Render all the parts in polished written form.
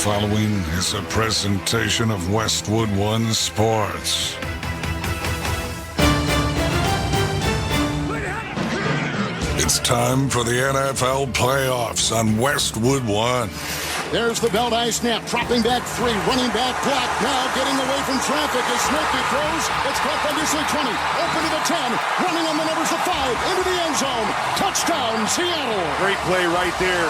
following is a presentation of Westwood One Sports. It's time for the NFL playoffs on Westwood One. There's the Beldeye snap, dropping back three, running back block, now getting away from traffic as Smokey throws. It's caught by Disney 20, open to the 10, running on the numbers of 5, into the end zone. Touchdown, Seattle. Great play right there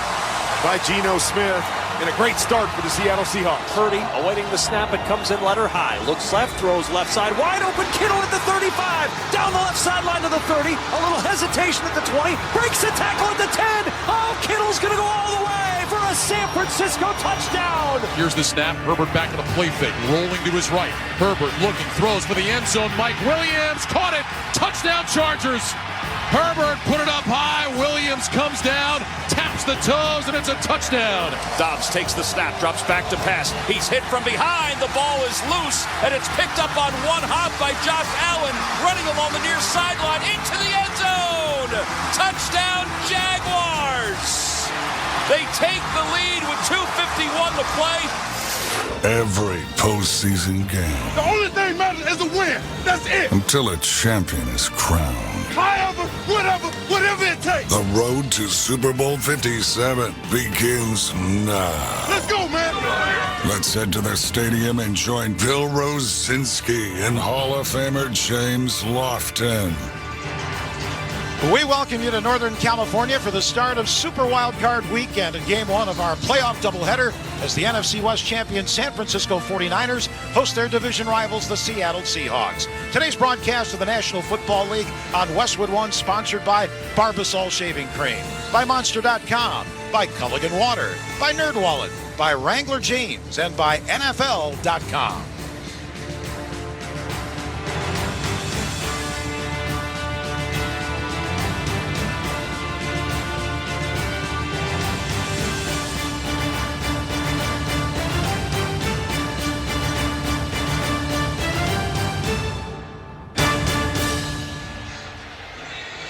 by Geno Smith, and a great start for the Seattle Seahawks. Purdy awaiting the snap, it comes in letter high, looks left, throws left side, wide open, Kittle at the 35, down the left sideline to the 30, a little hesitation at the 20, breaks the tackle at the 10, oh, Kittle's gonna go all the way for a San Francisco touchdown. Here's the snap, Herbert back in a play fake, rolling to his right, Herbert looking, throws for the end zone, Mike Williams, caught it, touchdown Chargers. Herbert put it up high, Williams comes down, taps the toes, and it's a touchdown. Dobbs takes the snap, drops back to pass. He's hit from behind, the ball is loose, and it's picked up on one hop by Josh Allen, running along the near sideline into the end zone. Touchdown, Jaguars. They take the lead with 2:51 to play. Every postseason game. The only thing matters is a win. That's it. Until a champion is crowned. However, whatever it takes. The road to Super Bowl 57 begins now. Let's go, man. Let's head to the stadium and join Bill Rosinski and Hall of Famer James Lofton. We welcome you to Northern California for the start of Super Wildcard Weekend in Game 1 of our playoff doubleheader as the NFC West champion San Francisco 49ers host their division rivals, the Seattle Seahawks. Today's broadcast of the National Football League on Westwood One, sponsored by Barbasol Shaving Cream, by Monster.com, by Culligan Water, by NerdWallet, by Wrangler Jeans, and by NFL.com.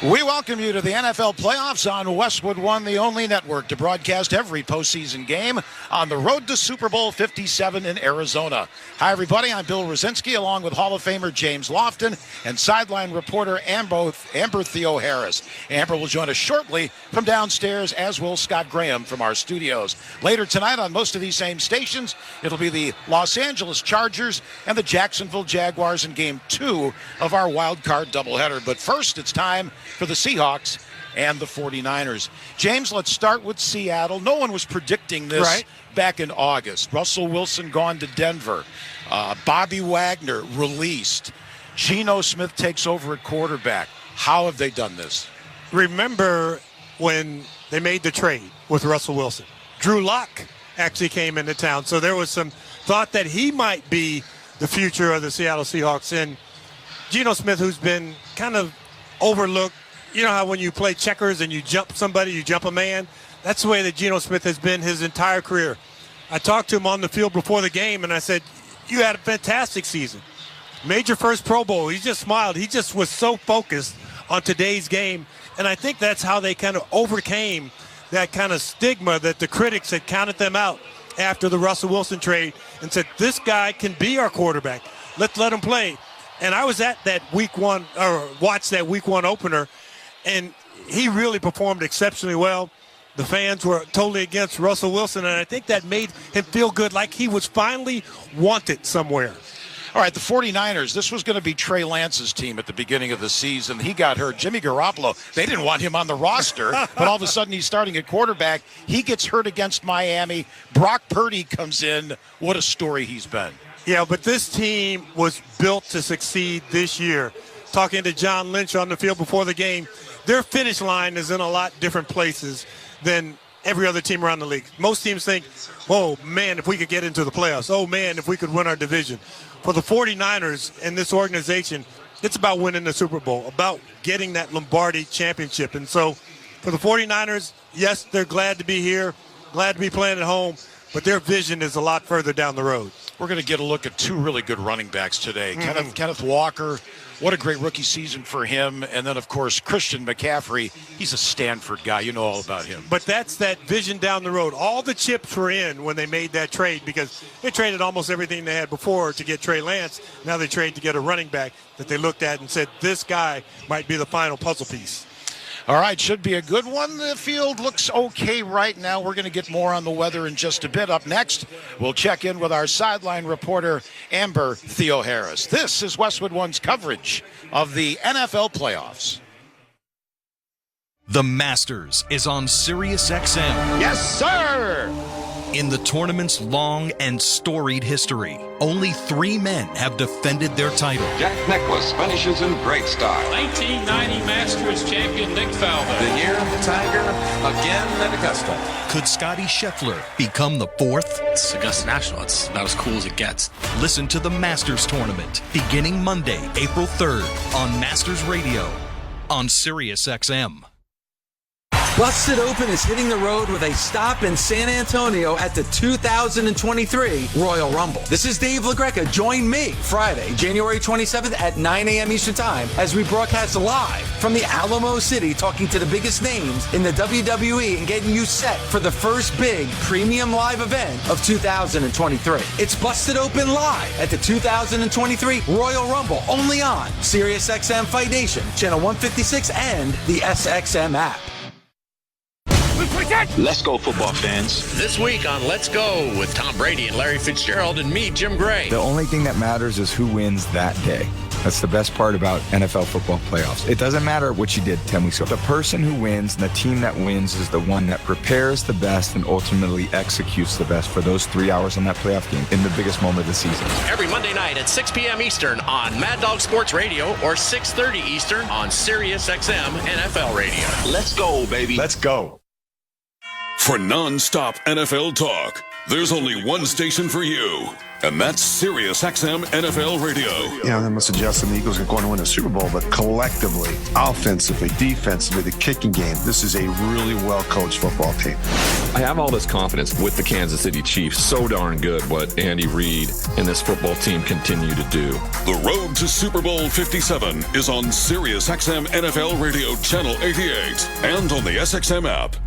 We welcome you to the NFL playoffs on Westwood One, the only network to broadcast every postseason game on the road to Super Bowl 57 in Arizona. Hi, everybody. I'm Bill Rosinski, along with Hall of Famer James Lofton and sideline reporter Amber Theo Harris. Amber will join us shortly from downstairs, as will Scott Graham from our studios. Later tonight on most of these same stations, it'll be the Los Angeles Chargers and the Jacksonville Jaguars in Game 2 of our wild card doubleheader. But first, it's time for the Seahawks and the 49ers. James, let's start with Seattle. No one was predicting this back in August. Russell Wilson gone to Denver. Bobby Wagner released. Geno Smith takes over at quarterback. How have they done this? Remember when they made the trade with Russell Wilson? Drew Lock actually came into town, so there was some thought that he might be the future of the Seattle Seahawks. And Geno Smith, who's been kind of overlooked. You know how when you play checkers and you jump somebody, you jump a man? That's the way that Geno Smith has been his entire career. I talked to him on the field before the game, and I said, you had a fantastic season. Made your first Pro Bowl. He just smiled. He just was so focused on today's game. And I think that's how they kind of overcame that kind of stigma that the critics had counted them out after the Russell Wilson trade and said, this guy can be our quarterback. Let's let him play. And I was at that week one, or watched that week one opener, and he really performed exceptionally well. The fans were totally against Russell Wilson, and I think that made him feel good, like he was finally wanted somewhere. All right, the 49ers, this was going to be Trey Lance's team at the beginning of the season. He got hurt. Jimmy Garoppolo, they didn't want him on the roster, but all of a sudden he's starting at quarterback. He gets hurt against Miami. Brock Purdy comes in. What a story he's been. Yeah, but this team was built to succeed this year. Talking to John Lynch on the field before the game, their finish line is in a lot different places than every other team around the league. Most teams think, oh, man, if we could get into the playoffs. Oh, man, if we could win our division. For the 49ers and this organization, it's about winning the Super Bowl, about getting that Lombardi championship. And so for the 49ers, yes, they're glad to be here, glad to be playing at home, but their vision is a lot further down the road. We're going to get a look at two really good running backs today. Kenneth Walker, what a great rookie season for him. And then, of course, Christian McCaffrey. He's a Stanford guy. You know all about him. But that's that vision down the road. All the chips were in when they made that trade because they traded almost everything they had before to get Trey Lance. Now they trade to get a running back that they looked at and said, this guy might be the final puzzle piece. All right, should be a good one. The field looks okay right now. We're going to get more on the weather in just a bit. Up next, we'll check in with our sideline reporter, Amber Theo-Harris. This is Westwood One's coverage of the NFL playoffs. The Masters is on SiriusXM. Yes, sir! In the tournament's long and storied history, only 3 men have defended their title. Jack Nicklaus finishes in great style. 1990 Masters champion Nick Faldo. The year of the Tiger, again at Augusta. Could Scotty Scheffler become the 4th? It's Augusta National. It's about as cool as it gets. Listen to the Masters Tournament beginning Monday, April 3rd on Masters Radio on SiriusXM. Busted Open is hitting the road with a stop in San Antonio at the 2023 Royal Rumble. This is Dave LaGreca. Join me Friday, January 27th at 9 a.m. Eastern Time as we broadcast live from the Alamo City, talking to the biggest names in the WWE and getting you set for the first big premium live event of 2023. It's Busted Open live at the 2023 Royal Rumble, only on SiriusXM Fight Nation, Channel 156, and the SXM app. Let's go, football fans. This week on Let's Go with Tom Brady and Larry Fitzgerald and me, Jim Gray. The only thing that matters is who wins that day. That's the best part about NFL football playoffs. It doesn't matter what you did 10 weeks ago. The person who wins and the team that wins is the one that prepares the best and ultimately executes the best for those 3 hours on that playoff game in the biggest moment of the season. Every Monday night at 6 p.m. Eastern on Mad Dog Sports Radio or 6:30 Eastern on SiriusXM NFL Radio. Let's go, baby. Let's go. For non-stop NFL talk, there's only one station for you, and that's SiriusXM NFL Radio. You know, I'm not suggesting the Eagles are going to win a Super Bowl, but collectively, offensively, defensively, the kicking game, this is a really well-coached football team. I have all this confidence with the Kansas City Chiefs. So darn good what Andy Reid and this football team continue to do. The road to Super Bowl 57 is on SiriusXM NFL Radio Channel 88 and on the SXM app.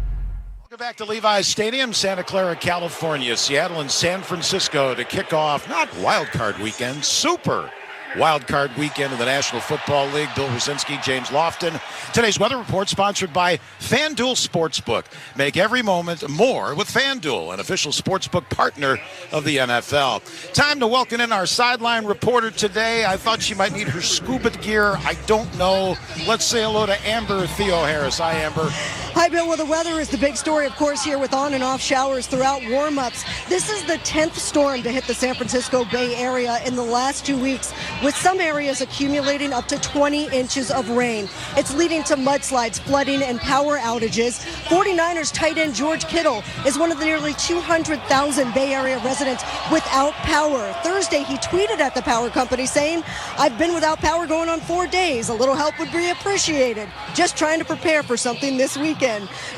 Back to Levi's Stadium, Santa Clara, California. Seattle and San Francisco to kick off not wildcard weekend, super wildcard weekend in the National Football League. Bill Rosinski, James Lofton. Today's weather report sponsored by FanDuel Sportsbook. Make every moment more with FanDuel, an official sportsbook partner of the NFL. Time to welcome in our sideline reporter today. I thought she might need her scuba gear. I don't know. Let's say hello to Amber Theo-Harris. Hi, Amber. Hi, Bill. Well, the weather is the big story, of course, here with on and off showers throughout warm-ups. This is the 10th storm to hit the San Francisco Bay Area in the last 2 weeks, with some areas accumulating up to 20 inches of rain. It's leading to mudslides, flooding, and power outages. 49ers tight end George Kittle is one of the nearly 200,000 Bay Area residents without power. Thursday, he tweeted at the power company saying, "I've been without power going on 4 days. A little help would be appreciated. Just trying to prepare for something this weekend."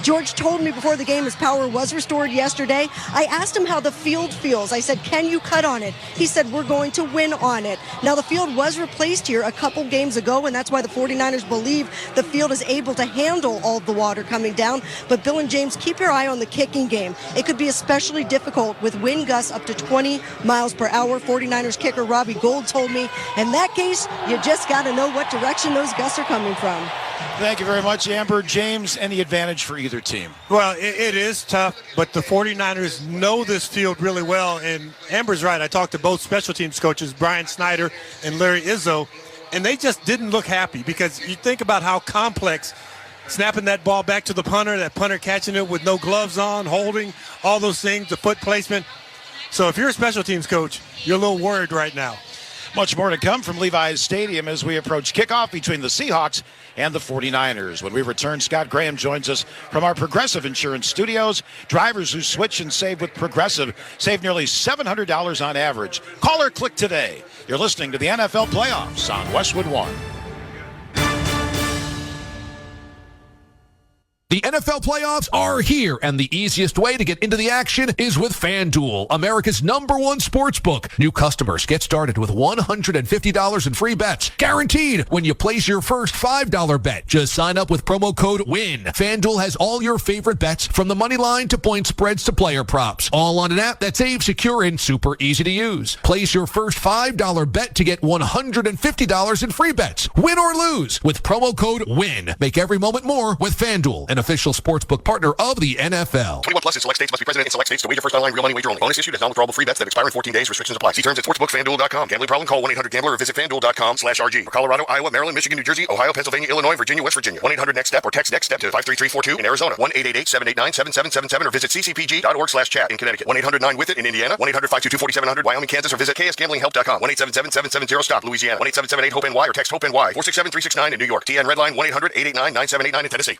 George told me before the game his power was restored yesterday. I asked him how the field feels. I said, "Can you cut on it?" He said, "We're going to win on it." Now, the field was replaced here a couple games ago, and that's why the 49ers believe the field is able to handle all of the water coming down. But Bill and James, keep your eye on the kicking game. It could be especially difficult with wind gusts up to 20 miles per hour. 49ers kicker Robbie Gould told me, in that case, you just got to know what direction those gusts are coming from. Thank you very much, Amber. James, any advantage for either team? Well, it is tough, but the 49ers know this field really well. And Amber's right. I talked to both special teams coaches, Brian Snyder and Larry Izzo, and they just didn't look happy because you think about how complex snapping that ball back to the punter, that punter catching it with no gloves on, holding, all those things, the foot placement. So if you're a special teams coach, you're a little worried right now. Much more to come from Levi's Stadium as we approach kickoff between the Seahawks and the 49ers. When we return, Scott Graham joins us from our Progressive Insurance Studios. Drivers who switch and save with Progressive save nearly $700 on average. Call or click today. You're listening to the NFL Playoffs on Westwood One. The NFL playoffs are here, and the easiest way to get into the action is with FanDuel, America's #1 sports book. New customers get started with $150 in free bets, guaranteed when you place your first $5 bet. Just sign up with promo code WIN. FanDuel has all your favorite bets, from the money line to point spreads to player props, all on an app that's safe, secure, and super easy to use. Place your first $5 bet to get $150 in free bets. Win or lose with promo code WIN. Make every moment more with FanDuel, an official sportsbook partner of the NFL. 21 plus in select states. Must be present in select states to wager. First online real money wager only. Bonus issued as non-withdrawable free bets that expire in 14 days. Restrictions apply. See terms at sportsbookfanduel.com. Gambling problem? Call 1-800-GAMBLER or visit fanduel.com/RG. For Colorado, Iowa, Maryland, Michigan, New Jersey, Ohio, Pennsylvania, Illinois, Virginia, West Virginia. 1-800-NEXT-STEP or text NEXT STEP to 53342 in Arizona. 1-888-789-7777 or visit ccpg.org/chat in Connecticut. 1-800-9-WITH-IT in Indiana. 1-800-522-4700 Wyoming, Kansas, or visit ksgamblinghelp.com. 1-877-770-STOP Louisiana. 1-877-8-HOPE-NY or text HOPE-NY 467-369 in New York. TN Redline 1-800-889-9789 in Tennessee.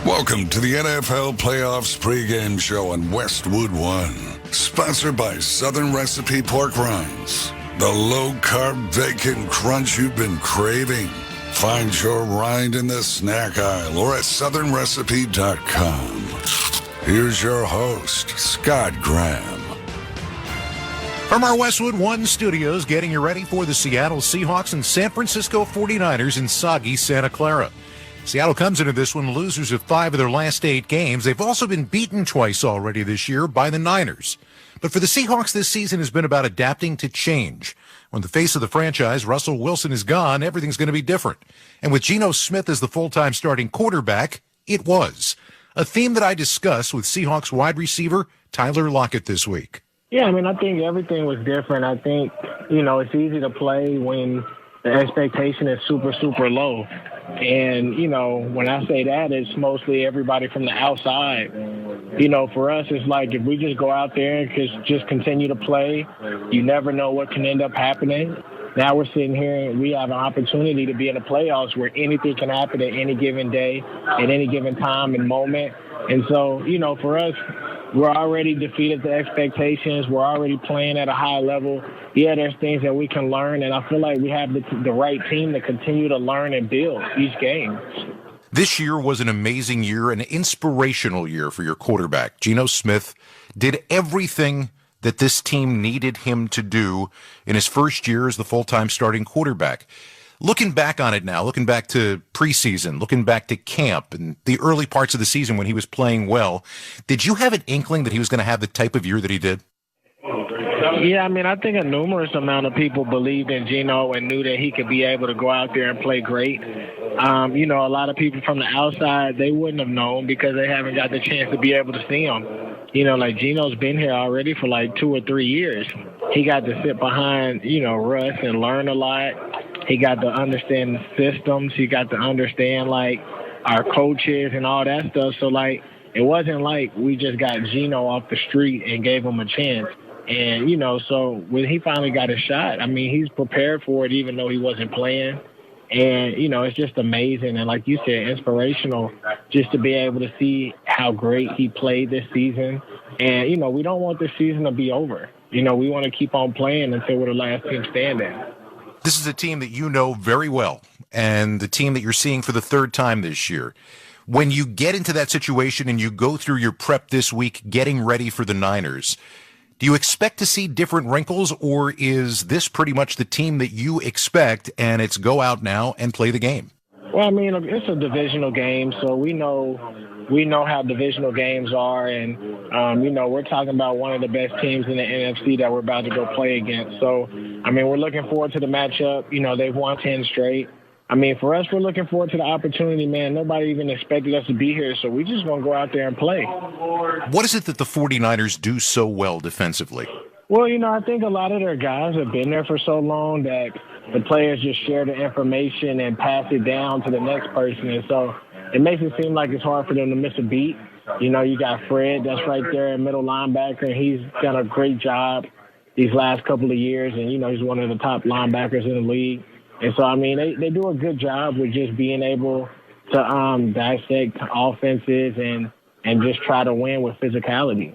Welcome to the NFL Playoffs pregame show on Westwood One. Sponsored by Southern Recipe Pork Rinds. The low-carb bacon crunch you've been craving. Find your rind in the snack aisle or at southernrecipe.com. Here's your host, Scott Graham. From our Westwood One studios, getting you ready for the Seattle Seahawks and San Francisco 49ers in soggy Santa Clara. Seattle comes into this one losers of 5 of their last 8 games. They've also been beaten twice already this year by the Niners. But for the Seahawks, this season has been about adapting to change. When the face of the franchise, Russell Wilson, is gone, everything's going to be different. And with Geno Smith as the full-time starting quarterback, it was. A theme that I discussed with Seahawks wide receiver Tyler Lockett this week. Yeah, I mean, I think everything was different. I think, it's easy to play when the expectation is super, super low. And, when I say that, it's mostly everybody from the outside. For us, it's like if we just go out there and just continue to play, you never know what can end up happening. Now we're sitting here and we have an opportunity to be in the playoffs where anything can happen at any given day, at any given time and moment. And so, for us, we're already defeated the expectations. We're already playing at a high level. Yeah, there's things that we can learn, and I feel like we have the right team to continue to learn and build each game. This year was an amazing year, an inspirational year for your quarterback. Geno Smith did everything that this team needed him to do in his first year as the full-time starting quarterback. Looking back on it now, looking back to preseason, looking back to camp and the early parts of the season when he was playing well, did you have an inkling that he was going to have the type of year that he did? Yeah, I mean, I think a numerous amount of people believed in Geno and knew that he could be able to go out there and play great. A lot of people from the outside, they wouldn't have known because they haven't got the chance to be able to see him. Like Geno's been here already for like 2 or 3 years. He got to sit behind, Russ and learn a lot. He got to understand the systems. He got to understand, our coaches and all that stuff. So, it wasn't like we just got Geno off the street and gave him a chance. And, so when he finally got a shot, I mean, he's prepared for it even though he wasn't playing. And, it's just amazing. And like you said, inspirational just to be able to see how great he played this season. And, we don't want this season to be over. We want to keep on playing until we're the last team standing. This is a team that you know very well, and the team that you're seeing for the third time this year. When you get into that situation and you go through your prep this week getting ready for the Niners, do you expect to see different wrinkles, or is this pretty much the team that you expect, and it's go out now and play the game? Well, I mean, it's a divisional game, so we know how divisional games are, and, we're talking about one of the best teams in the NFC that we're about to go play against. So, I mean, we're looking forward to the matchup. They've won 10 straight. I mean, for us, we're looking forward to the opportunity, man. Nobody even expected us to be here, so we just want to go out there and play. What is it that the 49ers do so well defensively? Well, I think a lot of their guys have been there for so long that the players just share the information and pass it down to the next person. And so it makes it seem like it's hard for them to miss a beat. You got Fred that's right there in middle linebacker, and he's done a great job these last couple of years. And, he's one of the top linebackers in the league. And so, I mean, they do a good job with just being able to dissect offenses and just try to win with physicality.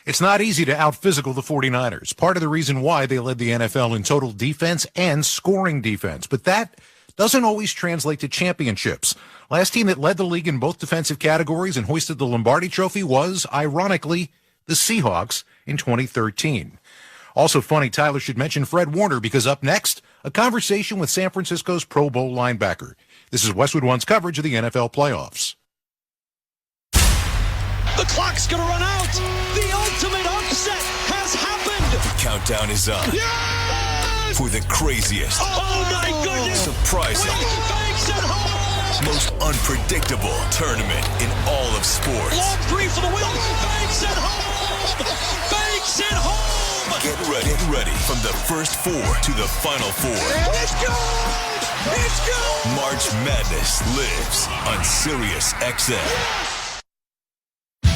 It's not easy to out-physical the 49ers. Part of the reason why they led the NFL in total defense and scoring defense. But that doesn't always translate to championships. Last team that led the league in both defensive categories and hoisted the Lombardi Trophy was, ironically, the Seahawks in 2013. Also funny, Tyler should mention Fred Warner, because up next, a conversation with San Francisco's Pro Bowl linebacker. This is Westwood One's coverage of the NFL playoffs. The clock's going to run out. The ultimate upset has happened. The countdown is on. Yes! For the craziest. Oh my goodness. Surprising. Banks at home. Most unpredictable tournament in all of sports. Long three for the win. Banks at home. Banks at home. Get ready from the first four to the final four. It's good. It's good. March Madness lives on Sirius XM.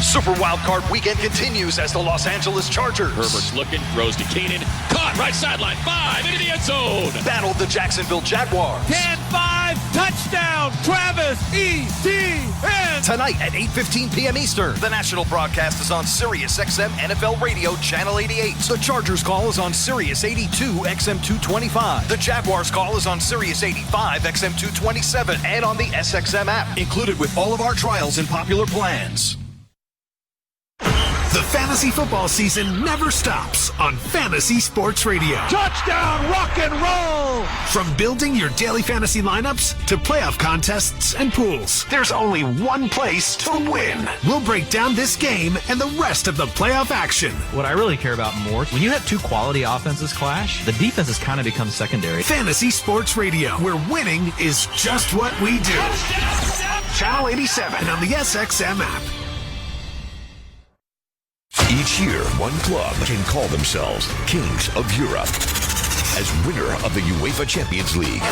Super wildcard weekend continues as the Los Angeles Chargers. Herbert's looking, throws to Keenan. Caught, right sideline, 5, into the end zone. Battled the Jacksonville Jaguars. 10-5, touchdown, Travis Etienne. Tonight at 8:15 p.m. Eastern, the national broadcast is on Sirius XM NFL Radio Channel 88. The Chargers call is on Sirius 82 XM 225. The Jaguars call is on Sirius 85 XM 227 and on the SXM app. Included with all of our trials and popular plans. The fantasy football season never stops on Fantasy Sports Radio. Touchdown, rock and roll! From building your daily fantasy lineups to playoff contests and pools, there's only one place to win. We'll break down this game and the rest of the playoff action. What I really care about more, when you have two quality offenses clash, the defenses kind of become secondary. Fantasy Sports Radio, where winning is just what we do. Channel 87 and on the SXM app. Each year, one club can call themselves Kings of Europe as winner of the UEFA Champions League.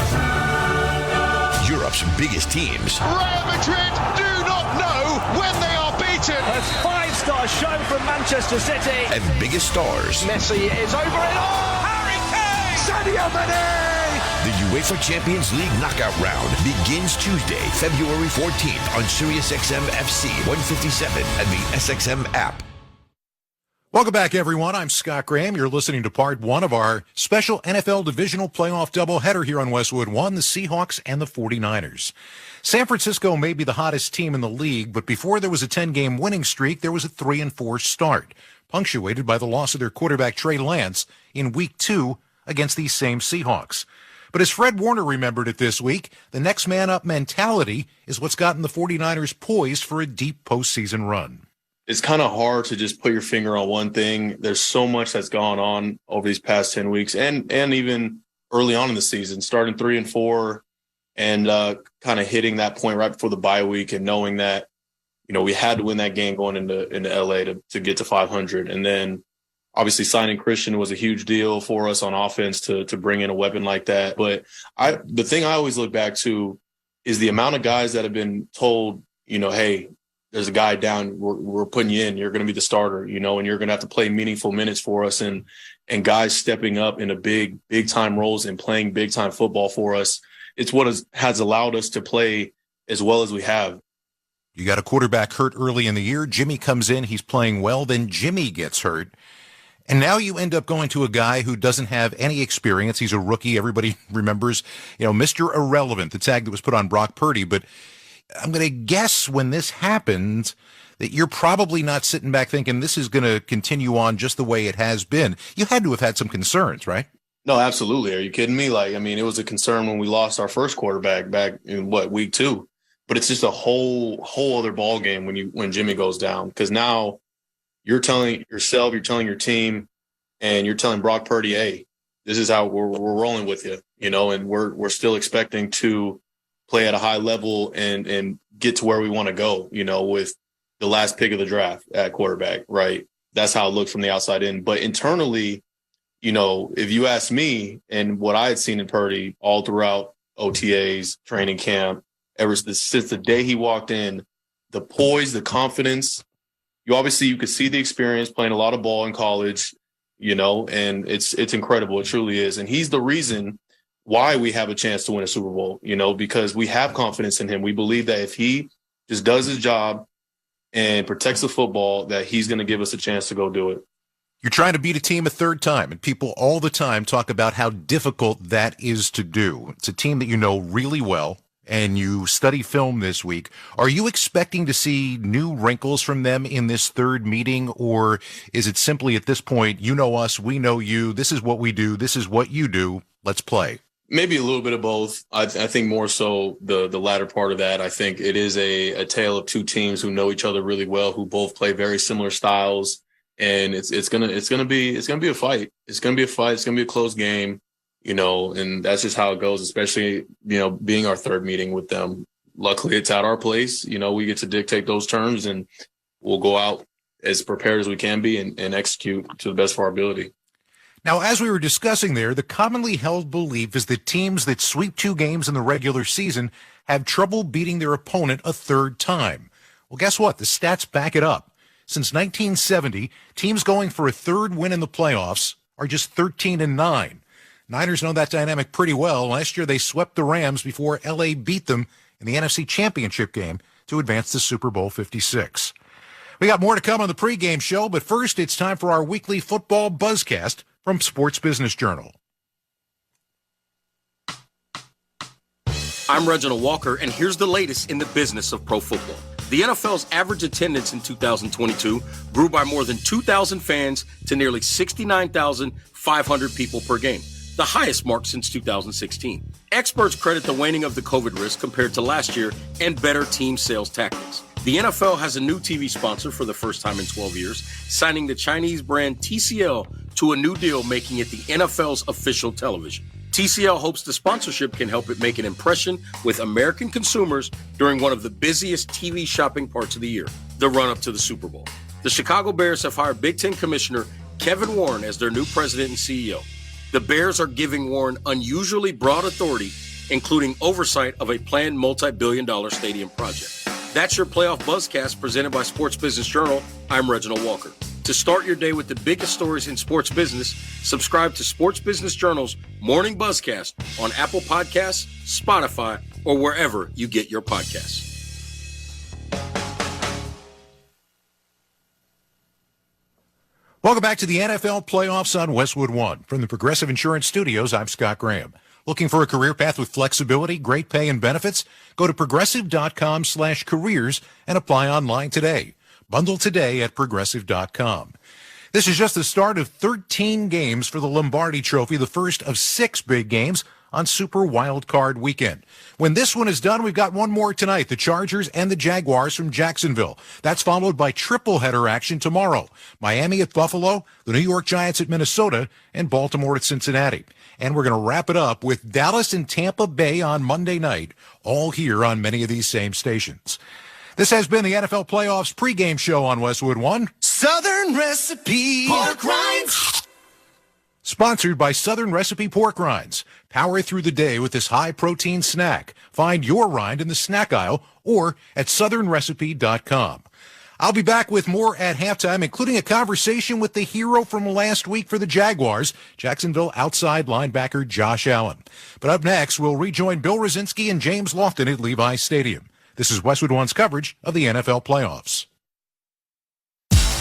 Europe's biggest teams. Real Madrid do not know when they are beaten. A five-star show from Manchester City. And biggest stars. Messi is over it all. Harry Kane. Sadio Mane. The UEFA Champions League knockout round begins Tuesday, February 14th on Sirius XM FC 157 and the SXM app. Welcome back, everyone. I'm Scott Graham. You're listening to part one of our special NFL divisional playoff doubleheader here on Westwood One, the Seahawks and the 49ers. San Francisco may be the hottest team in the league, but before there was a 10-game winning streak, there was a 3-4 start, punctuated by the loss of their quarterback Trey Lance in Week 2 against these same Seahawks. But as Fred Warner remembered it this week, the next man up mentality is what's gotten the 49ers poised for a deep postseason run. It's kind of hard to just put your finger on one thing. There's so much that's gone on over these past 10 weeks and even early on in the season, starting 3-4 and kind of hitting that point right before the bye week and knowing that, you know, we had to win that game going into LA to get to 500. And then obviously signing Christian was a huge deal for us on offense to bring in a weapon like that. But the thing I always look back to is the amount of guys that have been told, you know, hey, there's a guy down, we're putting you in, you're going to be the starter, you know, and you're going to have to play meaningful minutes for us, and guys stepping up into big time roles and playing big time football for us. It's what has allowed us to play as well as we have. You got a quarterback hurt early in the year. Jimmy comes in, he's playing well, then Jimmy gets hurt. And now you end up going to a guy who doesn't have any experience. He's a rookie. Everybody remembers, you know, Mr. Irrelevant, the tag that was put on Brock Purdy. But I'm going to guess when this happens that you're probably not sitting back thinking this is going to continue on just the way it has been. You had to have had some concerns, right? No, absolutely. Are you kidding me? Like, I mean, it was a concern when we lost our first quarterback back in week 2, but it's just a whole other ball game when Jimmy goes down, because now you're telling yourself, you're telling your team, and you're telling Brock Purdy, hey, this is how we're rolling with you, you know, and we're still expecting to play at a high level and get to where we want to go, you know, with the last pick of the draft at quarterback, right? That's how it looked from the outside in. But internally, you know, if you ask me and what I had seen in Purdy all throughout OTAs, training camp, since the day he walked in, the poise, the confidence, you could see the experience playing a lot of ball in college, you know, and it's incredible. It truly is. And he's the reason why we have a chance to win a Super Bowl, you know, because we have confidence in him. We believe that if he just does his job and protects the football, that he's going to give us a chance to go do it. You're trying to beat a team a third time, and people all the time talk about how difficult that is to do. It's a team that you know really well, and you study film this week. Are you expecting to see new wrinkles from them in this third meeting, or is it simply at this point, you know us, we know you, this is what we do, this is what you do, let's play? Maybe a little bit of both. I think more so the latter part of that. I think it is a tale of two teams who know each other really well, who both play very similar styles. And it's gonna be a fight. It's gonna be a fight. It's gonna be a close game, and that's just how it goes, especially, being our third meeting with them. Luckily it's at our place. We get to dictate those terms, and we'll go out as prepared as we can be and execute to the best of our ability. Now, as we were discussing there, the commonly held belief is that teams that sweep 2 games in the regular season have trouble beating their opponent a third time. Well, guess what? The stats back it up. Since 1970, teams going for a third win in the playoffs are just 13-9. Niners know that dynamic pretty well. Last year, they swept the Rams before L.A. beat them in the NFC Championship game to advance to Super Bowl 56. We got more to come on the pregame show, but first, it's time for our weekly football buzzcast from Sports Business Journal. I'm Reginald Walker, and here's the latest in the business of pro football. The NFL's average attendance in 2022 grew by more than 2,000 fans to nearly 69,500 people per game, the highest mark since 2016. Experts credit the waning of the COVID risk compared to last year and better team sales tactics. The NFL has a new TV sponsor for the first time in 12 years, signing the Chinese brand TCL to a new deal, making it the NFL's official television. TCL hopes the sponsorship can help it make an impression with American consumers during one of the busiest TV shopping parts of the year, the run-up to the Super Bowl. The Chicago Bears have hired Big Ten Commissioner Kevin Warren as their new president and CEO. The Bears are giving Warren unusually broad authority, including oversight of a planned multi-billion-dollar stadium project. That's your playoff buzzcast presented by Sports Business Journal. I'm Reginald Walker. To start your day with the biggest stories in sports business, subscribe to Sports Business Journal's Morning Buzzcast on Apple Podcasts, Spotify, or wherever you get your podcasts. Welcome back to the NFL playoffs on Westwood One. From the Progressive Insurance Studios, I'm Scott Graham. Looking for a career path with flexibility, great pay, and benefits? Go to progressive.com/careers and apply online today. Bundle today at progressive.com. This is just the start of 13 games for the Lombardi Trophy, the first of 6 big games on Super Wildcard Weekend. When this one is done, we've got one more tonight, the Chargers and the Jaguars from Jacksonville. That's followed by triple header action tomorrow. Miami at Buffalo, the New York Giants at Minnesota, and Baltimore at Cincinnati. And we're going to wrap it up with Dallas and Tampa Bay on Monday night, all here on many of these same stations. This has been the NFL Playoffs pregame show on Westwood One. Southern Recipe Pork Rinds. Sponsored by Southern Recipe Pork Rinds. Power through the day with this high-protein snack. Find your rind in the snack aisle or at southernrecipe.com. I'll be back with more at halftime, including a conversation with the hero from last week for the Jaguars, Jacksonville outside linebacker Josh Allen. But up next, we'll rejoin Bill Rosinski and James Lofton at Levi Stadium. This is Westwood One's coverage of the NFL playoffs.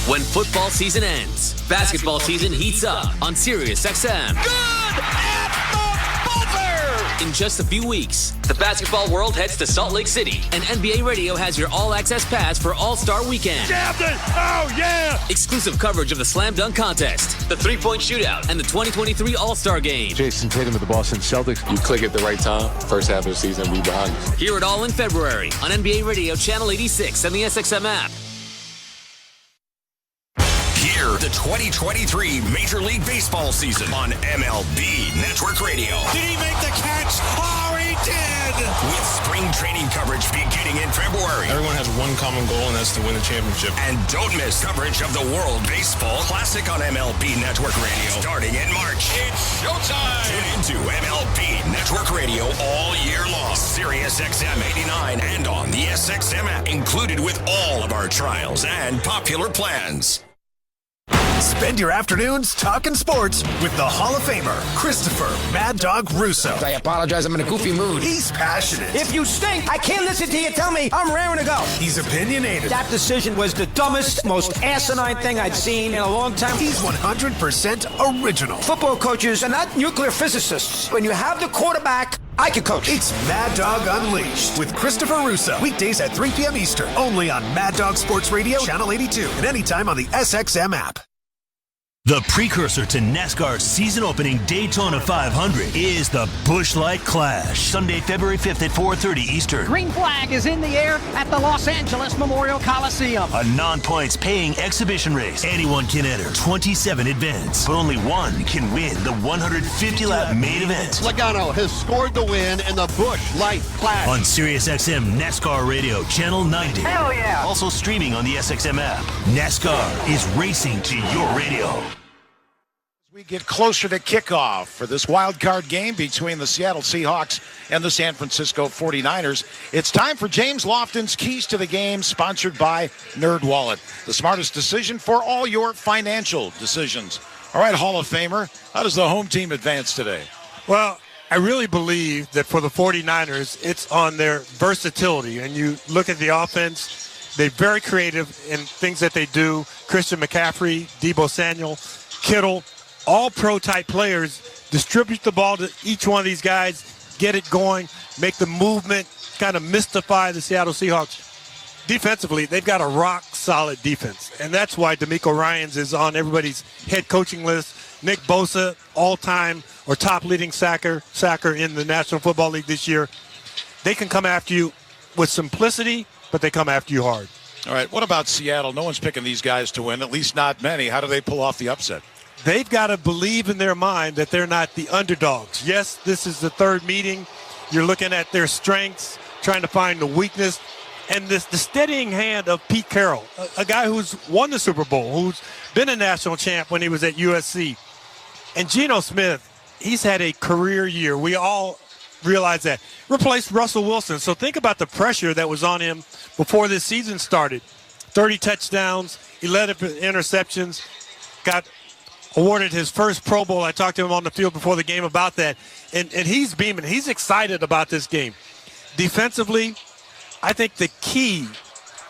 When football season ends, basketball season heats up on Sirius XM. Good at the buzzer! In just a few weeks, the basketball world heads to Salt Lake City, and NBA Radio has your all-access pass for All-Star Weekend. Jabbed it! Oh, yeah! Exclusive coverage of the Slam Dunk Contest, the three-point shootout, and the 2023 All-Star Game. Jason Tatum with the Boston Celtics. You click at the right time, first half of the season, we behind you. Hear it all in February on NBA Radio Channel 86 and the SXM app. Hear the 2023 Major League Baseball season on MLB Network Radio. Did he make the catch? Oh, he did! With spring training coverage beginning in February. Everyone has one common goal, and that's to win the championship. And don't miss coverage of the World Baseball Classic on MLB Network Radio starting in March. It's showtime! Tune into MLB Network Radio all year long. Sirius XM 89 and on the SXM app, included with all of our trials and popular plans. Spend your afternoons talking sports with the Hall of Famer, Christopher Mad Dog Russo. I apologize, I'm in a goofy mood. He's passionate. If you stink, I can't listen to you tell me I'm raring to go. He's opinionated. That decision was the dumbest, most asinine thing I'd seen in a long time. He's 100% original. Football coaches are not nuclear physicists. When you have the quarterback, I can coach. It's Mad Dog Unleashed with Christopher Russo. Weekdays at 3 p.m. Eastern. Only on Mad Dog Sports Radio, Channel 82. And anytime on the SXM app. The precursor to NASCAR's season-opening Daytona 500 is the Busch Light Clash, Sunday, February 5th at 4:30 Eastern. Green flag is in the air at the Los Angeles Memorial Coliseum. A non-points paying exhibition race. Anyone can enter 27 events, but only one can win the 150-lap main event. Logano has scored the win in the Busch Light Clash. On SiriusXM NASCAR Radio, Channel 90. Hell yeah! Also streaming on the SXM app. NASCAR is racing to your radio. We get closer to kickoff for this wild card game between the Seattle Seahawks and the San Francisco 49ers. It's time for James Lofton's Keys to the Game, sponsored by NerdWallet. The smartest decision for all your financial decisions. All right, Hall of Famer, how does the home team advance today? Well, I really believe that for the 49ers, it's on their versatility. And you look at the offense, they're very creative in things that they do. Christian McCaffrey, Deebo Samuel, Kittle, all pro-type players, distribute the ball to each one of these guys, get it going, make the movement, kind of mystify the Seattle Seahawks. Defensively, they've got a rock-solid defense, and that's why DeMeco Ryans is on everybody's head coaching list. Nick Bosa, all-time or top leading sacker in the National Football League this year. They can come after you with simplicity, but they come after you hard. All right, what about Seattle? No one's picking these guys to win, at least not many. How do they pull off the upset? They've got to believe in their mind that they're not the underdogs. Yes, this is the third meeting. You're looking at their strengths, trying to find the weakness, and the steadying hand of Pete Carroll, a guy who's won the Super Bowl, who's been a national champ when he was at USC. And Geno Smith, he's had a career year. We all realize that. Replaced Russell Wilson. So think about the pressure that was on him before this season started. 30 touchdowns, 11 interceptions, got awarded his first Pro Bowl. I talked to him on the field before the game about that. And he's beaming. He's excited about this game. Defensively, I think the key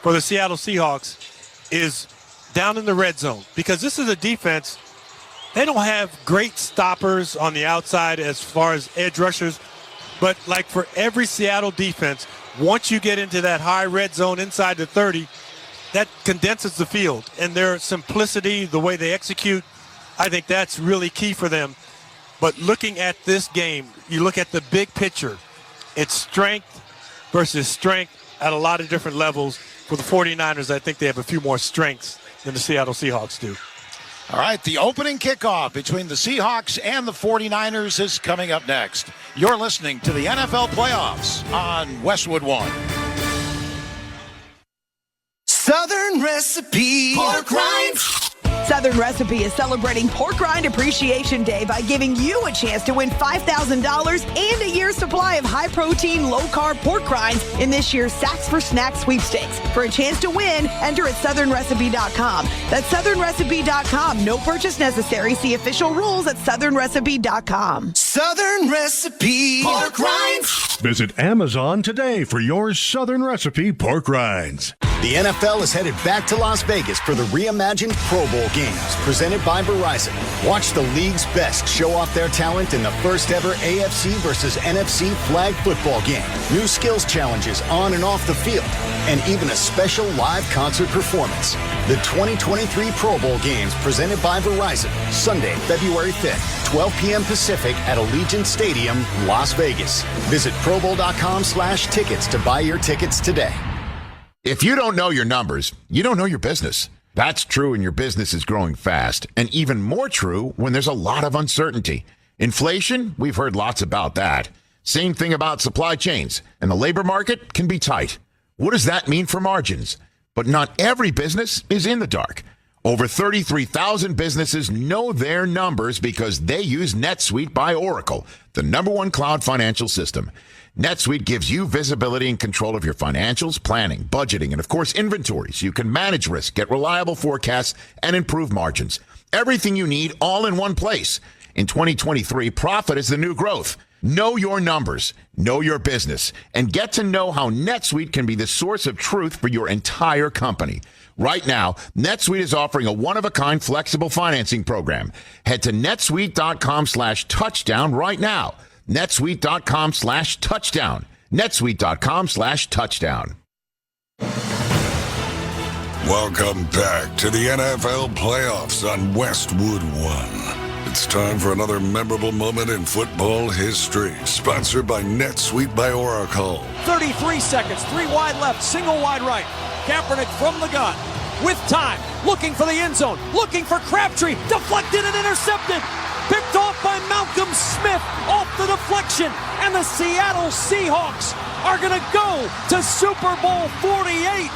for the Seattle Seahawks is down in the red zone, because this is a defense. They don't have great stoppers on the outside as far as edge rushers, but like for every Seattle defense, once you get into that high red zone inside the 30, that condenses the field. And their simplicity, the way they execute, I think that's really key for them. But looking at this game, you look at the big picture, it's strength versus strength at a lot of different levels. For the 49ers, I think they have a few more strengths than the Seattle Seahawks do. All right, the opening kickoff between the Seahawks and the 49ers is coming up next. You're listening to the NFL Playoffs on Westwood One. Southern Recipe Pork Rinds. Southern Recipe is celebrating Pork Rind Appreciation Day by giving you a chance to win $5,000 and a year's supply of high-protein, low-carb pork rinds in this year's Sacks for Snacks sweepstakes. For a chance to win, enter at southernrecipe.com. That's southernrecipe.com. No purchase necessary. See official rules at southernrecipe.com. Southern Recipe Pork Rinds. Visit Amazon today for your Southern Recipe Pork Rinds. The NFL is headed back to Las Vegas for the reimagined Pro Bowl games presented by Verizon. Watch the league's best show off their talent in the first ever AFC versus NFC flag football game. New skills challenges on and off the field, and even a special live concert performance. The 2023 Pro Bowl games presented by Verizon, Sunday, February 5th, 12 p.m. Pacific at Allegiant Stadium, Las Vegas. Visit ProBowl.com/tickets to buy your tickets today. If you don't know your numbers, you don't know your business. That's true when your business is growing fast, and even more true when there's a lot of uncertainty. Inflation, we've heard lots about that. Same thing about supply chains, and the labor market can be tight. What does that mean for margins? But not every business is in the dark. Over 33,000 businesses know their numbers because they use NetSuite by Oracle, the #1 cloud financial system. NetSuite gives you visibility and control of your financials, planning, budgeting, and of course, inventory, so you can manage risk, get reliable forecasts, and improve margins. Everything you need all in one place. In 2023, profit is the new growth. Know your numbers, know your business, and get to know how NetSuite can be the source of truth for your entire company. Right now, NetSuite is offering a one-of-a-kind flexible financing program. Head to netsuite.com/touchdown right now. netsuite.com/touchdown. netsuite.com/touchdown. Welcome back to the NFL playoffs on Westwood One. It's time for another memorable moment in football history. Sponsored by NetSuite by Oracle. 33 seconds, 3 wide left, single wide right. Kaepernick from the gun, with time, looking for the end zone, looking for Crabtree, deflected and intercepted. Picked off by Malcolm Smith off the deflection. And the Seattle Seahawks are going to go to Super Bowl 48.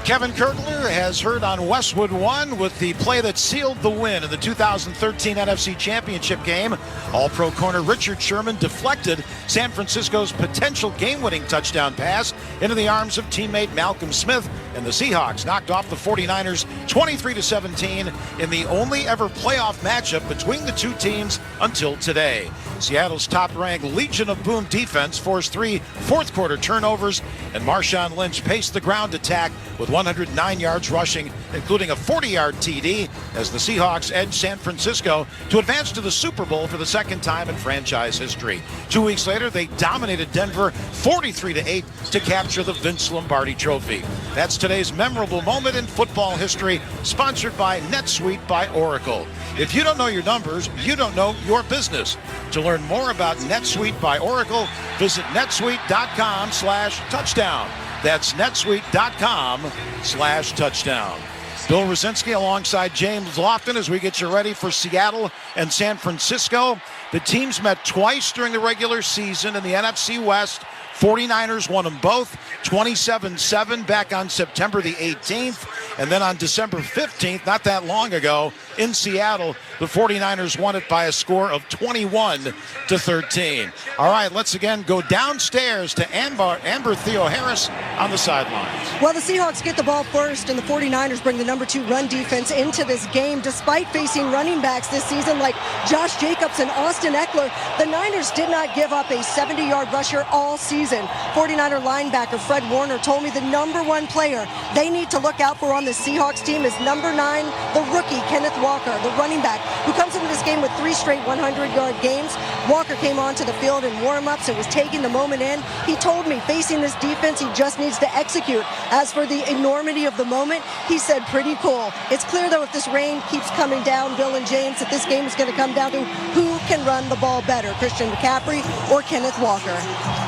Kevin Kirkler has heard on Westwood One with the play that sealed the win in the 2013 NFC Championship game. All-Pro corner Richard Sherman deflected San Francisco's potential game-winning touchdown pass into the arms of teammate Malcolm Smith, and the Seahawks knocked off the 49ers 23-17 in the only ever playoff matchup between the two teams until today. Seattle's top-ranked Legion of Boom defense forced 3 fourth-quarter turnovers, and Marshawn Lynch paced the ground attack with 109 yards rushing, including a 40-yard TD, as the Seahawks edged San Francisco to advance to the Super Bowl for the second time in franchise history. 2 weeks later, they dominated Denver 43-8 to capture the Vince Lombardi Trophy. That's today's memorable moment in football history, sponsored by NetSuite by Oracle. If you don't know your numbers, you don't know your business. To learn more about NetSuite by Oracle, visit netsuite.com/touchdown. That's netsuite.com/touchdown. Bill Rosinski alongside James Lofton as we get you ready for Seattle and San Francisco. The teams met twice during the regular season in the NFC West. 49ers won them both, 27-7 back on September the 18th. And then on December 15th, not that long ago, in Seattle, the 49ers won it by a score of 21-13. All right, let's again go downstairs to Amber Theo Harris on the sidelines. Well, the Seahawks get the ball first, and the 49ers bring the number 2 run defense into this game. Despite facing running backs this season like Josh Jacobs and Austin Eckler, the Niners did not give up a 70-yard rusher all season. 49er linebacker Fred Warner told me the number 1 player they need to look out for on the Seahawks team is number 9, the rookie Kenneth Walker, the running back, who comes into this game with 3 straight 100-yard games. Walker came onto the field in warm-ups and was taking the moment in. He told me facing this defense, he just needs to execute. As for the enormity of the moment, he said pretty cool. It's clear, though, if this rain keeps coming down, Bill and James, that this game is going to come down to who can run the ball better, Christian McCaffrey or Kenneth Walker.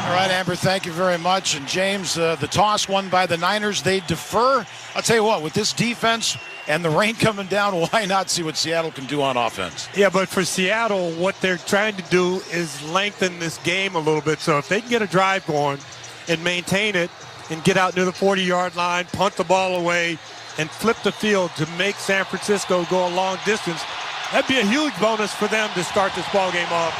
All right, Amber, thank you very much. And James, the toss won by the Niners. They defer. I'll tell you what, with this defense and the rain coming down, why not see what Seattle can do on offense? Yeah, but for Seattle, what they're trying to do is lengthen this game a little bit. So if they can get a drive going and maintain it and get out near the 40-yard line, punt the ball away, and flip the field to make San Francisco go a long distance, that'd be a huge bonus for them to start this ball game off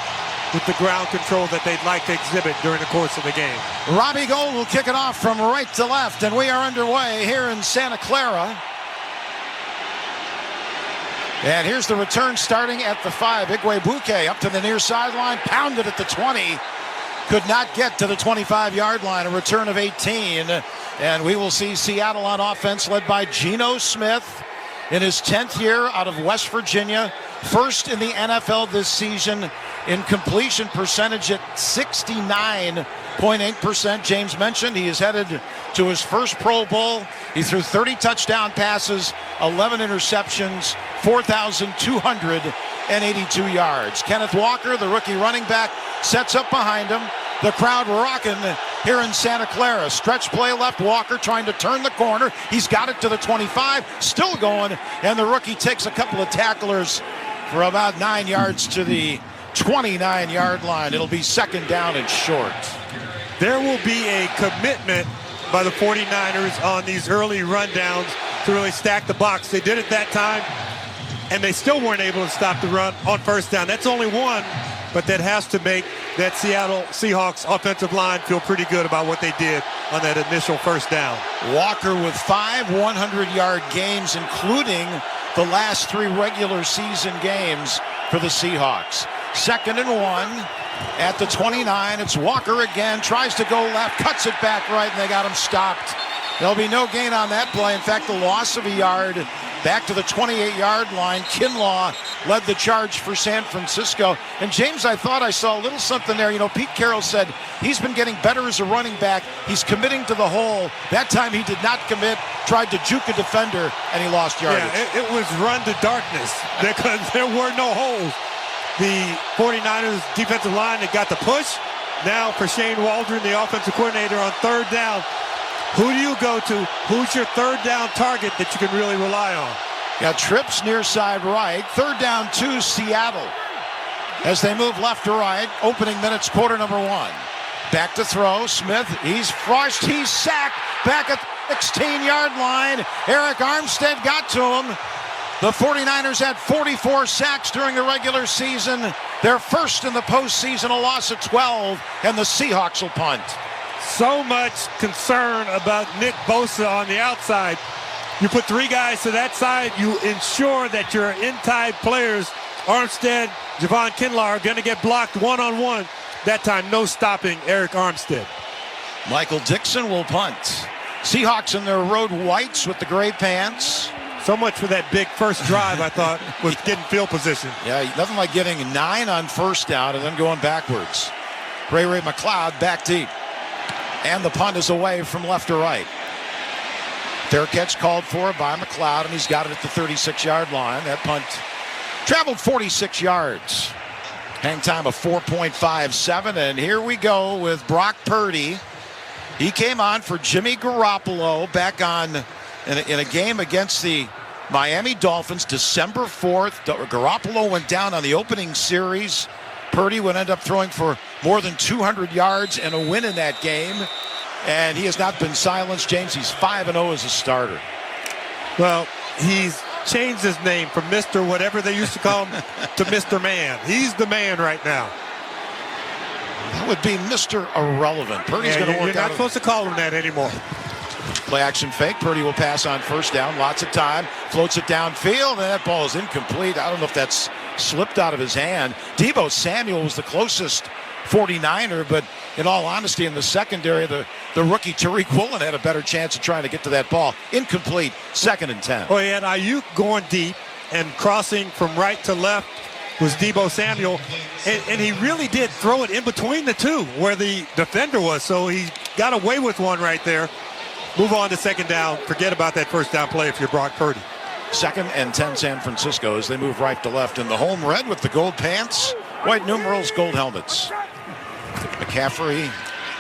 with the ground control that they'd like to exhibit during the course of the game. Robbie Gould will kick it off from right to left, and we are underway here in Santa Clara. And here's the return starting at the 5. Igwebuike up to the near sideline, pounded at the 20. Could not get to the 25-yard line, a return of 18. And we will see Seattle on offense led by Geno Smith in his 10th year out of West Virginia. First in the NFL this season in completion percentage at 69.8%. James mentioned he is headed to his first Pro Bowl. He threw 30 touchdown passes, 11 interceptions, 4,282 yards. Kenneth Walker, the rookie running back, sets up behind him. The crowd rocking here in Santa Clara. Stretch play left, Walker trying to turn the corner. He's got it to the 25, still going, and the rookie takes a couple of tacklers for about 9 yards to the 29-yard line. It'll be second down and short. There will be a commitment by the 49ers on these early rundowns to really stack the box. They did it that time, and they still weren't able to stop the run on first down. That's only one, but that has to make that Seattle Seahawks offensive line feel pretty good about what they did on that initial first down. Walker with 5 100-yard games, including the last 3 regular season games for the Seahawks. 2nd and 1 at the 29. It's Walker again, tries to go left, cuts it back right, and they got him stopped. There'll be no gain on that play. In fact, the loss of a yard back to the 28-yard line. Kinlaw led the charge for San Francisco. And James, I thought I saw a little something there. You know, Pete Carroll said he's been getting better as a running back. He's committing to the hole. That time he did not commit, tried to juke a defender, and he lost yardage. Yeah, it was run to darkness because there were no holes. The 49ers defensive line that got the push. Now for Shane Waldron, the offensive coordinator, on 3rd down. Who do you go to? Who's your 3rd down target that you can really rely on? Got trips near side right. 3rd down 2, Seattle. As they move left to right, opening minutes, quarter number 1. Back to throw. Smith, he's crushed. He's sacked. Back at the 16-yard line. Eric Armstead got to him. The 49ers had 44 sacks during the regular season. Their first in the postseason, a loss of 12, and the Seahawks will punt. So much concern about Nick Bosa on the outside. You put 3 guys to that side, you ensure that your inside players, Armstead, Javon Kinlaw, are going to get blocked one-on-one. That time, no stopping Eric Armstead. Michael Dixon will punt. Seahawks in their road whites with the gray pants. So much for that big first drive, I thought, was getting field position. Yeah, nothing like getting 9 on first down and then going backwards. Ray McLeod back deep. And the punt is away from left to right. Fair catch called for by McLeod, and he's got it at the 36-yard line. That punt traveled 46 yards. Hang time of 4.57, and here we go with Brock Purdy. He came on for Jimmy Garoppolo back on in a game against the Miami Dolphins, December 4th. Garoppolo went down on the opening series. Purdy would end up throwing for more than 200 yards and a win in that game. And he has not been silenced. James, he's 5-0 as a starter. Well, he's changed his name from Mr. whatever they used to call him to Mr. Man. He's the man right now. That would be Mr. Irrelevant. Purdy's going to work out. You're not supposed to call him that anymore. Play action fake. Purdy will pass on first down. Lots of time. Floats it downfield, and that ball is incomplete. I don't know if that's slipped out of his hand. Deebo Samuel was the closest 49er, but in all honesty, in the secondary, the rookie Tariq Woolen had a better chance of trying to get to that ball. Incomplete. 2nd and 10. Well, he had Ayuk going deep and crossing from right to left was Deebo Samuel, and he really did throw it in between the two where the defender was, so he got away with one right there. Move on to 2nd down. Forget about that first down play if you're Brock Purdy. 2nd and 10 San Francisco as they move right to left in the home red with the gold pants, white numerals, gold helmets. McCaffrey,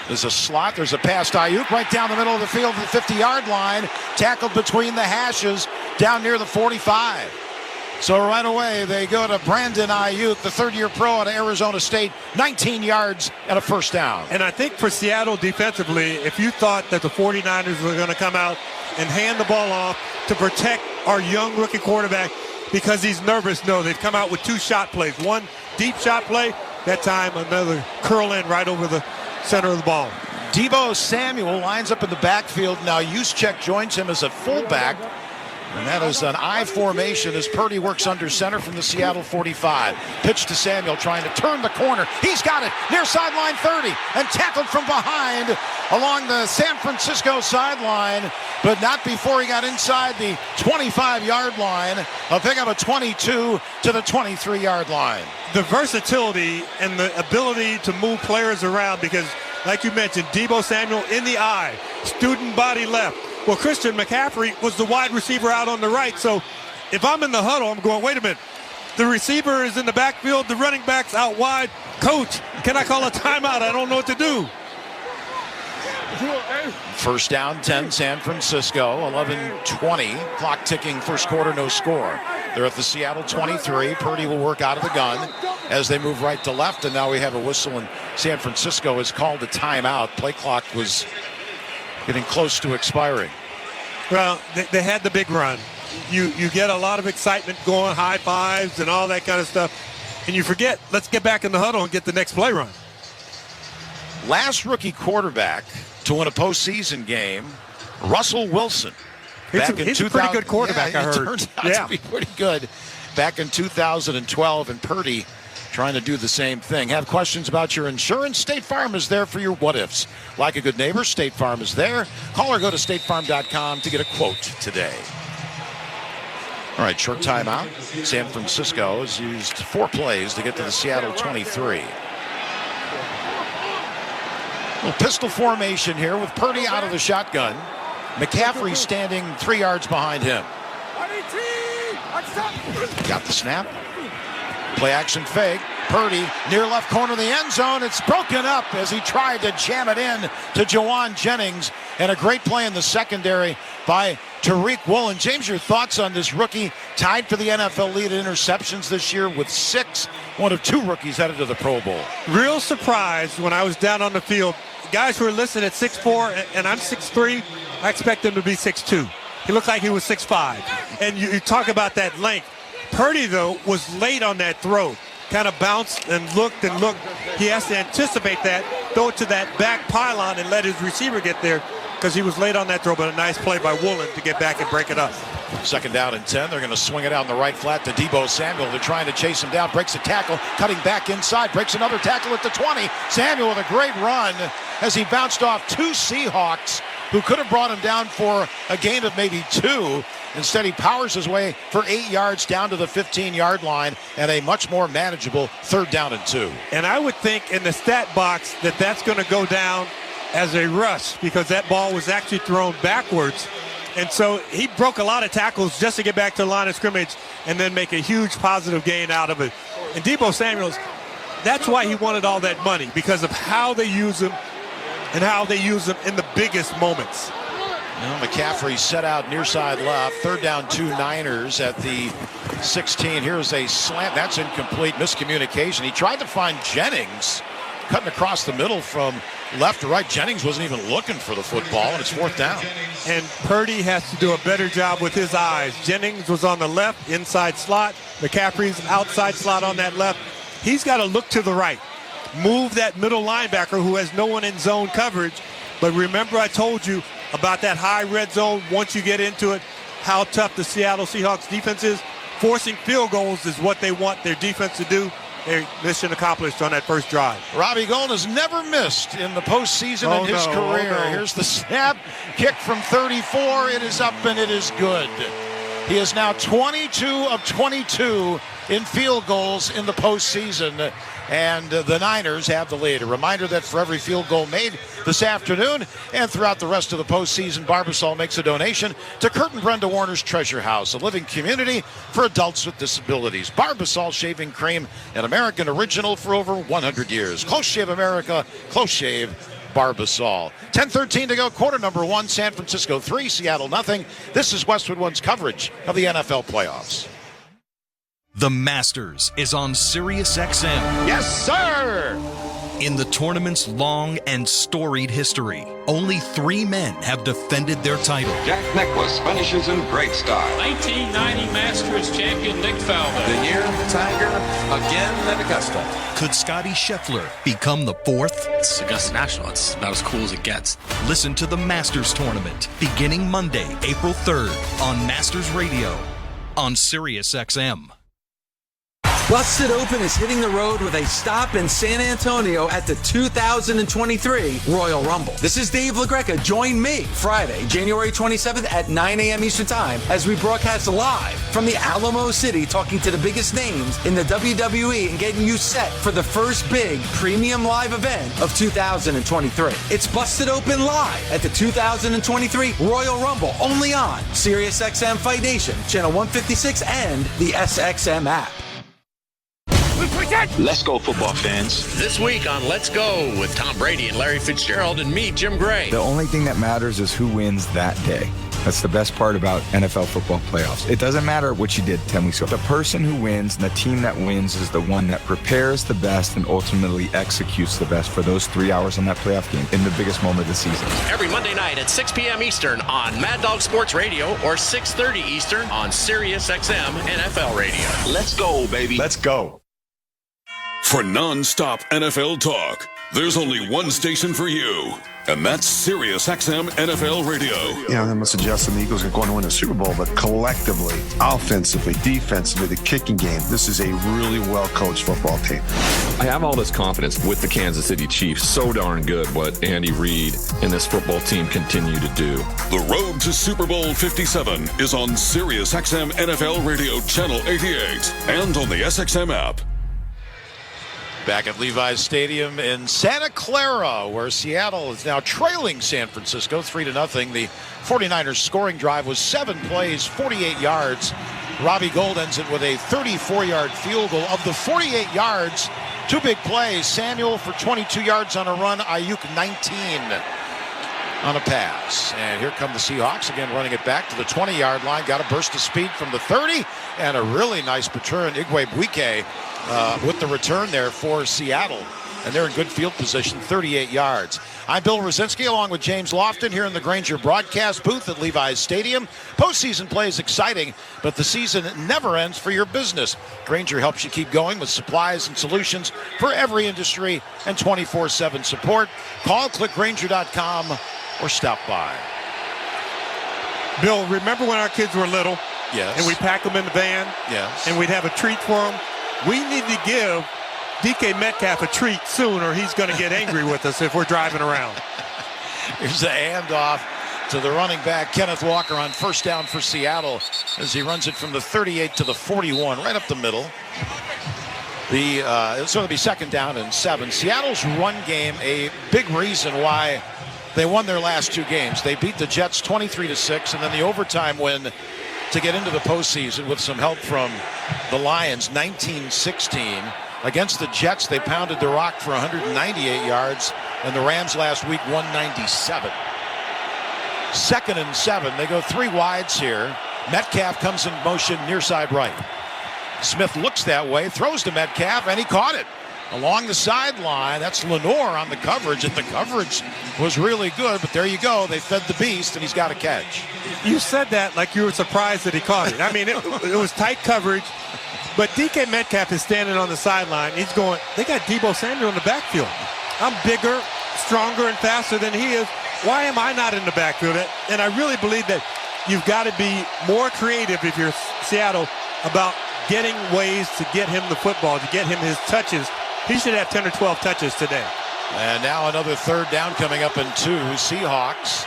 there's a slot, there's a pass to Ayuk right down the middle of the field to the 50-yard line, tackled between the hashes down near the 45. So right away they go to Brandon Ayuk, the 3rd-year pro out of Arizona State, 19 yards and a first down. And I think for Seattle defensively, if you thought that the 49ers were going to come out and hand the ball off to protect our young rookie quarterback because he's nervous, no, they've come out with 2 shot plays. One deep shot play, that time another curl in right over the center of the ball. Deebo Samuel lines up in the backfield. Now Juszczyk joins him as a fullback. And that is an I formation as Purdy works under center from the Seattle 45. Pitch to Samuel trying to turn the corner. He's got it near sideline 30 and tackled from behind along the San Francisco sideline, but not before he got inside the 25-yard line. A pickup of 22 to the 23-yard line. The versatility and the ability to move players around because, like you mentioned, Deebo Samuel in the eye, student body left. Well, Christian McCaffrey was the wide receiver out on the right. So if I'm in the huddle, I'm going, wait a minute. The receiver is in the backfield. The running back's out wide. Coach, can I call a timeout? I don't know what to do. First down, 10, San Francisco, 11-20. Clock ticking, first quarter, no score. They're at the Seattle 23. Purdy will work out of the gun as they move right to left. And now we have a whistle, and San Francisco has called a timeout. Play clock was getting close to expiring. Well, they had the big run. You get a lot of excitement going, high fives and all that kind of stuff. And you forget, let's get back in the huddle and get the next play run. Last rookie quarterback to win a postseason game, Russell Wilson. He's a pretty good quarterback, I heard. Turns out to be pretty good back in 2012, and Purdy trying to do the same thing. Have questions about your insurance? State Farm is there for your what-ifs. Like a good neighbor, State Farm is there. Call or go to statefarm.com to get a quote today. All right, short timeout. San Francisco has used 4 plays to get to the Seattle 23. Little pistol formation here with Purdy out of the shotgun. McCaffrey standing 3 yards behind him. Got the snap. Play action fake. Purdy near left corner of the end zone. It's broken up as he tried to jam it in to Jawan Jennings. And a great play in the secondary by Tariq Woolen. James, your thoughts on this rookie tied for the NFL lead in interceptions this year with 6, one of 2 rookies headed to the Pro Bowl. Real surprised when I was down on the field. Guys who are listed at 6'4", and I'm 6'3", I expect him to be 6'2". He looked like he was 6'5". And you talk about that length. Purdy, though, was late on that throw. Kind of bounced and looked and looked. He has to anticipate that, throw it to that back pylon and let his receiver get there because he was late on that throw, but a nice play by Woolen to get back and break it up. 2nd down and 10. They're going to swing it out in the right flat to Deebo Samuel. They're trying to chase him down. Breaks a tackle, cutting back inside. Breaks another tackle at the 20. Samuel with a great run as he bounced off 2 Seahawks who could have brought him down for a gain of maybe 2. Instead, he powers his way for 8 yards down to the 15-yard line and a much more manageable 3rd down and 2. And I would think in the stat box that that's going to go down as a rush because that ball was actually thrown backwards. And so he broke a lot of tackles just to get back to the line of scrimmage and then make a huge positive gain out of it. And Deebo Samuels, that's why he wanted all that money, because of how they use him and how they use him in the biggest moments. Well, McCaffrey set out near side left. 3rd down, 2 Niners at the 16. Here's a slant. That's incomplete. Miscommunication. He tried to find Jennings cutting across the middle from left to right. Jennings wasn't even looking for the football, and it's 4th down. And Purdy has to do a better job with his eyes. Jennings was on the left, inside slot. McCaffrey's outside slot on that left. He's got to look to the right. Move that middle linebacker who has no one in zone coverage. But remember I told you about that high red zone once you get into it, how tough the Seattle Seahawks defense is. Forcing field goals is what they want their defense to do. Their mission accomplished on that first drive. Robbie Gould has never missed in the postseason in his career. Here's the snap. Kick from 34. It is up and it is good. He is now 22 of 22 in field goals in the postseason. And the Niners have the lead. A reminder that for every field goal made this afternoon and throughout the rest of the postseason, Barbasol makes a donation to Kurt and Brenda Warner's Treasure House, a living community for adults with disabilities. Barbasol Shaving Cream, an American original for over 100 years. Close Shave America, Close Shave Barbasol. 10:13 to go, quarter number 1, San Francisco 3, Seattle nothing. This is Westwood One's coverage of the NFL playoffs. The Masters is on Sirius XM. Yes, sir! In the tournament's long and storied history, only 3 men have defended their title. Jack Nicklaus finishes in great style. 1990 Masters champion Nick Faldo. The year Tiger again at Augusta. Could Scotty Scheffler become the 4th? It's Augusta National. It's about as cool as it gets. Listen to the Masters Tournament beginning Monday, April 3rd on Masters Radio on Sirius XM. Busted Open is hitting the road with a stop in San Antonio at the 2023 Royal Rumble. This is Dave LaGreca. Join me Friday, January 27th at 9 a.m. Eastern Time as we broadcast live from the Alamo City, talking to the biggest names in the WWE and getting you set for the first big premium live event of 2023. It's Busted Open live at the 2023 Royal Rumble, only on SiriusXM Fight Nation, Channel 156, and the SXM app. Let's go, football fans. This week on Let's Go with Tom Brady and Larry Fitzgerald and me, Jim Gray. The only thing that matters is who wins that day. That's the best part about NFL football playoffs. It doesn't matter what you did 10 weeks ago. The person who wins and the team that wins is the one that prepares the best and ultimately executes the best for those 3 hours on that playoff game in the biggest moment of the season. Every Monday night at 6 p.m. Eastern on Mad Dog Sports Radio or 6:30 Eastern on Sirius XM NFL Radio. Let's go, baby. Let's go. For non-stop NFL talk, There's only one station for you, and that's Sirius XM NFL Radio. I'm going to suggest the Eagles are going to win the Super Bowl, but collectively, offensively, defensively, the kicking game, this is a really well-coached football team. I have all this confidence with the Kansas City Chiefs. So darn good what Andy Reid and this football team continue to do. The road to Super Bowl 57 is on Sirius XM NFL Radio Channel 88 and on the SXM app. Back at Levi's Stadium in Santa Clara, where Seattle is now trailing San Francisco 3-0. The 49ers scoring drive was 7 plays, 48 yards. Robbie Gould ends it with a 34-yard field goal. Of the 48 yards, 2 big plays. Samuel for 22 yards on a run. Ayuk 19 on a pass. And here come the Seahawks again, running it back to the 20-yard line. Got a burst of speed from the 30 and a really nice return. Igwebuike with the return there for Seattle. And they're in good field position, 38 yards. I'm Bill Rosinski along with James Lofton here in the Grainger broadcast booth at Levi's Stadium. Postseason play is exciting, but the season never ends for your business. Grainger helps you keep going with supplies and solutions for every industry and 24/7 support. Call, click Grainger.com or stop by. Bill, remember when our kids were little? Yes. And we pack them in the van? Yes. And we'd have a treat for them? We need to give DK Metcalf a treat soon, or he's going to get angry with us if we're driving around. Here's a handoff to the running back, Kenneth Walker, on first down for Seattle as he runs it from the 38 to the 41, right up the middle. It's going to be second down and 7. Seattle's run game, a big reason why they won their last 2 games. They beat the Jets 23-6, and then the overtime win to get into the postseason with some help from the Lions, 19-16. Against the Jets, they pounded the rock for 198 yards, and the Rams last week 197. Second and 7. They go 3 wides here. Metcalf comes in motion near side right. Smith looks that way, throws to Metcalf, and he caught it along the sideline. That's Lenore on the coverage, and the coverage was really good, but there you go. They fed the beast, and he's got a catch. You said that like you were surprised that he caught it. I mean, it was tight coverage, but DK Metcalf is standing on the sideline. He's going, they got Deebo Samuel in the backfield. I'm bigger, stronger, and faster than he is. Why am I not in the backfield? And I really believe that you've got to be more creative if you're Seattle about getting ways to get him the football, to get him his touches. He should have 10 or 12 touches today. And now another third down coming up in 2. Seahawks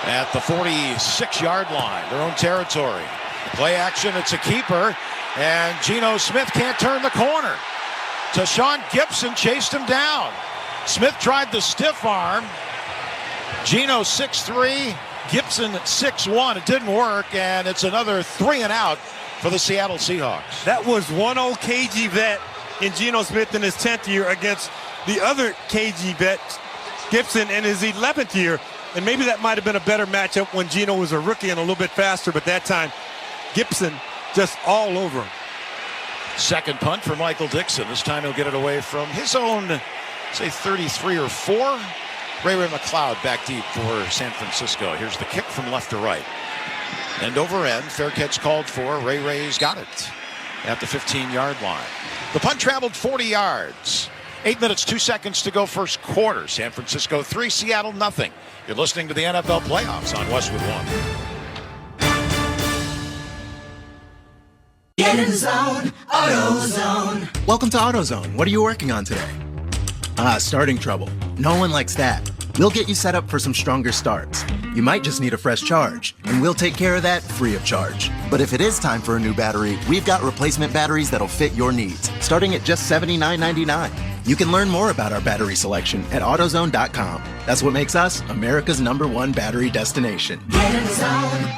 at the 46-yard line, their own territory. Play action, it's a keeper, and Geno Smith can't turn the corner. Tashawn Gibson chased him down. Smith tried the stiff arm. Geno 6'3", Gibson 6'1". It didn't work, and it's another 3 and out for the Seattle Seahawks. That was one old KG vet in Geno Smith in his 10th year against the other KG vet, Gibson, in his 11th year. And maybe that might have been a better matchup when Geno was a rookie and a little bit faster, but that time Gibson just all over him. Second punt for Michael Dixon. This time he'll get it away from his own, say, 33 or 4. Ray McLeod back deep for San Francisco. Here's the kick from left to right. End over end. Fair catch called for. Ray's got it at the 15-yard line. The punt traveled 40 yards. 8 minutes, 2 seconds to go first quarter. San Francisco 3, Seattle nothing. You're listening to the NFL Playoffs on Westwood One. Get in the zone, AutoZone. Welcome to AutoZone. What are you working on today? Starting trouble. No one likes that. We'll get you set up for some stronger starts. You might just need a fresh charge, and we'll take care of that free of charge. But if it is time for a new battery, we've got replacement batteries that'll fit your needs, starting at just $79.99. You can learn more about our battery selection at AutoZone.com. That's what makes us America's #1 battery destination. Get in the zone,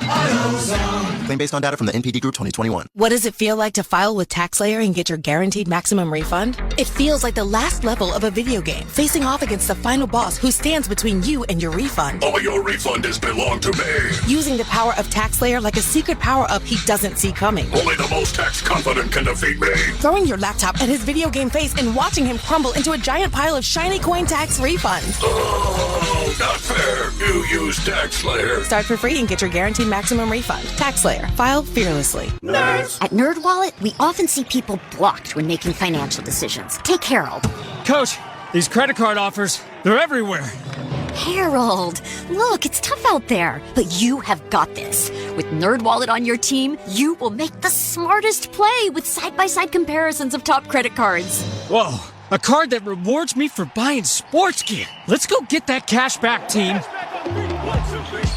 AutoZone. Claim based on data from the NPD Group 2021. What does it feel like to file with TaxSlayer and get your guaranteed maximum refund? It feels like the last level of a video game, facing off against the final boss who stands between you and your refund. All your refund is belong to me. Using the power of TaxSlayer like a secret power-up he doesn't see coming. Only the most tax confident can defeat me. Throwing your laptop at his video game face and watching him crumble into a giant pile of shiny coin tax refunds. Oh, not fair. You use TaxSlayer. Start for free and get your guaranteed maximum refund. TaxSlayer. File fearlessly. Nerds. At NerdWallet, we often see people blocked when making financial decisions. Take Harold. Coach, These credit card offers, they're everywhere. Harold, look, it's tough out there, but you have got this. With NerdWallet on your team, you will make the smartest play with side-by-side comparisons of top credit cards. Whoa, a card that rewards me for buying sports gear. Let's go get that cash back, team.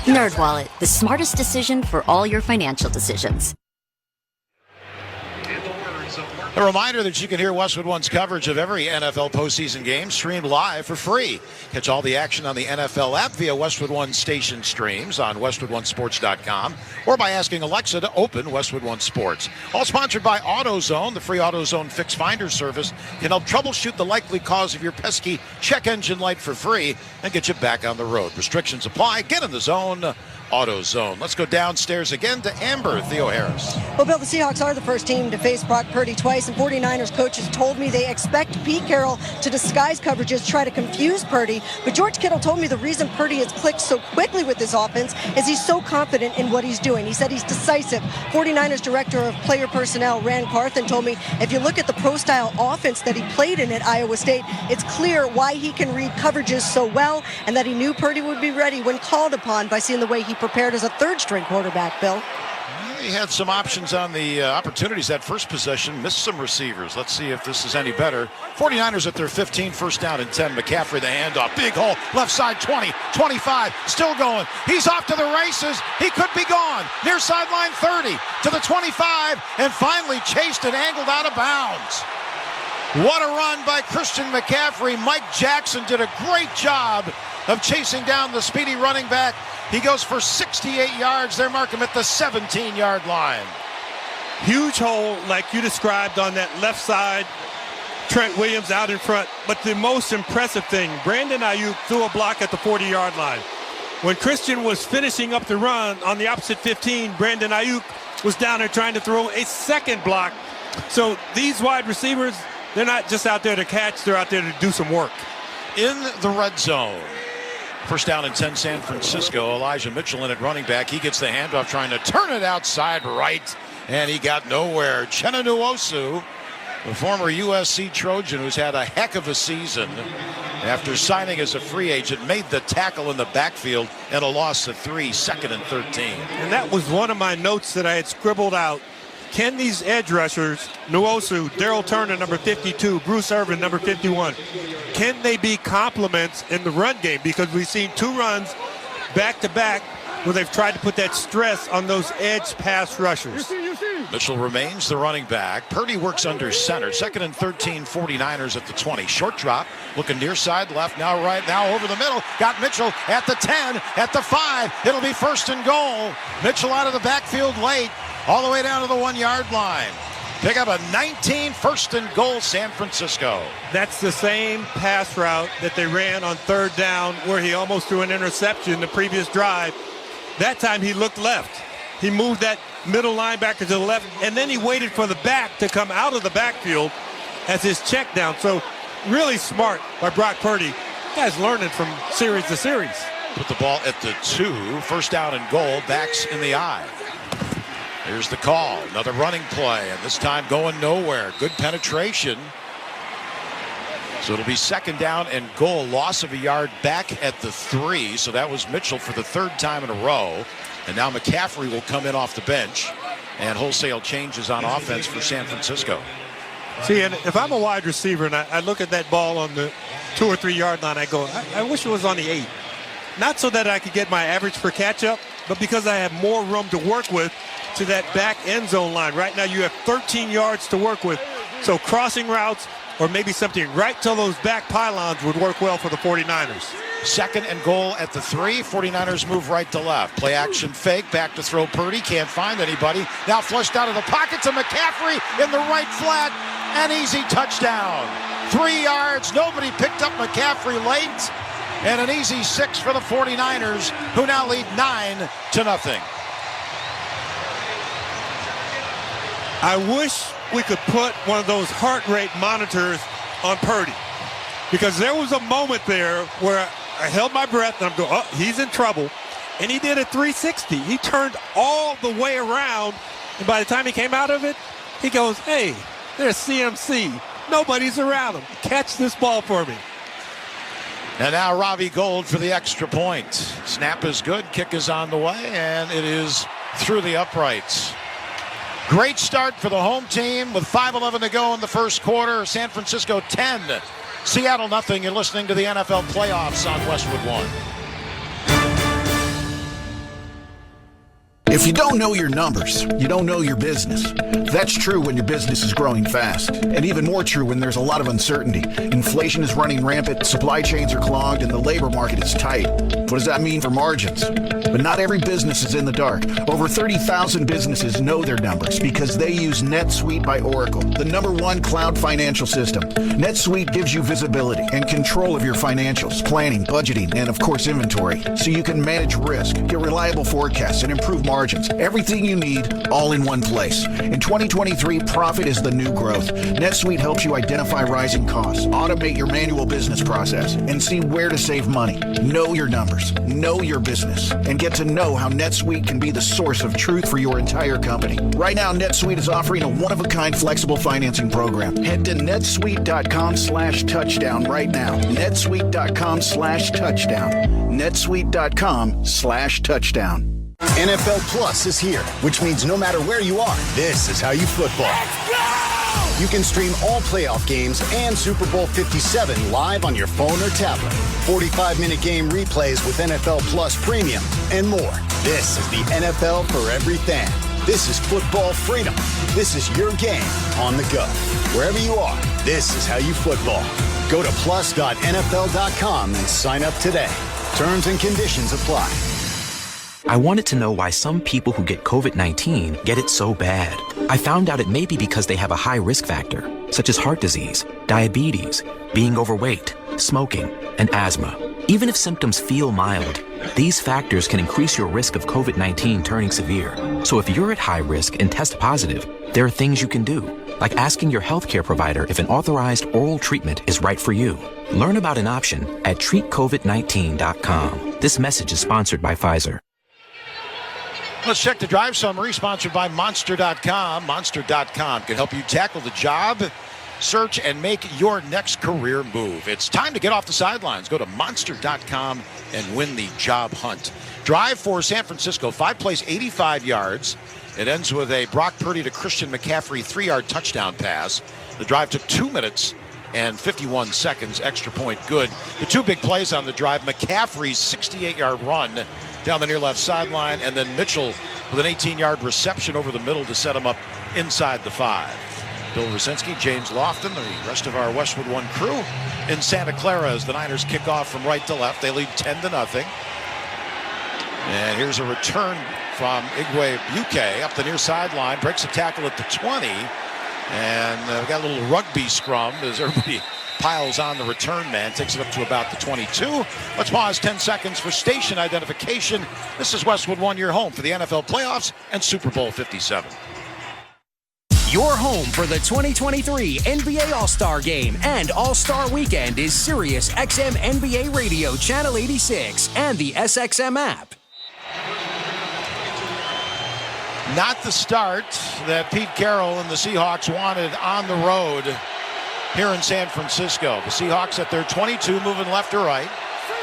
NerdWallet, the smartest decision for all your financial decisions. A reminder that you can hear Westwood One's coverage of every NFL postseason game streamed live for free. Catch all the action on the NFL app via Westwood One station streams on westwoodonesports.com or by asking Alexa to open Westwood One Sports. All sponsored by AutoZone. The free AutoZone Fix Finder service can help troubleshoot the likely cause of your pesky check engine light for free and get you back on the road. Restrictions apply. Get in the zone. AutoZone. Let's go downstairs again to Amber Theo Harris. Well, Bill, the Seahawks are the first team to face Brock Purdy twice, and 49ers coaches told me they expect Pete Carroll to disguise coverages, try to confuse Purdy. But George Kittle told me the reason Purdy has clicked so quickly with his offense is he's so confident in what he's doing. He said he's decisive. 49ers director of player personnel, Rand Carthen, told me if you look at the pro-style offense that he played in at Iowa State, it's clear why he can read coverages so well and that he knew Purdy would be ready when called upon by seeing the way he prepared as a third-string quarterback, Bill. He had some options on the opportunities that first possession, missed some receivers. Let's see if this is any better. 49ers at their 15, first down and 10. McCaffrey the handoff, big hole, left side 20, 25, still going. He's off to the races. He could be gone. Near sideline 30 to the 25 and finally chased and angled out of bounds. What a run by Christian McCaffrey. Mike Jackson did a great job of chasing down the speedy running back. He goes for 68 yards. They mark him at the 17-yard line. Huge hole like you described on that left side. Trent Williams out in front. But the most impressive thing, Brandon Ayuk threw a block at the 40-yard line. When Christian was finishing up the run on the opposite 15, Brandon Ayuk was down there trying to throw a second block. So these wide receivers, they're not just out there to catch, they're out there to do some work. In the red zone. First down and 10, San Francisco. Elijah Mitchell in at running back. He gets the handoff trying to turn it outside right, and he got nowhere. Uchenna Nwosu, the former USC Trojan who's had a heck of a season after signing as a free agent, made the tackle in the backfield and a loss of 3, second and 13. And that was one of my notes that I had scribbled out. Can these edge rushers, Nwosu, Darrell Turner, number 52, Bruce Irvin, number 51, can they be complements in the run game? Because we've seen 2 runs back-to-back where they've tried to put that stress on those edge pass rushers. Mitchell remains the running back. Purdy works under center. Second and 13, 49ers at the 20. Short drop, looking near side left, now right, now over the middle. Got Mitchell at the 10, at the 5. It'll be first and goal. Mitchell out of the backfield late, all the way down to the 1-yard line. Pick up a 19, first and goal, San Francisco. That's the same pass route that they ran on third down where he almost threw an interception the previous drive. That time he looked left. He moved that middle linebacker to the left, and then he waited for the back to come out of the backfield as his check down. So really smart by Brock Purdy. Guy's learning from series to series. Put the ball at the 2, first down and goal, backs in the eye. Here's the call, another running play, and this time going nowhere. Good penetration. So it'll be second down and goal, loss of a yard back at the 3. So that was Mitchell for the 3rd time in a row. And now McCaffrey will come in off the bench, and wholesale changes on offense for San Francisco. See, and if I'm a wide receiver and I look at that ball on the 2 or 3 yard line, I go, I wish it was on the 8. Not so that I could get my average per catch up, but because I have more room to work with to that back end zone line. Right now you have 13 yards to work with. So crossing routes or maybe something right to those back pylons would work well for the 49ers. Second and goal at the 3. 49ers move right to left. Play action fake. Back to throw Purdy. Can't find anybody. Now flushed out of the pocket to McCaffrey in the right flat. An easy touchdown. 3 yards. Nobody picked up McCaffrey late. And an easy 6 for the 49ers, who now lead 9-0. I wish we could put one of those heart rate monitors on Purdy, because there was a moment there where I held my breath and I'm going, oh, he's in trouble. And he did a 360. He turned all the way around. And by the time he came out of it, he goes, hey, there's CMC. Nobody's around him. Catch this ball for me. And now Ravi Gold for the extra point. Snap is good, kick is on the way, and it is through the uprights. Great start for the home team with 5:11 to go in the first quarter. San Francisco 10, Seattle nothing. You're listening to the NFL playoffs on Westwood One. If you don't know your numbers, you don't know your business. That's true when your business is growing fast, and even more true when there's a lot of uncertainty. Inflation is running rampant, supply chains are clogged, and the labor market is tight. What does that mean for margins? But not every business is in the dark. Over 30,000 businesses know their numbers because they use NetSuite by Oracle, the #1 cloud financial system. NetSuite gives you visibility and control of your financials, planning, budgeting, and of course inventory, so you can manage risk, get reliable forecasts, and improve margins. Everything you need, all in one place. In 2023, profit is the new growth. NetSuite helps you identify rising costs, automate your manual business process, and see where to save money. Know your numbers, know your business, and get to know how NetSuite can be the source of truth for your entire company. Right now, NetSuite is offering a one-of-a-kind flexible financing program. Head to netsuite.com/touchdown right now. netsuite.com/touchdown. netsuite.com/touchdown. NFL Plus is here, which means no matter where you are, this is how you football. You can stream all playoff games and Super Bowl 57 live on your phone or tablet. 45-minute game replays with NFL Plus Premium and more. This is the NFL for every fan. This is football freedom. This is your game on the go. Wherever you are, this is how you football. Go to plus.nfl.com and sign up today. Terms and conditions apply. I wanted to know why some people who get COVID-19 get it so bad. I found out it may be because they have a high risk factor, such as heart disease, diabetes, being overweight, smoking, and asthma. Even if symptoms feel mild, these factors can increase your risk of COVID-19 turning severe. So if you're at high risk and test positive, there are things you can do, like asking your healthcare provider if an authorized oral treatment is right for you. Learn about an option at treatcovid19.com. This message is sponsored by Pfizer. Let's check the drive summary, sponsored by Monster.com. Monster.com can help you tackle the job search and make your next career move. It's time to get off the sidelines. Go to Monster.com and win the job hunt. Drive for San Francisco, 5 plays, 85 yards. It ends with a Brock Purdy to Christian McCaffrey 3-yard touchdown pass. The drive took 2 minutes and 51 seconds. Extra point good. The two big plays on the drive, McCaffrey's 68-yard run down the near left sideline, and then Mitchell with an 18-yard reception over the middle to set him up inside the 5. Bill Rosinski, James Lofton, the rest of our Westwood One crew in Santa Clara as the Niners kick off from right to left. They lead 10-0. And here's a return from Igwe Buke up the near sideline, breaks a tackle at the 20, and we got a little rugby scrum as everybody piles on the return man, takes it up to about the 22. Let's pause 10 seconds for station identification. This is Westwood One, your home for the NFL playoffs and Super Bowl 57. Your home for the 2023 NBA All-Star Game and All-Star Weekend is Sirius XM NBA Radio Channel 86 and the SXM app. Not the start that Pete Carroll and the Seahawks wanted on the road here in San Francisco. The Seahawks at their 22, moving left to right.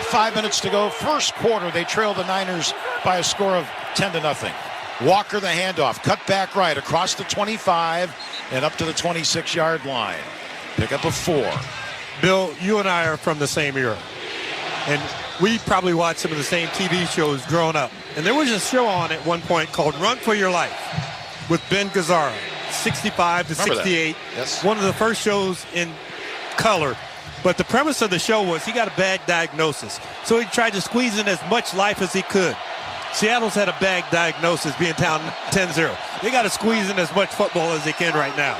5 minutes to go. First quarter, they trail the Niners by a score of 10-0. Walker the handoff, cut back right across the 25 and up to the 26-yard line. Pick up a 4. Bill, you and I are from the same era. And we probably watched some of the same TV shows growing up. And there was a show on at one point called Run for Your Life with Ben Gazzara, 65 to 68. Yes. One of the first shows in color. But the premise of the show was he got a bad diagnosis. So he tried to squeeze in as much life as he could. Seattle's had a bad diagnosis being down 10-0. They got to squeeze in as much football as they can right now.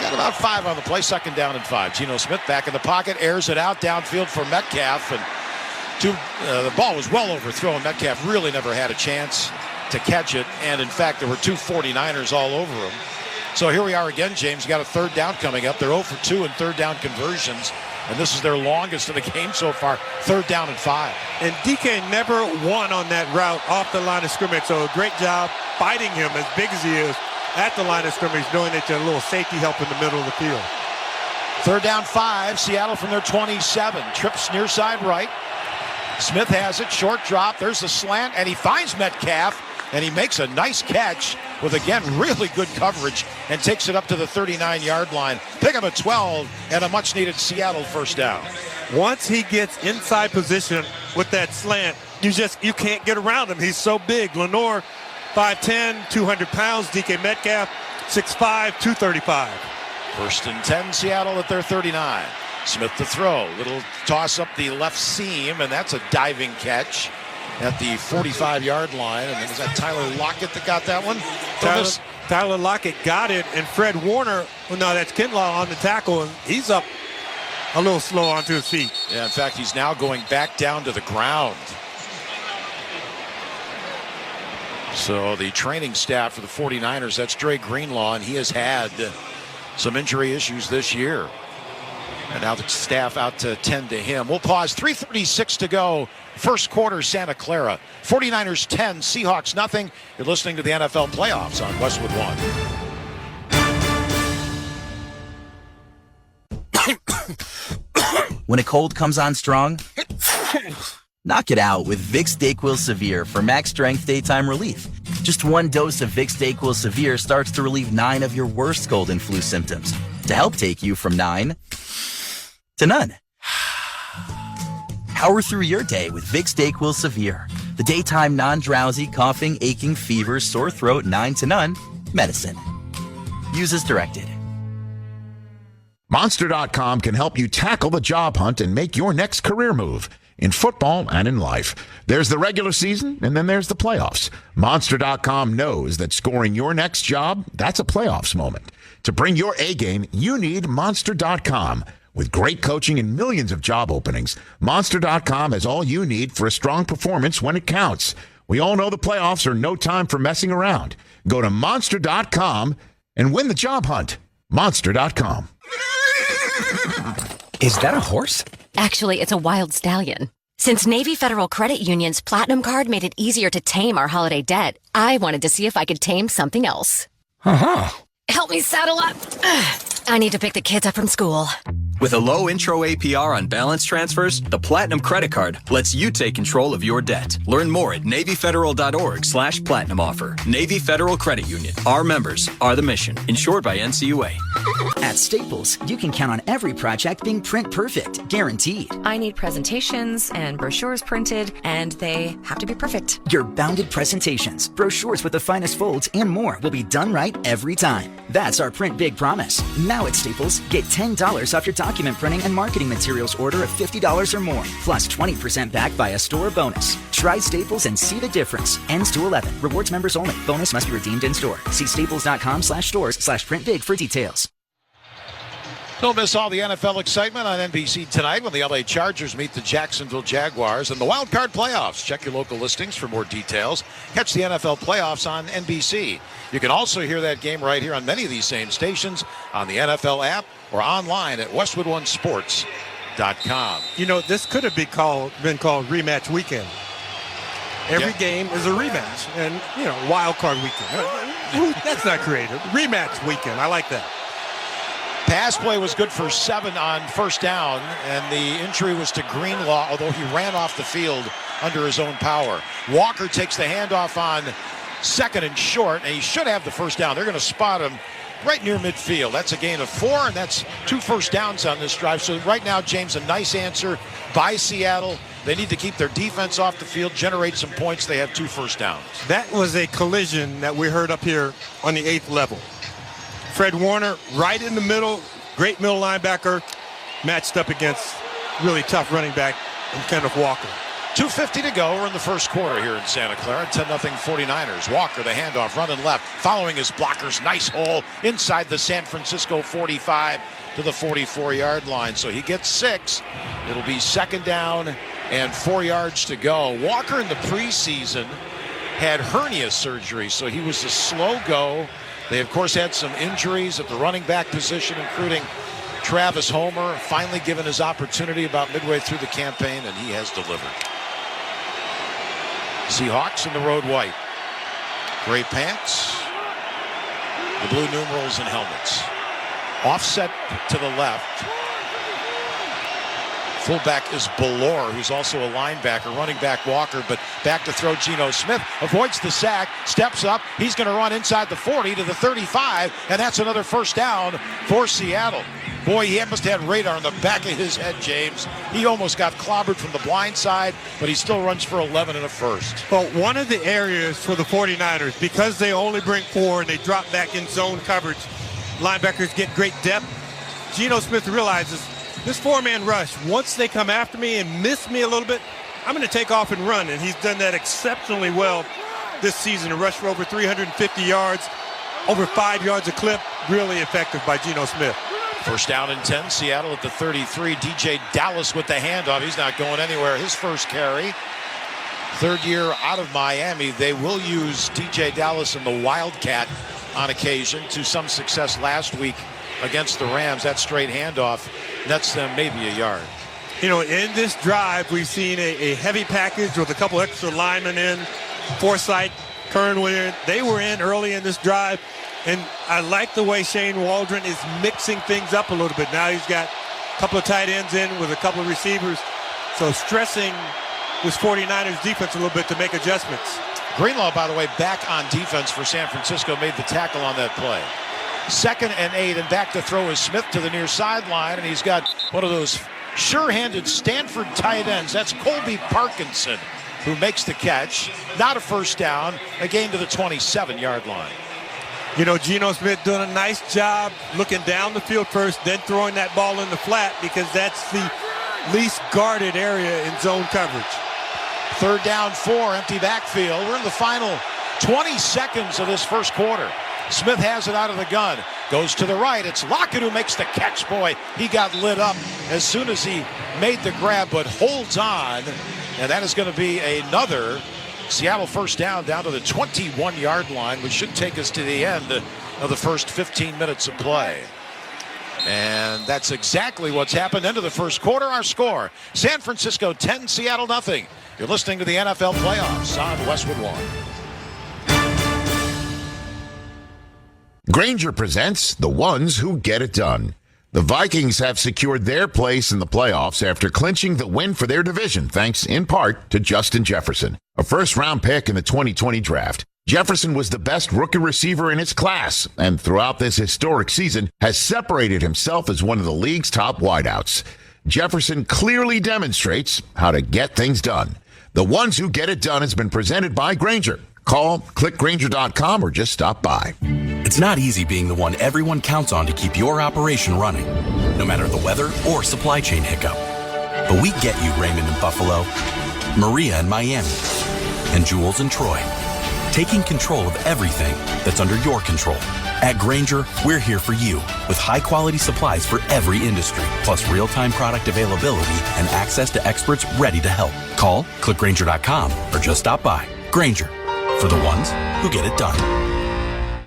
Got about 5 on the play, 2nd down and 5. Geno Smith back in the pocket, airs it out downfield for Metcalf. And the ball was well overthrown. Metcalf really never had a chance to catch it. And, in fact, there were 2 49ers all over him. So here we are again, James. You got a 3rd down coming up. They're 0 for 2 in 3rd down conversions. And this is their longest of the game so far, 3rd down and 5. And DK never won on that route off the line of scrimmage. So a great job fighting him as big as he is at the line of scrimmage, knowing that you're a little safety help in the middle of the field. Third down 5, Seattle from their 27. Trips near side right. Smith has it, short drop. There's the slant, and he finds Metcalf, and he makes a nice catch with, again, really good coverage and takes it up to the 39-yard line. Pick up a 12 and a much-needed Seattle first down. Once he gets inside position with that slant, you can't get around him. He's so big. Lenore, 5'10", 200 pounds. DK Metcalf, 6'5", 235. First and 10, Seattle at their 39. Smith to throw. Little toss up the left seam, and that's a diving catch at the 45-yard line. And then is that Tyler Lockett that got that one? Tyler Lockett got it, and Fred Warner, that's Kinlaw on the tackle, and he's up a little slow onto his feet. Yeah, in fact, he's now going back down to the ground. So the training staff for the 49ers, that's Dre Greenlaw, and he has had some injury issues this year. And now the staff out to tend to him. We'll pause. 3:36 to go. First quarter, Santa Clara. 49ers 10, Seahawks nothing. You're listening to the NFL playoffs on Westwood One. When a cold comes on strong, knock it out with Vicks DayQuil Severe for max strength daytime relief. Just one dose of Vicks DayQuil Severe starts to relieve 9 of your worst cold and flu symptoms to help take you from 9 to none. Power through your day with Vicks DayQuil Severe, the daytime non-drowsy, coughing, aching, fever, sore throat, 9 to none medicine. Use as directed. Monster.com can help you tackle the job hunt and make your next career move. In football and in life, there's the regular season and then there's the playoffs. Monster.com knows that scoring your next job, that's a playoffs moment. To bring your A game, you need Monster.com. With great coaching and millions of job openings, Monster.com has all you need for a strong performance when it counts. We all know the playoffs are no time for messing around. Go to Monster.com and win the job hunt. Monster.com. Is that a horse? Actually, it's a wild stallion. Since Navy Federal Credit Union's Platinum Card made it easier to tame our holiday debt, I wanted to see if I could tame something else. Uh-huh. Help me saddle up. I need to pick the kids up from school. With a low intro APR on balance transfers, the Platinum Credit Card lets you take control of your debt. Learn more at NavyFederal.org/Platinum offer. Navy Federal Credit Union. Our members are the mission. Insured by NCUA. At Staples, you can count on every project being print perfect, guaranteed. I need presentations and brochures printed, and they have to be perfect. Your bounded presentations, brochures with the finest folds, and more will be done right every time. That's our Print Big promise. Now at Staples, get $10 off your document printing and marketing materials order of $50 or more, plus 20% back by a store bonus. Try Staples and see the difference. Ends 2/11. Rewards members only. Bonus must be redeemed in store. See staples.com/stores/printbig for details. Don't miss all the NFL excitement on NBC tonight when the LA Chargers meet the Jacksonville Jaguars in the wildcard playoffs. Check your local listings for more details. Catch the NFL playoffs on NBC. You can also hear that game right here on many of these same stations on the NFL app or online at westwoodonesports.com. This could have been called rematch weekend. Every game is a rematch, and wild card weekend. That's not creative. Rematch weekend. I like that. Pass play was good for 7 on first down, and the injury was to Greenlaw, although he ran off the field under his own power. Walker takes the handoff on second and short, and he should have the first down. They're going to spot him right near midfield. That's a gain of 4, and that's 2 first downs on this drive. So right now, James, a nice answer by Seattle. They need to keep their defense off the field, generate some points. They have 2 first downs. That was a collision that we heard up here on the 8th level. Fred Warner right in the middle, great middle linebacker, matched up against really tough running back and Kenneth Walker. 2:50 to go. We're in the first quarter here in Santa Clara. 10-0 49ers. Walker, the handoff, running left, following his blockers. Nice hole inside the San Francisco 45 to the 44-yard line. So he gets 6. It'll be second down and 4 yards to go. Walker in the preseason had hernia surgery, so he was a slow go. They, of course, had some injuries at the running back position, including Travis Homer, finally given his opportunity about midway through the campaign, and he has delivered. Seahawks in the road white. Gray pants, the blue numerals and helmets. Offset to the left. Fullback is Ballore, who's also a linebacker. Running back Walker, but back to throw Geno Smith. Avoids the sack, steps up. He's going to run inside the 40 to the 35, and that's another first down for Seattle. Boy, he must have had radar on the back of his head, James. He almost got clobbered from the blind side, but he still runs for 11 and a first. Well, one of the areas for the 49ers, because they only bring 4 and they drop back in zone coverage, linebackers get great depth. Geno Smith realizes this 4-man rush, once they come after me and miss me a little bit, I'm going to take off and run. And he's done that exceptionally well this season. A rush for over 350 yards, over 5 yards a clip. Really effective by Geno Smith. First down and 10, Seattle at the 33. DJ Dallas with the handoff. He's not going anywhere. His first carry. Third year out of Miami. They will use DJ Dallas in the wildcat on occasion, to some success last week against the Rams. That straight handoff nets them maybe a yard. You know, in this drive, we've seen a heavy package with a couple extra linemen in. Forsythe, Kern were in. They were in early in this drive. And I like the way Shane Waldron is mixing things up a little bit. Now he's got a couple of tight ends in with a couple of receivers. So stressing this 49ers defense a little bit to make adjustments. Greenlaw, by the way, back on defense for San Francisco, made the tackle on that play. 2nd and 8, and back to throw is Smith to the near sideline, and he's got one of those sure-handed Stanford tight ends. That's Colby Parkinson, who makes the catch. Not a first down, a gain to the 27-yard line. You know, Geno Smith doing a nice job looking down the field first, then throwing that ball in the flat, because that's the least guarded area in zone coverage. 3rd down 4, empty backfield. We're in the final 20 seconds of this first quarter. Smith has it out of the gun. Goes to the right. It's Lockett who makes the catch. Boy, he got lit up as soon as he made the grab, but holds on. And that is going to be another Seattle first down to the 21-yard line, which should take us to the end of the first 15 minutes of play. And that's exactly what's happened. End of the first quarter. Our score, San Francisco 10, Seattle nothing. You're listening to the NFL playoffs on Westwood One. Grainger presents the ones who get it done. The Vikings have secured their place in the playoffs after clinching the win for their division, thanks in part to Justin Jefferson, a first-round pick in the 2020 draft. Jefferson was the best rookie receiver in his class, and throughout this historic season has separated himself as one of the league's top wideouts. Jefferson clearly demonstrates how to get things done. The ones who get it done has been presented by Grainger. Call, click Grainger.com, or just stop by. It's not easy being the one everyone counts on to keep your operation running, no matter the weather or supply chain hiccup. But we get you, Raymond in Buffalo, Maria in Miami, and Jules in Troy, taking control of everything that's under your control. At Grainger, we're here for you with high-quality supplies for every industry, plus real-time product availability and access to experts ready to help. Call, click Grainger.com, or just stop by. Grainger, for the ones who get it done.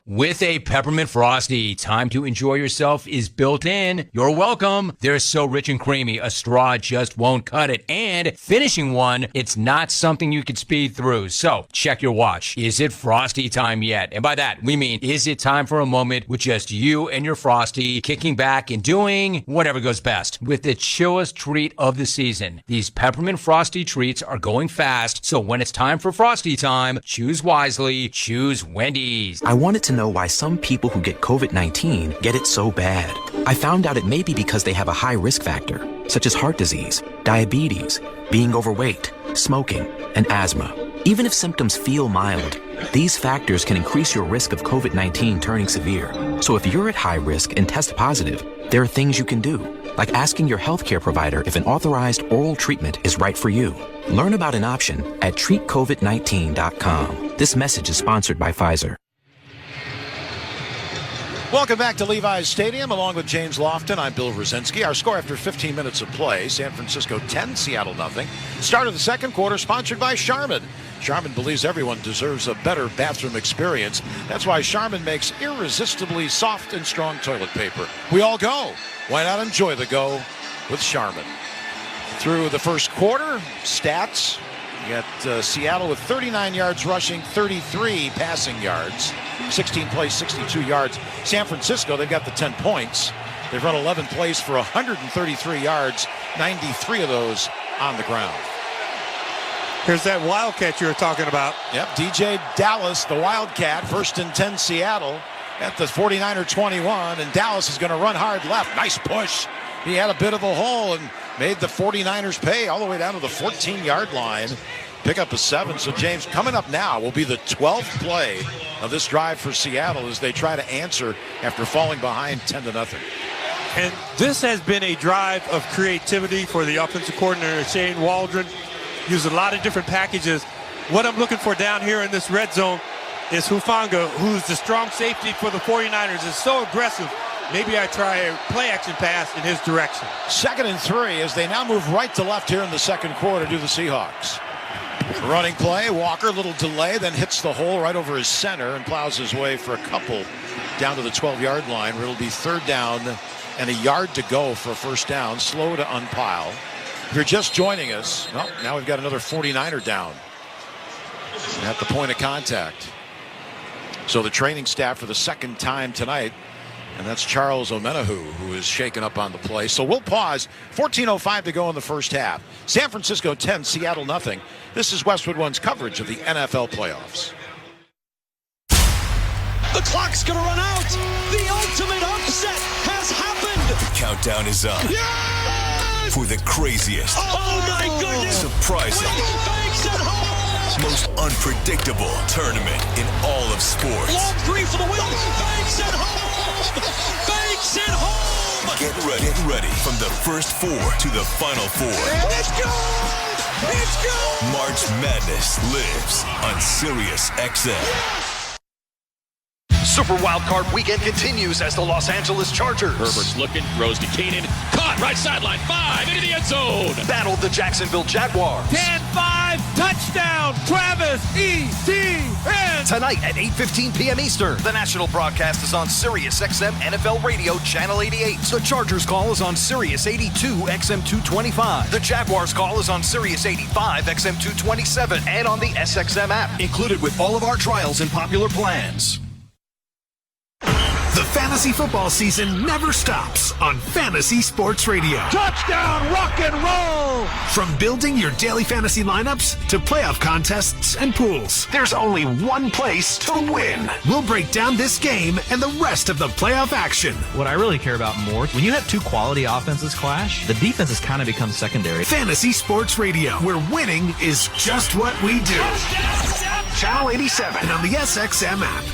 With a Peppermint Frosty, time to enjoy yourself is built in. You're welcome. They're so rich and creamy, a straw just won't cut it. And finishing one, it's not something you could speed through. So check your watch. Is it Frosty time yet? And by that, we mean, is it time for a moment with just you and your Frosty kicking back and doing whatever goes best with the chillest treat of the season? These Peppermint Frosty treats are going fast. So when it's time for Frosty time, choose wisely. Choose Wendy's. I wanted to know why some people who get COVID-19 get it so bad. I found out it may be because they have a high risk factor, such as heart disease, diabetes, being overweight, smoking, and asthma. Even if symptoms feel mild, these factors can increase your risk of COVID-19 turning severe. So if you're at high risk and test positive, there are things you can do, like asking your healthcare provider if an authorized oral treatment is right for you. Learn about an option at treatcovid19.com. This message is sponsored by Pfizer. Welcome back to Levi's Stadium. Along with James Lofton, I'm Bill Rosinski. Our score after 15 minutes of play, San Francisco 10, Seattle nothing. Start of the second quarter, sponsored by Charmin. Charmin believes everyone deserves a better bathroom experience. That's why Charmin makes irresistibly soft and strong toilet paper. We all go. Why not enjoy the go with Charmin? Through the first quarter, stats. You got Seattle with 39 yards rushing, 33 passing yards. 16 plays, 62 yards. San Francisco, they've got the 10 points. They've run 11 plays for 133 yards, 93 of those on the ground. Here's that Wildcat you were talking about. Yep, DJ Dallas, the Wildcat, 1st and 10 Seattle at the 49er 21, and Dallas is going to run hard left. Nice push. He had a bit of a hole and made the 49ers pay all the way down to the 14-yard line. Pick up a 7. So, James, coming up now will be the 12th play of this drive for Seattle as they try to answer after falling behind 10-0. And this has been a drive of creativity for the offensive coordinator, Shane Waldron. Used a lot of different packages. What I'm looking for down here in this red zone is Hufanga, who's the strong safety for the 49ers, is so aggressive. Maybe I try a play-action pass in his direction. 2nd and 3 as they now move right to left here in the second quarter to the Seahawks. Running play, Walker, little delay, then hits the hole right over his center and plows his way for a couple down to the 12-yard line, where it'll be 3rd down and a yard to go for a first down. Slow to unpile. If you're just joining us, well, now we've got another 49er down at the point of contact. So the training staff for the second time tonight, and that's Charles Omenahu, who is shaken up on the play. So we'll pause. 14:05 to go in the first half. San Francisco 10, Seattle nothing. This is Westwood One's coverage of the NFL playoffs. The clock's going to run out. The ultimate upset has happened. The countdown is up. Yes! For the craziest. Oh my goodness. Surprising. Banks at home. Most unpredictable tournament in all of sports. Long 3 for the win. Banks at home. Banks at home. Get ready from the first 4 to the final 4. Let's go. Let's go. March Madness lives on Sirius XM. Yes. Super Wildcard Weekend continues as the Los Angeles Chargers. Herbert's looking, throws to Keenan. Caught, right sideline, 5, into the end zone. Battle the Jacksonville Jaguars. 10-5, touchdown, Travis Etienne. Tonight at 8:15 p.m. Eastern, the national broadcast is on Sirius XM NFL Radio Channel 88. The Chargers call is on Sirius 82 XM 225. The Jaguars call is on Sirius 85 XM 227 and on the SXM app. Included with all of our trials and popular plans. The fantasy football season never stops on Fantasy Sports Radio. Touchdown, rock and roll! From building your daily fantasy lineups to playoff contests and pools, there's only one place to win. We'll break down this game and the rest of the playoff action. What I really care about more, when you have two quality offenses clash, the defenses kind of become secondary. Fantasy Sports Radio, where winning is just what we do. Channel 87 and on the SXM app.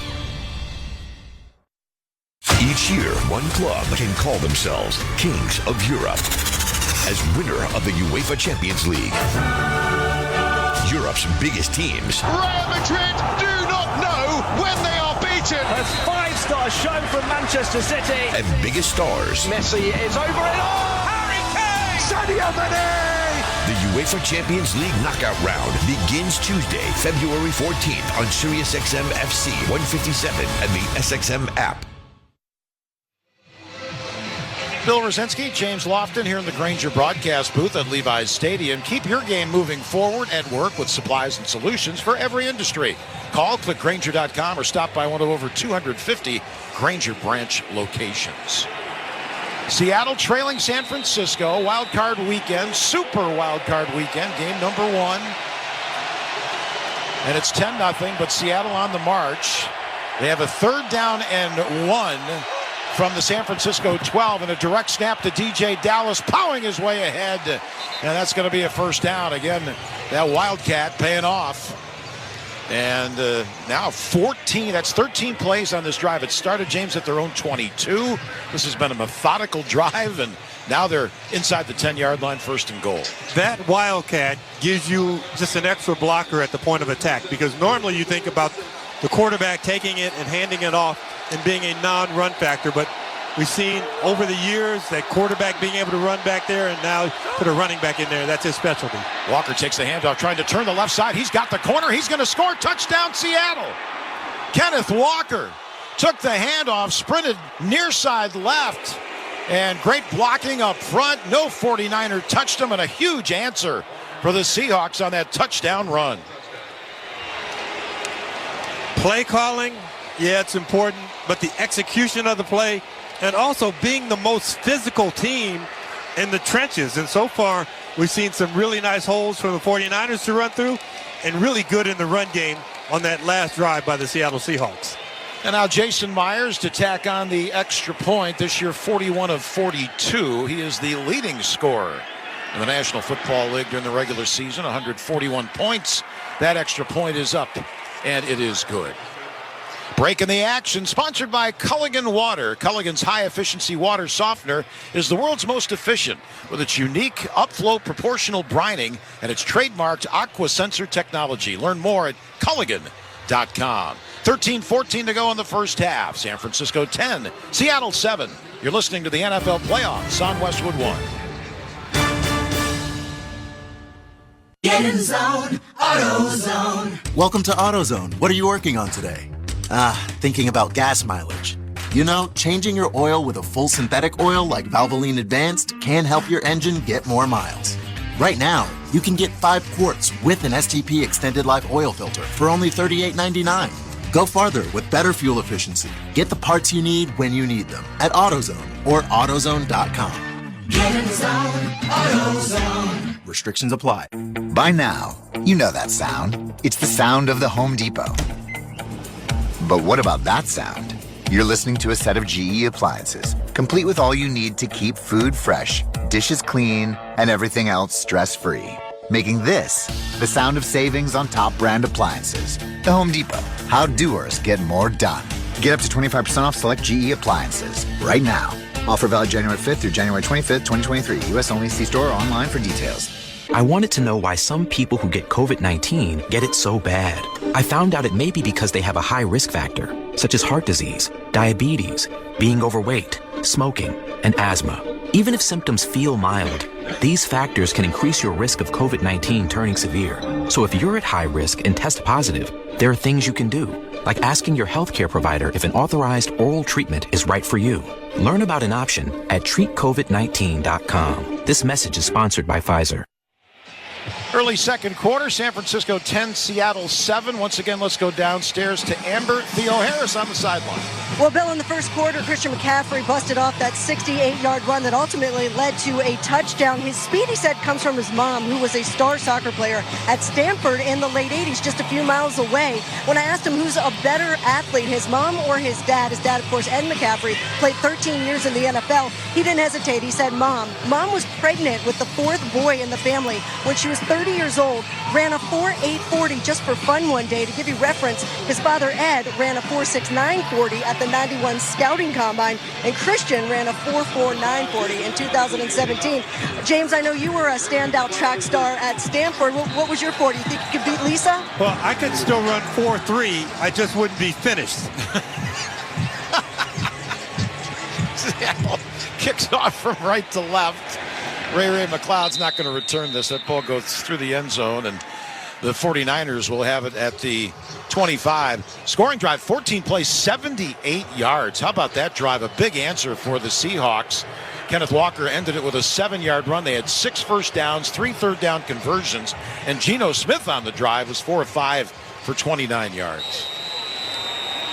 Each year, one club can call themselves Kings of Europe as winner of the UEFA Champions League. Europe's biggest teams. Real Madrid do not know when they are beaten. A 5-star show from Manchester City. And biggest stars. Messi is over it all. Harry Kane. Sadio Mane. The UEFA Champions League knockout round begins Tuesday, February 14th on Sirius XM FC 157 and the SXM app. Bill Rosinski, James Lofton here in the Grainger broadcast booth at Levi's Stadium. Keep your game moving forward at work with supplies and solutions for every industry. Call, click Grainger.com or stop by one of over 250 Grainger branch locations. Seattle trailing San Francisco, wild card weekend, super wild card weekend, game number 1. And it's 10-0, but Seattle on the march. They have a 3rd down and 1. From the San Francisco 12, and a direct snap to DJ Dallas, plowing his way ahead, and that's going to be a first down. Again, that Wildcat paying off. And now 14, that's 13 plays on this drive. It started, James, at their own 22. This has been a methodical drive, and now they're inside the 10-yard line, 1st and goal. That Wildcat gives you just an extra blocker at the point of attack, because normally you think about the quarterback taking it and handing it off and being a non-run factor, but we've seen over the years that quarterback being able to run back there, and now put a running back in there. That's his specialty. Walker takes the handoff, trying to turn the left side. He's got the corner. He's going to score. Touchdown, Seattle. Kenneth Walker took the handoff, sprinted near side left, and great blocking up front. No 49er touched him, and a huge answer for the Seahawks on that touchdown run. Play calling Yeah, it's important, but the execution of the play and also being the most physical team in the trenches. And so far, we've seen some really nice holes for the 49ers to run through and really good in the run game on that last drive by the Seattle Seahawks. And now Jason Myers to tack on the extra point. This year, 41 of 42. He is the leading scorer in the National Football League during the regular season, 141 points. That extra point is up, and it is good. Break in the action, sponsored by Culligan Water. Culligan's high-efficiency water softener is the world's most efficient with its unique upflow proportional brining and its trademarked aqua sensor technology. Learn more at Culligan.com. 13-14 to go in the first half. San Francisco 10, Seattle 7. You're listening to the NFL Playoffs on Westwood 1. Get in zone, AutoZone. Welcome to AutoZone. What are you working on today? Thinking about gas mileage. You know, changing your oil with a full synthetic oil like Valvoline Advanced can help your engine get more miles. Right now, you can get 5 quarts with an STP Extended Life oil filter for only $38.99. Go farther with better fuel efficiency. Get the parts you need when you need them at AutoZone or AutoZone.com. Get in zone, AutoZone. Restrictions apply. By now, you know that sound. It's the sound of the Home Depot. But what about that sound? You're listening to a set of GE appliances, complete with all you need to keep food fresh, dishes clean, and everything else stress-free. Making this the sound of savings on top brand appliances. The Home Depot. How doers get more done. Get up to 25% off select GE appliances right now. Offer valid January 5th through January 25th, 2023. U.S. only. See store or online for details. I wanted to know why some people who get COVID-19 get it so bad. I found out it may be because they have a high risk factor, such as heart disease, diabetes, being overweight, smoking, and asthma. Even if symptoms feel mild, these factors can increase your risk of COVID-19 turning severe. So if you're at high risk and test positive, there are things you can do, like asking your healthcare provider if an authorized oral treatment is right for you. Learn about an option at treatcovid19.com. This message is sponsored by Pfizer. Early second quarter, San Francisco 10, Seattle 7. Once again, let's go downstairs to Amber Theo-Harris on the sideline. Well, Bill, in the first quarter, Christian McCaffrey busted off that 68-yard run that ultimately led to a touchdown. His speed, he said, comes from his mom, who was a star soccer player at Stanford in the late 80s, just a few miles away. When I asked him who's a better athlete, his mom or his dad, of course, Ed McCaffrey, played 13 years in the NFL. He didn't hesitate. He said, Mom was pregnant with the 4th boy in the family when she was 30 years old, ran a 4.840 just for fun one day. To give you reference, his father, Ed, ran a 4.6940 at the 91 Scouting Combine, and Christian ran a 4.4940 in 2017. James, I know you were a standout track star at Stanford. What was your 40? You think you could beat Lisa? Well, I could still run 4.3. I just wouldn't be finished. Seattle kicks off from right to left. Ray McLeod's not going to return this. That ball goes through the end zone, and the 49ers will have it at the 25. Scoring drive, 14 plays, 78 yards. How about that drive? A big answer for the Seahawks. Kenneth Walker ended it with a 7-yard run. They had 6 first downs, 3 third-down conversions, and Geno Smith on the drive was 4 of 5 for 29 yards.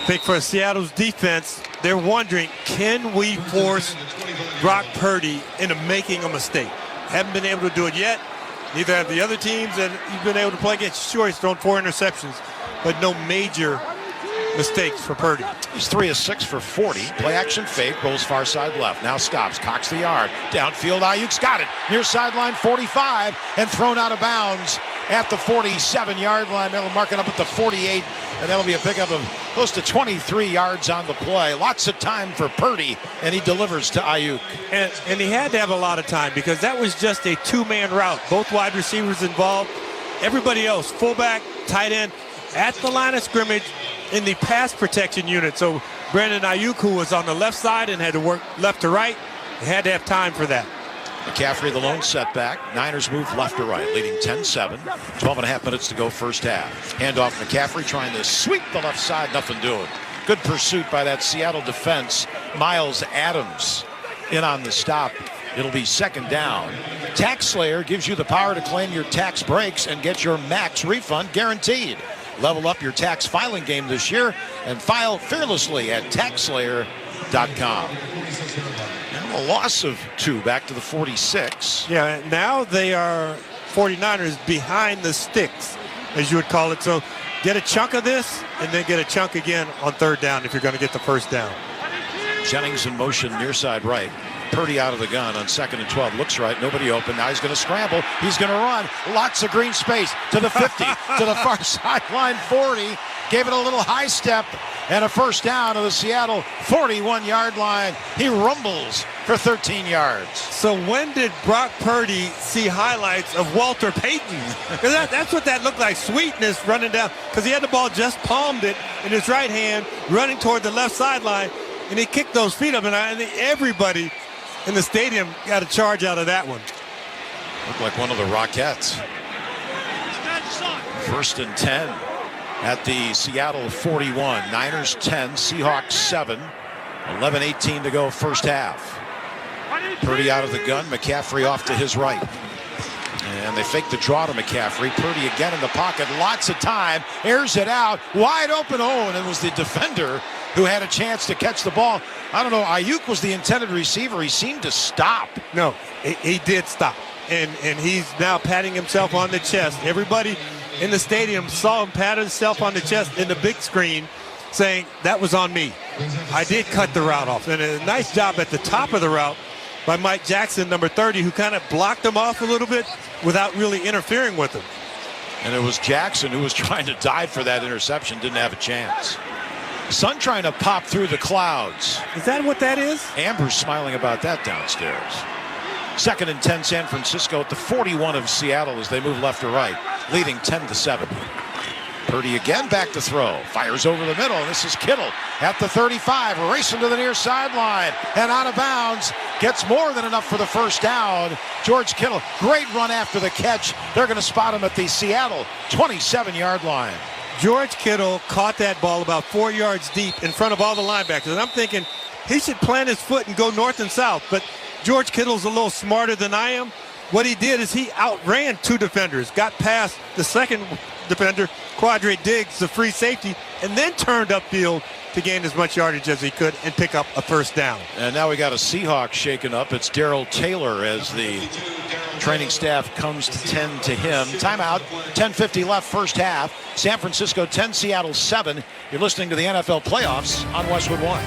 I think for Seattle's defense, they're wondering, can we force Brock Purdy into making a mistake? Haven't been able to do it yet. Neither have the other teams that he's been able to play against. Sure, he's thrown 4 interceptions, but no major mistakes for Purdy. He's 3 of 6 for 40. Play action fake, rolls far side left. Now stops, cocks the yard. Downfield, Ayuk's got it. Near sideline 45 and thrown out of bounds at the 47-yard line. They'll mark it up at the 48, and that'll be a pickup of close to 23 yards on the play. Lots of time for Purdy, and he delivers to Ayuk. And he had to have a lot of time because that was just a 2-man route. Both wide receivers involved. Everybody else, fullback, tight end, at the line of scrimmage in the pass protection unit. So Brandon Ayuk, who was on the left side and had to work left to right, had to have time for that. McCaffrey, the lone setback. Niners move left to right, leading 10-7. 12.5 minutes to go first half. Handoff McCaffrey trying to sweep the left side. Nothing doing. Good pursuit by that Seattle defense. Miles Adams in on the stop. It'll be second down. Tax Slayer gives you the power to claim your tax breaks and get your max refund guaranteed. Level up your tax filing game this year and file fearlessly at taxslayer.com. And a loss of 2 back to the 46. Yeah, now they are 49ers behind the sticks, as you would call it. So get a chunk of this and then get a chunk again on third down if you're going to get the first down. Jennings in motion near side right. Purdy out of the gun on 2nd and 12. Looks right. Nobody open. Now he's going to scramble. He's going to run. Lots of green space to the 50, to the far sideline 40. Gave it a little high step and a first down to the Seattle 41-yard line. He rumbles for 13 yards. So when did Brock Purdy see highlights of Walter Payton? That's what that looked like. Sweetness running down because he had the ball, just palmed it in his right hand, running toward the left sideline, and he kicked those feet up. And I think everybody in the stadium got a charge out of that one. Looked like one of the Rockettes. 1st and 10 at the Seattle 41. Niners 10, Seahawks 7. 11:18 to go first half. Purdy out of the gun. McCaffrey off to his right. And they fake the draw to McCaffrey. Purdy again in the pocket. Lots of time. Airs it out. Wide open. Oh, and it was the defender who had a chance to catch the ball. I don't know. Ayuk was the intended receiver. He seemed to stop. No, he did stop. And he's now patting himself on the chest. Everybody in the stadium saw him pat himself on the chest in the big screen, saying, that was on me. I did cut the route off. And a nice job at the top of the route by Mike Jackson, number 30, who kind of blocked him off a little bit without really interfering with him. And it was Jackson who was trying to dive for that interception, didn't have a chance. Sun trying to pop through the clouds. Is that what that is? Amber's smiling about that downstairs. 2nd and 10 San Francisco at the 41 of Seattle as they move left to right, leading 10-7. Purdy again back to throw. Fires over the middle. This is Kittle at the 35, racing to the near sideline and out of bounds. Gets more than enough for the first down. George Kittle, great run after the catch. They're going to spot him at the Seattle 27-yard line. George Kittle caught that ball about 4 yards deep in front of all the linebackers. And I'm thinking he should plant his foot and go north and south. But George Kittle's a little smarter than I am. What he did is he outran 2 defenders, got past the second defender, Quadre Diggs, the free safety, and then turned upfield to gain as much yardage as he could and pick up a first down. And now we got a Seahawks shaken up. It's Darrell Taylor as the training staff comes to tend to him. Timeout, 10:50 left first half. San Francisco 10, Seattle 7. You're listening to the NFL playoffs on Westwood One.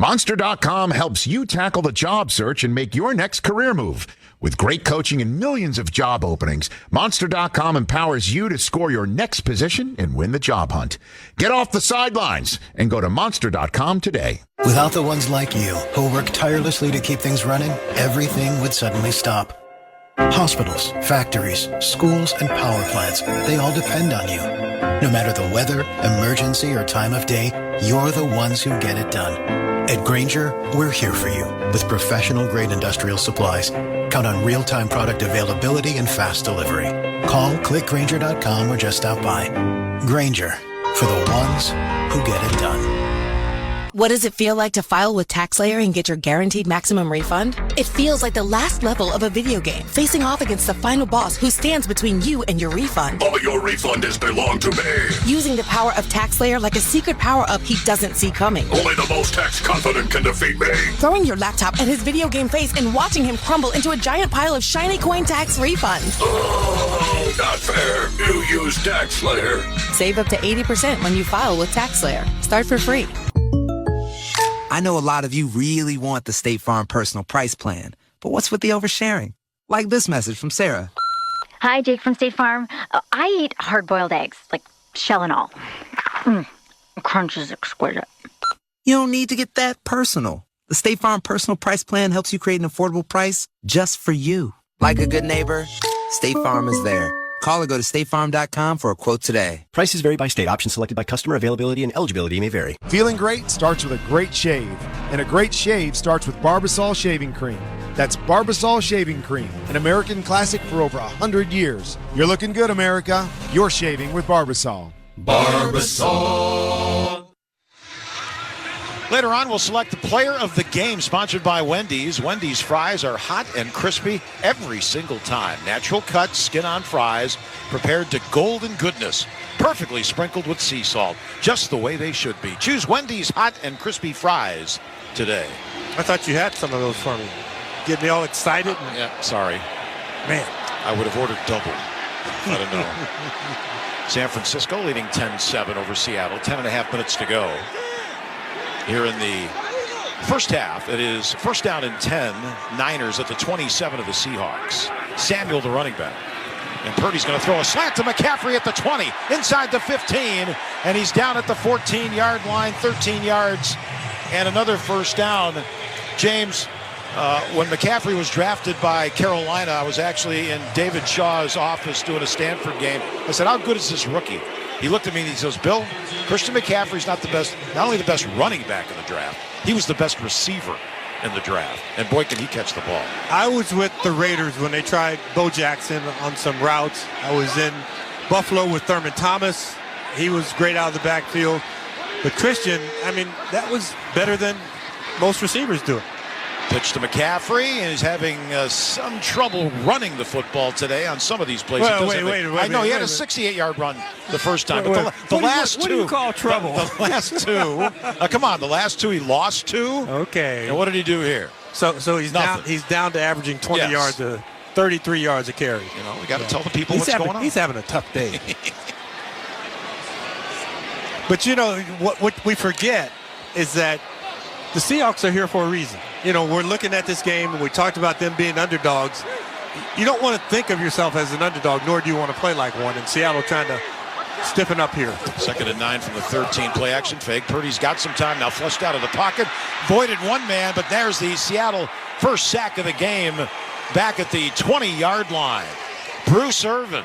Monster.com helps you tackle the job search and make your next career move. With great coaching and millions of job openings, Monster.com empowers you to score your next position and win the job hunt. Get off the sidelines and go to Monster.com today. Without the ones like you, who work tirelessly to keep things running, everything would suddenly stop. Hospitals, factories, schools, and power plants, they all depend on you. No matter the weather, emergency, or time of day, you're the ones who get it done. At Grainger, we're here for you with professional-grade industrial supplies. Count on real-time product availability and fast delivery. Call, click Grainger.com, or just stop by. Grainger, for the ones who get it done. What does it feel like to file with TaxSlayer and get your guaranteed maximum refund? It feels like the last level of a video game, facing off against the final boss who stands between you and your refund. All your refund is belong to me. Using the power of TaxSlayer like a secret power-up he doesn't see coming. Only the most tax confident can defeat me. Throwing your laptop at his video game face and watching him crumble into a giant pile of shiny coin tax refunds. Oh, not fair. You use TaxSlayer. Save up to 80% when you file with TaxSlayer. Start for free. I know a lot of you really want the State Farm Personal Price Plan, but what's with the oversharing? Like this message from Sarah. Hi, Jake from State Farm. I eat hard-boiled eggs, like shell and all. Crunch is exquisite. You don't need to get that personal. The State Farm Personal Price Plan helps you create an affordable price just for you. Like a good neighbor, State Farm is there. Call or go to statefarm.com for a quote today. Prices vary by state. Options selected by customer. Availability and eligibility may vary. Feeling great starts with a great shave. And a great shave starts with Barbasol Shaving Cream. That's Barbasol Shaving Cream, an American classic for over 100 years. You're looking good, America. You're shaving with Barbasol. Barbasol. Later on, we'll select the player of the game, sponsored by Wendy's. Wendy's fries are hot and crispy every single time. Natural cut, skin-on fries, prepared to golden goodness, perfectly sprinkled with sea salt, just the way they should be. Choose Wendy's hot and crispy fries today. I thought you had some of those for me. Get me all excited. Yeah, sorry. Man. I would have ordered double. I don't know. San Francisco leading 10-7 over Seattle. 10.5 minutes to go. Here in the first half, it is first down and 10. Niners at the 27 of the Seahawks. Samuel, the running back. And Purdy's going to throw a slant to McCaffrey at the 20, inside the 15, and he's down at the 14-yard line, 13 yards, and another first down. James, when McCaffrey was drafted by Carolina, I was actually in David Shaw's office doing a Stanford game. I said, how good is this rookie? He looked at me and he says, Bill, Christian McCaffrey's not only the best running back in the draft, he was the best receiver in the draft. And boy, can he catch the ball. I was with the Raiders when they tried Bo Jackson on some routes. I was in Buffalo with Thurman Thomas. He was great out of the backfield. But Christian, I mean, that was better than most receivers do it. Pitch to McCaffrey, and he's having some trouble running the football today on some of these plays. Wait, I know he had a 68-yard run the first time, but the last two. What do you call trouble? The last two. Come on, the last two he lost two. Okay. And what did he do here? So he's down to averaging 20 yards to 33 yards a carry. You know, we got to tell the people what's going on. He's having a tough day. But you know what we forget is that the Seahawks are here for a reason. You know, we're looking at this game, and we talked about them being underdogs. You don't want to think of yourself as an underdog, nor do you want to play like one. And Seattle trying to stiffen up here. 2nd and 9 from the 13. Play action fake. Purdy's got some time now, flushed out of the pocket. Voided one man, but there's the Seattle first sack of the game back at the 20-yard line. Bruce Irvin,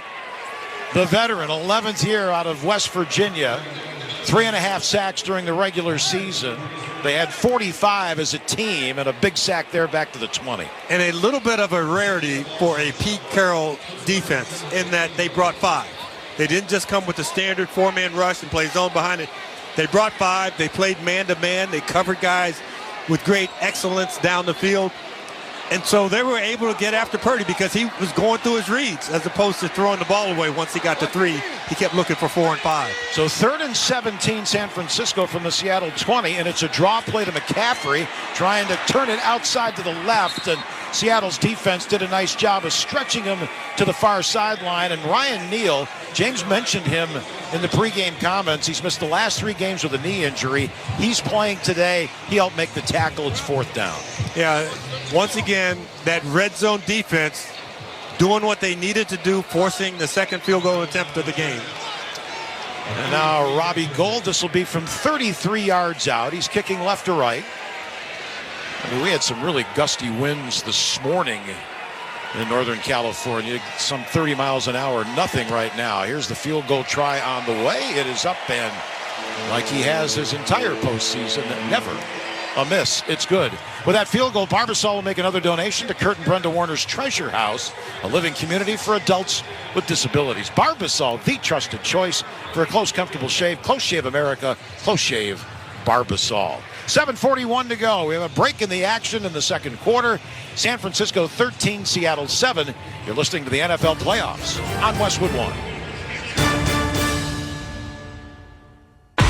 the veteran, 11th year out of West Virginia. 3.5 sacks during the regular season. They had 45 as a team, and a big sack there back to the 20. And a little bit of a rarity for a Pete Carroll defense in that they brought 5. They didn't just come with the standard 4-man rush and play zone behind it. They brought 5. They played man-to-man. They covered guys with great excellence down the field. And so they were able to get after Purdy because he was going through his reads as opposed to throwing the ball away once he got to 3. He kept looking for 4 and 5. So 3rd and 17 San Francisco from the Seattle 20, and it's a draw play to McCaffrey trying to turn it outside to the left, and Seattle's defense did a nice job of stretching him to the far sideline. And Ryan Neal, James mentioned him in the pregame comments. He's missed the last 3 games with a knee injury. He's playing today. He helped make the tackle. It's 4th down. Yeah, once again, that red zone defense doing what they needed to do, forcing the second field goal attempt of the game. And now Robbie Gould, this will be from 33 yards out. He's kicking left to right. I mean, we had some really gusty winds this morning in Northern California, some 30 miles an hour, nothing right now. Here's the field goal try on the way. It is up, and like he has his entire postseason, never a miss. It's good. With that field goal, Barbasol will make another donation to Kurt and Brenda Warner's Treasure House, a living community for adults with disabilities. Barbasol, the trusted choice for a close, comfortable shave. Close Shave America, Close Shave Barbasol. 7:41 to go. We have a break in the action in the second quarter. San Francisco 13, Seattle 7. You're listening to the NFL playoffs on Westwood One.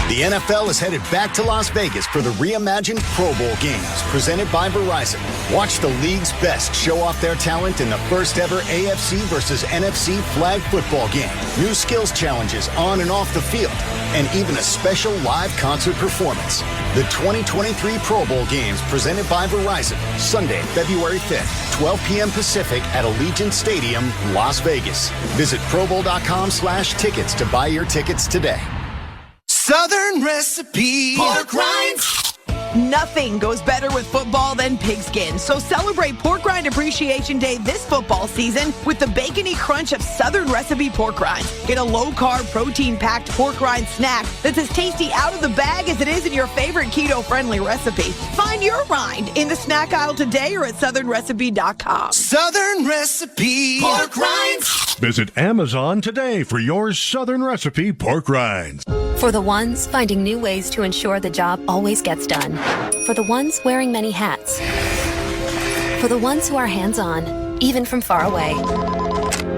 The NFL is headed back to Las Vegas for the reimagined Pro Bowl games presented by Verizon. Watch the league's best show off their talent in the first ever AFC versus NFC flag football game. New skills challenges on and off the field, and even a special live concert performance. The 2023 Pro Bowl games presented by Verizon, Sunday, February 5th, 12 p.m. Pacific at Allegiant Stadium, Las Vegas. Visit ProBowl.com/tickets to buy your tickets today. Southern Recipe Pork Rinds. Nothing goes better with football than pigskin. So celebrate Pork Rind Appreciation Day this football season with the bacony crunch of Southern Recipe Pork Rinds. Get a low-carb, protein-packed pork rind snack that's as tasty out of the bag as it is in your favorite keto-friendly recipe. Find your rind in the snack aisle today or at southernrecipe.com. Southern Recipe Pork Rinds. Visit Amazon today for your Southern recipe pork rinds. For the ones finding new ways to ensure the job always gets done. For the ones wearing many hats. For the ones who are hands-on, even from far away.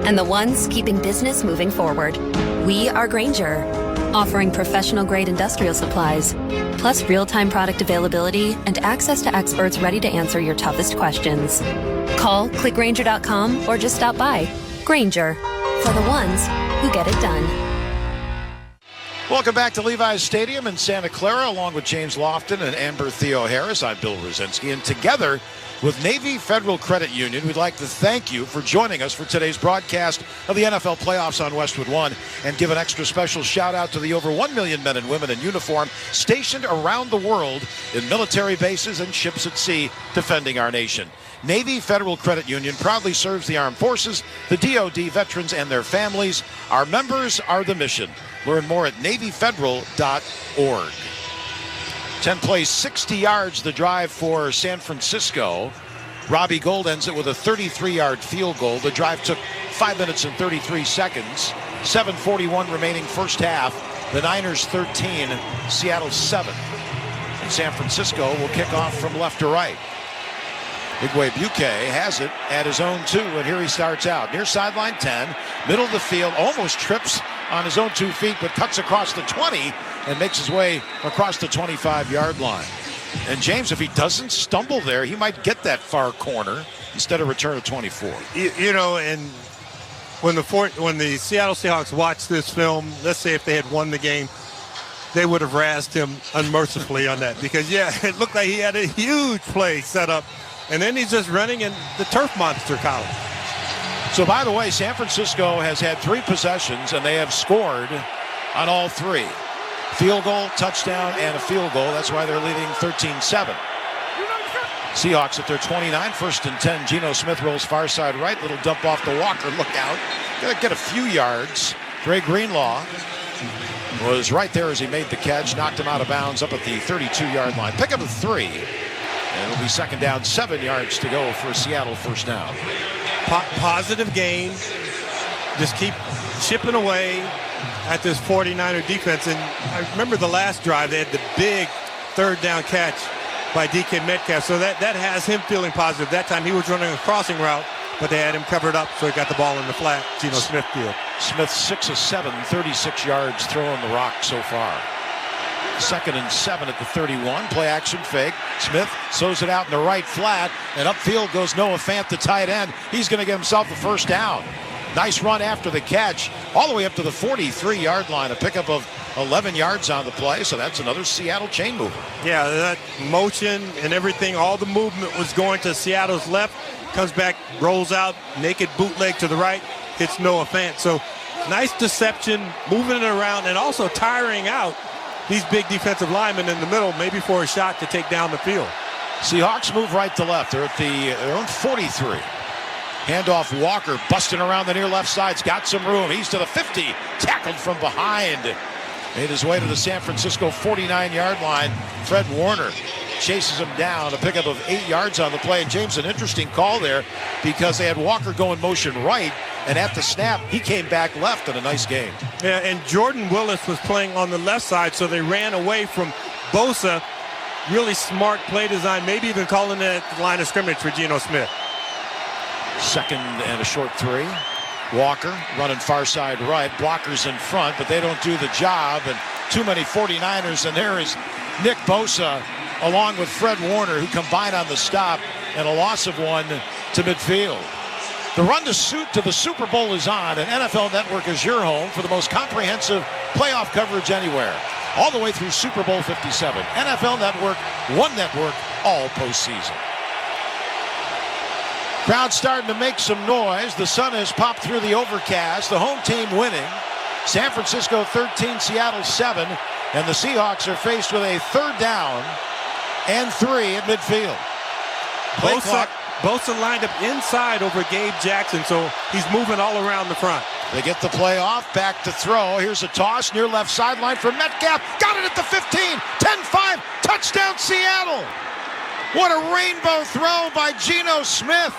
And the ones keeping business moving forward. We are Grainger, offering professional-grade industrial supplies, plus real-time product availability and access to experts ready to answer your toughest questions. Call, click Grainger.com, or just stop by. Grainger, for the ones who get it done. Welcome back to Levi's Stadium in Santa Clara, along with James Lofton and Amber Theo Harris. I'm Bill Rosinski, and together with Navy Federal Credit Union, we'd like to thank you for joining us for today's broadcast of the NFL playoffs on Westwood One, and give an extra special shout out to the over 1 million men and women in uniform stationed around the world in military bases and ships at sea defending our nation. Navy Federal Credit Union proudly serves the armed forces, the DoD, veterans, and their families. Our members are the mission. Learn more at NavyFederal.org. 10 plays, 60 yards the drive for San Francisco. Robbie Gould ends it with a 33-yard field goal. The drive took 5 minutes and 33 seconds. 7:41 remaining first half. The Niners 13, Seattle 7. And San Francisco will kick off from left to right. Igwe Buke has it at his own 2, and here he starts out. Near sideline 10, middle of the field, almost trips on his own 2 feet, but cuts across the 20 and makes his way across the 25-yard line. And James, if he doesn't stumble there, he might get that far corner instead of return of 24. You know, and when the Seattle Seahawks watched this film, let's say if they had won the game, they would have razzed him unmercifully on that, because, yeah, it looked like he had a huge play set up, and then he's just running in the turf monster column. So, by the way, San Francisco has had 3 possessions, and they have scored on all 3. Field goal, touchdown, and a field goal. That's why they're leading 13-7. Seahawks at their 29, 1st and 10. Geno Smith rolls far side right. Little dump off to Walker. Look out. Got to get a few yards. Dre Greenlaw was right there as he made the catch. Knocked him out of bounds up at the 32-yard line. Pick up a 3. And it'll be 2nd down, 7 yards to go for Seattle first down. Positive gain. Just keep chipping away at this 49er defense. And I remember the last drive, they had the big 3rd down catch by DK Metcalf. So that has him feeling positive. That time he was running a crossing route, but they had him covered up, so he got the ball in the flat. Geno Smith did. Smith 6 of 7, 36 yards throwing the rock so far. 2nd and 7 at the 31. Play action fake. Smith throws it out in the right flat, and upfield goes Noah Fant, the tight end. He's going to get himself a first down. Nice run after the catch, all the way up to the 43-yard line. A pickup of 11 yards on the play, so that's another Seattle chain mover. Yeah, that motion and everything, all the movement was going to Seattle's left. Comes back, rolls out, naked bootleg to the right, hits Noah Fant. So nice deception, moving it around, and also tiring out these big defensive linemen in the middle, maybe for a shot to take down the field. Seahawks move right to left. They're at their own 43. Handoff Walker, busting around the near left side's got some room. He's to the 50, tackled from behind. Made his way to the San Francisco 49-yard line. Fred Warner chases him down, a pickup of 8 yards on the play. And James, an interesting call there, because they had Walker going motion right, and at the snap, he came back left in a nice game. Yeah, and Jordan Willis was playing on the left side, so they ran away from Bosa. Really smart play design, maybe even calling it the line of scrimmage for Geno Smith. 2nd and a short 3. Walker running far side right. Blockers in front, but they don't do the job, and too many 49ers, and there is Nick Bosa along with Fred Warner, who combined on the stop, and a loss of 1 to midfield. The run to the Super Bowl is on, and NFL Network is your home for the most comprehensive playoff coverage anywhere. All the way through Super Bowl 57. NFL Network, one network, all postseason. Crowd starting to make some noise. The sun has popped through the overcast. The home team winning. San Francisco 13, Seattle 7. And the Seahawks are faced with a 3rd down and 3 at midfield. Bosa lined up inside over Gabe Jackson, so he's moving all around the front. They get the play off, back to throw. Here's a toss near left sideline for Metcalf. Got it at the 15, 10-5, touchdown Seattle. What a rainbow throw by Geno Smith.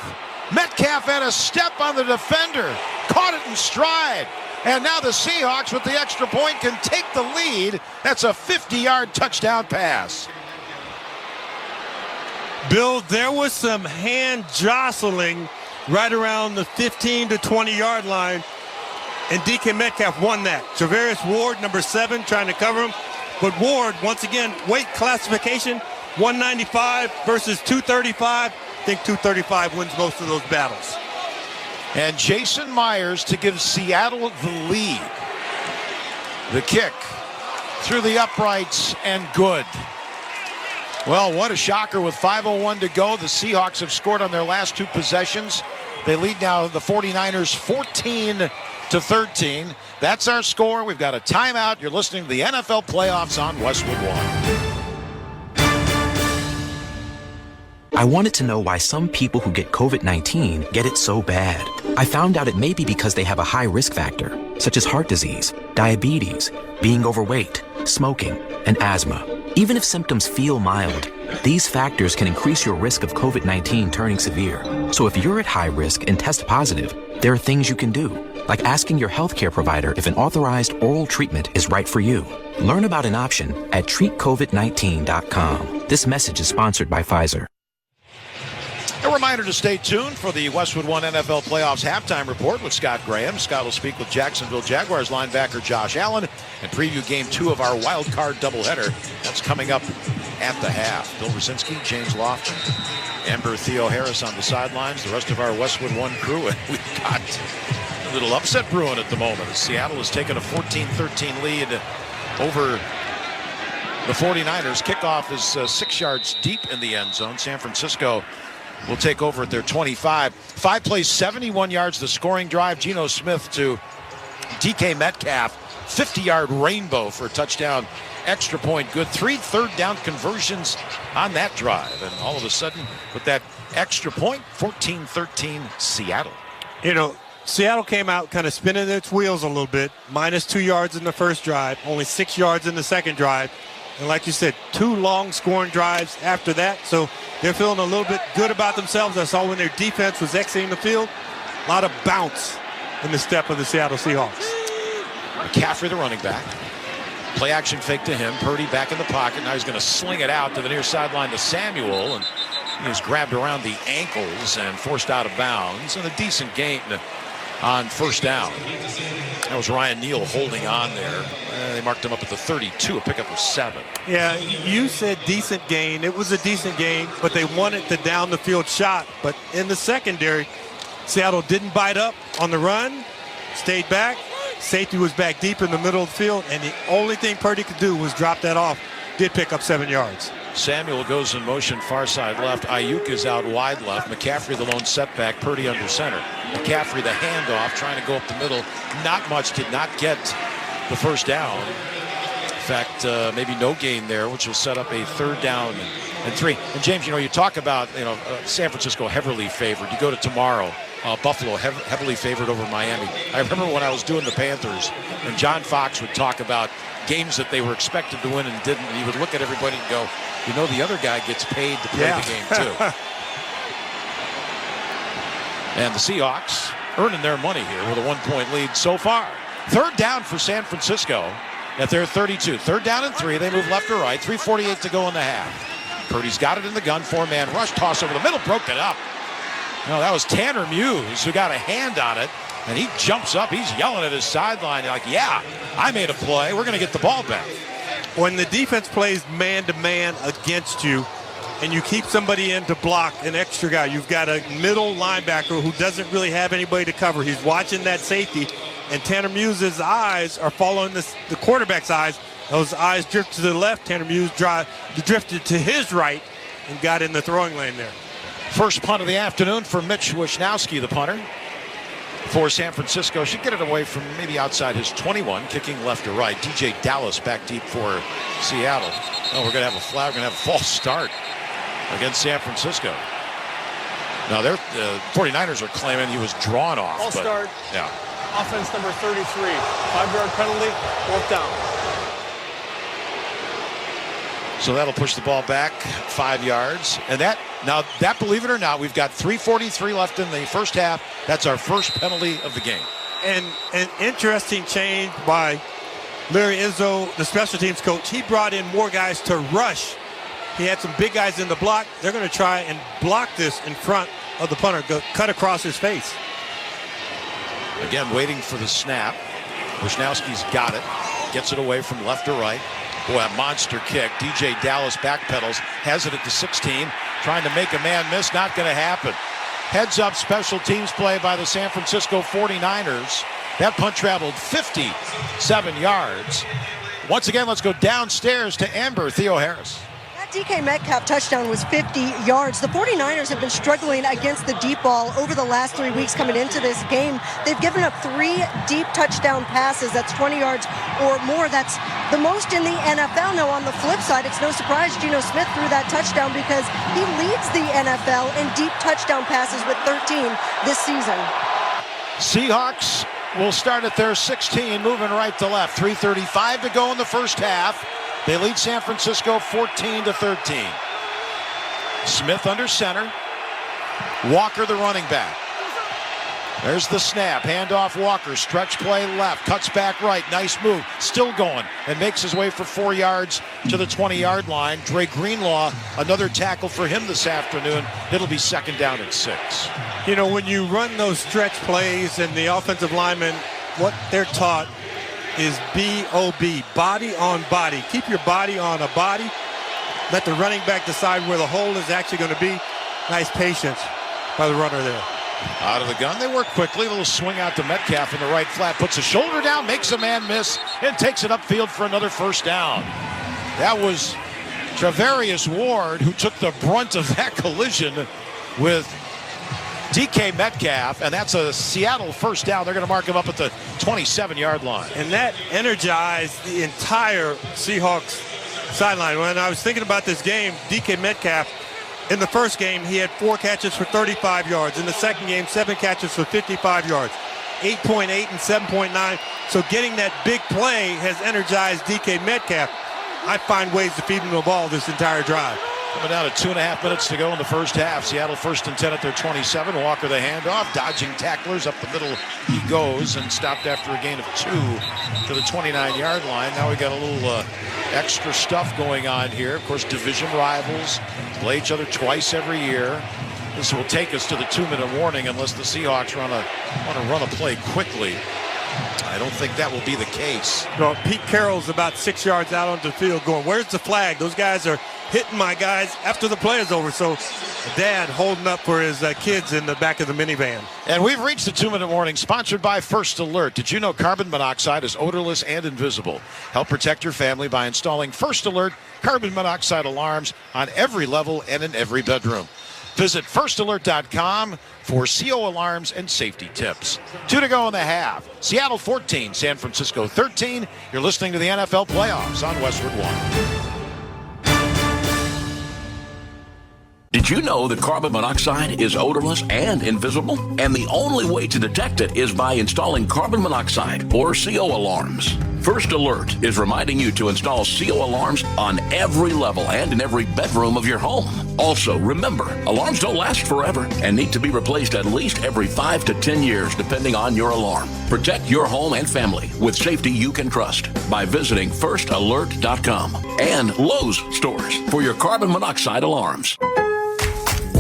Metcalf had a step on the defender. caught it in stride. And now the Seahawks, with the extra point, can take the lead. That's a 50-yard touchdown pass. Bill, there was some hand jostling right around the 15 to 20-yard line, and DK Metcalf won that. Travarius Ward, number 7, trying to cover him. But Ward, once again, weight classification, 195 versus 235. I think 235 wins most of those battles. And Jason Myers to give Seattle the lead. The kick through the uprights and good. Well, what a shocker with 5:01 to go. The Seahawks have scored on their last 2 possessions. They lead now the 49ers 14-13. That's our score. We've got a timeout. You're listening to the NFL playoffs on Westwood One. I wanted to know why some people who get COVID-19 get it so bad. I found out it may be because they have a high risk factor, such as heart disease, diabetes, being overweight, smoking, and asthma. Even if symptoms feel mild, these factors can increase your risk of COVID-19 turning severe. So if you're at high risk and test positive, there are things you can do, like asking your healthcare provider if an authorized oral treatment is right for you. Learn about an option at treatcovid19.com. This message is sponsored by Pfizer. A reminder to stay tuned for the Westwood One NFL Playoffs halftime report with Scott Graham. Scott will speak with Jacksonville Jaguars linebacker Josh Allen and preview Game 2 of our wild card doubleheader. That's coming up at the half. Bill Rosinski, James Lofton, Amber Theo Harris on the sidelines, the rest of our Westwood One crew. And we've got a little upset brewing at the moment. Seattle has taken a 14-13 lead over the 49ers. Kickoff is 6 yards deep in the end zone. San Francisco will take over at their 25. 5 plays, 71 yards, the scoring drive. Geno Smith to DK Metcalf. 50-yard rainbow for a touchdown. Extra point good. 3 third-down conversions on that drive. And all of a sudden, with that extra point, 14-13 Seattle. You know, Seattle came out kind of spinning its wheels a little bit. Minus 2 yards in the first drive. Only 6 yards in the second drive. And like you said, 2 long scoring drives after that. So they're feeling a little bit good about themselves. I saw when their defense was exiting the field. A lot of bounce in the step of the Seattle Seahawks. McCaffrey, the running back. Play action fake to him. Purdy back in the pocket. Now he's going to sling it out to the near sideline to Samuel. And he was grabbed around the ankles and forced out of bounds. And a decent gain on first down. That was Ryan Neal holding on there. They marked him up at the 32, a pickup of 7. Yeah, you said decent gain. It was a decent gain, but they wanted the down the field shot. But in the secondary, Seattle didn't bite up on the run, stayed back. Safety was back deep in the middle of the field, and the only thing Purdy could do was drop that off. Did pick up 7 yards. Samuel goes in motion far side left. Ayuk is out wide left. McCaffrey the lone setback. Purdy under center. McCaffrey the handoff, trying to go up the middle. Not much, did not get the first down. In fact, maybe no gain there, which will set up a 3rd down and 3. And James, you know, you talk about, San Francisco heavily favored. You go to tomorrow. Buffalo heavily favored over Miami. I remember when I was doing the Panthers, and John Fox would talk about games that they were expected to win and didn't. And he would look at everybody and go, you know, the other guy gets paid to play the game too. And the Seahawks earning their money here with a 1-point lead so far. 3rd down for San Francisco at their 32. 3rd down and 3. They move left or right. 3:48 to go in the half. Purdy's got it in the gun. 4-man rush. Toss over the middle. Broke it up. No, that was Tanner Muse who got a hand on it. And he jumps up. He's yelling at his sideline like, yeah, I made a play. We're going to get the ball back. When the defense plays man-to-man against you and you keep somebody in to block an extra guy, you've got a middle linebacker who doesn't really have anybody to cover. He's watching that safety, and Tanner Muse's eyes are following the quarterback's eyes. Those eyes drift to the left. Tanner Muse drifted to his right and got in the throwing lane there. First punt of the afternoon for Mitch Wishnowsky, the punter. For San Francisco, should get it away from maybe outside his 21, kicking left or right. DJ Dallas back deep for Seattle. Oh, we're going to have a flag. We're going to have a false start against San Francisco. Now, the 49ers are claiming he was drawn off. False start. Yeah. Offense number 33. 5-yard penalty. 4th down. So that'll push the ball back 5 yards. And that, believe it or not, we've got 3:43 left in the first half. That's our first penalty of the game. And an interesting change by Larry Izzo, the special teams coach. He brought in more guys to rush. He had some big guys in the block. They're going to try and block this in front of the punter, cut across his face. Again, waiting for the snap. Wisnowski's got it. Gets it away from left to right. Boy, a monster kick. DJ Dallas backpedals. Has it at the 16. Trying to make a man miss. Not going to happen. Heads up special teams play by the San Francisco 49ers. That punt traveled 57 yards. Once again, let's go downstairs to Amber. Theo Harris. DK Metcalf touchdown was 50 yards. The 49ers have been struggling against the deep ball over the last 3 weeks coming into this game. They've given up 3 deep touchdown passes. That's 20 yards or more. That's the most in the NFL. Now, on the flip side, it's no surprise Geno Smith threw that touchdown because he leads the NFL in deep touchdown passes with 13 this season. Seahawks will start at their 16, moving right to left. 3:35 to go in the first half. They lead San Francisco 14-13. Smith under center. Walker, the running back. There's the snap. Handoff Walker. Stretch play left. Cuts back right. Nice move. Still going. And makes his way for 4 yards to the 20-yard line. Dre Greenlaw, another tackle for him this afternoon. It'll be second down and 6. You know, when you run those stretch plays and the offensive linemen, what they're taught is B-O-B, body on body. Keep your body on a body. Let the running back decide where the hole is actually going to be. Nice patience by the runner there. Out of the gun, they work quickly. A little swing out to Metcalf in the right flat. Puts a shoulder down, makes a man miss, and takes it upfield for another first down. That was Travarius Ward who took the brunt of that collision with DK Metcalf, and that's a Seattle first down. They're going to mark him up at the 27-yard line. And that energized the entire Seahawks sideline. When I was thinking about this game, DK Metcalf, in the first game, he had 4 catches for 35 yards. In the second game, 7 catches for 55 yards. 8.8 and 7.9. So getting that big play has energized DK Metcalf. I find ways to feed him the ball this entire drive. Coming down to 2.5 minutes to go in the first half. Seattle first and 10 at their 27. Walker the handoff, dodging tacklers up the middle. He goes and stopped after a gain of 2 to the 29-yard line. Now we got a little extra stuff going on here. Of course, division rivals play each other twice every year. This will take us to the 2-minute warning unless the Seahawks want to run a play quickly. I don't think that will be the case. No, Pete Carroll's about 6 yards out onto the field going, where's the flag? Those guys are hitting my guys after the play is over. So dad holding up for his kids in the back of the minivan. And we've reached the 2-minute warning, sponsored by First Alert. Did you know carbon monoxide is odorless and invisible? Help protect your family by installing First Alert carbon monoxide alarms on every level and in every bedroom. Visit firstalert.com for CO alarms and safety tips. 2 to go in the half. Seattle 14, San Francisco 13. You're listening to the NFL playoffs on Westwood One. Did you know that carbon monoxide is odorless and invisible? And the only way to detect it is by installing carbon monoxide or CO alarms. First Alert is reminding you to install CO alarms on every level and in every bedroom of your home. Also, remember, alarms don't last forever and need to be replaced at least every 5 to 10 years, depending on your alarm. Protect your home and family with safety you can trust by visiting firstalert.com and Lowe's stores for your carbon monoxide alarms.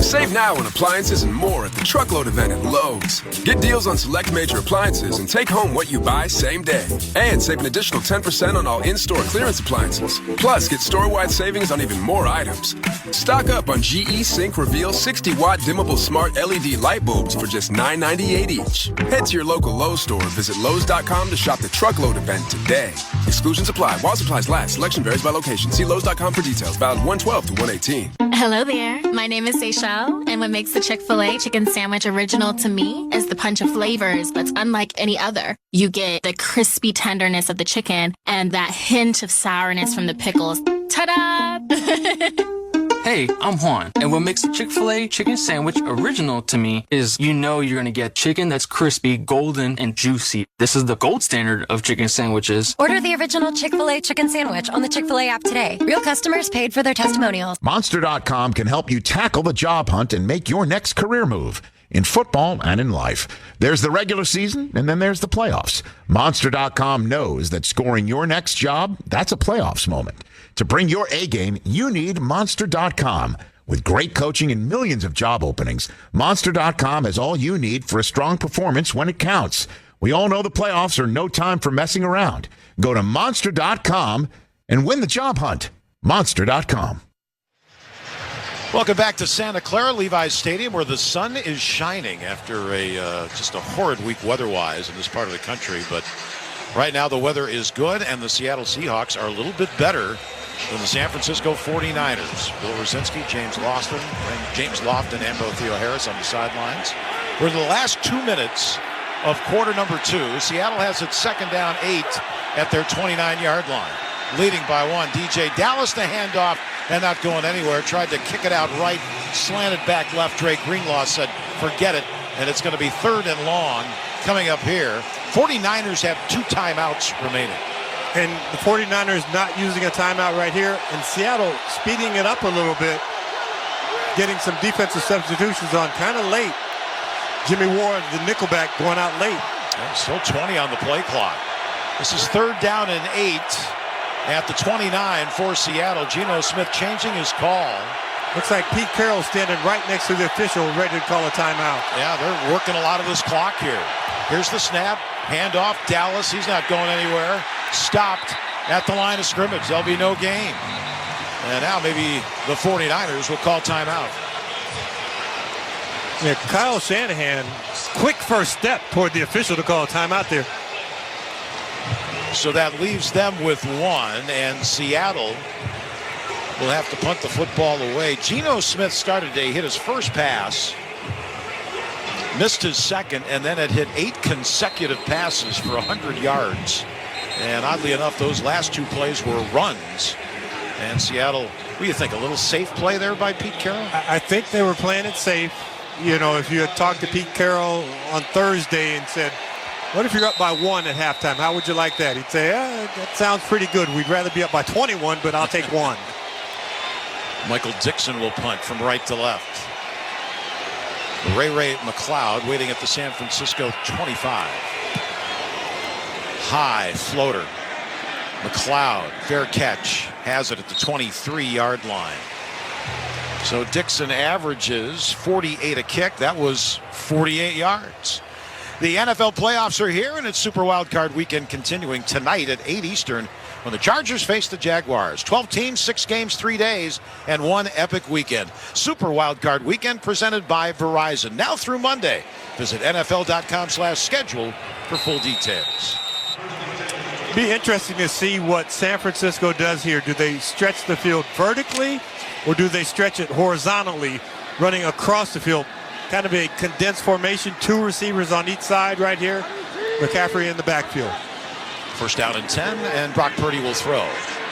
Save now on appliances and more at the Truckload event at Lowe's. Get deals on select major appliances and take home what you buy same day. And save an additional 10% on all in-store clearance appliances. Plus, get store-wide savings on even more items. Stock up on GE Sync Reveal 60-watt dimmable smart LED light bulbs for just $9.98 each. Head to your local Lowe's store or visit Lowe's.com to shop the Truckload event today. Exclusions apply. While supplies last. Selection varies by location. See Lowe's.com for details. Valid 1/12 to 1/18. Hello there. My name is Seychelle, and what makes the Chick-fil-A chicken sandwich original to me is the punch of flavors that's unlike any other. You get the crispy tenderness of the chicken and that hint of sourness from the pickles. Ta-da! Hey, I'm Juan, and what makes the Chick-fil-A chicken sandwich original to me is you're going to get chicken that's crispy, golden, and juicy. This is the gold standard of chicken sandwiches. Order the original Chick-fil-A chicken sandwich on the Chick-fil-A app today. Real customers paid for their testimonials. Monster.com can help you tackle the job hunt and make your next career move. In football and in life. There's the regular season, and then there's the playoffs. Monster.com knows that scoring your next job, that's a playoffs moment. To bring your A game, you need Monster.com. With great coaching and millions of job openings, Monster.com has all you need for a strong performance when it counts. We all know the playoffs are no time for messing around. Go to Monster.com and win the job hunt. Monster.com. Welcome back to Santa Clara, Levi's Stadium, where the sun is shining after just a horrid week weather-wise in this part of the country. But right now the weather is good, and the Seattle Seahawks are a little bit better than the San Francisco 49ers. Bill Rosinski, James Lofton, and Bo Theo Harris on the sidelines. We're in the last 2 minutes of quarter number 2. Seattle has its second down 8 at their 29-yard line. Leading by 1. DJ Dallas the handoff and not going anywhere. Tried to kick it out right, slanted back left. Drake Greenlaw said, forget it, and it's going to be 3rd and long coming up here. 49ers have 2 timeouts remaining. And the 49ers not using a timeout right here, and Seattle speeding it up a little bit, getting some defensive substitutions on kind of late. Jimmy Ward, the nickelback, going out late. Yeah, still 20 on the play clock. This is 3rd down and 8. At the 29 for Seattle. Geno Smith changing his call. Looks like Pete Carroll standing right next to the official, ready to call a timeout. Yeah, they're working a lot of this clock here. Here's the snap. Handoff. Dallas. He's not going anywhere. Stopped at the line of scrimmage. There'll be no gain. And now maybe the 49ers will call timeout. Yeah, Kyle Shanahan, quick first step toward the official to call a timeout there. So that leaves them with 1, and Seattle will have to punt the football away. Geno Smith started today, hit his first pass, missed his second, and then had hit 8 consecutive passes for 100 yards. And oddly enough, those last 2 plays were runs. And Seattle, what do you think, a little safe play there by Pete Carroll? I think they were playing it safe. You know, if you had talked to Pete Carroll on Thursday and said, what if you're up by 1 at halftime? How would you like that? He'd say, that sounds pretty good. We'd rather be up by 21, but I'll take 1. Michael Dixon will punt from right to left. Ray McLeod waiting at the San Francisco 25. High floater. McLeod, fair catch, has it at the 23-yard line. So Dixon averages 48 a kick. That was 48 yards. The NFL playoffs are here, and it's Super Wildcard Weekend continuing tonight at 8 Eastern when the Chargers face the Jaguars. 12 teams, 6 games, 3 days, and 1 epic weekend. Super Wildcard Weekend presented by Verizon. Now through Monday. Visit NFL.com/schedule for full details. Be interesting to see what San Francisco does here. Do they stretch the field vertically, or do they stretch it horizontally, running across the field? Kind of a condensed formation, 2 receivers on each side right here. McCaffrey in the backfield. First down and 10, and Brock Purdy will throw.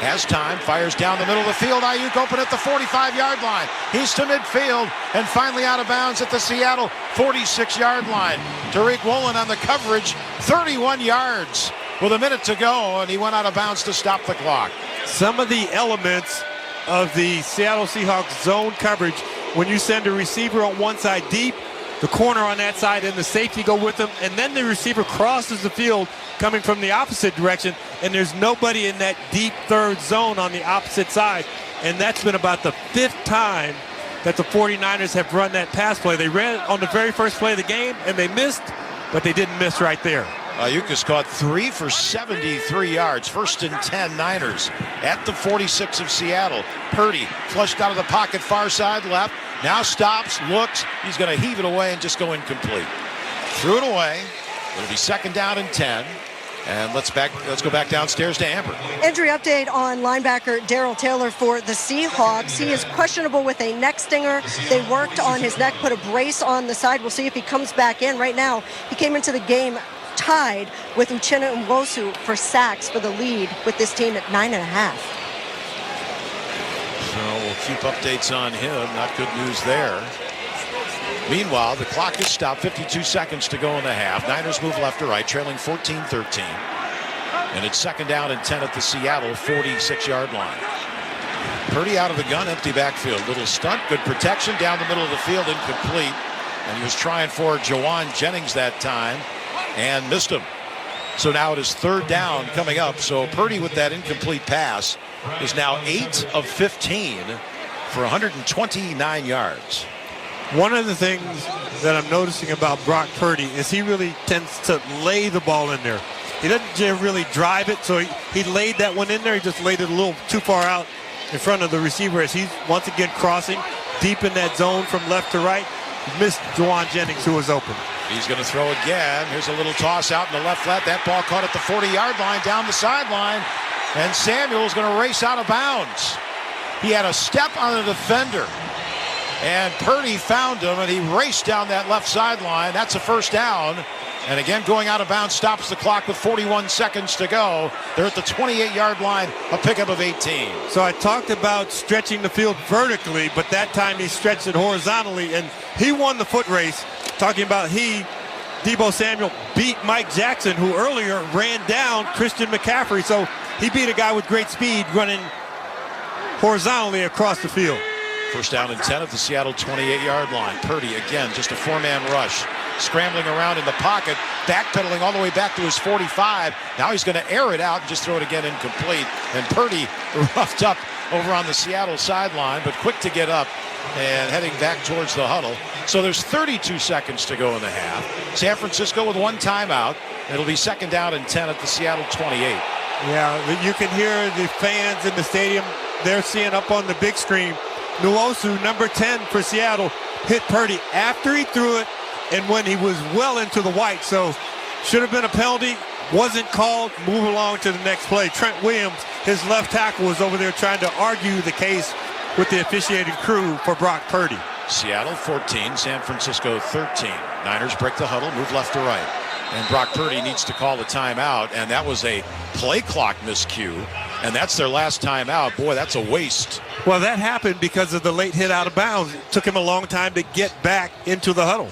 Has time, fires down the middle of the field. Ayuk open at the 45-yard line. He's to midfield, and finally out of bounds at the Seattle 46-yard line. Tariq Woolen on the coverage, 31 yards with a minute to go, and he went out of bounds to stop the clock. Some of the elements of the Seattle Seahawks zone coverage, when you send a receiver on one side deep, the corner on that side and the safety go with them, and then the receiver crosses the field coming from the opposite direction, and there's nobody in that deep third zone on the opposite side. And that's been about the 5th time that the 49ers have run that pass play. They ran it on the very first play of the game, and they missed, but they didn't miss right there. Ayuk has caught 3 for 73 yards. 1st and 10 Niners at the 46 of Seattle. Purdy flushed out of the pocket, far side left. Now stops, looks. He's going to heave it away and just go incomplete. Threw it away. It'll be 2nd down and 10. And let's go back downstairs to Amber. Injury update on linebacker Darrell Taylor for the Seahawks. He is questionable with a neck stinger. They worked on his neck, put a brace on the side. We'll see if he comes back in. Right now, he came into the game tied with Uchenna Nwosu for sacks for the lead with this team at 9.5. So we'll We'll keep updates on him. Not good news there. Meanwhile, the clock is stopped. 52 seconds to go in the half. Niners move left to right, trailing 14-13. And it's 2nd down and 10 at the Seattle 46-yard line. Purdy out of the gun, empty backfield. Little stunt, good protection down the middle of the field, incomplete. And he was trying for Jawan Jennings that time and missed him. So now it is 3rd down coming up. So Purdy with that incomplete pass is now 8 of 15 for 129 yards. One of the things that I'm noticing about Brock Purdy is he really tends to lay the ball in there. He doesn't really drive it, so he laid that one in there. He just laid it a little too far out in front of the receiver as he's once again crossing deep in that zone from left to right. Missed Jawan Jennings, who was open. He's going to throw again. Here's a little toss out in the left flat. That ball caught at the 40-yard line down the sideline, and Samuel's going to race out of bounds. He had a step on the defender, and Purdy found him, and he raced down that left sideline. That's a 1st down. And again, going out of bounds stops the clock with 41 seconds to go. They're at the 28-yard line, a pickup of 18. So I talked about stretching the field vertically, but that time he stretched it horizontally, and he won the foot race. Talking about Deebo Samuel beat Mike Jackson, who earlier ran down Christian McCaffrey. So he beat a guy with great speed running horizontally across the field. 1st down and 10 at the Seattle 28-yard line. Purdy again, just a 4-man rush. Scrambling around in the pocket, backpedaling all the way back to his 45. Now he's going to air it out and just throw it again incomplete. And Purdy roughed up over on the Seattle sideline, but quick to get up and heading back towards the huddle. So there's 32 seconds to go in the half. San Francisco with 1 timeout. It'll be 2nd down and 10 at the Seattle 28. Yeah, you can hear the fans in the stadium. They're seeing up on the big screen. Nwosu, number 10 for Seattle, hit Purdy after he threw it and when he was well into the white. So should have been a penalty, wasn't called. Move along to the next play. Trent Williams, his left tackle, was over there trying to argue the case with the officiating crew for Brock Purdy. Seattle 14, San Francisco 13. Niners break the huddle, move left to right. And Brock Purdy needs to call a timeout, and that was a play clock miscue. And that's their last timeout. Boy, that's a waste. Well, that happened because of the late hit out of bounds. It took him a long time to get back into the huddle.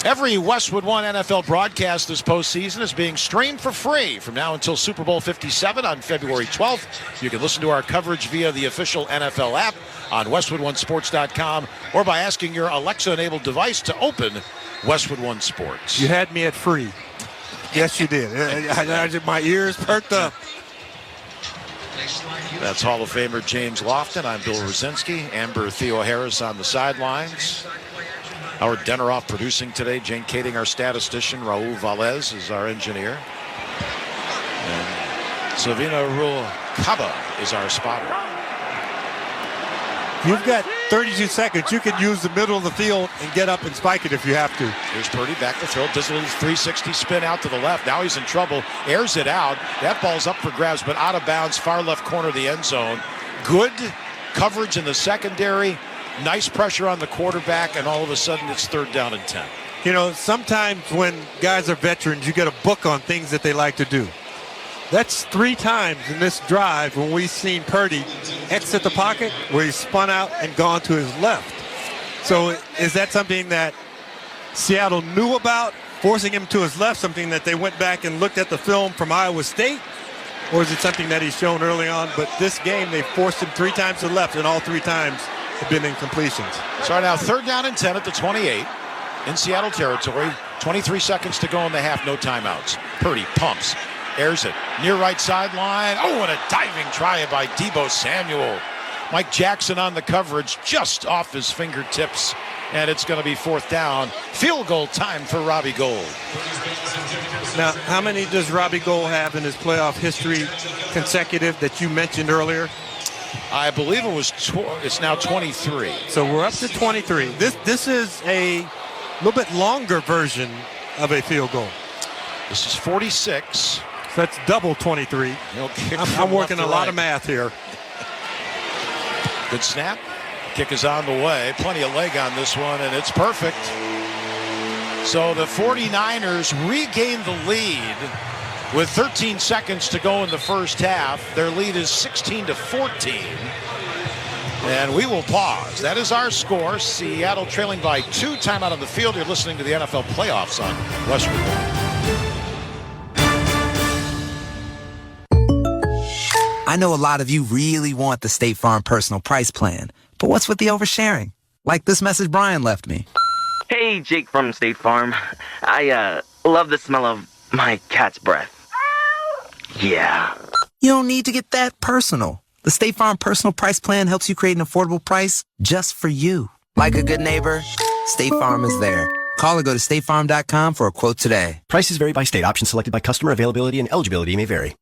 Every Westwood One NFL broadcast this postseason is being streamed for free from now until Super Bowl 57 on February 12th. You can listen to our coverage via the official NFL app on westwood1sports.com or by asking your Alexa-enabled device to open Westwood One Sports. You had me at free. Yes, you did. My ears perked up. That's Hall of Famer James Lofton. I'm Bill Rosinski. Amber Theo Harris on the sidelines. Howard Deneroff producing today. Jane Kading, our statistician. Raul Valez is our engineer. And Savina Rucaba is our spotter. You've got 32 seconds. You can use the middle of the field and get up and spike it if you have to. Here's Purdy back to throw. Does a little 360 spin out to the left. Now he's in trouble. Airs it out. That ball's up for grabs, but out of bounds, far left corner of the end zone. Good coverage in the secondary. Nice pressure on the quarterback, and all of a sudden it's 3rd down and 10. You know, sometimes when guys are veterans, you get a book on things that they like to do. That's 3 times in this drive when we've seen Purdy exit the pocket where he spun out and gone to his left. So is that something that Seattle knew about, forcing him to his left, something that they went back and looked at the film from Iowa State? Or is it something that he's shown early on? But this game, they forced him 3 times to the left, and all 3 times have been incompletions. So now 3rd down and 10 at the 28 in Seattle territory. 23 seconds to go in the half, no timeouts. Purdy pumps. Airs it near right sideline. Oh, and a diving try by Deebo Samuel. Mike Jackson on the coverage, just off his fingertips, and it's going to be 4th down. Field goal time for Robbie Gould. Now, how many does Robbie Gould have in his playoff history consecutive that you mentioned earlier? I believe it was. It's now 23. So we're up to 23. This is a little bit longer version of a field goal. This is 46. So that's double 23. I'm working a lot of math here. Good snap. Kick is on the way. Plenty of leg on this one, and it's perfect. So the 49ers regain the lead with 13 seconds to go in the first half. Their lead is 16-14. And we will pause. That is our score. Seattle trailing by 2. Timeout on the field. You're listening to the NFL playoffs on Westwood One. I know a lot of you really want the State Farm personal price plan, but what's with the oversharing? Like this message Brian left me. Hey, Jake from State Farm. I love the smell of my cat's breath. Yeah. You don't need to get that personal. The State Farm personal price plan helps you create an affordable price just for you. Like a good neighbor, State Farm is there. Call or go to statefarm.com for a quote today. Prices vary by state. Options selected by customer. Availability and eligibility may vary.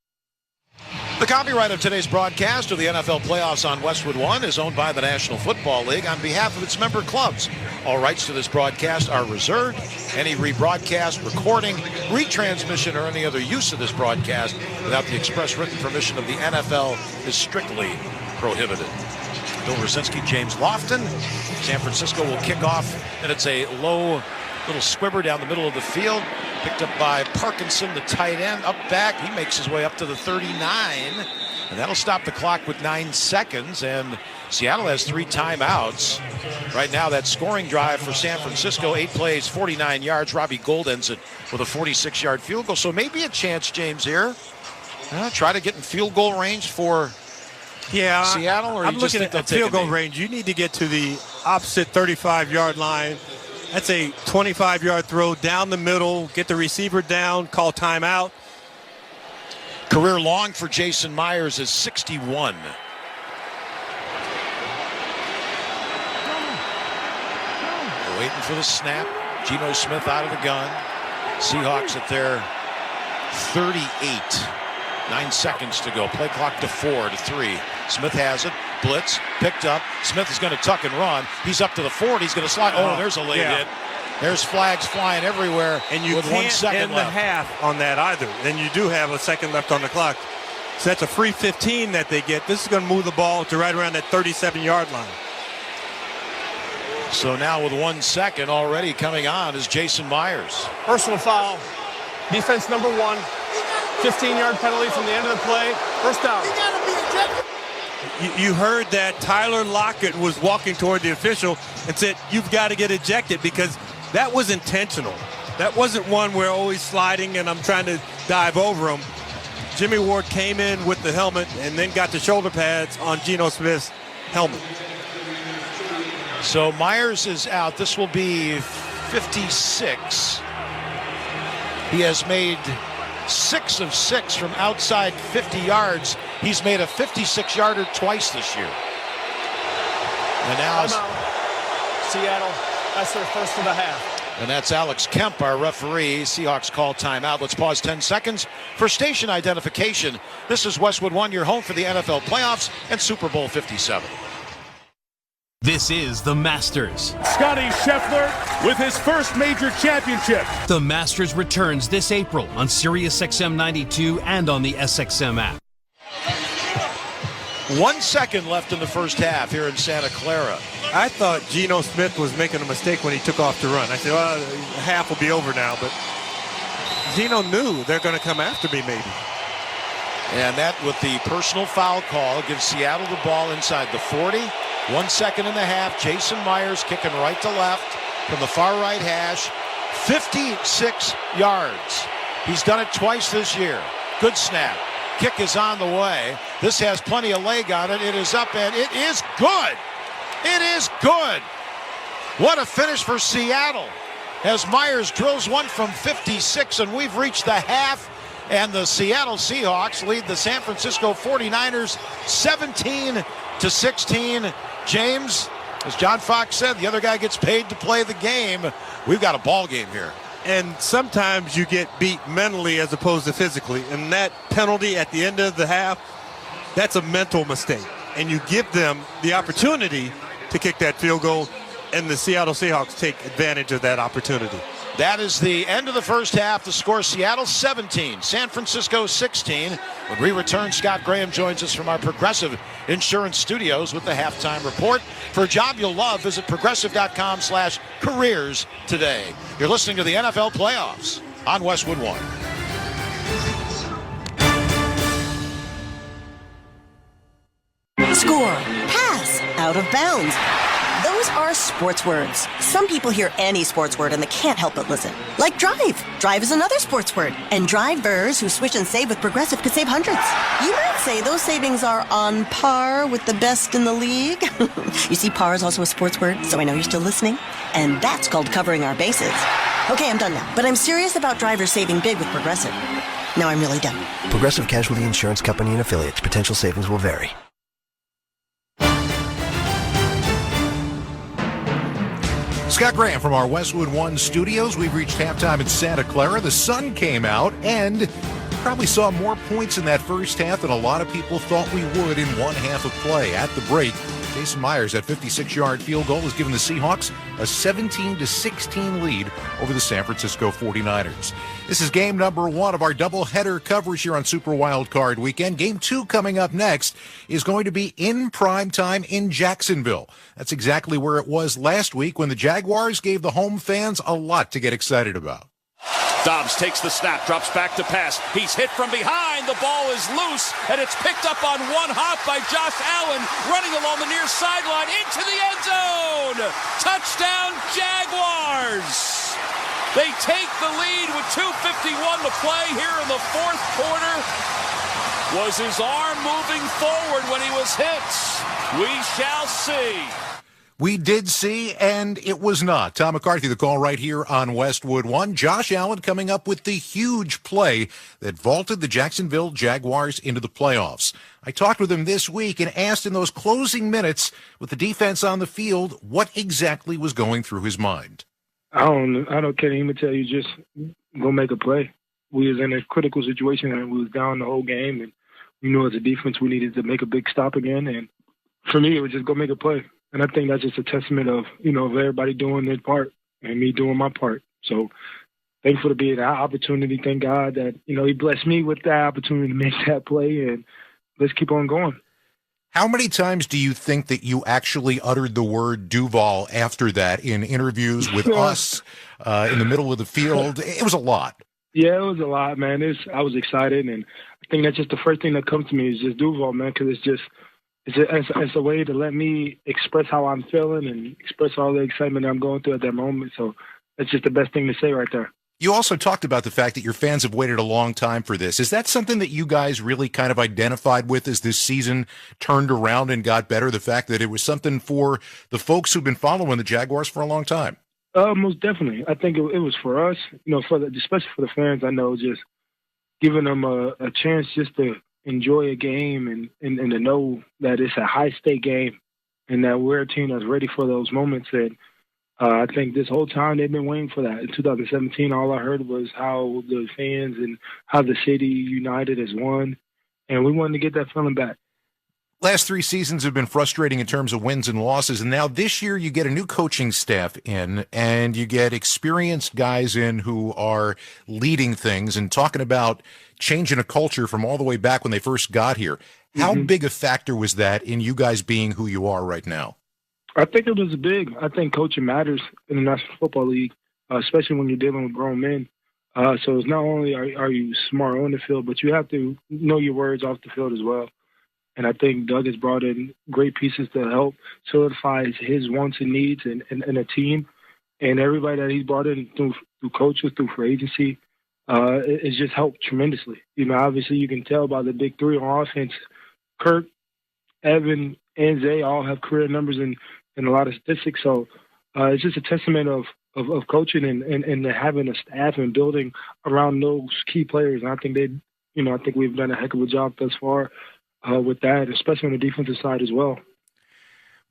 The copyright of today's broadcast of the NFL playoffs on Westwood One is owned by the National Football League on behalf of its member clubs. All rights to this broadcast are reserved. Any rebroadcast, recording, retransmission, or any other use of this broadcast without the express written permission of the NFL is strictly prohibited. Bill Rosinski, James Lofton. San Francisco will kick off, and it's a low little squibber down the middle of the field. Picked up by Parkinson, the tight end, up back. He makes his way up to the 39, and that'll stop the clock with 9 seconds. And Seattle has 3 timeouts. Right now, that scoring drive for San Francisco, 8 plays, 49 yards. Robbie Gould ends it with a 46-yard field goal. So maybe a chance, James, here. Try to get in field goal range for Seattle, or I'm you just looking think at they'll field take a goal knee? range. You need to get to the opposite 35-yard line. That's a 25-yard throw down the middle, get the receiver down, call timeout. Career long for Jason Myers is 61. They're waiting for the snap. Geno Smith out of the gun. Seahawks at their 38. 9 seconds to go. Play clock to 4 to 3. Smith has it. Blitz picked up. Smith is going to tuck and run. He's up to the 40. He's going to slide. Oh, there's a late hit. There's flags flying everywhere. And you with can't 1 second end left. the half on that either. Then you do have a second left on the clock. So that's a free 15 that they get. This is going to move the ball to right around that 37-yard line. So now with 1 second already coming on is Jason Myers. Personal foul. Defense number 1. 15-yard penalty from the end of the play. First down. You heard that Tyler Lockett was walking toward the official and said, you've got to get ejected, because that was intentional. That wasn't one where he's sliding and I'm trying to dive over him. Jimmy Ward came in with the helmet and then got the shoulder pads on Geno Smith's helmet. So Myers is out. This will be 56. He has made 6 of 6 from outside 50 yards. He's made a 56-yarder twice this year. And now Seattle, that's their first of the half. And that's Alex Kemp, our referee. Seahawks call timeout. Let's pause 10 seconds for station identification. This is Westwood One, your home for the NFL playoffs and Super Bowl 57. This is the Masters. Scotty Scheffler with his first major championship. The Masters returns this April on SiriusXM 92 and on the SXM app. 1 second left in the first half here in Santa Clara. I thought Geno Smith was making a mistake when he took off to run. I said, well, half will be over now, but Geno knew they're going to come after me maybe. And that, with the personal foul call, gives Seattle the ball inside the 40. 1 second in the half. Jason Myers kicking right to left from the far right hash. 56 yards. He's done it twice this year. Good snap. Kick is on the way. This has plenty of leg on it. It is up, and it is good. It is good. What a finish for Seattle as Myers drills one from 56, and we've reached the half, and the Seattle Seahawks lead the San Francisco 49ers 17-16. James, as John Fox said, the other guy gets paid to play the game. We've got a ball game here. And sometimes you get beat mentally as opposed to physically. And that penalty at the end of the half, that's a mental mistake. And you give them the opportunity to kick that field goal, and the Seattle Seahawks take advantage of that opportunity. That is the end of the first half. The score, Seattle 17, San Francisco 16. When we return, Scott Graham joins us from our Progressive Insurance Studios with the halftime report. For a job you'll love, visit progressive.com/careers today. You're listening to the NFL playoffs on Westwood One. Score, pass, out of bounds. Those are sports words. Some people hear any sports word and they can't help but listen. Like drive. Drive is another sports word. And drivers who switch and save with Progressive could save hundreds. You might say those savings are on par with the best in the league. You see, par is also a sports word, so I know you're still listening. And that's called covering our bases. Okay, I'm done now. But I'm serious about drivers saving big with Progressive. Now I'm really done. Progressive Casualty Insurance Company and Affiliates. Potential savings will vary. Scott Graham from our Westwood One studios. We've reached halftime in Santa Clara. The sun came out and probably saw more points in that first half than a lot of people thought we would in one half of play. At the break, Jason Myers, that 56-yard field goal, has given the Seahawks a 17-16 lead over the San Francisco 49ers. This is game number 1 of our doubleheader coverage here on Super Wildcard Weekend. Game 2 coming up next is going to be in prime time in Jacksonville. That's exactly where it was last week when the Jaguars gave the home fans a lot to get excited about. Dobbs takes the snap, drops back to pass. He's hit from behind. The ball is loose, and it's picked up on one hop by Josh Allen, running along the near sideline into the end zone. Touchdown, Jaguars. They take the lead with 2:51 to play here in the fourth quarter. Was his arm moving forward when he was hit? We shall see. We did see, and it was not. Tom McCarthy, the call right here on Westwood One. Josh Allen coming up with the huge play that vaulted the Jacksonville Jaguars into the playoffs. I talked with him this week and asked in those closing minutes with the defense on the field what exactly was going through his mind. I can't even tell you, just go make a play. We was in a critical situation and we was down the whole game, and we knew as a defense we needed to make a big stop again. And for me, it was just go make a play. And I think that's just a testament of, of everybody doing their part and me doing my part. So thankful to be in that opportunity. Thank God that, he blessed me with that opportunity to make that play, and let's keep on going. How many times do you think that you actually uttered the word Duval after that in interviews with us in the middle of the field? It was a lot. Yeah, it was a lot, man. I was excited, and I think that's just the first thing that comes to me is just Duval, man, because it's a way to let me express how I'm feeling and express all the excitement I'm going through at that moment. So that's just the best thing to say right there. You also talked about the fact that your fans have waited a long time for this. Is that something that you guys really kind of identified with as this season turned around and got better? The fact that it was something for the folks who've been following the Jaguars for a long time? Most definitely. I think it was for us, especially for the fans. I know just giving them a chance just to enjoy a game and to know that it's a high-stake game and that we're a team that's ready for those moments. And I think this whole time they've been waiting for that. In 2017, all I heard was how the fans and how the city united as one, and we wanted to get that feeling back. Last 3 seasons have been frustrating in terms of wins and losses, and now this year you get a new coaching staff in, and you get experienced guys in who are leading things and talking about changing a culture from all the way back when they first got here. How big a factor was that in you guys being who you are right now? I think it was big. I think coaching matters in the National Football League, especially when you're dealing with grown men. So it's not only are you smart on the field, but you have to know your words off the field as well. And I think Doug has brought in great pieces to help solidify his wants and needs and a team. And everybody that he's brought in through coaches, through free agency, it's just helped tremendously. Obviously you can tell by the big three on offense. Kirk, Evan, and Zay all have career numbers and a lot of statistics. So it's just a testament of coaching and having a staff and building around those key players. And I think I think we've done a heck of a job thus far with that, especially on the defensive side as well.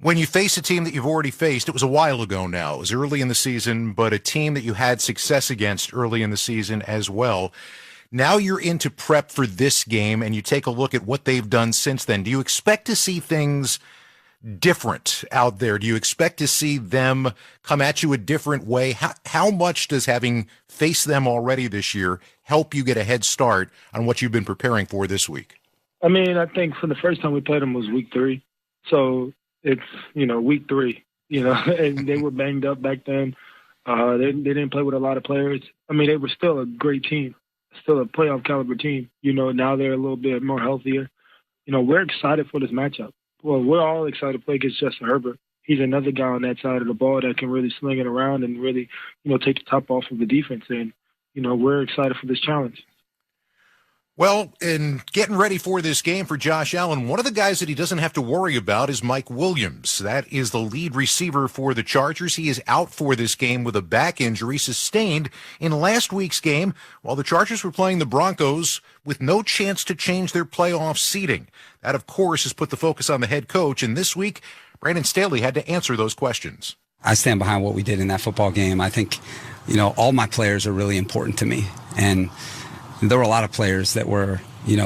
When you face a team that you've already faced, it was a while ago now. It was early in the season, but a team that you had success against early in the season as well. Now you're into prep for this game, and you take a look at what they've done since then. Do you expect to see things different out there? Do you expect to see them come at you a different way? How much does having faced them already this year help you get a head start on what you've been preparing for this week? I think for the first time we played them was week 3. So it's, week 3, and they were banged up back then. They didn't play with a lot of players. They were still a great team, still a playoff caliber team. Now they're a little bit more healthier. We're excited for this matchup. well, we're all excited to play against Justin Herbert. He's another guy on that side of the ball that can really sling it around and really, take the top off of the defense. And, we're excited for this challenge. Well, in getting ready for this game for Josh Allen, one of the guys that he doesn't have to worry about is Mike Williams. That is the lead receiver for the Chargers. He is out for this game with a back injury sustained in last week's game while the Chargers were playing the Broncos with no chance to change their playoff seeding. That, of course, has put the focus on the head coach, and this week, Brandon Staley had to answer those questions. I stand behind what we did in that football game. I think, all my players are really important to me, and there were a lot of players that were,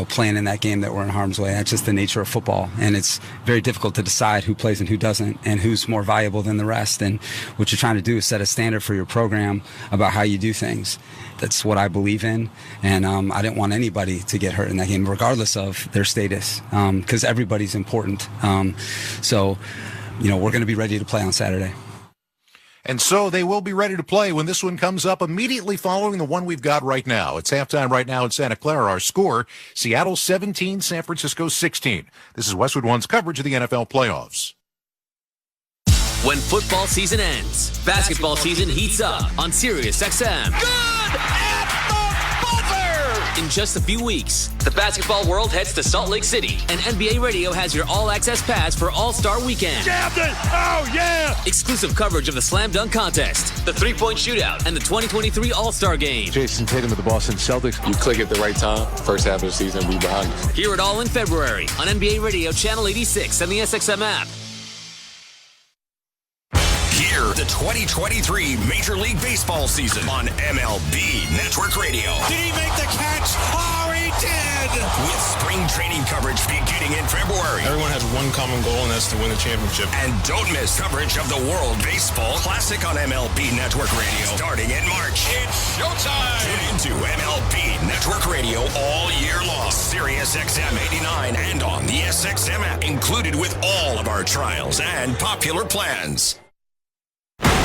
playing in that game that were in harm's way. That's just the nature of football. And it's very difficult to decide who plays and who doesn't and who's more valuable than the rest. And what you're trying to do is set a standard for your program about how you do things. That's what I believe in. And I didn't want anybody to get hurt in that game, regardless of their status, because everybody's important. So, we're going to be ready to play on Saturday. And so they will be ready to play when this one comes up immediately following the one we've got right now. It's halftime right now in Santa Clara. Our score, Seattle 17, San Francisco 16. This is Westwood One's coverage of the NFL playoffs. When football season ends, basketball season heats up on Sirius XM. Good at the buzzer! In just a few weeks, the basketball world heads to Salt Lake City, and NBA Radio has your all-access pass for All-Star Weekend. Jammed it! Oh, yeah! Exclusive coverage of the Slam Dunk Contest, the three-point shootout, and the 2023 All-Star Game. Jason Tatum of the Boston Celtics. You click at the right time, first half of the season, we behind you. Hear it all in February on NBA Radio Channel 86 and the SXM app. Hear the 2023 Major League Baseball season on MLB Network Radio. Did he make the catch? Oh, he did! With spring training coverage beginning in February. Everyone has one common goal, and that's to win the championship. And don't miss coverage of the World Baseball Classic on MLB Network Radio starting in March. It's showtime! Tune into MLB Network Radio all year long. Sirius XM 89 and on the SXM app, included with all of our trials and popular plans.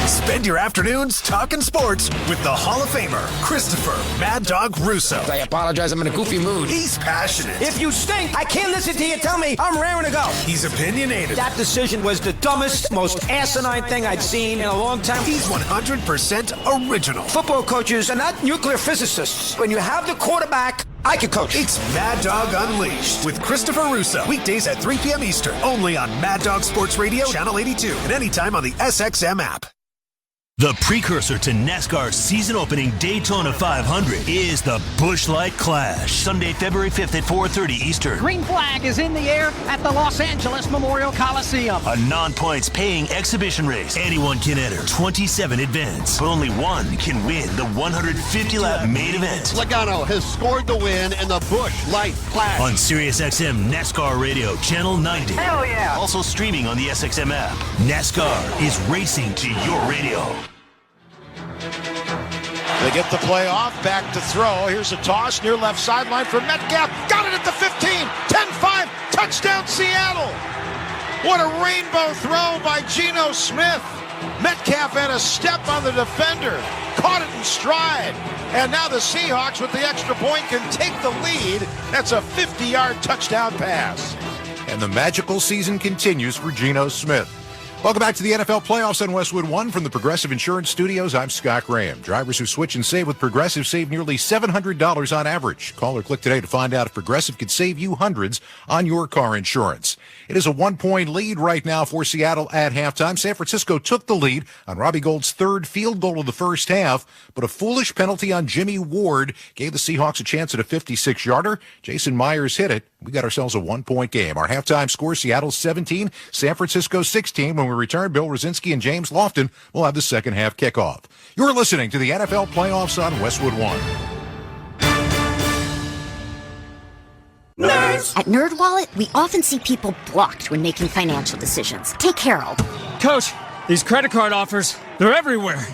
Spend your afternoons talking sports with the Hall of Famer, Christopher Mad Dog Russo. I apologize, I'm in a goofy mood. He's passionate. If you stink, I can't listen to you tell me I'm raring to go. He's opinionated. That decision was the dumbest, most asinine thing I'd seen in a long time. He's 100% original. Football coaches are not nuclear physicists. When you have the quarterback, I can coach. It's Mad Dog Unleashed with Christopher Russo. Weekdays at 3 p.m. Eastern. Only on Mad Dog Sports Radio, Channel 82. And anytime on the SXM app. The precursor to NASCAR's season-opening Daytona 500 is the Busch Light Clash, Sunday, February 5th at 4:30 Eastern. Green flag is in the air at the Los Angeles Memorial Coliseum. A non-points-paying exhibition race. Anyone can enter 27 events, but only one can win the 150-lap main event. Logano has scored the win in the Busch Light Clash. On SiriusXM NASCAR Radio, Channel 90. Hell yeah! Also streaming on the SXM app. NASCAR is racing to your radio. They get the play off, back to throw. Here's a toss near left sideline for Metcalf. Got it at the 15, 10-5, touchdown Seattle. What a rainbow throw by Geno Smith. Metcalf had a step on the defender, caught it in stride. And now the Seahawks with the extra point can take the lead. That's a 50-yard touchdown pass. And the magical season continues for Geno Smith. Welcome back to the NFL playoffs on Westwood One from the Progressive Insurance Studios. I'm Scott Graham. Drivers who switch and save with Progressive save nearly $700 on average. Call or click today to find out if Progressive could save you hundreds on your car insurance. It is a 1-point lead right now for Seattle at halftime. San Francisco took the lead on Robbie Gould's third field goal of the first half, but a foolish penalty on Jimmy Ward gave the Seahawks a chance at a 56-yarder. Jason Myers hit it. We got ourselves a 1-point game. Our halftime score, Seattle 17, San Francisco 16. When we return, Bill Rosinski and James Lofton will have the second half kickoff. You're listening to the NFL playoffs on Westwood One. Nerds! At NerdWallet, we often see people blocked when making financial decisions. Take Harold. Coach, these credit card offers, they're everywhere.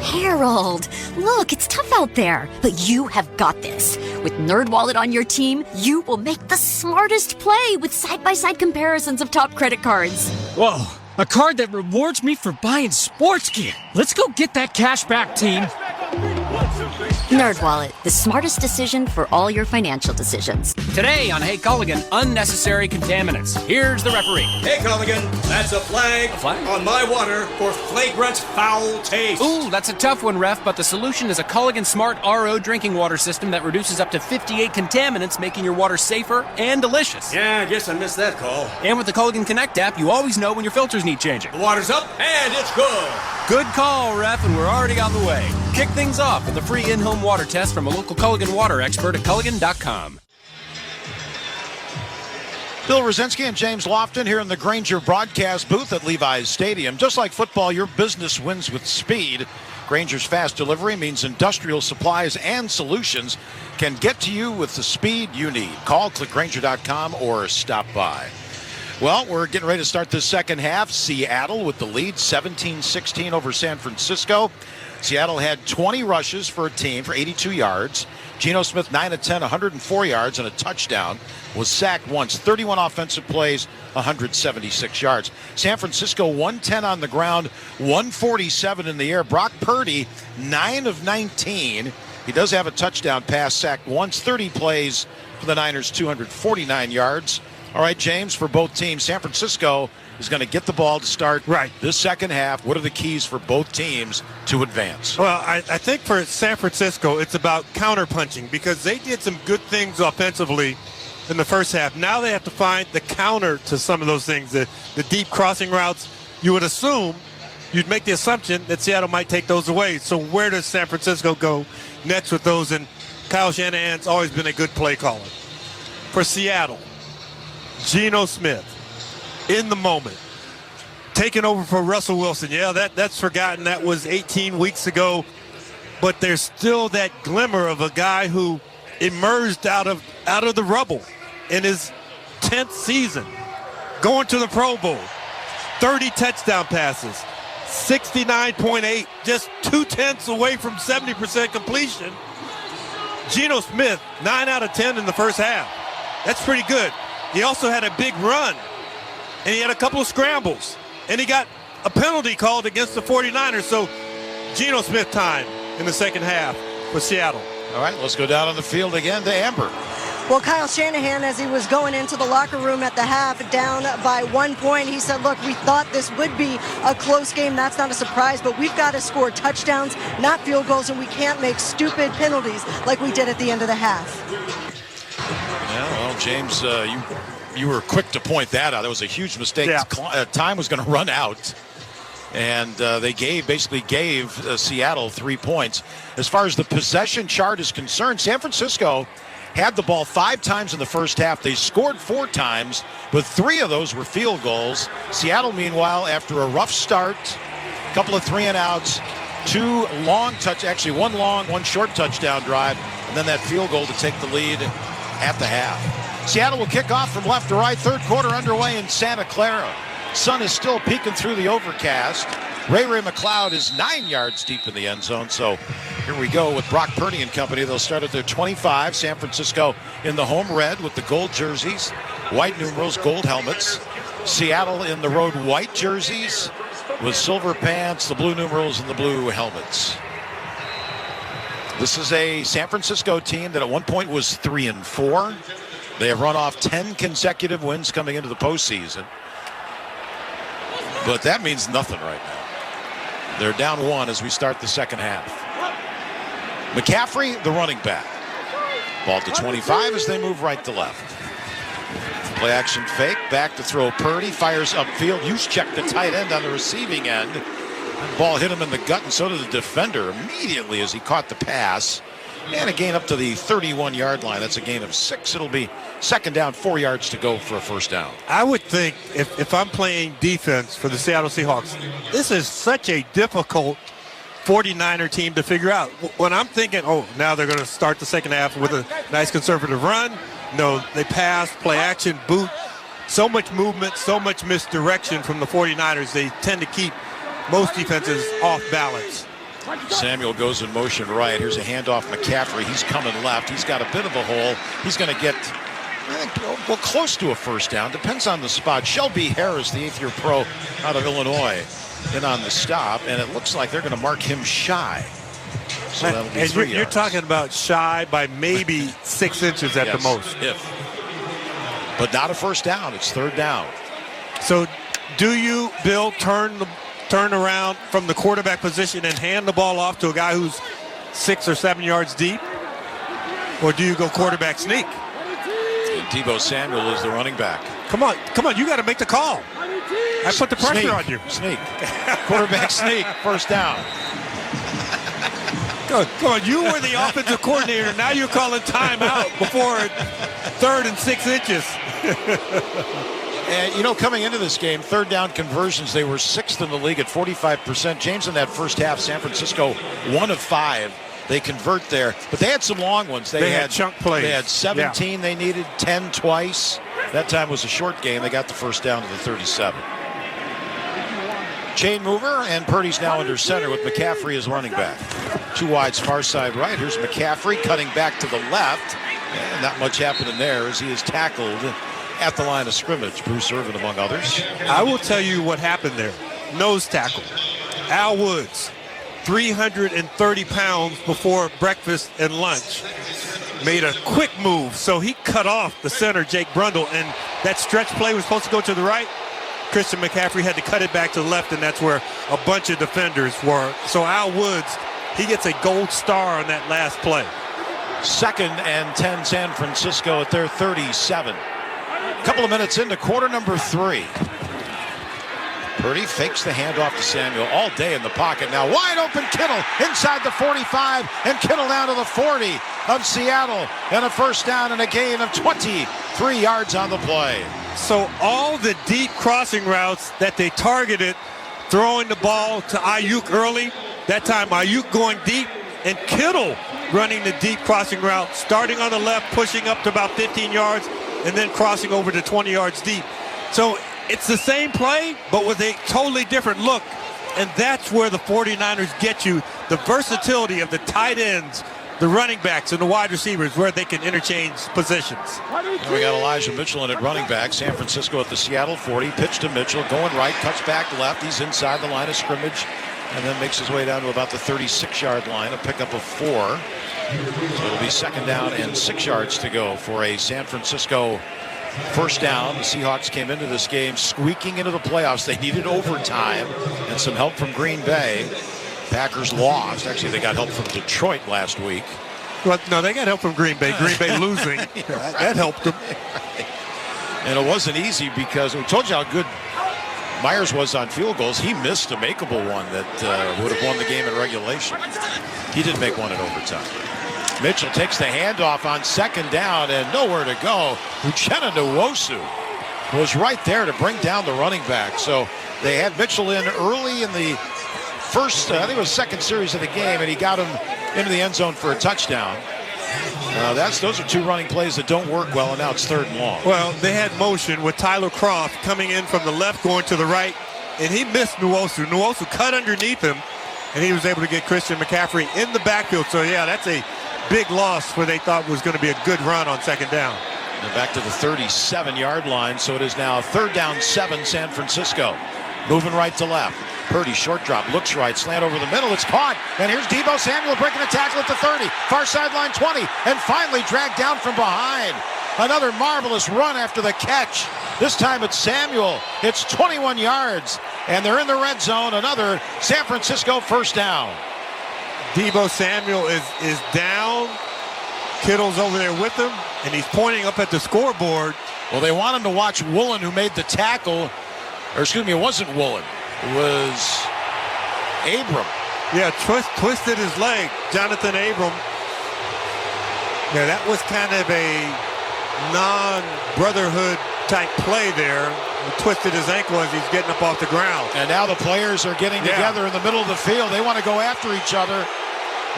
Harold, look, it's tough out there, but you have got this. With NerdWallet on your team, you will make the smartest play with side-by-side comparisons of top credit cards. Whoa, a card that rewards me for buying sports gear. Let's go get that cash back, team. NerdWallet, the smartest decision for all your financial decisions. Today on Hey Culligan, unnecessary contaminants. Here's the referee. Hey Culligan, that's a flag on my water for flagrant foul taste. Ooh, that's a tough one, ref, but the solution is a Culligan Smart RO drinking water system that reduces up to 58 contaminants, making your water safer and delicious. Yeah, I guess I missed that call. And with the Culligan Connect app, you always know when your filters need changing. The water's up and it's good. Good call, ref, and we're already on the way. Kick things off with a free in-home water test from a local Culligan water expert at Culligan.com. Bill Rosinski and James Lofton here in the Grainger broadcast booth at Levi's Stadium. Just like football, your business wins with speed. Grainger's fast delivery means industrial supplies and solutions can get to you with the speed you need. Call, click Grainger.com, or stop by. Well, we're getting ready to start the second half. Seattle with the lead, 17-16 over San Francisco. Seattle had 20 rushes for a team for 82 yards. Geno Smith, 9 of 10, 104 yards and a touchdown. Was sacked once, 31 offensive plays, 176 yards. San Francisco, 110 on the ground, 147 in the air. Brock Purdy, 9 of 19. He does have a touchdown pass, sacked once, 30 plays for the Niners, 249 yards. All right, James, for both teams, San Francisco is going to get the ball to start this second half. What are the keys for both teams to advance? Well, I think for San Francisco, it's about counterpunching because they did some good things offensively in the first half. Now they have to find the counter to some of those things, the deep crossing routes. You would assume, you'd make the assumption that Seattle might take those away. So where does San Francisco go next with those? And Kyle Shanahan's always been a good play caller. For Seattle, Geno Smith, in the moment, taking over for Russell Wilson. Yeah, that's forgotten. That was 18 weeks ago. But there's still that glimmer of a guy who emerged out of the rubble in his 10th season, going to the Pro Bowl, 30 touchdown passes, 69.8, just 2/10 away from 70% completion. Geno Smith, 9 out of 10 in the first half. That's pretty good. He also had a big run, and he had a couple of scrambles, and he got a penalty called against the 49ers. So Geno Smith time in the second half for Seattle. All right, let's go down on the field again to Amber. Well, Kyle Shanahan, as he was going into the locker room at the half, down by 1 point, he said, look, we thought this would be a close game. That's not a surprise, but we've got to score touchdowns, not field goals, and we can't make stupid penalties like we did at the end of the half. Yeah, well, James, you were quick to point that out. That was a huge mistake. Yeah. Time was going to run out. And they basically gave Seattle 3 points. As far as the possession chart is concerned, San Francisco had the ball 5 times in the first half. They scored 4 times, but 3 of those were field goals. Seattle, meanwhile, after a rough start, a couple of 3-and-outs, 2 long actually 1 long, 1 short touchdown drive, and then that field goal to take the lead at the half. Seattle will kick off from left to right. Third quarter underway in Santa Clara. Sun is still peeking through the overcast. Ray McLeod is 9 yards deep in the end zone. So here we go with Brock Purdy and company. They'll start at their 25. San Francisco in the home red with the gold jerseys, white numerals, gold helmets. Seattle in the road white jerseys with silver pants, the blue numerals, and the blue helmets. This is a San Francisco team that at one point was 3-4. They have run off 10 consecutive wins coming into the postseason. But that means nothing right now. They're down 1 as we start the second half. McCaffrey, the running back. Ball to 25 as they move right to left. Play action fake, back to throw Purdy, fires upfield. Juszczyk, the tight end on the receiving end. The ball hit him in the gut, and so did the defender immediately as he caught the pass. And a gain up to the 31-yard line. That's a gain of 6. It'll be second down, 4 yards to go for a first down. I would think if I'm playing defense for the Seattle Seahawks, this is such a difficult 49er team to figure out. When I'm thinking, now they're going to start the second half with a nice conservative run. No, they pass, play action, boot. So much movement, so much misdirection from the 49ers. They tend to keep most defenses off balance. Samuel goes in motion right. Here's a handoff. McCaffrey. He's coming left. He's got a bit of a hole. He's going to get, I think, close to a first down. Depends on the spot. Shelby Harris, the 8th-year pro out of Illinois, in on the stop, and it looks like they're going to mark him shy. So that'll be and 3 you're yards. talking about shy by maybe 6 inches at the most. But not a first down. It's third down. So do you, Bill, turn around from the quarterback position and hand the ball off to a guy who's 6 or 7 yards deep? Or do you go quarterback sneak? And Deebo Samuel is the running back. Come on, you got to make the call. I put the pressure on you. Sneak. Quarterback sneak. First down. Come on, you were the offensive coordinator. Now you're calling timeout before 3rd and 6 inches. And, coming into this game, third down conversions, they were 6th in the league at 45%. James, in that first half, San Francisco 1 of 5. They convert there, but they had some long ones. They had chunk plays. They had 17 they needed, 10 twice. That time was a short game. They got the first down to the 37. Chain mover, and Purdy's now under center with McCaffrey as running back. 2 wides, far side right. Here's McCaffrey cutting back to the left. And not much happening there as he is tackled at the line of scrimmage. Bruce Irvin among others. I will tell you what happened there. Nose tackle. Al Woods, 330 pounds before breakfast and lunch, made a quick move. So he cut off the center, Jake Brundle, and that stretch play was supposed to go to the right. Christian McCaffrey had to cut it back to the left, and that's where a bunch of defenders were. So Al Woods, he gets a gold star on that last play. 2nd and 10 San Francisco at their 37. A couple of minutes into quarter number 3. Purdy fakes the handoff to Samuel all day in the pocket. Now wide open Kittle inside the 45, and Kittle down to the 40 of Seattle, and a first down and a gain of 23 yards on the play. So all the deep crossing routes that they targeted, throwing the ball to Ayuk early, that time Ayuk going deep, and Kittle running the deep crossing route, starting on the left, pushing up to about 15 yards, and then crossing over to 20 yards deep. So it's the same play, but with a totally different look. And that's where the 49ers get you, the versatility of the tight ends, the running backs, and the wide receivers, where they can interchange positions. And we got Elijah Mitchell in at running back. San Francisco at the Seattle 40. Pitch to Mitchell, going right, cuts back left. He's inside the line of scrimmage, and then makes his way down to about the 36-yard line, a pickup of 4. So it'll be 2nd down and 6 yards to go for a San Francisco first down. The Seahawks came into this game squeaking into the playoffs. They needed overtime and some help from Green Bay. Packers lost. Actually, they got help from Detroit last week. Well, no, they got help from Green Bay. Green Bay losing. That helped them. And it wasn't easy because we told you how good Myers was on field goals. He missed a makeable one that would have won the game in regulation. He didn't make one in overtime. Mitchell takes the handoff on 2nd down and nowhere to go. Uchenna Nwosu was right there to bring down the running back. So they had Mitchell in early in the first, I think it was 2nd series of the game, and he got him into the end zone for a touchdown. Those are 2 running plays that don't work well, and now it's 3rd and long. Well, they had motion with Tyler Croft coming in from the left, going to the right, and he missed Nwosu. Nwosu cut underneath him, and he was able to get Christian McCaffrey in the backfield. So, yeah, that's a big loss where they thought was going to be a good run on 2nd down. And back to the 37-yard line, so it is now 3rd down 7, San Francisco. Moving right to left. Purdy, short drop, looks right, slant over the middle, it's caught, and here's Deebo Samuel breaking a tackle at the 30, far sideline 20, and finally dragged down from behind. Another marvelous run after the catch. This time it's Samuel. It's 21 yards, and they're in the red zone. Another San Francisco first down. Deebo Samuel is down. Kittle's over there with him, and he's pointing up at the scoreboard. Well, they want him to watch Woolen, who made the tackle. Or excuse me, it wasn't Woolen. It was Abram. Yeah, twisted his leg. Jonathan Abram. Yeah, that was kind of a non-brotherhood type play there. He twisted his ankle as he's getting up off the ground. And now the players are getting together in the middle of the field. They want to go after each other.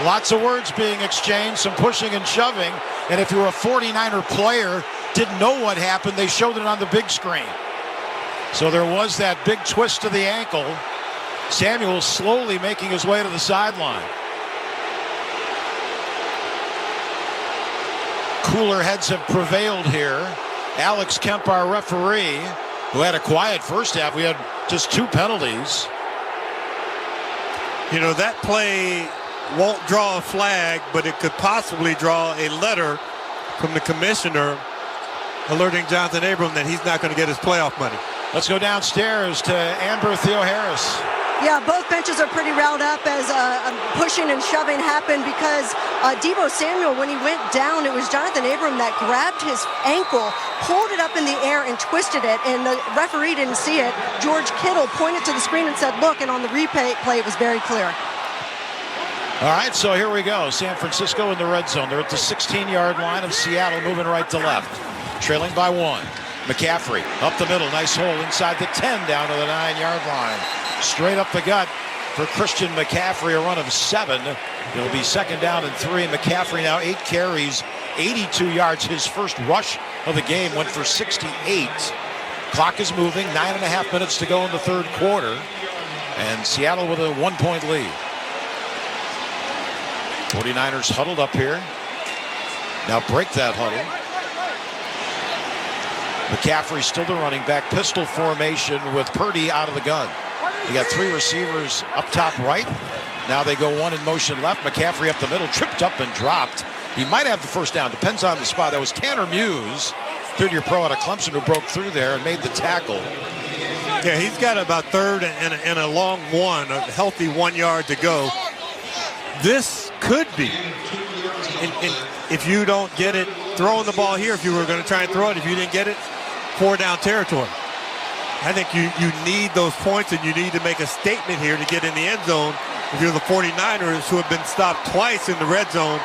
Lots of words being exchanged, some pushing and shoving. And if you're a 49er player, didn't know what happened, they showed it on the big screen. So there was that big twist to the ankle. Samuel slowly making his way to the sideline. Cooler heads have prevailed here. Alex Kemp, our referee, who had a quiet first half. We had just 2 penalties. You know, that play won't draw a flag, but it could possibly draw a letter from the commissioner alerting Jonathan Abram that he's not going to get his playoff money. Let's go downstairs to Amber Theo-Harris. Yeah, both benches are pretty riled up as pushing and shoving happened because Deebo Samuel, when he went down, it was Jonathan Abram that grabbed his ankle, pulled it up in the air, and twisted it, and the referee didn't see it. George Kittle pointed to the screen and said, look, and on the replay it was very clear. All right, so here we go. San Francisco in the red zone. They're at the 16-yard line of Seattle, moving right to left. Trailing by 1. McCaffrey up the middle. Nice hole inside the 10 down to the 9-yard line. Straight up the gut for Christian McCaffrey, a run of 7. It'll be 2nd down and 3. McCaffrey now 8 carries, 82 yards. His first rush of the game went for 68. Clock is moving. 9.5 minutes to go in the third quarter. And Seattle with a 1-point lead. 49ers huddled up here. Now break that huddle. McCaffrey still the running back. Pistol formation with Purdy out of the gun. You got 3 receivers up top right. Now they go 1 in motion left. McCaffrey up the middle, tripped up and dropped. He might have the first down. Depends on the spot. That was Tanner Muse, third-year pro out of Clemson, who broke through there and made the tackle. Yeah, he's got about third and a long one, a healthy 1 yard to go. This could be, if you don't get it, throwing the ball here, if you were going to try and throw it, if you didn't get it, 4-down territory. I think you need those points, and you need to make a statement here to get in the end zone if you're the 49ers, who have been stopped twice in the red zone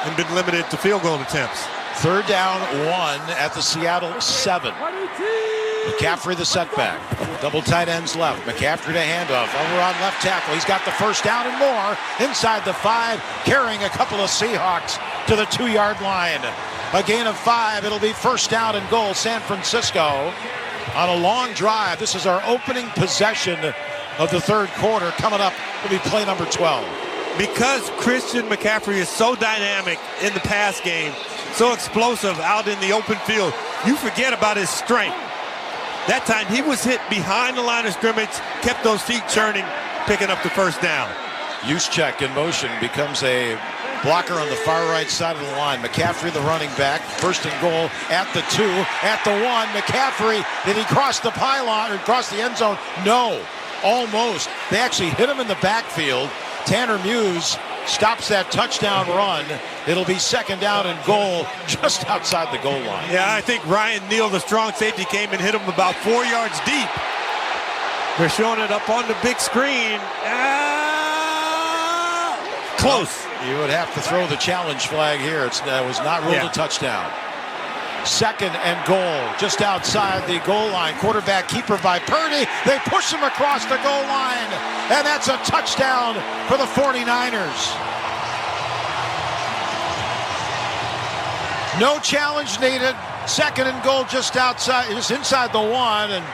and been limited to field goal attempts. 3rd down 1 at the Seattle 7. McCaffrey the setback. Double tight ends left. McCaffrey to handoff. Over on left tackle. He's got the first down and more. Inside the 5, carrying a couple of Seahawks to the 2-yard line. A gain of 5. It'll be 1st down and goal. San Francisco on a long drive. This is our opening possession of the third quarter. Coming up will be play number 12. Because Christian McCaffrey is so dynamic in the pass game, so explosive out in the open field, you forget about his strength. That time he was hit behind the line of scrimmage, kept those feet churning, picking up the first down. Juszczyk in motion becomes a blocker on the far right side of the line. McCaffrey the running back, 1st and goal at the 2, at the 1. McCaffrey, did he cross the pylon or cross the end zone? No, almost. They actually hit him in the backfield. Tanner Muse stops that touchdown run. It'll be 2nd down and goal just outside the goal line. Yeah, I think Ryan Neal, the strong safety, came and hit him about 4 yards deep. They're showing it up on the big screen. Close. You would have to throw the challenge flag here. It was not ruled a touchdown. 2nd and goal just outside the goal line. Quarterback keeper by Purdy. They push him across the goal line. And that's a touchdown for the 49ers. No challenge needed. 2nd and goal just outside, just inside the 1. And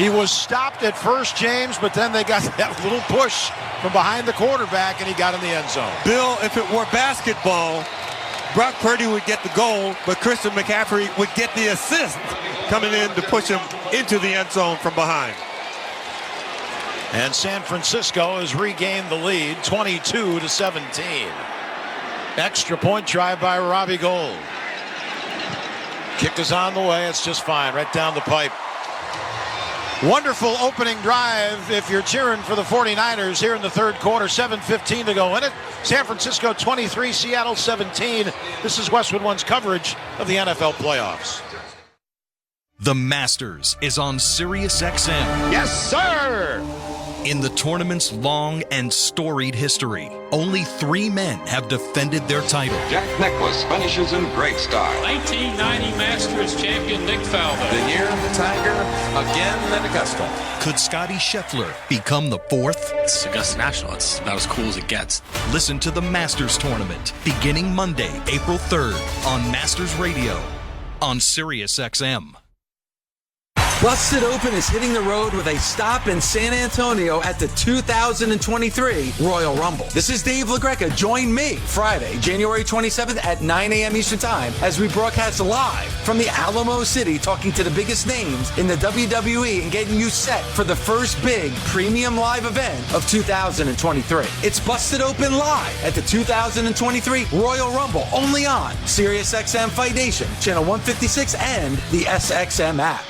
he was stopped at first, James, but then they got that little push from behind the quarterback, and he got in the end zone. Bill, if it were basketball, Brock Purdy would get the goal, but Christian McCaffrey would get the assist coming in to push him into the end zone from behind. And San Francisco has regained the lead, 22-17. Extra point try by Robbie Gould. Kick is on the way. It's just fine, right down the pipe. Wonderful opening drive if you're cheering for the 49ers here in the third quarter. 7:15 to go in it. San Francisco 23, Seattle 17. This is Westwood One's coverage of the NFL playoffs. The Masters is on Sirius XM. Yes, sir! In the tournament's long and storied history, only 3 men have defended their title. Jack Nicklaus finishes in great style. 1990 Masters champion Nick Faldo. The year of the Tiger, again at Augusta. Could Scotty Scheffler become the 4th? It's Augusta National. It's about as cool as it gets. Listen to the Masters Tournament beginning Monday, April 3rd on Masters Radio on Sirius XM. Busted Open is hitting the road with a stop in San Antonio at the 2023 Royal Rumble. This is Dave LaGreca. Join me Friday, January 27th at 9 a.m. Eastern Time as we broadcast live from the Alamo City, talking to the biggest names in the WWE and getting you set for the first big premium live event of 2023. It's Busted Open live at the 2023 Royal Rumble, only on SiriusXM Fight Nation, Channel 156, and the SXM app.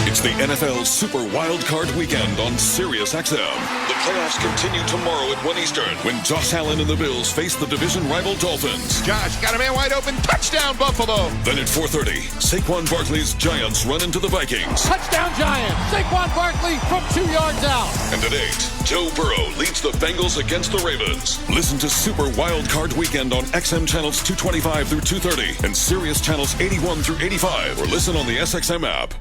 It's the NFL Super Wildcard Weekend on SiriusXM. The playoffs continue tomorrow at 1 Eastern when Josh Allen and the Bills face the division rival Dolphins. Josh got a man wide open. Touchdown, Buffalo. Then at 4:30, Saquon Barkley's Giants run into the Vikings. Touchdown Giants. Saquon Barkley from 2 yards out. And at 8, Joe Burrow leads the Bengals against the Ravens. Listen to Super Wildcard Weekend on XM channels 225 through 230 and Sirius channels 81 through 85, or listen on the SXM app.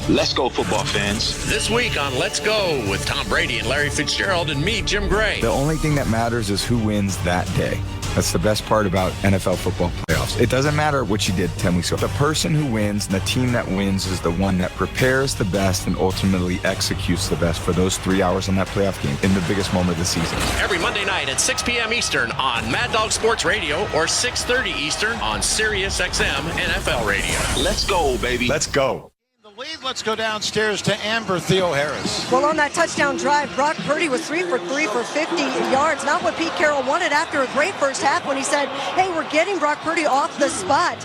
Let's go, football fans. This week on Let's Go with Tom Brady and Larry Fitzgerald and me, Jim Gray. The only thing that matters is who wins that day. That's the best part about NFL football playoffs. It doesn't matter what you did 10 weeks ago. The person who wins and the team that wins is the one that prepares the best and ultimately executes the best for those 3 hours on that playoff game in the biggest moment of the season. Every Monday night at 6 p.m. Eastern on Mad Dog Sports Radio or 6:30 Eastern on SiriusXM NFL Radio. Let's go, baby. Let's go. Lead. Let's go downstairs to Amber Theo Harris. Well, on that touchdown drive, Brock Purdy was 3 for 3 for 50 yards. Not what Pete Carroll wanted after a great first half when he said, hey, we're getting Brock Purdy off the spot.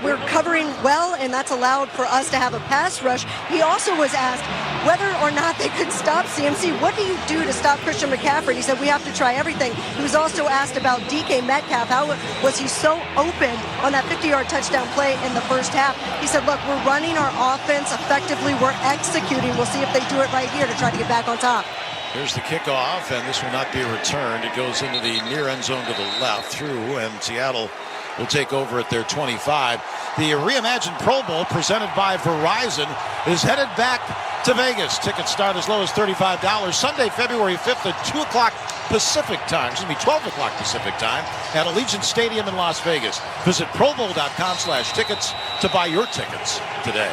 We're covering well, and that's allowed for us to have a pass rush. He also was asked whether or not they could stop CMC. What do you do to stop Christian McCaffrey? He said, we have to try everything. He was also asked about DK Metcalf. How was he so open on that 50-yard touchdown play in the first half? He said, look, we're running our offense effectively. We're executing. We'll see if they do it right here to try to get back on top. Here's the kickoff, and this will not be returned. It goes into the near end zone to the left through, and Seattle will take over at their 25. The reimagined Pro Bowl presented by Verizon is headed back to Vegas. Tickets start as low as $35. Sunday, February 5th at 2 o'clock Pacific time, 12 o'clock Pacific time at Allegiant Stadium in Las Vegas. Visit probowl.com/tickets to buy your tickets today.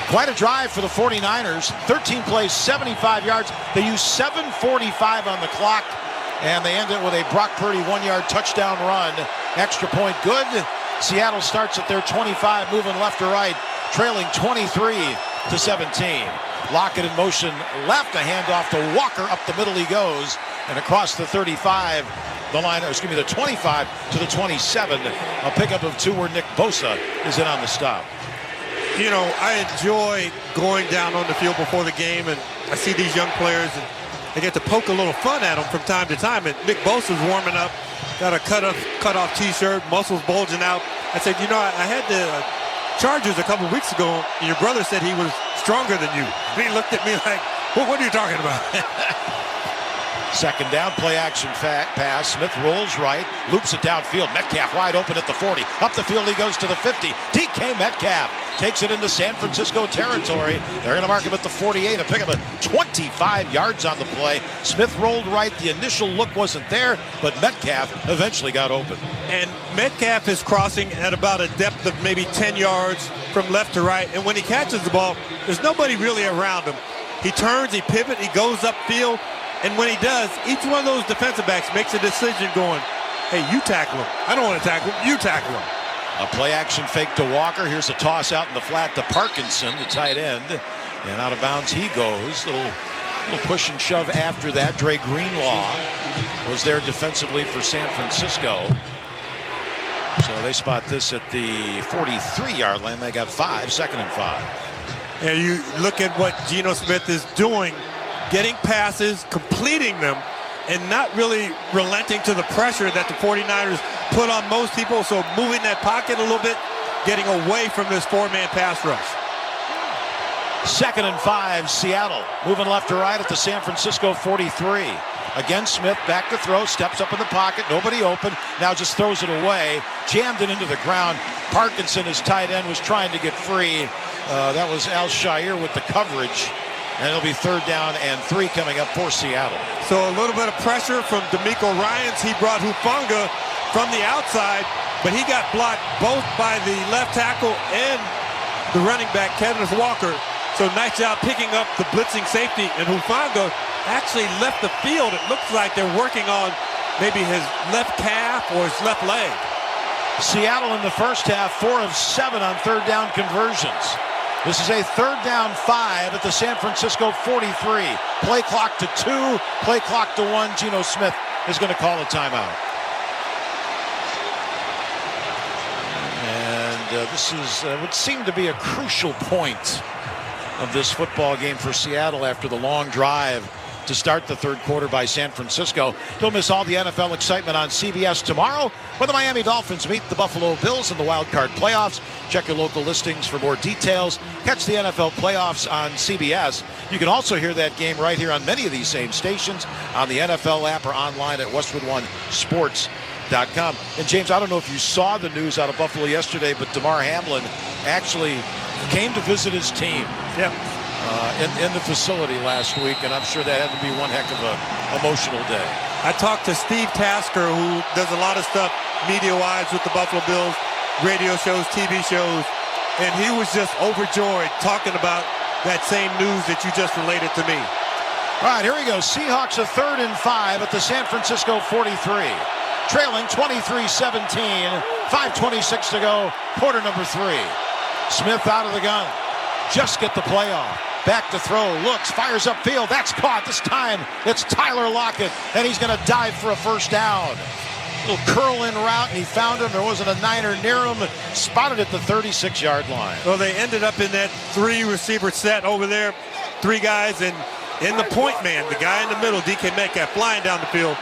Quite a drive for the 49ers. 13 plays, 75 yards. They use 7:45 on the clock, and they end it with a Brock Purdy 1-yard touchdown run. Extra point good. Seattle starts at their 25, moving left to right, trailing 23-17. Lockett in motion left, a handoff to Walker. Up the middle he goes, and across the 35, the 25 to the 27. A pickup of 2 where Nick Bosa is in on the stop. You know, I enjoy going down on the field before the game, and I see these young players, and I get to poke a little fun at them from time to time. And Nick Bosa's warming up, got a cut-off T-shirt, muscles bulging out. I said, you know, I had the Chargers a couple weeks ago, and your brother said he was stronger than you. And he looked at me like, what are you talking about? Second down, play action pass. Smith rolls right, loops it downfield. Metcalf wide open at the 40. Up the field he goes to the 50. DK Metcalf takes it into San Francisco territory. They're going to mark him at the 48. A pickup of 25 yards on the play. Smith rolled right. The initial look wasn't there, but Metcalf eventually got open. And Metcalf is crossing at about a depth of maybe 10 yards from left to right. And when he catches the ball, there's nobody really around him. He turns, he pivots, he goes upfield. And when he does, each one of those defensive backs makes a decision going, hey, you tackle him. I don't want to tackle him. You tackle him. A play action fake to Walker. Here's a toss out in the flat to Parkinson, the tight end. And out of bounds he goes. Little push and shove after that. Dre Greenlaw was there defensively for San Francisco. So they spot this at the 43-yard line. They got 5, 2nd and 5. And you look at what Geno Smith is doing. Getting passes, completing them, and not really relenting to the pressure that the 49ers put on most people. So moving that pocket a little bit, getting away from this 4-man pass rush. 2nd and 5, Seattle. Moving left to right at the San Francisco 43. Again, Smith back to throw, steps up in the pocket, nobody open, now just throws it away, jammed it into the ground. Parkinson, his tight end, was trying to get free. That was Al Shire with the coverage. And it'll be 3rd down and 3 coming up for Seattle. So a little bit of pressure from D'Amico Ryans. He brought Hufanga from the outside, but he got blocked both by the left tackle and the running back, Kenneth Walker. So nice job picking up the blitzing safety, and Hufanga actually left the field. It looks like they're working on maybe his left calf or his left leg. Seattle in the first half, 4 of 7 on third down conversions. This is a third down 5 at the San Francisco 43. Play clock to 2, play clock to 1. Geno Smith is going to call a timeout. And this is would seem to be a crucial point of this football game for Seattle after the long drive to start the third quarter by San Francisco. Don't miss all the NFL excitement on CBS tomorrow when the Miami Dolphins meet the Buffalo Bills in the wildcard playoffs. Check your local listings for more details. Catch the NFL playoffs on CBS. You can also hear that game right here on many of these same stations on the NFL app or online at westwood1sports.com. And James, I don't know if you saw the news out of Buffalo yesterday, but Damar Hamlin actually came to visit his team. Yeah. In the facility last week, and I'm sure that had to be one heck of an emotional day. I talked to Steve Tasker, who does a lot of stuff media-wise with the Buffalo Bills, radio shows, TV shows, and he was just overjoyed talking about that same news that you just related to me. All right, here we go. Seahawks a 3rd and 5 at the San Francisco 43. Trailing 23-17, 5:26 to go, quarter number 3. Smith out of the gun. Just get the play off. Back to throw, looks, fires upfield. That's caught. This time it's Tyler Lockett, and he's going to dive for a first down. Little curl-in route, and he found him. There wasn't a Niner near him. Spotted at the 36-yard line. Well, they ended up in that 3-receiver set over there. 3 guys, and in the point man, the guy in the middle, DK Metcalf, flying down the field.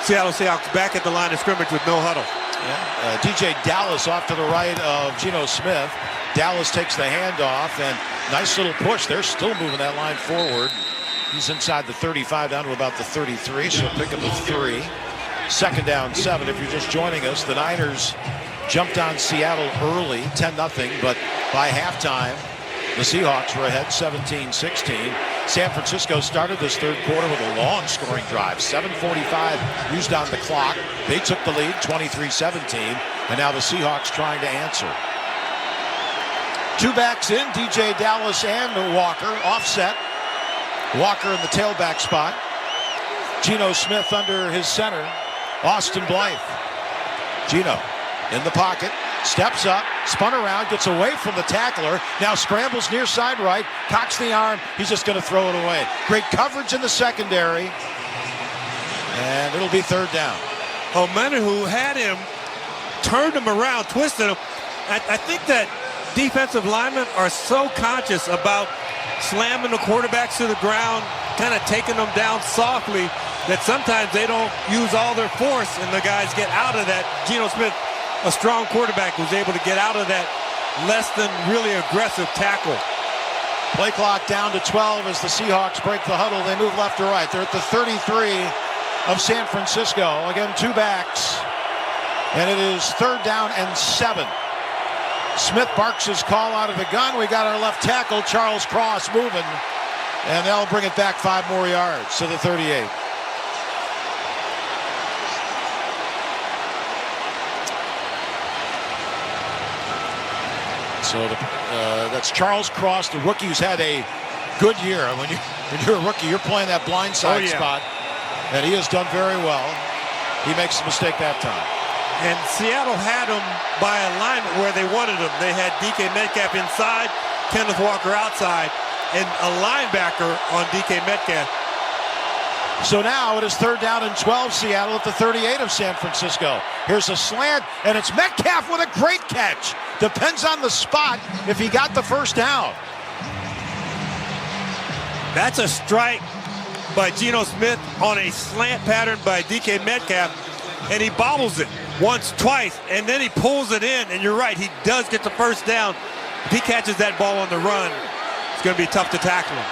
Seattle Seahawks back at the line of scrimmage with no huddle. Yeah. DJ Dallas off to the right of Geno Smith. Dallas takes the handoff, and nice little push. They're still moving that line forward. He's inside the 35 down to about the 33, so pick up a 3. 2nd down 7. If you're just joining us, the Niners jumped on Seattle early, 10-0, but by halftime, the Seahawks were ahead 17-16. San Francisco started this third quarter with a long scoring drive. 7:45 used on the clock. They took the lead 23-17, and now the Seahawks trying to answer. 2 backs in, DJ Dallas and Walker, offset. Walker in the tailback spot. Geno Smith under his center. Austin Blythe. Geno in the pocket, steps up, spun around, gets away from the tackler, now scrambles near side right, cocks the arm, he's just going to throw it away. Great coverage in the secondary, and it'll be 3rd down. O'Menu, who had him, turned him around, twisted him. I think that defensive linemen are so conscious about slamming the quarterbacks to the ground, kind of taking them down softly, that sometimes they don't use all their force and the guys get out of that. Geno Smith, a strong quarterback, was able to get out of that less than really aggressive tackle. Play clock down to 12 as the Seahawks break the huddle. They move left to right. They're at the 33 of San Francisco. Again, 2 backs, and it is 3rd down and 7. Smith barks his call out of the gun. We got our left tackle, Charles Cross, moving, and they'll bring it back 5 more yards to the 38. So that's Charles Cross, the rookie who's had a good year. When you're a rookie, you're playing that blindside spot, and he has done very well. He makes the mistake that time. And Seattle had him by alignment where they wanted him. They had DK Metcalf inside, Kenneth Walker outside, and a linebacker on DK Metcalf. So now it is 3rd down and 12, Seattle at the 38 of San Francisco. Here's a slant, and it's Metcalf with a great catch. Depends on the spot if he got the first down. That's a strike by Geno Smith on a slant pattern by DK Metcalf, and he bobbles it once, twice, and then he pulls it in, and you're right, he does get the first down. If he catches that ball on the run, it's going to be tough to tackle him.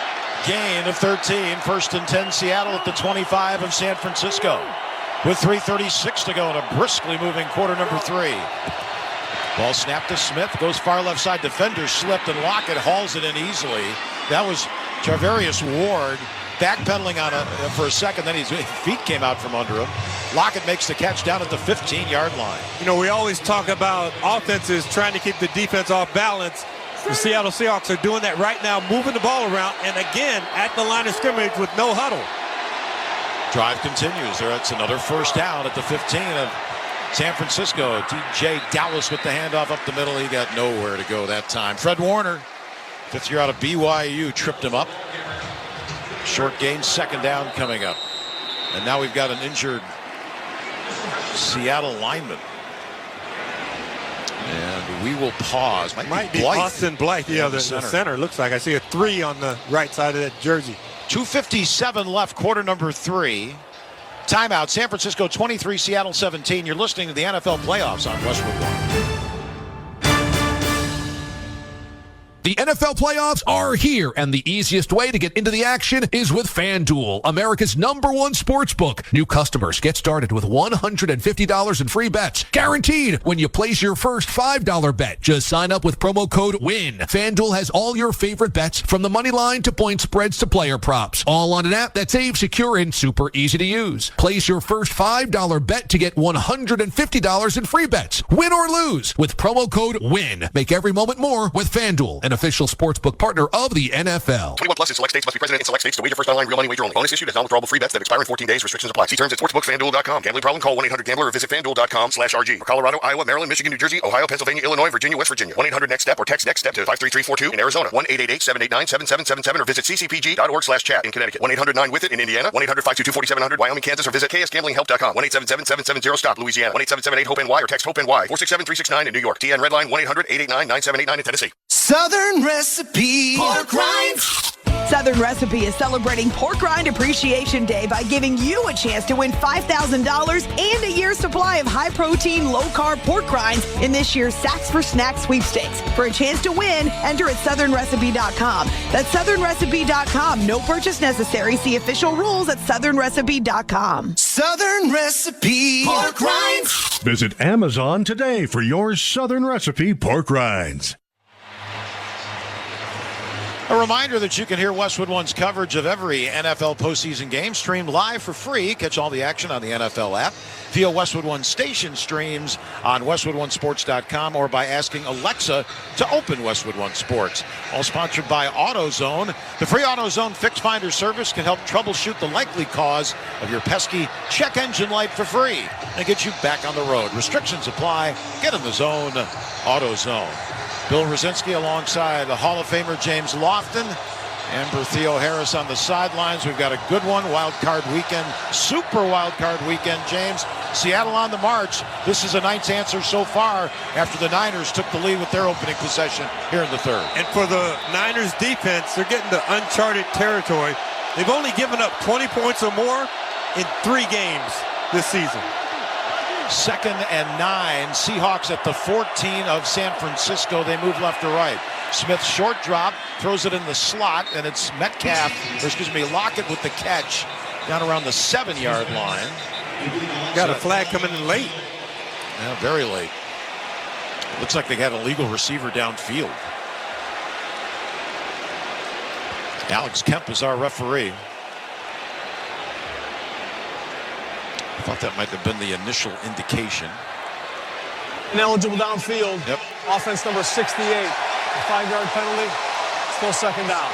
Gain of 13, 1st and 10, Seattle at the 25 of San Francisco. With 3:36 to go in a briskly moving quarter number 3. Ball snapped to Smith, goes far left side, defender slipped, and Lockett hauls it in easily. That was Charvarius Ward backpedaling on for a second, then his feet came out from under him. Lockett makes the catch down at the 15-yard line. You know, we always talk about offenses trying to keep the defense off balance. The Seattle Seahawks are doing that right now, moving the ball around, and again at the line of scrimmage with no huddle. Drive continues. That's another first down at the 15 of San Francisco. DJ Dallas with the handoff up the middle. He got nowhere to go that time. Fred Warner, fifth year out of BYU, tripped him up. Short gain, second down coming up. And now we've got an injured Seattle lineman. And we will pause. Might be Blythe. Austin Blythe, yeah, the center. Looks like I see a 3 on the right side of that jersey. 2:57 left, quarter number 3. Timeout, San Francisco 23, Seattle 17. You're listening to the NFL playoffs on Westwood One. The NFL playoffs are here, and the easiest way to get into the action is with FanDuel, America's #1 sportsbook. New customers get started with $150 in free bets, guaranteed when you place your first $5 bet. Just sign up with promo code WIN. FanDuel has all your favorite bets, from the money line to point spreads to player props, all on an app that's safe, secure, and super easy to use. Place your first $5 bet to get $150 in free bets, win or lose, with promo code WIN. Make every moment more with FanDuel, an official sportsbook partner of the NFL. 21 plus in select states. Must be present in select states to wager. First online real money wager only. Bonus issued as non-withdrawable free bets that expire in 14 days. Restrictions apply. See terms at sportsbookfanduel.com. Gambling problem? Call 1-800-GAMBLER or visit fanduel.com/RG. For Colorado, Iowa, Maryland, Michigan, New Jersey, Ohio, Pennsylvania, Illinois, Virginia, West Virginia. 1-800-NEXT-STEP or text NEXT-STEP to 53342 in Arizona. 1-888-789-7777 or visit ccpg.org/chat in Connecticut. 1-800-9-WITH-IT in Indiana. 1-800-522-4700 Wyoming, Kansas or visit ksgamblinghelp.com. 1-877-770-STOP Louisiana. 1-877-8-HOPE-NY or text HOPE-NY. 467-369 in New York. TN Redline 1-800-889-9789 in Tennessee. Southern Recipe Pork Rinds. Southern Recipe is celebrating Pork Rind Appreciation Day by giving you a chance to win $5,000 and a year's supply of high-protein, low-carb pork rinds in this year's Sacks for Snacks sweepstakes. For a chance to win, enter at southernrecipe.com. That's southernrecipe.com. No purchase necessary. See official rules at southernrecipe.com. Southern Recipe Pork Rinds. Visit Amazon today for your Southern Recipe Pork Rinds. A reminder that you can hear Westwood One's coverage of every NFL postseason game streamed live for free. Catch all the action on the NFL app via Westwood One station streams on westwoodonesports.com or by asking Alexa to open Westwood One Sports. All sponsored by AutoZone. The free AutoZone Fix Finder service can help troubleshoot the likely cause of your pesky check engine light for free and get you back on the road. Restrictions apply. Get in the zone. AutoZone. Bill Rosinski alongside the Hall of Famer James Lofton and Bertheo Harris on the sidelines. We've got a good one, wild card weekend, super wild card weekend, James. Seattle on the march. This is a night's answer so far after the Niners took the lead with their opening possession here in the third. And for the Niners defense, they're getting to uncharted territory. They've only given up 20 points or more in 3 games this season. 2nd and 9. Seahawks at the 14 of San Francisco. They move left to right. Smith short drop, throws it in the slot, and it's Lockett with the catch down around the 7-yard line. Got a flag coming in late. Yeah, very late. Looks like they had a legal receiver downfield. Alex Kemp is our referee. I thought that might have been the initial indication. Ineligible downfield. Yep. Offense number 68. A 5-yard penalty. Still 2nd down.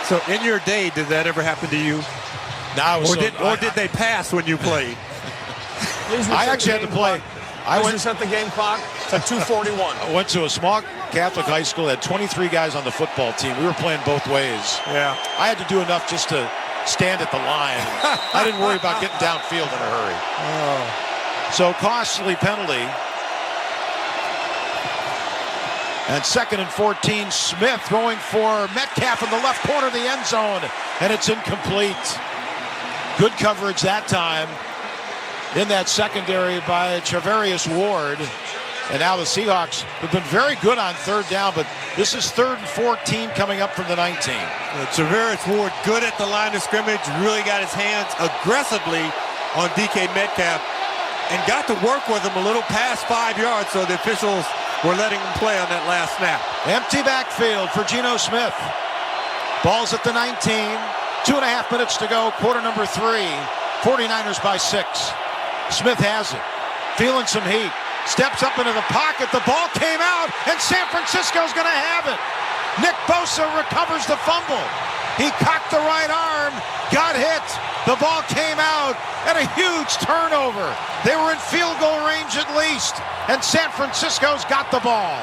So in your day, did that ever happen to you? Or did they pass when you played? I actually had to play. I went to set the game clock to 2:41. I went to a small Catholic high school. Had 23 guys on the football team. We were playing both ways. Yeah. I had to do enough just to stand at the line. I didn't worry about getting downfield in a hurry. Oh. So costly penalty. And 2nd and 14, Smith throwing for Metcalf in the left corner of the end zone, and it's incomplete. Good coverage that time in that secondary by Charvarius Ward. And now the Seahawks have been very good on 3rd down, but this is 3rd and 14 coming up from the 19. Charvarius Ward good at the line of scrimmage, really got his hands aggressively on DK Metcalf and got to work with him a little past 5 yards, so the officials were letting him play on that last snap. Empty backfield for Geno Smith. Ball's at the 19. 2.5 minutes to go, quarter number 3. 49ers by 6. Smith has it. Feeling some heat. Steps up into the pocket. The ball came out, and San Francisco's going to have it. Nick Bosa recovers the fumble. He cocked the right arm, got hit. The ball came out, and a huge turnover. They were in field goal range at least, and San Francisco's got the ball.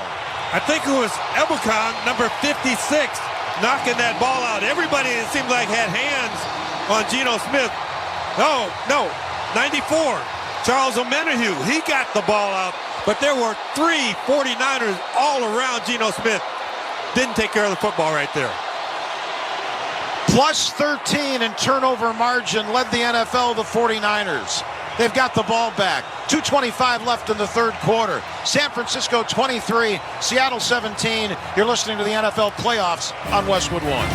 I think it was Ebukam, number 56, knocking that ball out. Everybody, it seemed like, had hands on Geno Smith. Oh, no, 94, Charles Omenihu. He got the ball out, but there were 3 49ers all around Geno Smith. Didn't take care of the football right there. Plus 13 in turnover margin led the NFL, the 49ers. They've got the ball back. 2:25 left in the third quarter. San Francisco 23, Seattle 17. You're listening to the NFL playoffs on Westwood One.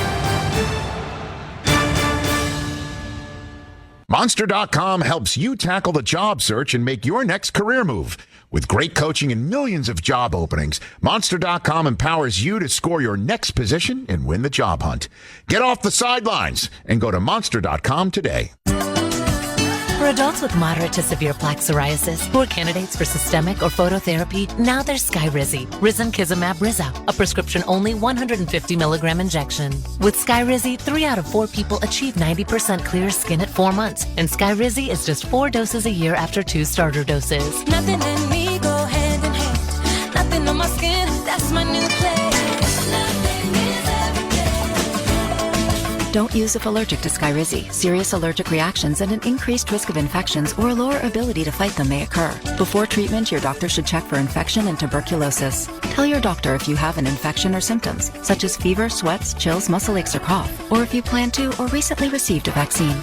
Monster.com helps you tackle the job search and make your next career move. With great coaching and millions of job openings, Monster.com empowers you to score your next position and win the job hunt. Get off the sidelines and go to Monster.com today. For adults with moderate to severe plaque psoriasis who are candidates for systemic or phototherapy, now there's Skyrizi, Risankizumab Riza, a prescription-only 150 milligram injection. With Skyrizi, 3 out of 4 people achieve 90% clear skin at 4 months, and Skyrizi is just 4 doses a year after 2 starter doses. Nothing in me go hand in hand. Nothing on my skin, that's my new place. Nothing is everything. Don't use if allergic to Skyrizi. Serious allergic reactions and an increased risk of infections or a lower ability to fight them may occur. Before treatment, your doctor should check for infection and tuberculosis. Tell your doctor if you have an infection or symptoms, such as fever, sweats, chills, muscle aches, or cough, or if you plan to or recently received a vaccine.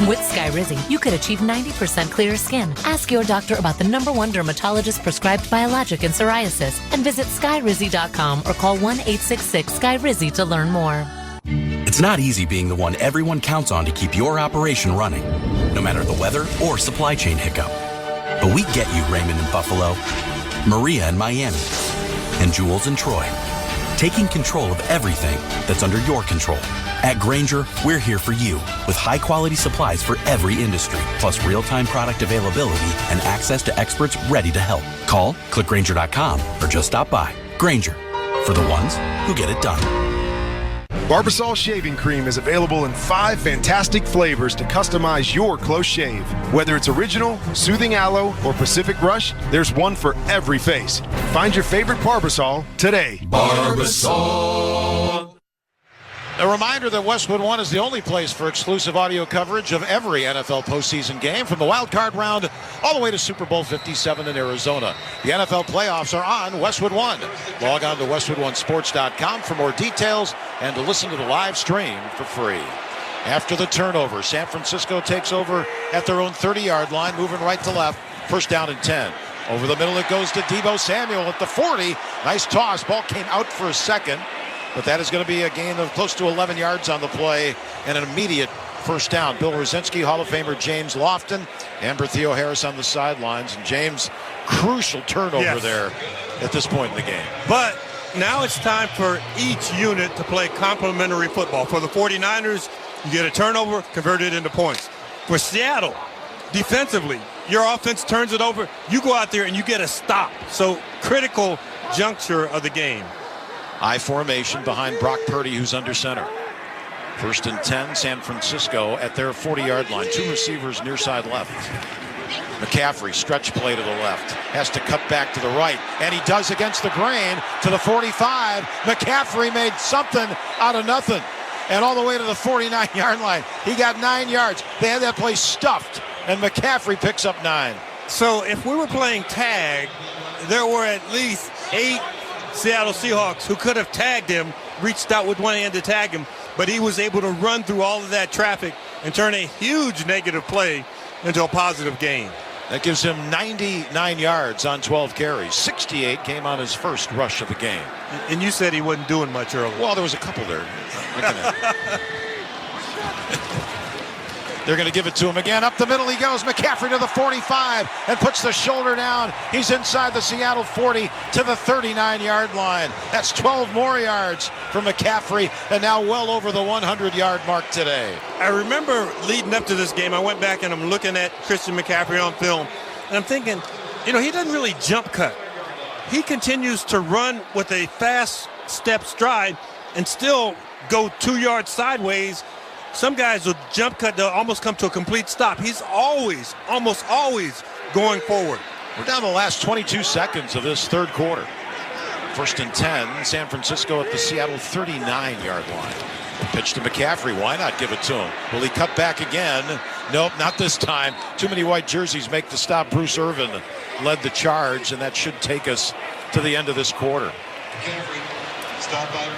With Skyrizi, you could achieve 90% clearer skin. Ask your doctor about the #1 dermatologist prescribed biologic in psoriasis and visit skyrizi.com or call 1-866-SKYRIZI to learn more. It's not easy being the one everyone counts on to keep your operation running, no matter the weather or supply chain hiccup. But we get you, Raymond in Buffalo, Maria in Miami, and Jules in Troy, taking control of everything that's under your control. At Grainger, we're here for you with high-quality supplies for every industry, plus real-time product availability and access to experts ready to help. Call, click Grainger.com, or just stop by. Grainger, for the ones who get it done. Barbasol Shaving Cream is available in 5 fantastic flavors to customize your close shave. Whether it's original, soothing aloe, or Pacific Rush, there's one for every face. Find your favorite Barbasol today. Barbasol. A reminder that Westwood One is the only place for exclusive audio coverage of every NFL postseason game, from the wildcard round all the way to Super Bowl 57 in Arizona. The NFL playoffs are on Westwood One. Log on to westwoodonesports.com for more details and to listen to the live stream for free. After the turnover, San Francisco takes over at their own 30-yard line, moving right to left. First down and 10. Over the middle it goes to Deebo Samuel at the 40. Nice toss. Ball came out for a second. But that is going to be a gain of close to 11 yards on the play and an immediate first down. Bill Rosinski, Hall of Famer James Lofton, Amber Theo Harris on the sidelines. And James, crucial turnover there at this point in the game. But now it's time for each unit to play complementary football. For the 49ers, you get a turnover, convert it into points. For Seattle, defensively, your offense turns it over. You go out there and you get a stop. So critical juncture of the game. I formation behind Brock Purdy, who's under center. First and 10, San Francisco at their 40-yard line. 2 receivers near side left. McCaffrey, stretch play to the left. Has to cut back to the right. And he does against the grain to the 45. McCaffrey made something out of nothing. And all the way to the 49-yard line. He got 9 yards. They had that place stuffed. And McCaffrey picks up 9. So if we were playing tag, there were at least 8 Seattle Seahawks who could have tagged him, reached out with one hand to tag him, but he was able to run through all of that traffic and turn a huge negative play into a positive gain. That gives him 99 yards on 12 carries. 68 came on his first rush of the game. And you said he wasn't doing much earlier. Well, there was a couple there. They're going to give it to him again. Up the middle he goes. McCaffrey to the 45 and puts the shoulder down. He's inside the Seattle 40 to the 39-yard line. That's 12 more yards for McCaffrey, and now well over the 100-yard mark today. I remember leading up to this game, I went back and I'm looking at Christian McCaffrey on film, and I'm thinking, he doesn't really jump cut. he continues to run with a fast step stride and still go 2 yards sideways. Some guys will jump cut, they'll almost come to a complete stop. He's almost always going forward. We're down to the last 22 seconds of this third quarter. 1st and 10, San Francisco at the Seattle 39-yard line. Pitch to McCaffrey. Why not give it to him? Will he cut back again? Nope, not this time. Too many white jerseys make the stop. Bruce Irvin led the charge, and that should take us to the end of this quarter.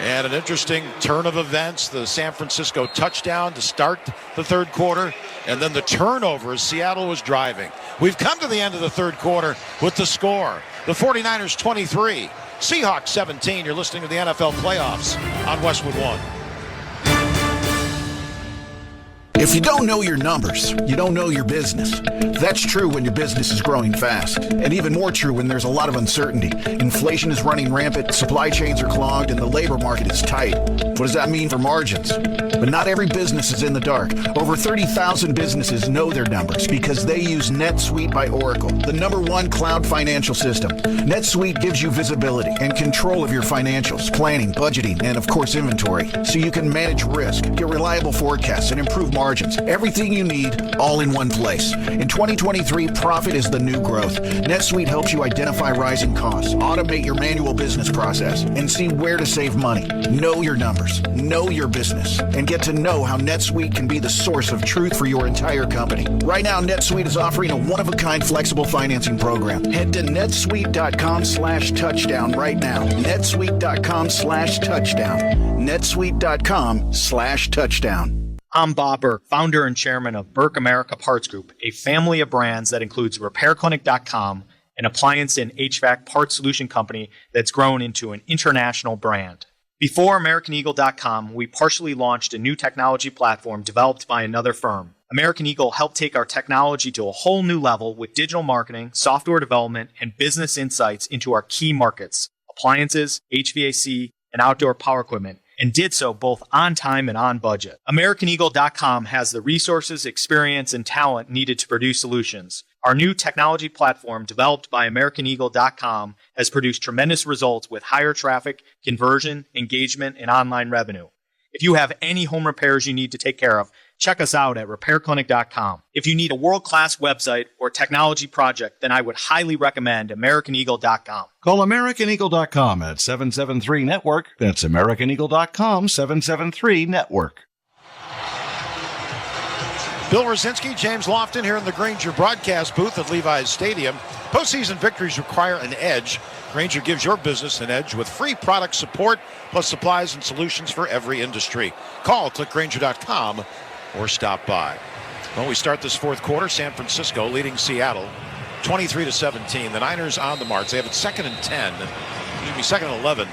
And an interesting turn of events. The San Francisco touchdown to start the third quarter, and then the turnover as Seattle was driving. We've come to the end of the third quarter with the score. The 49ers 23, Seahawks 17. You're listening to the NFL playoffs on Westwood One. If you don't know your numbers, you don't know your business. That's true when your business is growing fast, and even more true when there's a lot of uncertainty. Inflation is running rampant, supply chains are clogged, and the labor market is tight. What does that mean for margins? But not every business is in the dark. Over 30,000 businesses know their numbers because they use NetSuite by Oracle, the #1 cloud financial system. NetSuite gives you visibility and control of your financials, planning, budgeting, and of course inventory, so you can manage risk, get reliable forecasts, and improve margins. Everything you need, all in one place. In 2023, profit is the new growth. NetSuite helps you identify rising costs, automate your manual business process, and see where to save money. Know your numbers, know your business, and get to know how NetSuite can be the source of truth for your entire company. Right now, NetSuite is offering a one-of-a-kind flexible financing program. Head to netsuite.com/touchdown right now. netsuite.com/touchdown. netsuite.com/touchdown. I'm Bob Burke, founder and chairman of Burke America Parts Group, a family of brands that includes RepairClinic.com, an appliance and HVAC parts solution company that's grown into an international brand. Before AmericanEagle.com, we partially launched a new technology platform developed by another firm. American Eagle helped take our technology to a whole new level with digital marketing, software development, and business insights into our key markets, appliances, HVAC, and outdoor power equipment, and did so both on time and on budget. AmericanEagle.com has the resources, experience, and talent needed to produce solutions. Our new technology platform, developed by AmericanEagle.com, has produced tremendous results with higher traffic, conversion, engagement, and online revenue. If you have any home repairs you need to take care of, check us out at RepairClinic.com. If you need a world-class website or technology project, then I would highly recommend AmericanEagle.com. Call AmericanEagle.com at 773-NETWORK. That's AmericanEagle.com, 773-NETWORK. Bill Rosinski, James Lofton here in the Grainger broadcast booth at Levi's Stadium. Postseason victories require an edge. Grainger gives your business an edge with free product support, plus supplies and solutions for every industry. Call, click Grainger.com, or stop by. Well, we start this fourth quarter. San Francisco leading Seattle 23-17. The Niners on the march. They have it 2nd and 10. Excuse me, 2nd and 11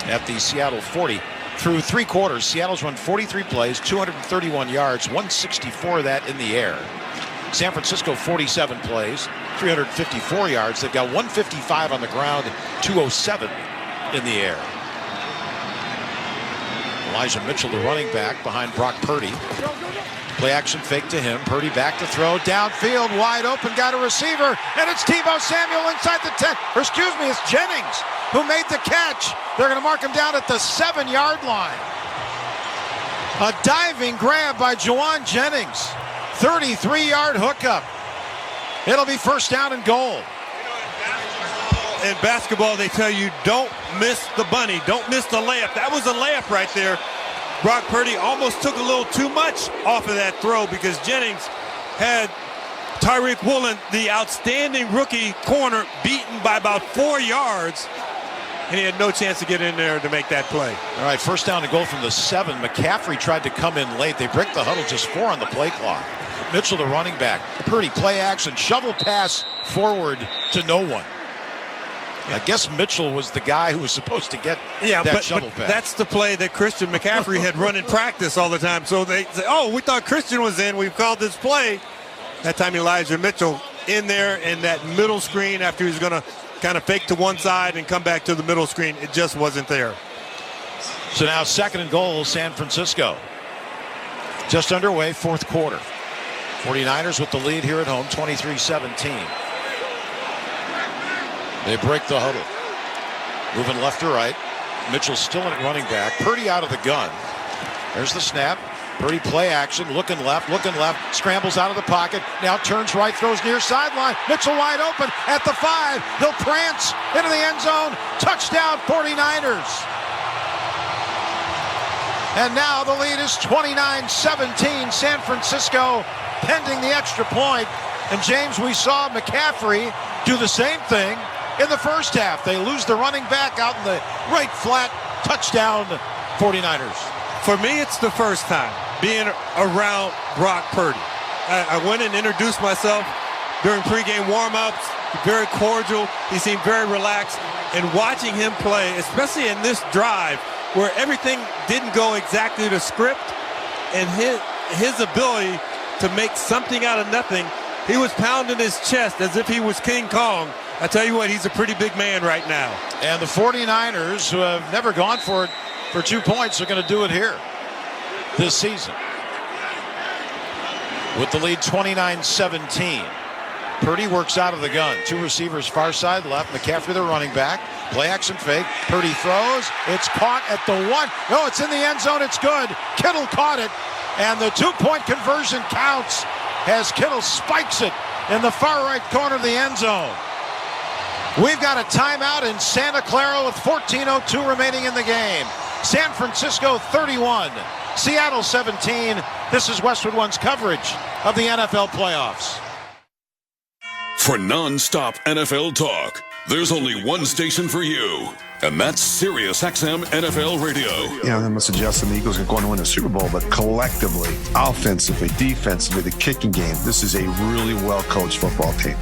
at the Seattle 40. Through three quarters, Seattle's run 43 plays, 231 yards, 164 of that in the air. San Francisco 47 plays, 354 yards. They've got 155 on the ground, 207 in the air. Elijah Mitchell, the running back, behind Brock Purdy. Play action fake to him. Purdy back to throw. Downfield, wide open, got a receiver. And it's Tebow Samuel inside the 10. Or excuse me, it's Jennings who made the catch. They're going to mark him down at the 7-yard line. A diving grab by Juwan Jennings. 33-yard hookup. It'll be first down and goal. In basketball, they tell you don't miss the bunny. Don't miss the layup. That was a layup right there. Brock Purdy almost took a little too much off of that throw because Jennings had Tyreek Woolen, the outstanding rookie corner, beaten by about 4 yards, and he had no chance to get in there to make that play. All right, first down and goal from the 7. McCaffrey tried to come in late. They break the huddle, just 4 on the play clock. Mitchell, the running back. Purdy, play action, shovel pass forward to no one. I guess Mitchell was the guy who was supposed to get that shovel pass. That's the play that Christian McCaffrey had run in practice all the time. So they say, oh, we thought Christian was in. We've called this play. That time Elijah Mitchell in there in that middle screen after he was going to kind of fake to one side and come back to the middle screen. It just wasn't there. So now 2nd and goal, San Francisco. Just underway, fourth quarter. 49ers with the lead here at home, 23-17. They break the huddle. Moving left to right. Mitchell still in running back. Purdy out of the gun. There's the snap. Purdy play action, looking left, scrambles out of the pocket, now turns right, throws near sideline. Mitchell wide open at the 5. He'll prance into the end zone. Touchdown 49ers. And now the lead is 29-17 San Francisco, pending the extra point. And James, we saw McCaffrey do the same thing in the first half. They lose the running back out in the right flat. Touchdown 49ers. For me, it's the first time being around Brock Purdy. I went and introduced myself during pregame warm-ups. Very cordial. He seemed very relaxed. And watching him play, especially in this drive, where everything didn't go exactly to script, and his ability to make something out of nothing, he was pounding his chest as if he was King Kong. I tell you what, he's a pretty big man right now. And the 49ers, who have never gone for it for 2 points, are going to do it here this season. With the lead 29-17. Purdy works out of the gun. 2 receivers far side left. McCaffrey the running back. Play action fake. Purdy throws. It's caught at the 1. No, it's in the end zone. It's good. Kittle caught it. And the 2-point conversion counts as Kittle spikes it in the far right corner of the end zone. We've got a timeout in Santa Clara with 14:02 remaining in the game. San Francisco 31, Seattle 17. This is Westwood One's coverage of the NFL playoffs. For non-stop NFL talk, there's only one station for you, and that's Sirius XM NFL Radio. You know, I'm suggesting the Eagles are going to win the Super Bowl, but collectively, offensively, defensively, the kicking game, this is a really well-coached football team.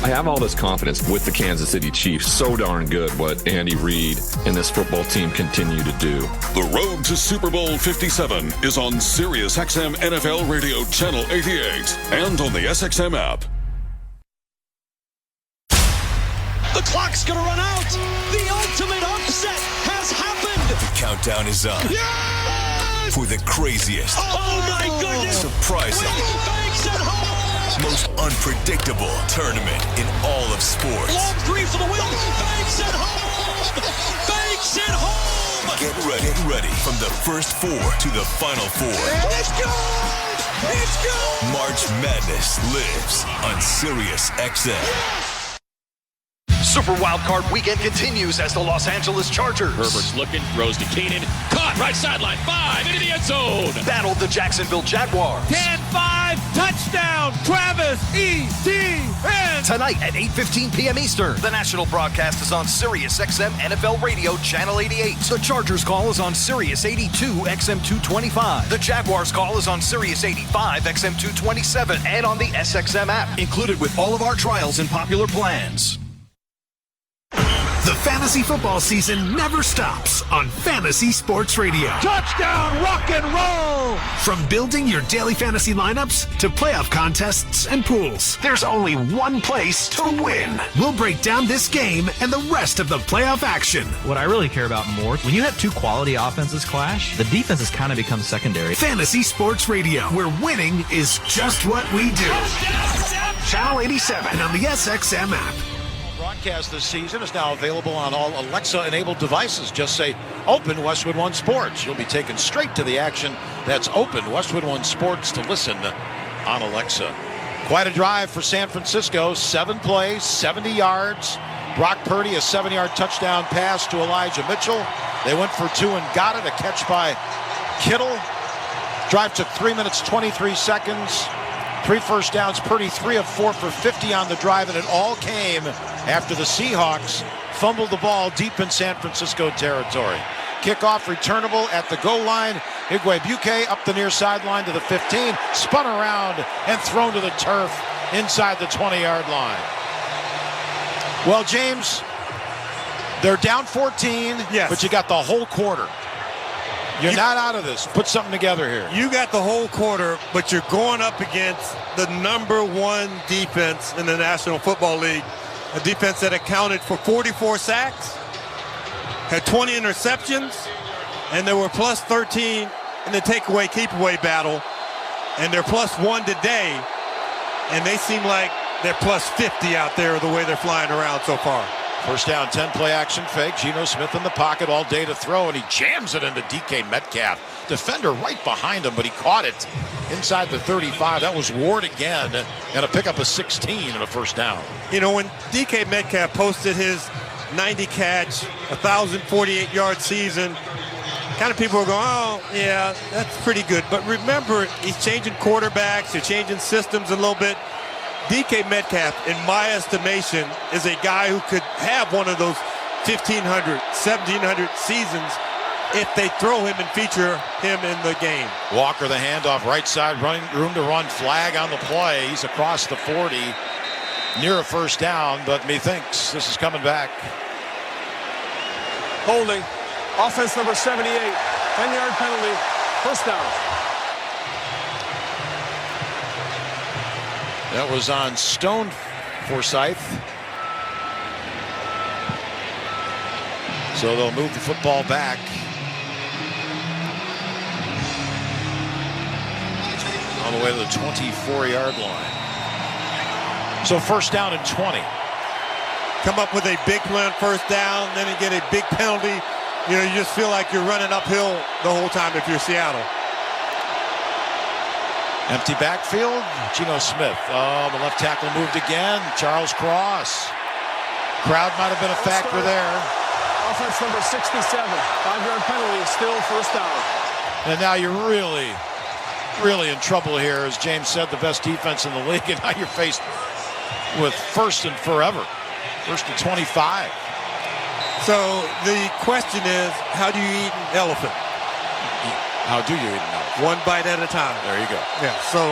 I have all this confidence with the Kansas City Chiefs. So darn good what Andy Reid and this football team continue to do. The road to Super Bowl 57 is on Sirius XM NFL Radio Channel 88 and on the SXM app. The clock's going to run out. The ultimate upset has happened. The countdown is up. Yes! For the craziest. Oh my goodness. Surprising. Banks at home. Most unpredictable tournament in all of sports. Long 3 for the win. Banks at home. Banks at home. Get ready from the first 4 to the final 4. And it's good. It's good. March Madness lives on Sirius XM. Yes! Super Wildcard weekend continues as the Los Angeles Chargers. Herbert's looking, throws to Keenan. Caught, right sideline, 5, into the end zone. Battled the Jacksonville Jaguars. 10-5, touchdown, Travis Etienne. Tonight at 8:15 p.m. Eastern, the national broadcast is on Sirius XM NFL Radio Channel 88. The Chargers call is on Sirius 82 XM 225. The Jaguars call is on Sirius 85 XM 227 and on the SXM app. Included with all of our trials and popular plans. The fantasy football season never stops on Fantasy Sports Radio. Touchdown, rock and roll! From building your daily fantasy lineups to playoff contests and pools, there's only one place to win. We'll break down this game and the rest of the playoff action. What I really care about more, when you have 2 quality offenses clash, the defenses kind of become secondary. Fantasy Sports Radio, where winning is just what we do. Channel 87 and on the SXM app. Broadcast this season is now available on all Alexa-enabled devices. Just say, Open Westwood One Sports. You'll be taken straight to the action. That's Open Westwood One Sports to listen on Alexa. Quite a drive for San Francisco. 7 plays, 70 yards. Brock Purdy, a 7-yard touchdown pass to Elijah Mitchell. They went for 2 and got it. A catch by Kittle. Drive took 3 minutes, 23 seconds. 3 first downs. Purdy 3 of 4 for 50 on the drive, and it all came after the Seahawks fumbled the ball deep in San Francisco territory. Kickoff returnable at the goal line. Igwebuike up the near sideline to the 15, spun around and thrown to the turf inside the 20-yard line. Well, James, they're down 14, yes, but you got the whole quarter. You're not out of this. Put something together here. You got the whole quarter, but you're going up against the number 1 defense in the National Football League. A defense that accounted for 44 sacks, had 20 interceptions, and they were plus 13 in the takeaway, keep-away battle. And they're plus 1 today, and they seem like they're plus 50 out there the way they're flying around so far. First down, 10 play action fake. Geno Smith in the pocket all day to throw, and he jams it into DK Metcalf. Defender right behind him, but he caught it inside the 35. That was Ward again, and a pickup of 16 and a first down. You know, when DK Metcalf posted his 90 catch, 1,048-yard season, kind of people are going, oh, yeah, that's pretty good. But remember, he's changing quarterbacks, he's changing systems a little bit. DK Metcalf, in my estimation, is a guy who could have one of those 1,500, 1,700 seasons if they throw him and feature him in the game. Walker, the handoff, right side, running room to run, flag on the play. He's across the 40, near a first down, but methinks this is coming back. Holding. Offense number 78. 10-yard penalty. First down. That was on Stone Forsythe. So they'll move the football back. All the way to the 24-yard line. So first down and 20. Come up with a big play on first down, then you get a big penalty. You know, you just feel like you're running uphill the whole time if you're Seattle. Empty backfield. Geno Smith. Oh, the left tackle moved again. Charles Cross. Crowd might have been a factor there. Offense number 67. 5-yard penalty. Still first down. And now you're really in trouble here. As James said, the best defense in the league. And now you're faced with first and forever. First and 25. So the question is, how do you eat an elephant? How do you eat an elephant? One bite at a time. There you go. Yeah, so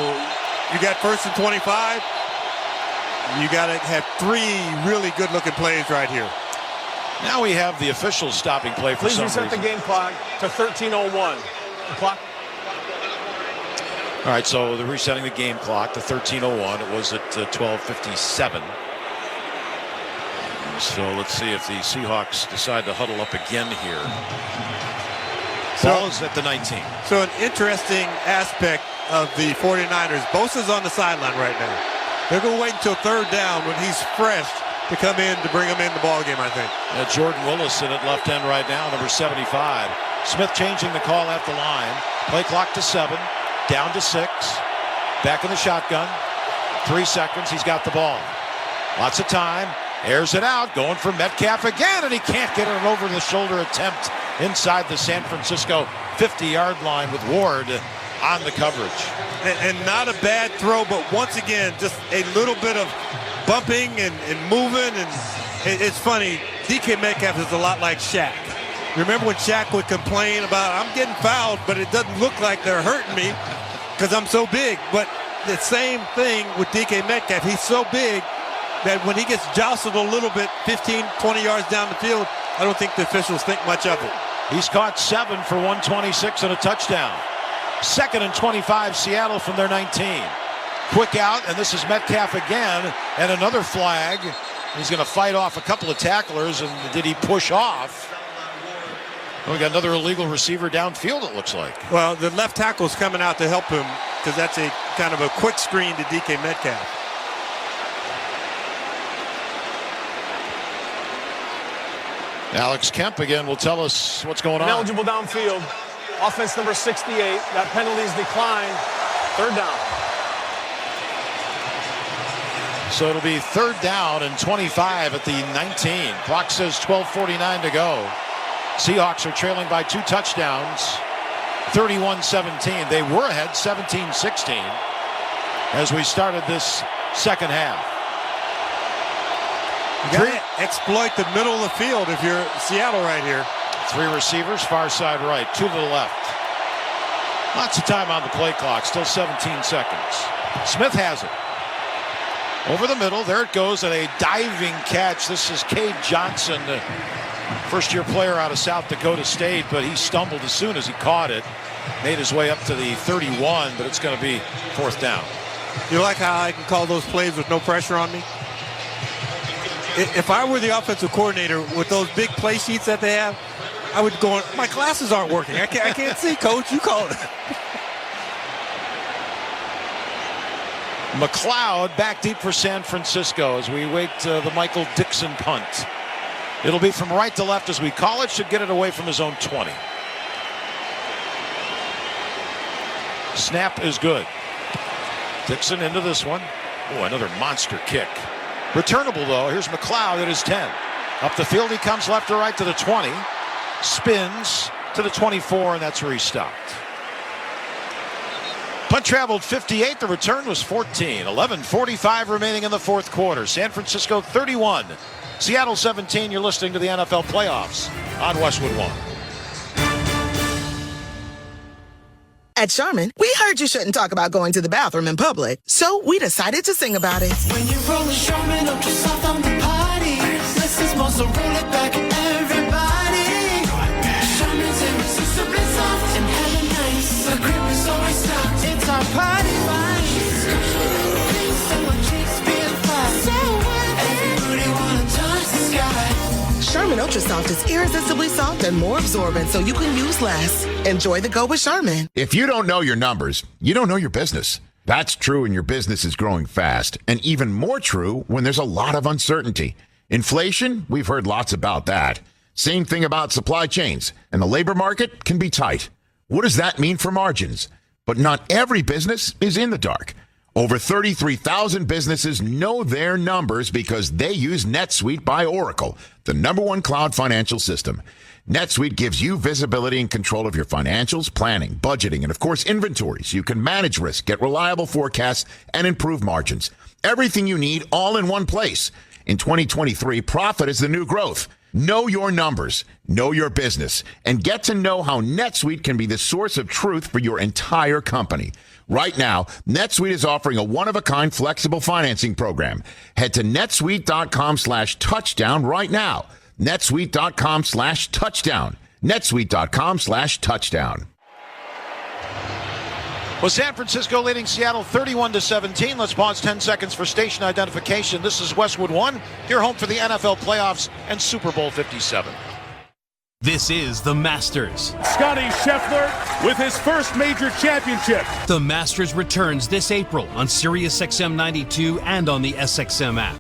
you got first and 25. You got to have 3 really good-looking plays right here. Now we have the official stopping play for some reason. Please reset the game clock to 13:01. The clock. All right, so they're resetting the game clock to 13:01. It was at 12:57. So let's see if the Seahawks decide to huddle up again here. Ball is at the 19. So an interesting aspect of the 49ers. Bosa's on the sideline right now. They're going to wait until third down when he's fresh to come in to bring him in the ballgame, I think. Jordan Willison at left end right now, number 75. Smith changing the call at the line. Play clock to 7, down to 6. Back in the shotgun. 3 seconds, he's got the ball. Lots of time. Airs it out, going for Metcalf again, and he can't get an over-the-shoulder attempt inside the San Francisco 50-yard line with Ward on the coverage. And not a bad throw, but once again, just a little bit of bumping and moving. And it's funny, DK Metcalf is a lot like Shaq. Remember when Shaq would complain about, I'm getting fouled, but it doesn't look like they're hurting me because I'm so big. But the same thing with DK Metcalf. He's so big that when he gets jostled a little bit, 15, 20 yards down the field, I don't think the officials think much of it. He's caught 7 for 126 and a touchdown. 2nd and 25, Seattle from their 19. Quick out, and this is Metcalf again, and another flag. He's going to fight off a couple of tacklers, and did he push off? We got another illegal receiver downfield, it looks like. Well, the left tackle's coming out to help him because that's a kind of a quick screen to DK Metcalf. Alex Kemp again will tell us what's going on. Ineligible downfield. Offense number 68. That penalty's declined. Third down. So it'll be third down and 25 at the 19. Clock says 12:49 to go. Seahawks are trailing by 2 touchdowns, 31-17. They were ahead 17-16 as we started this second half. You got to exploit the middle of the field if you're Seattle right here. 3 receivers, far side right, 2 to the left. Lots of time on the play clock, still 17 seconds. Smith has it. Over the middle, there it goes, and a diving catch. This is Cade Johnson, the first-year player out of South Dakota State, but he stumbled as soon as he caught it. Made his way up to the 31, but it's going to be fourth down. You like how I can call those plays with no pressure on me? If I were the offensive coordinator with those big play sheets that they have, I would go, my glasses aren't working. I can't see, coach. You call it. McLeod back deep for San Francisco as we wait the Michael Dixon punt. It'll be from right to left as we call it. Should get it away from his own 20. Snap is good. Dixon into this one. Oh, another monster kick. Returnable, though. Here's McLeod at his 10. Up the field he comes left to right to the 20. Spins to the 24, and that's where he stopped. Punt traveled 58. The return was 14. 11:45 remaining in the fourth quarter. San Francisco 31. Seattle 17. You're listening to the NFL Playoffs on Westwood One. At Charmin, we heard you shouldn't talk about going to the bathroom in public, so we decided to sing about it. When you roll a Charmin up just off on the party, less is more, so roll it back, everybody. Charmin's irresistibly soft and hella nice. The grip is always stopped. It's our party vibe. So our cheeks feel fine. So everybody wanna touch the sky. Charmin Ultra Soft is irresistibly soft and more absorbent, so you can use less. Enjoy the go with Charmin. If you don't know your numbers, you don't know your business. That's true when your business is growing fast, and even more true when there's a lot of uncertainty. Inflation, we've heard lots about that. Same thing about supply chains, and the labor market can be tight. What does that mean for margins? But not every business is in the dark. Over 33,000 businesses know their numbers because they use NetSuite by Oracle, the #1 cloud financial system. NetSuite gives you visibility and control of your financials, planning, budgeting, and of course, inventory, so you can manage risk, get reliable forecasts, and improve margins. Everything you need all in one place. In 2023, profit is the new growth. Know your numbers, know your business, and get to know how NetSuite can be the source of truth for your entire company. Right now, NetSuite is offering a one-of-a-kind flexible financing program. Head to netsuite.com/touchdown right now. netsuite.com/touchdown. netsuite.com/touchdown. Well, San Francisco leading Seattle 31-17. Let's pause 10 seconds for station identification. This is Westwood One, your home for the NFL playoffs and Super Bowl 57. This is the Masters. Scotty Scheffler with his first major championship. The Masters returns this April on SiriusXM 92 and on the SXM app.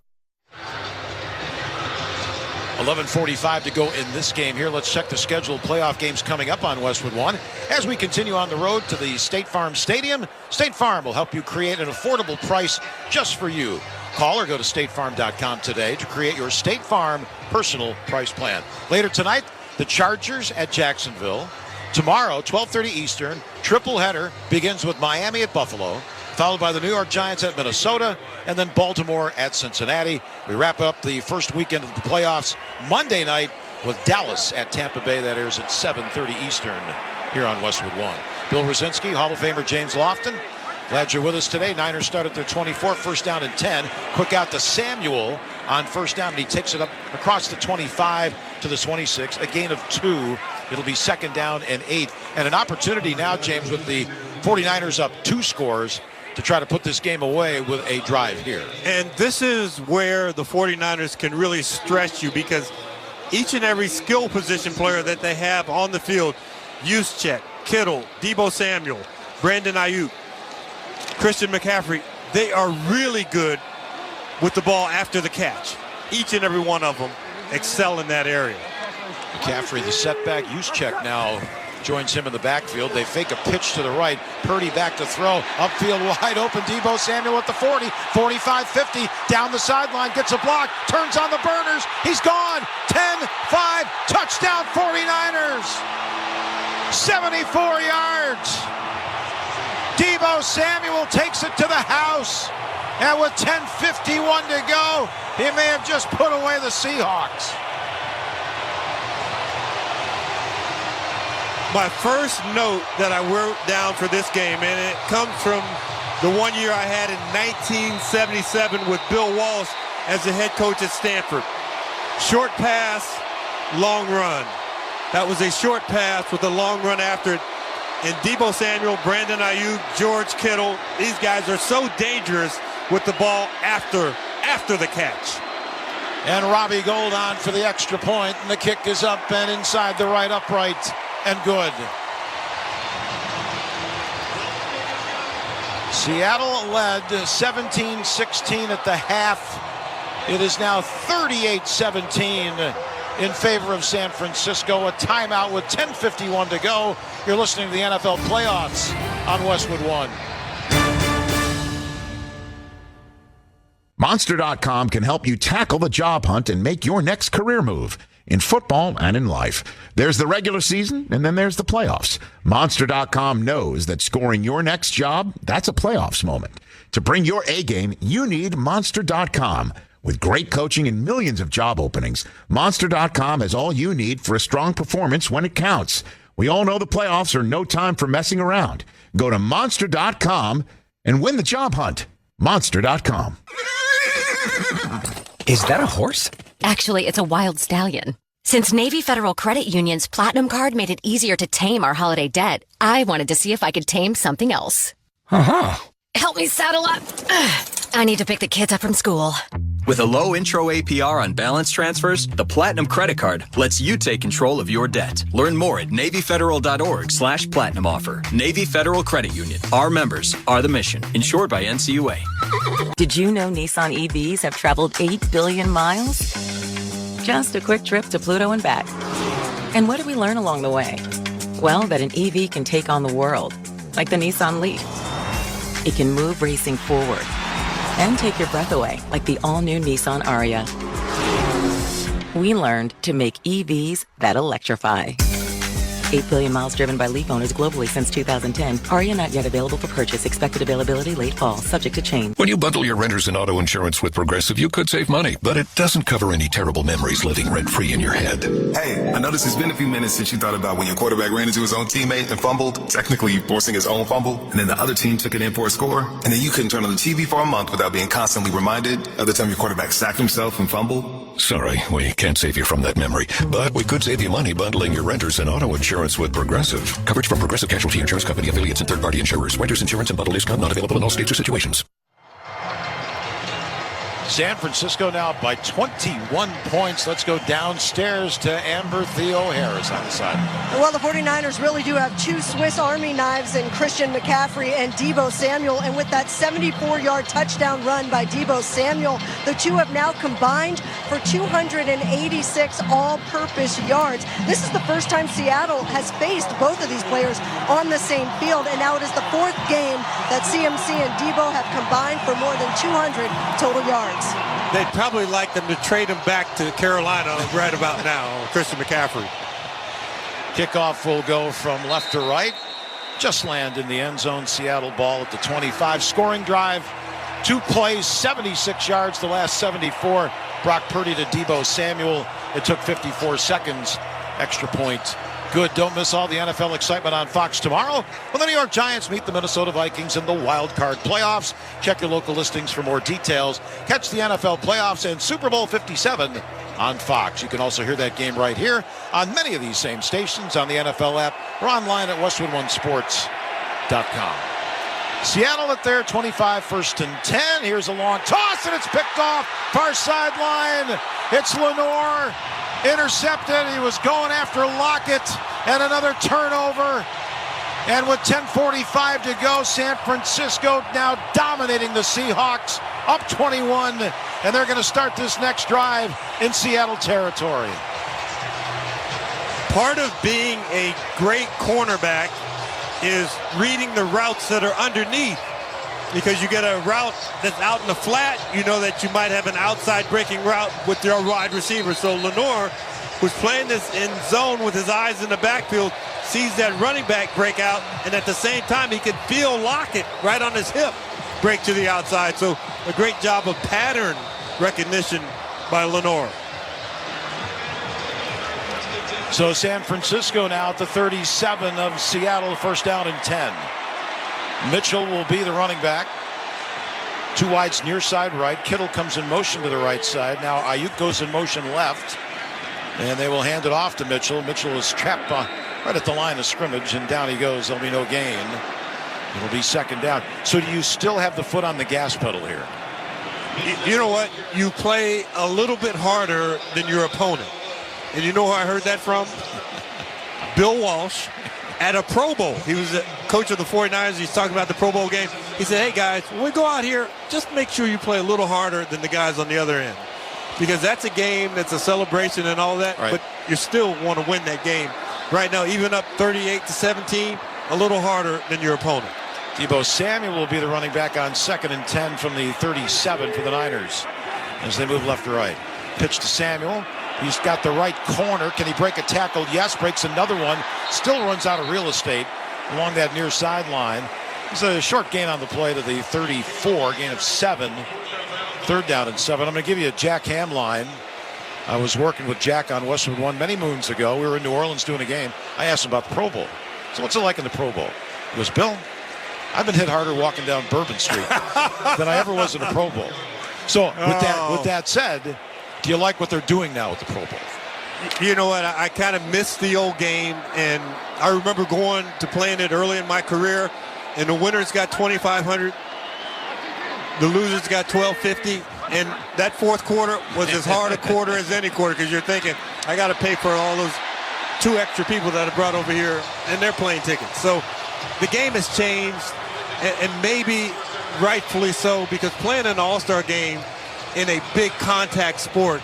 11:45 to go in this game here. Let's check the scheduled playoff games coming up on Westwood One. As we continue on the road to the State Farm Stadium, State Farm will help you create an affordable price just for you. Call or go to statefarm.com today to create your State Farm personal price plan. Later tonight, the Chargers at Jacksonville. Tomorrow, 12:30 Eastern, triple header begins with Miami at Buffalo, followed by the New York Giants at Minnesota, and then Baltimore at Cincinnati. We wrap up the first weekend of the playoffs Monday night with Dallas at Tampa Bay. That airs at 7:30 Eastern here on Westwood One. Bill Rosinski, Hall of Famer James Lofton. Glad you're with us today. Niners start at their 24, first down and 10. Quick out to Samuel on first down, and he takes it up across the 25 to the 26. A gain of 2. It'll be second down and 8. And an opportunity now, James, with the 49ers up 2 scores to try to put this game away with a drive here. And this is where the 49ers can really stress you, because each and every skill position player that they have on the field, Juszczyk, Kittle, Deebo Samuel, Brandon Ayuk, Christian McCaffrey, they are really good with the ball after the catch. Each and every one of them excel in that area. McCaffrey, the setback. Juszczyk now joins him in the backfield. They fake a pitch to the right. Purdy back to throw. Upfield wide open. Deebo Samuel at the 40, 45, 50. Down the sideline. Gets a block. Turns on the burners. He's gone. 10-5. Touchdown 49ers. 74 yards. Deebo Samuel takes it to the house. And with 10:51 to go, he may have just put away the Seahawks. My first note that I wrote down for this game, and it comes from the one year I had in 1977 with Bill Walsh as the head coach at Stanford. Short pass, long run. That was a short pass with a long run after it. And Deebo Samuel, Brandon Ayuk, George Kittle, these guys are so dangerous with the ball after the catch. And Robbie Gould on for the extra point, and the kick is up and inside the right upright and good. Seattle led 17-16 at the half. It is now 38-17 in favor of San Francisco. A timeout with 10:51 to go. You're listening to the NFL playoffs on Westwood One. Monster.com can help you tackle the job hunt and make your next career move in football and in life. There's the regular season, and then there's the playoffs. Monster.com knows that scoring your next job, that's a playoffs moment. To bring your A game, you need Monster.com. With great coaching and millions of job openings, Monster.com has all you need for a strong performance when it counts. We all know the playoffs are no time for messing around. Go to Monster.com and win the job hunt. Monster.com. Is that a horse? Actually, it's a wild stallion. Since Navy Federal Credit Union's Platinum Card made it easier to tame our holiday debt, I wanted to see if I could tame something else. Uh-huh. Help me saddle up. I need to pick the kids up from school. With a low intro APR on balance transfers, the Platinum Credit Card lets you take control of your debt. Learn more at NavyFederal.org/Platinum offer. Navy Federal Credit Union. Our members are the mission. Insured by NCUA. Did you know Nissan EVs have traveled 8 billion miles? Just a quick trip to Pluto and back. And what did we learn along the way? Well, that an EV can take on the world, like the Nissan Leaf. It can move racing forward and take your breath away, like the all-new Nissan Ariya. We learned to make EVs that electrify. 8 billion miles driven by Leaf owners globally since 2010. Ariya not yet available for purchase. Expected availability late fall, subject to change. When you bundle your renters and auto insurance with Progressive, you could save money, but it doesn't cover any terrible memories living rent-free in your head. Hey, I noticed it's been a few minutes since you thought about when your quarterback ran into his own teammate and fumbled, technically forcing his own fumble, and then the other team took it in for a score, and then you couldn't turn on the TV for a month without being constantly reminded of the time your quarterback sacked himself and fumbled. Sorry, we can't save you from that memory, but we could save you money bundling your renters and auto insurance with Progressive. Coverage from Progressive Casualty Insurance Company, affiliates, and third-party insurers. Renters insurance and bundle discount not available in all states or situations. San Francisco now by 21 points. Let's go downstairs to Amber Theo Harris on the side. Well, the 49ers really do have two Swiss Army knives in Christian McCaffrey and Deebo Samuel. And with that 74-yard touchdown run by Deebo Samuel, the two have now combined for 286 all-purpose yards. This is the first time Seattle has faced both of these players on the same field. And now it is the fourth game that CMC and Deebo have combined for more than 200 total yards. They'd probably like them to trade him back to Carolina right about now, Christian McCaffrey. Kickoff will go from left to right. Just land in the end zone. Seattle ball at the 25. Scoring drive. 2 plays, 76 yards, the last 74. Brock Purdy to Deebo Samuel. It took 54 seconds. Extra point. Good. Don't miss all the NFL excitement on Fox tomorrow when the New York Giants meet the Minnesota Vikings in the wildcard playoffs. Check your local listings for more details. Catch the NFL playoffs and Super Bowl 57 on Fox. You can also hear that game right here on many of these same stations on the NFL app or online at westwood1sports.com. Seattle at their 25, 1st and 10. Here's a long toss, and it's picked off. Far sideline. It's Lenore. Intercepted. He was going after Lockett, and another turnover. And with 10:45 to go, San Francisco now dominating the Seahawks, up 21, and they're going to start this next drive in Seattle territory. Part of being a great cornerback is reading the routes that are underneath. Because you get a route that's out in the flat, you know that you might have an outside breaking route with your wide receiver. So Lenore, who's playing this in zone with his eyes in the backfield, sees that running back break out, and at the same time he can feel Lockett right on his hip break to the outside. So a great job of pattern recognition by Lenore. So San Francisco now at the 37 of Seattle, 1st down and 10. Mitchell will be the running back. 2 wides near side right. Kittle comes in motion to the right side. Now Ayuk goes in motion left. And they will hand it off to Mitchell. Mitchell is trapped right at the line of scrimmage, and down he goes. There'll be no gain. It'll be 2nd down. So do you still have the foot on the gas pedal here? You know what? You play a little bit harder than your opponent. And you know who I heard that from? Bill Walsh. At a Pro Bowl. He was a coach of the 49ers. He's talking about the Pro Bowl game. He said, hey, guys, when we go out here, just make sure you play a little harder than the guys on the other end. because that's a game that's a celebration and all that, but you still want to win that game. Right now, even up 38-17, a little harder than your opponent. Deebo Samuel will be the running back on 2nd and 10 from the 37 for the Niners as they move left to right. Pitch to Samuel. He's got the right corner. Can he break a tackle? Yes. Breaks another one. Still runs out of real estate along that near sideline. It's a short gain on the play to the 34, gain of 7. 3rd down and 7. I'm going to give you a Jack Ham line. I was working with Jack on Westwood One many moons ago. We were in New Orleans doing a game. I asked him about the Pro Bowl. So what's it like in the Pro Bowl? He goes, Bill, I've been hit harder walking down Bourbon Street than I ever was in a Pro Bowl. So with that said, do you like what they're doing now with the Pro Bowl? You know what? I kind of missed the old game, and I remember going to playing it early in my career, and the winners got $2,500. The losers got $1,250, and that fourth quarter was as hard a quarter as any quarter because you're thinking, I got to pay for all those 2 extra people that I brought over here and they're plane tickets. So the game has changed, and maybe rightfully so, because playing an all-star game in a big contact sport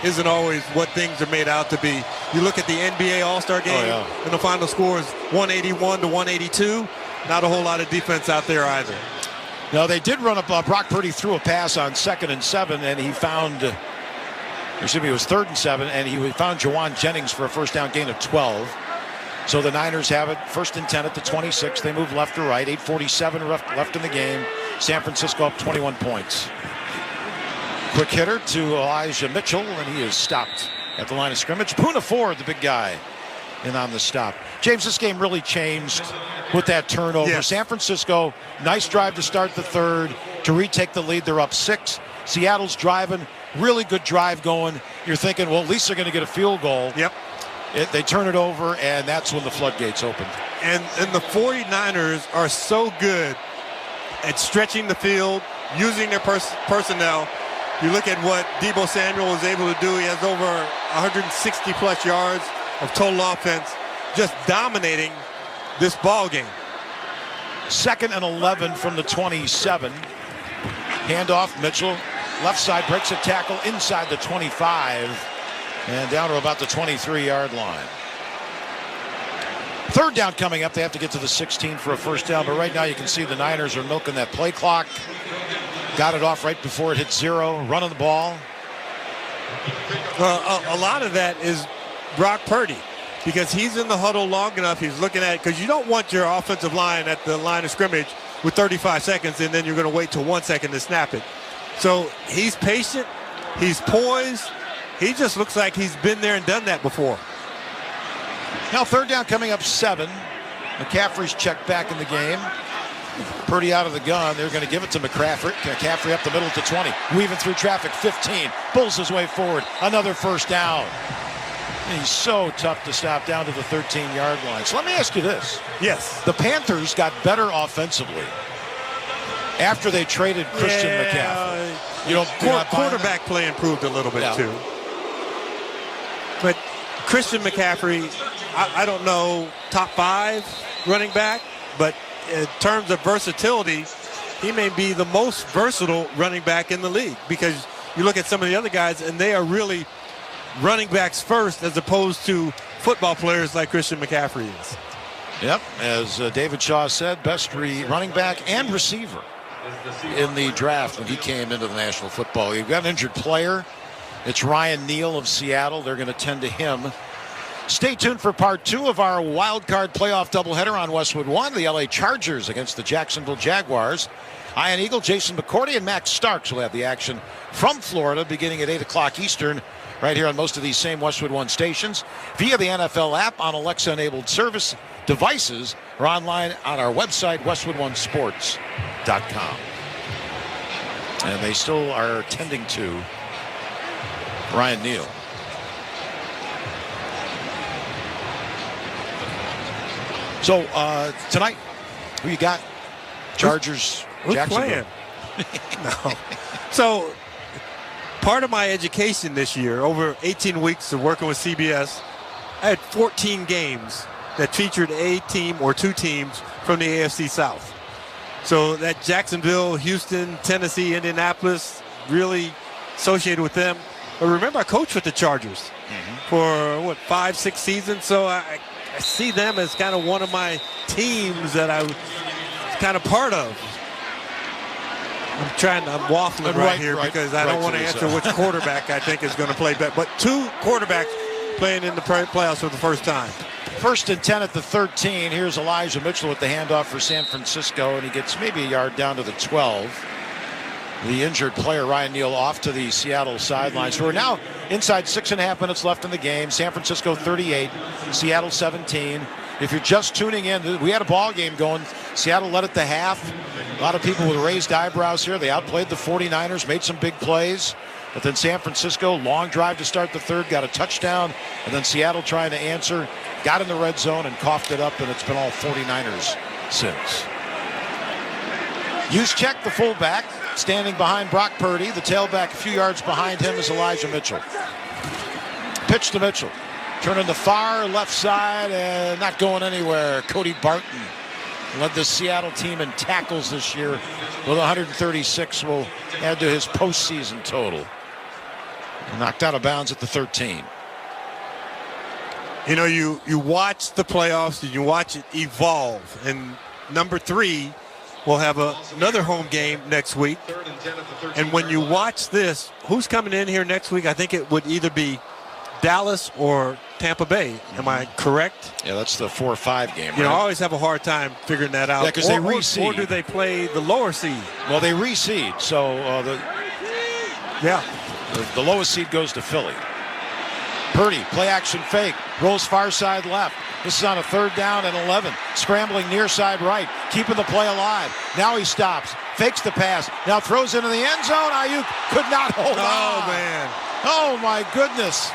isn't always what things are made out to be. You look at the NBA all-star game, and the final score is 181-182. Not a whole lot of defense out there either. No, they did run up. Brock Purdy threw a pass on 2nd and 7, and he found, it was 3rd and 7, and he found Jawan Jennings for a first down gain of 12. So the Niners have it 1st and 10 at the 26. They move left to right. 8:47 left in the game. San Francisco up 21 points. Quick hitter to Elijah Mitchell, and he is stopped at the line of scrimmage. Poona Ford, the big guy, in on the stop. James, this game really changed with that turnover. Yes. San Francisco, nice drive to start the 3rd. To retake the lead, they're up 6. Seattle's driving, really good drive going. You're thinking, well, at least they're going to get a field goal. Yep. They turn it over, and that's when the floodgates opened. And the 49ers are so good at stretching the field, using their personnel. You look at what Deebo Samuel was able to do. He has over 160-plus yards of total offense, just dominating this ball game. 2nd and 11 from the 27. Handoff, Mitchell. Left side, breaks a tackle inside the 25. And down to about the 23-yard line. 3rd down coming up. They have to get to the 16 for a first down. But right now you can see the Niners are milking that play clock. Got it off right before it hit 0. Running the ball. A lot of that is Brock Purdy, because he's in the huddle long enough. He's looking at it, because you don't want your offensive line at the line of scrimmage with 35 seconds, and then you're going to wait till 1 second to snap it. So he's patient. He's poised. He just looks like he's been there and done that before. Now 3rd down coming up 7. McCaffrey's checked back in the game. Purdy out of the gun. They're going to give it to McCaffrey. McCaffrey up the middle to 20. Weaving through traffic. 15. Pulls his way forward. Another first down. He's so tough to stop down to the 13-yard line. So let me ask you this. Yes. The Panthers got better offensively after they traded Christian McCaffrey. You know, quarterback play improved a little bit too. But Christian McCaffrey, I don't know, top 5 running back, but in terms of versatility, he may be the most versatile running back in the league, because you look at some of the other guys and they are really running backs first as opposed to football players like Christian McCaffrey is. Yep, as David Shaw said, best running back and receiver in the draft when he came into the National Football League. You've got an injured player. It's Ryan Neal of Seattle. They're going to tend to him. Stay tuned for part 2 of our wild card playoff doubleheader on Westwood One. The LA Chargers against the Jacksonville Jaguars. Ian Eagle, Jason McCourty, and Max Starks will have the action from Florida beginning at 8 o'clock Eastern, right here on most of these same Westwood One stations, via the NFL app, on Alexa-enabled service devices, or online on our website, westwood1sports.com. And they still are tending to Ryan Neal. So tonight, who you got? Chargers, Jacksonville. No. So part of my education this year, over 18 weeks of working with CBS, I had 14 games that featured a team or 2 teams from the AFC South. So that Jacksonville, Houston, Tennessee, Indianapolis, really associated with them. But remember, I coached with the Chargers for, 5-6 seasons, so I see them as kind of one of my teams that I was kind of part of. I'm waffling right here because I don't want to answer which quarterback I think is going to play better. But two quarterbacks playing in the playoffs for the first time. 1st and 10 at the 13. Here's Elijah Mitchell with the handoff for San Francisco, and he gets maybe a yard down to the 12. The injured player, Ryan Neal, off to the Seattle sidelines. So we're now inside 6.5 minutes left in the game. San Francisco 38, Seattle 17. If you're just tuning in, we had a ball game going. Seattle led at the half. A lot of people with raised eyebrows here. They outplayed the 49ers, made some big plays. But then San Francisco, long drive to start the third, got a touchdown. And then Seattle trying to answer, got in the red zone and coughed it up, and it's been all 49ers since. Juszczyk, the fullback, standing behind Brock Purdy. The tailback a few yards behind him is Elijah Mitchell. Pitch to Mitchell. Turning the far left side and not going anywhere. Cody Barton led the Seattle team in tackles this year with 136. Will add to his postseason total. Knocked out of bounds at the 13. You know, you watch the playoffs and you watch it evolve. And number 3 will have another home game next week. And when you watch this, who's coming in here next week? I think it would either be Dallas or Tampa Bay. Am I correct? Yeah, that's the 4 or 5 game. You know, I always have a hard time figuring that out. Yeah, because they reseed. Or do they play the lower seed? Well, they reseed. So the lowest seed goes to Philly. Purdy, play action fake, rolls far side left. This is on a 3rd down and 11. Scrambling near side right, keeping the play alive. Now he stops, fakes the pass, now throws into the end zone. Ayuk could not hold on. Oh, man. Oh, my goodness.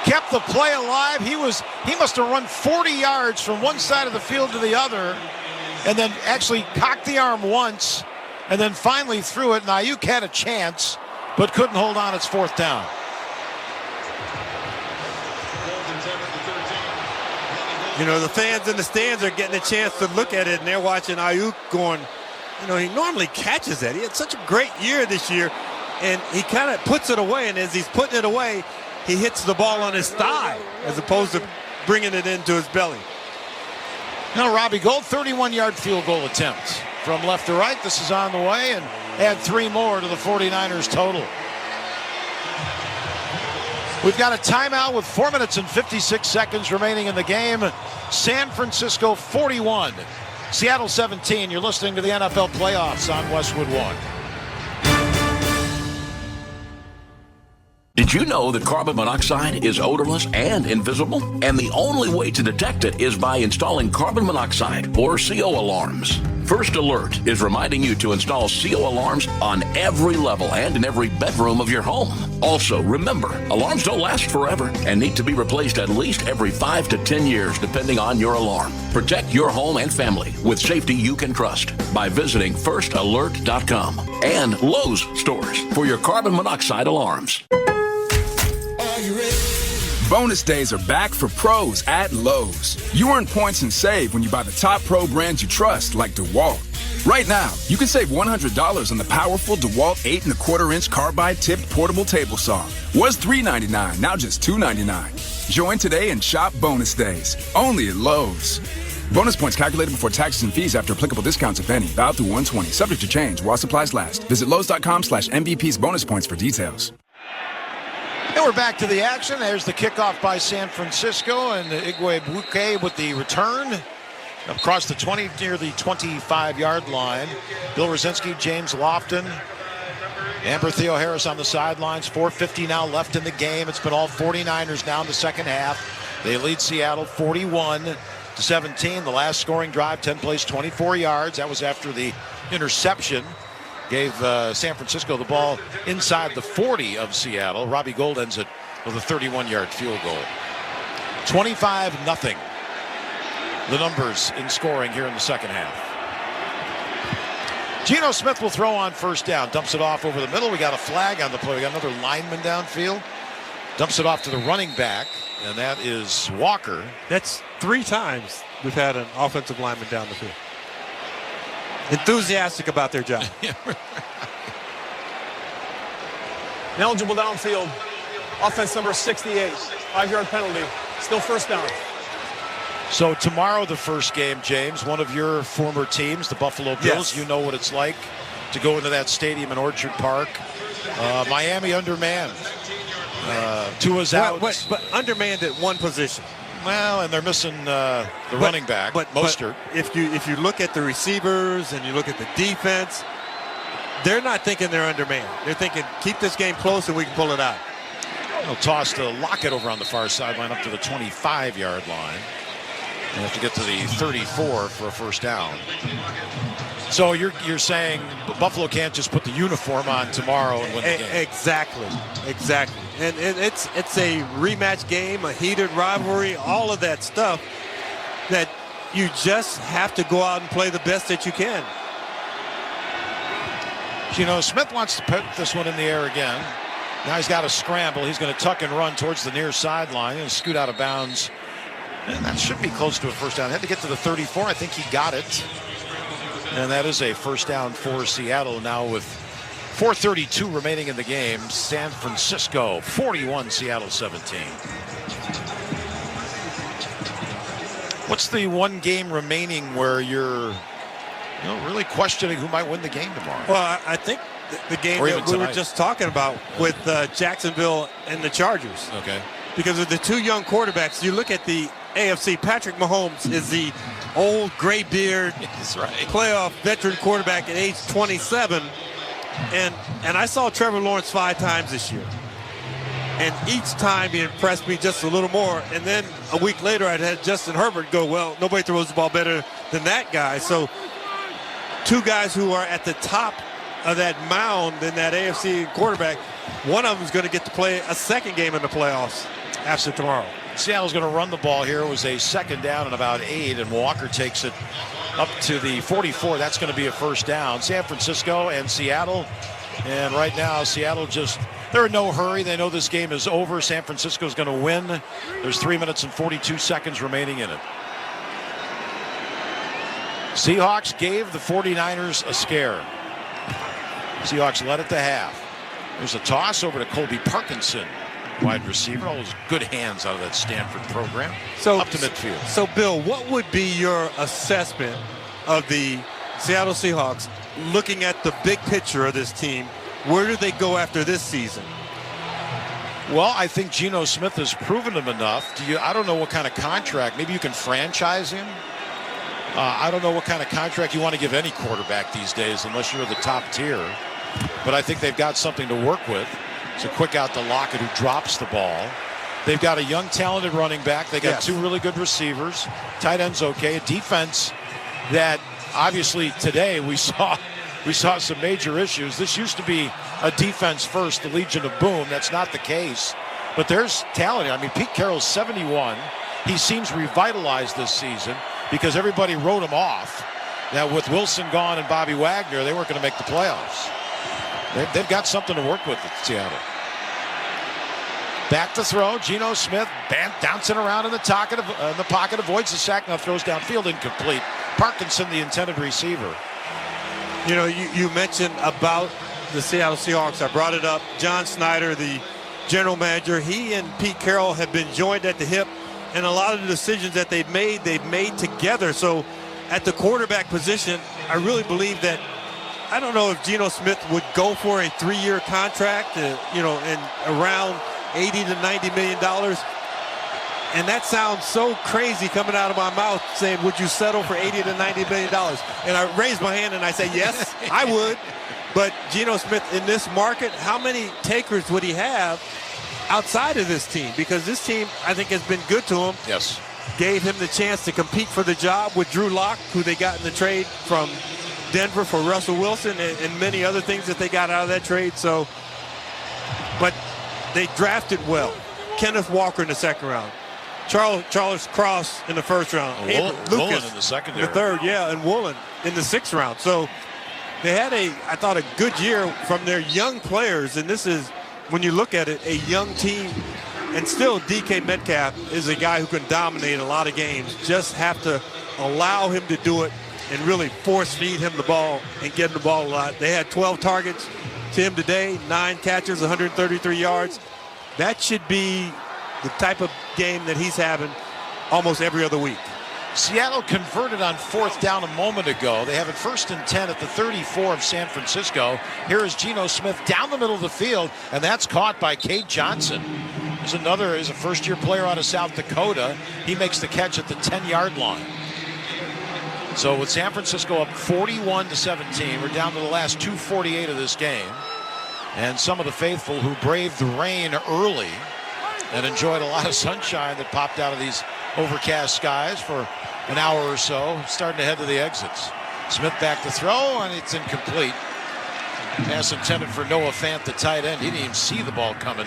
Kept the play alive. He must have run 40 yards from one side of the field to the other, and then actually cocked the arm once, and then finally threw it. And Ayuk had a chance, but couldn't hold on. It's 4th down. You know, the fans in the stands are getting a chance to look at it, and they're watching Ayuk going, you know, he normally catches that. He had such a great year this year, and he kind of puts it away, and as he's putting it away, he hits the ball on his thigh as opposed to bringing it into his belly. Now Robbie Gould, 31-yard field goal attempt from left to right. This is on the way, and add 3 more to the 49ers total. We've got a timeout with 4 minutes and 56 seconds remaining in the game. San Francisco 41, Seattle 17. You're listening to the NFL playoffs on Westwood One. Did you know that carbon monoxide is odorless and invisible? And the only way to detect it is by installing carbon monoxide or CO alarms. First Alert is reminding you to install CO alarms on every level and in every bedroom of your home. Also, remember, alarms don't last forever and need to be replaced at least every 5 to 10 years depending on your alarm. Protect your home and family with safety you can trust by visiting firstalert.com and Lowe's stores for your carbon monoxide alarms. Bonus days are back for pros at Lowe's. You earn points and save when you buy the top pro brands you trust, like DeWalt. Right now, you can save $100 on the powerful DeWalt 8¼ carbide tipped portable table saw. Was $399, now just $299. Join today and shop bonus days, only at Lowe's. Bonus points calculated before taxes and fees after applicable discounts, if any. Valid through 1/20. Subject to change while supplies last. Visit Lowes.com/MVPs bonus points for details. And we're back to the action. There's the kickoff by San Francisco, and Igwebuike with the return across the 20 near the 25-yard line. Bill Rosinski, James Lofton, Amber Theo Harris on the sidelines. 4:50 now left in the game. It's been all 49ers now in the second half. They lead Seattle 41-17. The last scoring drive, 10 plays, 24 yards. That was after the interception. Gave San Francisco the ball inside the 40 of Seattle. Robbie Gould ends it with a 31-yard field goal. 25-0. The numbers in scoring here in the second half. Geno Smith will throw on first down. Dumps it off over the middle. We got a flag on the play. We got another lineman downfield. Dumps it off to the running back, and that is Walker. That's 3 times we've had an offensive lineman down the field. Enthusiastic about their job. Eligible downfield Offense number 68. 5-yard penalty. Still first down. So tomorrow, the first game, James, one of your former teams, the Buffalo Bills. Yes. You know what it's like to go into that stadium in Orchard Park. Miami undermanned. Tua's out. But undermanned at one position. Well, and they're missing the running back, Mostert. But if you look at the receivers and you look at the defense, they're not thinking they're undermanned. They're thinking, keep this game close and we can pull it out. They'll toss to Lockett over on the far sideline up to the 25-yard line. They have to get to the 34 for a first down. So you're saying Buffalo can't just put the uniform on tomorrow and win the game? Exactly. And it's a rematch game, a heated rivalry, all of that stuff that you just have to go out and play the best that you can. Smith wants to put this one in the air again. Now he's got to scramble. He's going to tuck and run towards the near sideline and scoot out of bounds. And that should be close to a first down. Had to get to the 34. I think he got it. And that is a first down for Seattle now with 4:32 remaining in the game. San Francisco 41, Seattle 17. What's the one game remaining where you're really questioning who might win the game tomorrow? Well, I think the game that we were just talking about with Jacksonville and the Chargers. Okay. Because of the two young quarterbacks, you look at the AFC, Patrick Mahomes is the old gray beard playoff veteran quarterback at age 27. And I saw Trevor Lawrence 5 times this year. And each time he impressed me just a little more. And then a week later, I'd had Justin Herbert go, well, nobody throws the ball better than that guy. So two guys who are at the top of that mound in that AFC quarterback, one of them is going to get to play a second game in the playoffs after tomorrow. Seattle's going to run the ball here. It was a second down and about 8, and Walker takes it up to the 44. That's going to be a first down. San Francisco and Seattle. And right now, Seattle they're in no hurry. They know this game is over. San Francisco's going to win. There's 3 minutes and 42 seconds remaining in it. Seahawks gave the 49ers a scare. Seahawks led at the half. There's a toss over to Colby Parkinson, wide receiver. All those good hands out of that Stanford program. Up to midfield. So, Bill, what would be your assessment of the Seattle Seahawks looking at the big picture of this team? Where do they go after this season? Well, I think Geno Smith has proven him enough. I don't know what kind of contract. Maybe you can franchise him. I don't know what kind of contract you want to give any quarterback these days unless you're the top tier. But I think they've got something to work with. It's a quick out to Lockett who drops the ball. They've got a young, talented running back. They got two really good receivers. Tight end's okay. A defense that obviously today we saw some major issues. This used to be a defense first, the Legion of Boom. That's not the case. But there's talent. I mean, Pete Carroll's 71. He seems revitalized this season because everybody wrote him off. Now with Wilson gone and Bobby Wagner, they weren't going to make the playoffs. They've got something to work with at Seattle. Back to throw. Geno Smith bouncing around in the pocket, avoids the sack, now throws downfield, incomplete. Parkinson, the intended receiver. You mentioned about the Seattle Seahawks. I brought it up. John Snyder, the general manager, he and Pete Carroll have been joined at the hip, and a lot of the decisions that they've made together. So at the quarterback position, I really believe that I don't know if Geno Smith would go for a 3-year contract, and around $80 to $90 million. And that sounds so crazy coming out of my mouth saying, would you settle for $80 to $90 million? And I raised my hand and I say, yes, I would. But Geno Smith in this market, how many takers would he have outside of this team? Because this team, I think, has been good to him. Yes. Gave him the chance to compete for the job with Drew Lock, who they got in the trade from Denver for Russell Wilson, and many other things that they got out of that trade. So, but they drafted well. Kenneth Walker in the second round. Charles Cross in the first round. Woolen in the secondary. In the third, and Woolen in the sixth round. So they had I thought, a good year from their young players. And this is, when you look at it, a young team. And still, DK Metcalf is a guy who can dominate a lot of games. Just have to allow him to do it and really force feed him the ball and get him the ball a lot. They had 12 targets to him today, 9 catches, 133 yards. that should be the type of game that he's having almost every other week. Seattle converted on 4th down a moment ago. They have it 1st and 10 at the 34 of San Francisco. Here is Geno Smith down the middle of the field, and that's caught by Cade Johnson. Is a first-year player out of South Dakota. He makes the catch at the 10-yard line. So with San Francisco up 41-17, we're down to the last 2:48 of this game. And some of the faithful who braved the rain early and enjoyed a lot of sunshine that popped out of these overcast skies for an hour or so, starting to head to the exits. Smith back to throw, and it's incomplete. Pass intended for Noah Fant, the tight end. He didn't even see the ball coming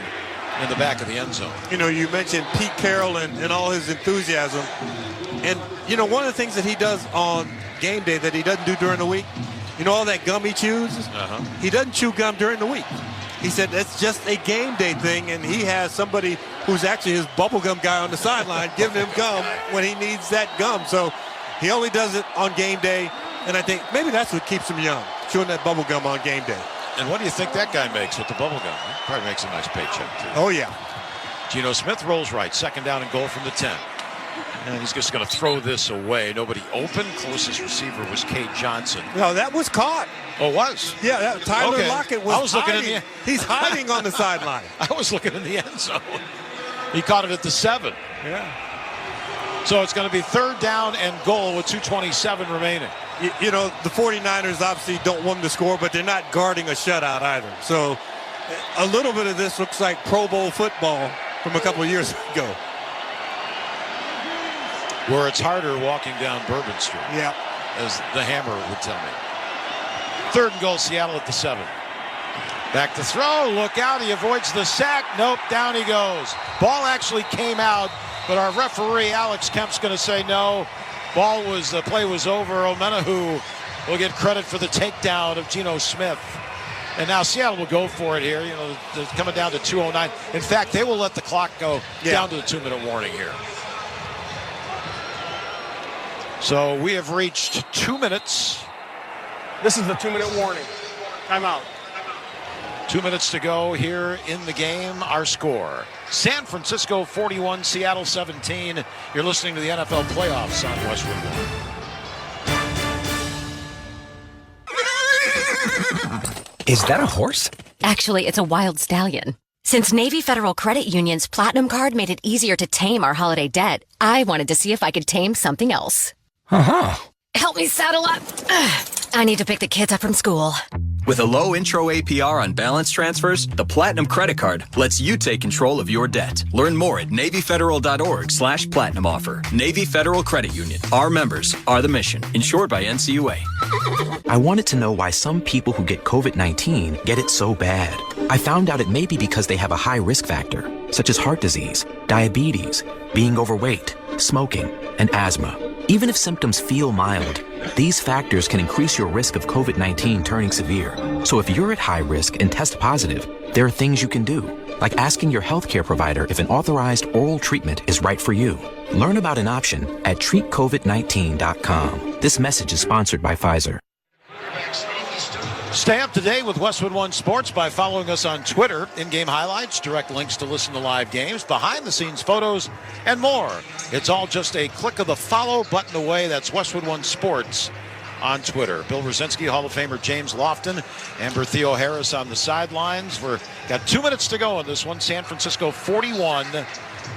in the back of the end zone. You know, you mentioned Pete Carroll and all his enthusiasm. And, you know, one of the things that he does on game day that he doesn't do during the week, you know, all that gum he chews? He doesn't chew gum during the week. He said it's just a game day thing, and he has somebody who's actually his bubblegum guy on the sideline giving him gum when he needs that gum. So he only does it on game day, and I think maybe that's what keeps him young, chewing that bubblegum on game day. And what do you think that guy makes with the bubblegum? Probably makes a nice paycheck, too. Oh, yeah. Geno Smith rolls right. 2nd down and goal from the 10. And he's just going to throw this away. Nobody open. Closest receiver was Cade Johnson. No, that was caught. Oh, it was? Yeah, Tyler Lockett was looking hiding. He's hiding on the sideline. I was looking in the end zone. He caught it at the 7. Yeah. So it's going to be 3rd down and goal with 2:27 remaining. You know, the 49ers obviously don't want to score, but they're not guarding a shutout either. So a little bit of this looks like Pro Bowl football from a couple of years ago. Where it's harder walking down Bourbon Street. Yeah. As the hammer would tell me. 3rd and goal, Seattle at the 7. Back to throw. Look out. He avoids the sack. Nope. Down he goes. Ball actually came out, but our referee, Alex Kemp's going to say no. The play was over. Omenahu will get credit for the takedown of Geno Smith. And now Seattle will go for it here. You know, they're coming down to 2:09. In fact, they will let the clock go down to the 2-minute warning here. So we have reached 2 minutes. This is the 2-minute warning. Timeout. 2 minutes to go here in the game. Our score: San Francisco 41, Seattle 17. You're listening to the NFL playoffs on Westwood One. Is that a horse? Actually, it's a wild stallion. Since Navy Federal Credit Union's Platinum Card made it easier to tame our holiday debt, I wanted to see if I could tame something else. Help me saddle up. I need to pick the kids up from school. With a low intro APR on balance transfers, the Platinum Credit Card lets you take control of your debt. Learn more at NavyFederal.org/platinum offer. Navy Federal Credit Union. Our members are the mission. Insured by NCUA. I wanted to know why some people who get COVID-19 get it so bad. I found out it may be because they have a high risk factor, such as heart disease, diabetes, being overweight, smoking, and asthma. Even if symptoms feel mild, these factors can increase your risk of COVID-19 turning severe. So if you're at high risk and test positive, there are things you can do, like asking your healthcare provider if an authorized oral treatment is right for you. Learn about an option at treatcovid19.com. This message is sponsored by Pfizer. Stay up to date with Westwood One Sports by following us on Twitter. In-game highlights, direct links to listen to live games, behind-the-scenes photos, and more. It's all just a click of the follow button away. That's Westwood One Sports on Twitter. Bill Rosinski, Hall of Famer James Lofton, Amber Theo Harris on the sidelines. We've got 2 minutes to go in this one. San Francisco 41,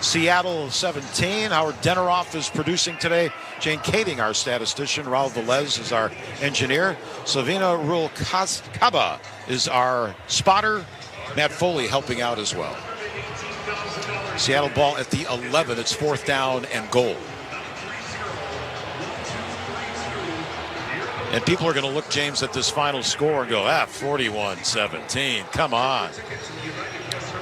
Seattle 17. Howard Deneroff is producing today. Jane Kading, our statistician. Raul Velez is our engineer. Savina Rulkaba is our spotter. Matt Foley helping out as well. Seattle ball at the 11. It's 4th down and goal. And people are going to look, James, at this final score and go, 41-17. Come on.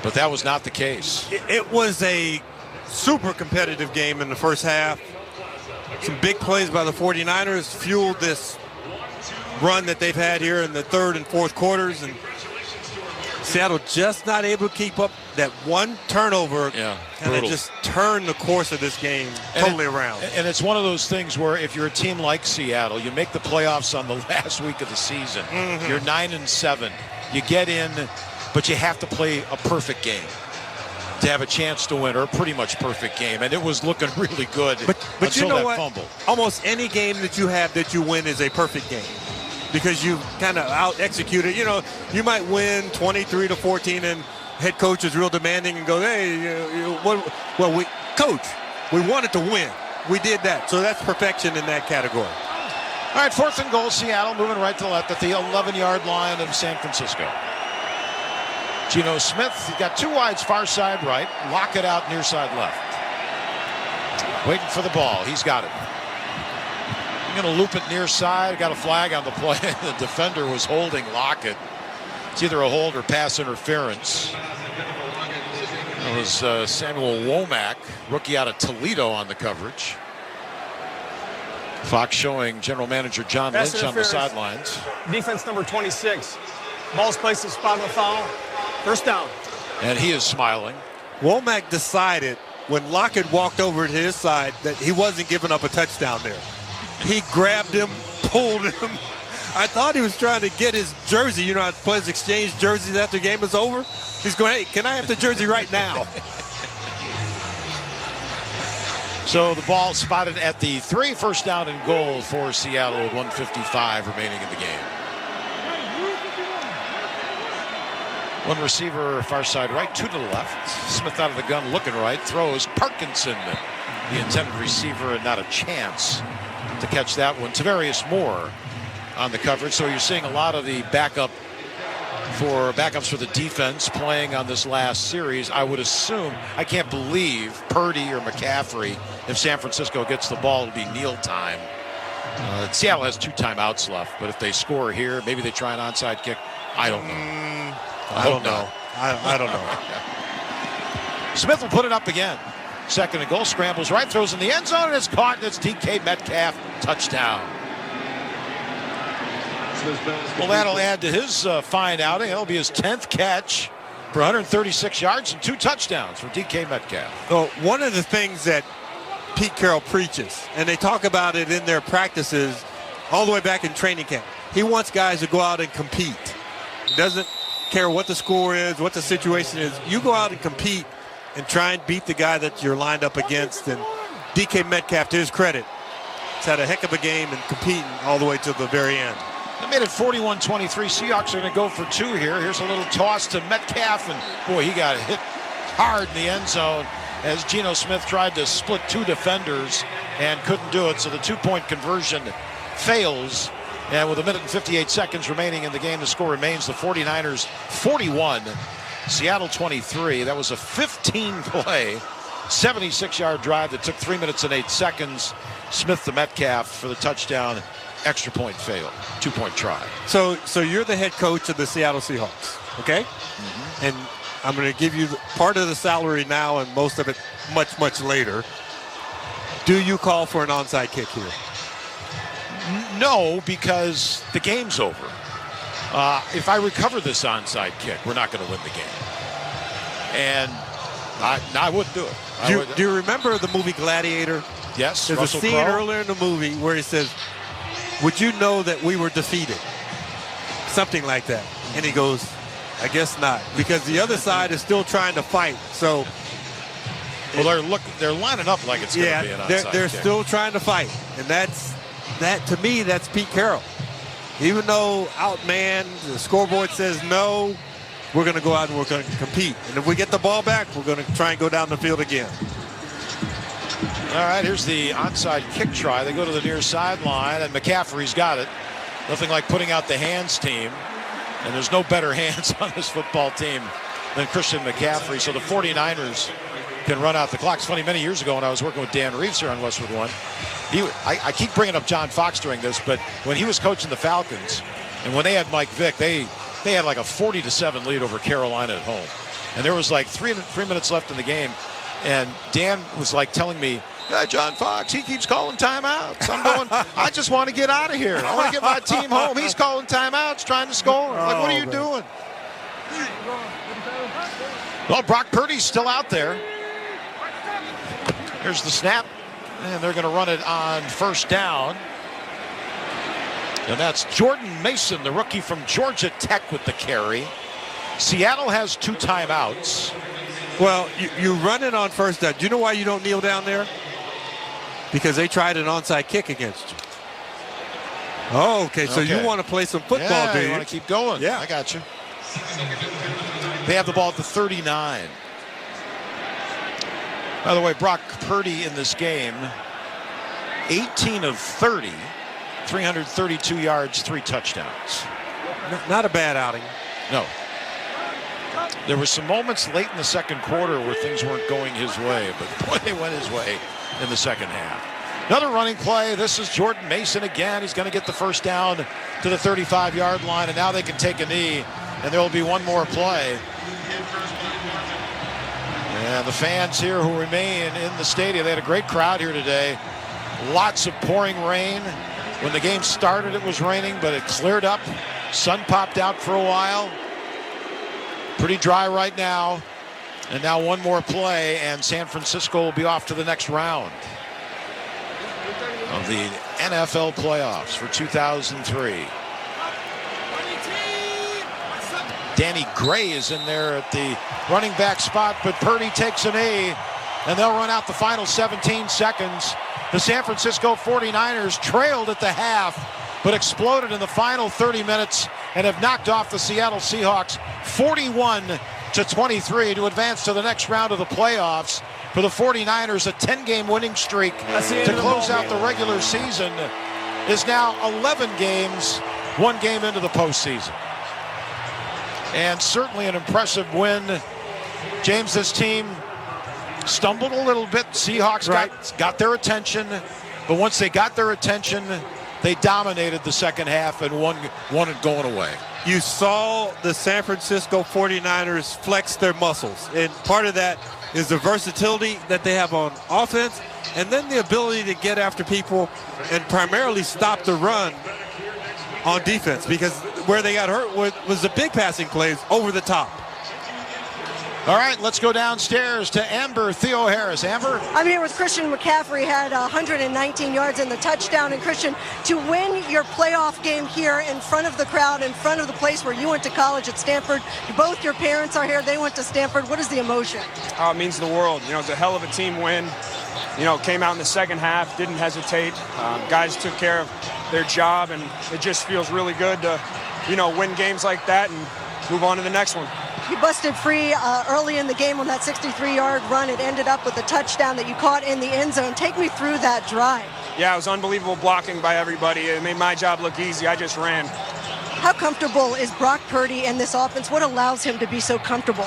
But that was not the case. It was a super competitive game in the first half. Some big plays by the 49ers fueled this run that they've had here in the 3rd and 4th quarters. And Seattle just not able to keep up. That one turnover kind of just turned the course of this game totally around. And it's one of those things where if you're a team like Seattle, you make the playoffs on the last week of the season. You're 9-7. You get in, but you have to play a perfect game. to have a chance to win, or a pretty much perfect game, and it was looking really good but until you know that what? fumble. Almost any game that you have that you win is a perfect game because you kind of out-executed. You know, you might win 23-14, and head coach is real demanding and goes, hey, coach, we wanted to win. We did that. So that's perfection in that category. All right, 4th and goal, Seattle moving right to left at the 11-yard line of San Francisco. Geno Smith, he's got 2 wides, far side right. Lockett out, near side left. Waiting for the ball. He's got it. I'm going to loop it near side. Got a flag on the play. The defender was holding Lockett. It's either a hold or pass interference. It was Samuel Womack, rookie out of Toledo, on the coverage. Fox showing general manager John Lynch on the sidelines. Defense number 26. Ball's placed at spot of the foul. First down. And he is smiling. Womack decided when Lockett walked over to his side that he wasn't giving up a touchdown there. He grabbed him, pulled him. I thought he was trying to get his jersey. You know how players exchange jerseys after the game is over? He's going, hey, can I have the jersey right now? So the ball spotted at the 3, first down and goal for Seattle with 1:55 remaining in the game. One receiver, far side right, 2 to the left. Smith out of the gun, looking right, throws. Parkinson, the intended receiver, and not a chance to catch that one. Tavarius Moore on the coverage. So you're seeing a lot of the backups for the defense playing on this last series. I would assume, I can't believe Purdy or McCaffrey, if San Francisco gets the ball, it'll be kneel time. Seattle has 2 timeouts left, but if they score here, maybe they try an onside kick. I don't know. I don't know. I don't know. Smith will put it up again. 2nd and goal, scrambles right, throws in the end zone, and it's caught, and it's DK Metcalf. Touchdown. Well, that'll add to his fine outing. That'll be his 10th catch for 136 yards and 2 touchdowns for DK Metcalf. Well, one of the things that Pete Carroll preaches, and they talk about it in their practices all the way back in training camp, he wants guys to go out and compete. He doesn't care what the score is, what the situation is. You go out and compete and try and beat the guy that you're lined up against. And DK Metcalf, to his credit, has had a heck of a game and competing all the way to the very end. They made it 41-23. Seahawks are going to go for 2 here. Here's a little toss to Metcalf, and boy, he got hit hard in the end zone as Geno Smith tried to split 2 defenders and couldn't do it. So the 2-point conversion fails. And with 1 minute and 58 seconds remaining in the game, the score remains the 49ers 41, Seattle 23. That was a 15-play, 76-yard drive that took 3 minutes and 8 seconds. Smith to Metcalf for the touchdown. Extra point failed. 2-point try. So you're the head coach of the Seattle Seahawks, okay? Mm-hmm. And I'm going to give you part of the salary now and most of it much, much later. Do you call for an onside kick here? No, because the game's over. If I recover this onside kick, we're not going to win the game. And I wouldn't do it. Do you remember the movie Gladiator? Yes. There's Russell a scene Crowe earlier in the movie where he says, would you know that we were defeated? Something like that. And he goes, I guess not. Because the other side is still trying to fight. So, well, they're lining up like it's going to be an onside they're kick. still trying to fight. And that to me, that's Pete Carroll. Even though outmanned, the scoreboard says no, we're going to go out and we're going to compete. And if we get the ball back, we're going to try and go down the field again. All right, here's the onside kick try. They go to the near sideline, and McCaffrey's got it. Nothing like putting out the hands team. And there's no better hands on this football team than Christian McCaffrey. So the 49ers can run out the clock. It's funny, many years ago when I was working with Dan Reeves here on Westwood One, I keep bringing up John Fox during this, but when he was coaching the Falcons, and when they had Mike Vick, they had like a 40-7 lead over Carolina at home. And there was like three minutes left in the game, and Dan was like telling me, yeah, John Fox, he keeps calling timeouts. I'm going, I just want to get out of here. I want to get my team home. He's calling timeouts, trying to score. Like, what are you doing? Well, Brock Purdy's still out there. Here's the snap, and they're going to run it on first down. And that's Jordan Mason, the rookie from Georgia Tech, with the carry. Seattle has 2 timeouts. Well, you run it on first down. Do you know why you don't kneel down there? Because they tried an onside kick against you. Oh, okay. So you want to play some football, do you? You want to keep going. Yeah. I got you. They have the ball at the 39. By the way, Brock Purdy in this game, 18 of 30, 332 yards, 3 touchdowns. Not a bad outing. No. There were some moments late in the second quarter where things weren't going his way, but boy, they went his way in the second half. Another running play. This is Jordan Mason again. He's going to get the first down to the 35-yard line, and now they can take a knee, and there will be one more play. And the fans here who remain in the stadium, they had a great crowd here today. Lots of pouring rain. When the game started, it was raining, but it cleared up. Sun popped out for a while. Pretty dry right now. And now one more play, and San Francisco will be off to the next round of the NFL playoffs for 2003. Danny Gray is in there at the running back spot, but Purdy takes a knee, and they'll run out the final 17 seconds. The San Francisco 49ers trailed at the half, but exploded in the final 30 minutes and have knocked off the Seattle Seahawks 41-23 to advance to the next round of the playoffs. For the 49ers, a 10-game winning streak to close out the regular season is now 11 games, 1 game into the postseason. And certainly an impressive win. James, this team stumbled a little bit. Seahawks got their attention, but once they got their attention, they dominated the second half and won it going away. You saw the San Francisco 49ers flex their muscles, and part of that is the versatility that they have on offense, and then the ability to get after people and primarily stop the run on defense, because where they got hurt was the big passing plays over the top. All right, let's go downstairs to Amber Theo Harris. Amber? I'm here with Christian McCaffrey, had 119 yards in the touchdown. And Christian, to win your playoff game here in front of the crowd, in front of the place where you went to college at Stanford, both your parents are here, they went to Stanford. What is the emotion? Oh, it means the world. You know, it's a hell of a team win. You know, came out in the second half, didn't hesitate. Guys took care of their job, and it just feels really good to, you know, win games like that and move on to the next one. You busted free early in the game on that 63-yard run. It ended up with a touchdown that you caught in the end zone. Take me through that drive. Yeah, it was unbelievable blocking by everybody. It made my job look easy. I just ran. How comfortable is Brock Purdy in this offense? What allows him to be so comfortable?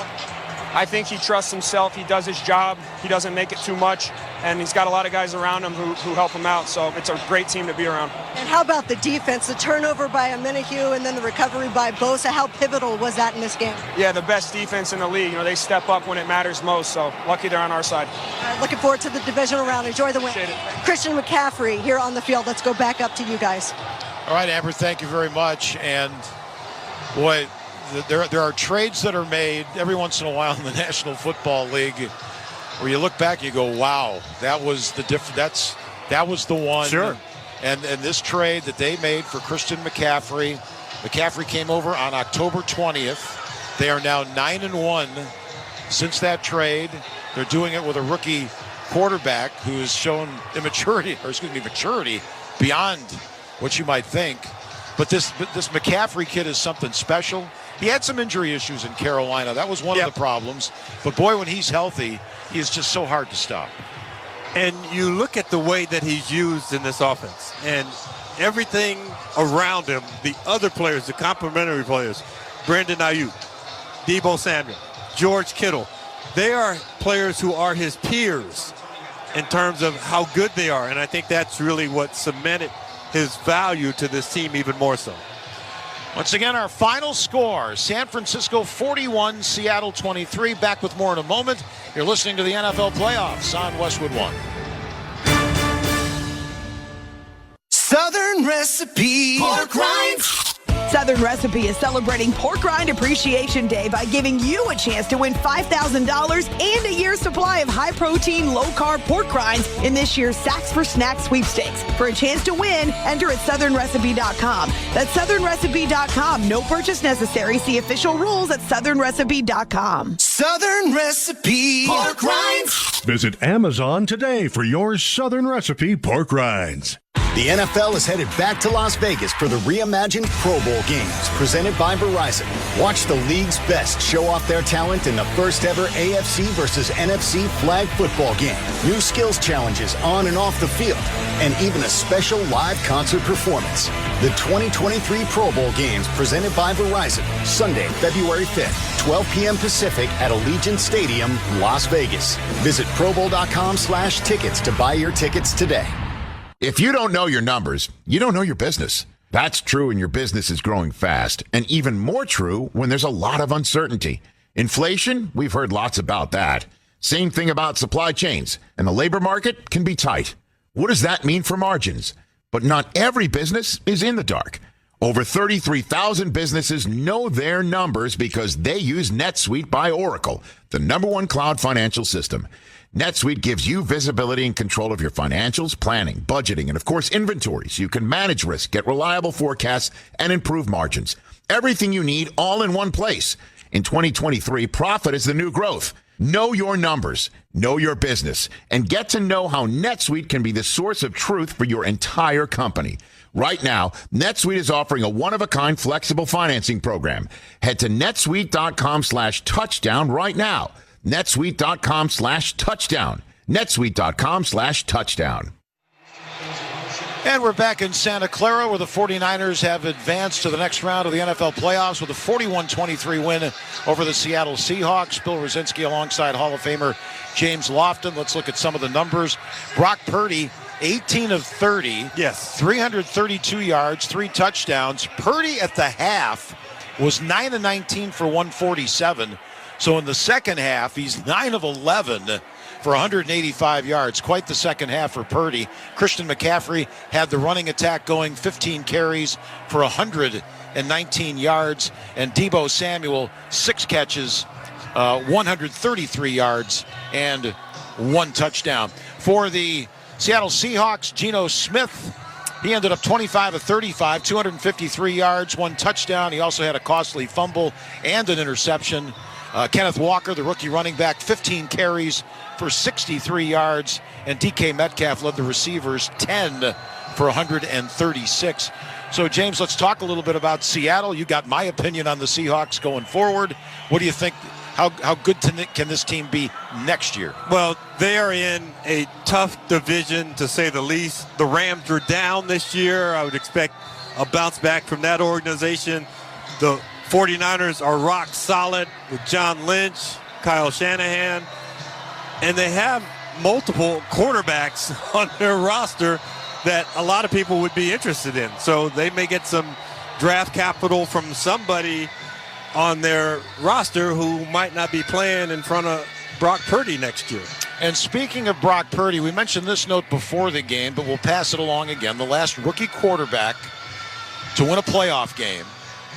I think he trusts himself. He does his job. He doesn't make it too much. And he's got a lot of guys around him who help him out. So it's a great team to be around. And how about the defense? The turnover by Amenahue and then the recovery by Bosa. How pivotal was that in this game? Yeah, the best defense in the league. You know, they step up when it matters most. So lucky they're on our side. Looking forward to the divisional round. Enjoy the win. Christian McCaffrey here on the field. Let's go back up to you guys. All right, Amber, thank you very much. And boy, there are trades that are made every once in a while in the National Football League where you look back and you go, wow, that was the that was the one. Sure. And this trade that they made for Christian McCaffrey came over on October 20th. They are now 9-1 since that trade. They're doing it with a rookie quarterback who has shown maturity beyond what you might think. But this McCaffrey kid is something special. He had some injury issues in Carolina. That was one of the problems. But boy, when he's healthy, he is just so hard to stop. And you look at the way that he's used in this offense and everything around him, the other players, the complementary players, Brandon Ayuk, Deebo Samuel, George Kittle, they are players who are his peers in terms of how good they are. And I think that's really what cemented his value to this team even more so. Once again, our final score, San Francisco 41, Seattle 23. Back with more in a moment. You're listening to the NFL Playoffs on Westwood One. Southern Recipe Pork Rinds. Southern Recipe is celebrating Pork Rind Appreciation Day by giving you a chance to win $5,000 and a year's supply of high-protein, low-carb pork rinds in this year's Sacks for Snacks sweepstakes. For a chance to win, enter at southernrecipe.com. That's southernrecipe.com. No purchase necessary. See official rules at southernrecipe.com. Southern Recipe pork rinds. Visit Amazon today for your Southern Recipe pork rinds. The NFL is headed back to Las Vegas for the reimagined Pro Bowl games presented by Verizon. Watch the league's best show off their talent in the first ever AFC versus NFC flag football game. New skills challenges on and off the field, and even a special live concert performance. The 2023 Pro Bowl games presented by Verizon, Sunday, February 5th, 12 p.m. Pacific at Allegiant Stadium, Las Vegas. Visit probowl.com/tickets to buy your tickets today. If you don't know your numbers, you don't know your business. That's true when your business is growing fast, and even more true when there's a lot of uncertainty. Inflation, we've heard lots about that. Same thing about supply chains, and the labor market can be tight. What does that mean for margins? But not every business is in the dark. Over 33,000 businesses know their numbers because they use NetSuite by Oracle, the #1 cloud financial system. NetSuite gives you visibility and control of your financials, planning, budgeting, and of course, inventory, so you can manage risk, get reliable forecasts, and improve margins. Everything you need all in one place. In 2023, profit is the new growth. Know your numbers, know your business, and get to know how NetSuite can be the source of truth for your entire company. Right now, NetSuite is offering a one-of-a-kind flexible financing program. Head to netsuite.com/touchdown right now. netsuite.com/touchdown. netsuite.com/touchdown. And we're back in Santa Clara where the 49ers have advanced to the next round of the NFL playoffs with a 41-23 win over the Seattle Seahawks. Bill Rosinski alongside Hall of Famer James Lofton. Let's look at some of the numbers. Brock Purdy, 18 of 30. Yes. 332 yards, 3 touchdowns. Purdy at the half was 9 of 19 for 147. So in the second half, he's 9 of 11 for 185 yards. Quite the second half for Purdy. Christian McCaffrey had the running attack going, 15 carries for 119 yards. And Deebo Samuel, 6 catches, 133 yards, and 1 touchdown. For the Seattle Seahawks, Geno Smith, he ended up 25 of 35, 253 yards, 1 touchdown. He also had a costly fumble and an interception. Kenneth Walker, the rookie running back, 15 carries for 63 yards. And DK Metcalf led the receivers, 10 for 136. So, James, let's talk a little bit about Seattle. You got my opinion on the Seahawks going forward. What do you think? How good can this team be next year? Well, they are in a tough division, to say the least. The Rams are down this year. I would expect a bounce back from that organization. The 49ers are rock solid with John Lynch, Kyle Shanahan, and they have multiple quarterbacks on their roster that a lot of people would be interested in. So they may get some draft capital from somebody on their roster who might not be playing in front of Brock Purdy next year. And speaking of Brock Purdy, we mentioned this note before the game, but we'll pass it along again. The last rookie quarterback to win a playoff game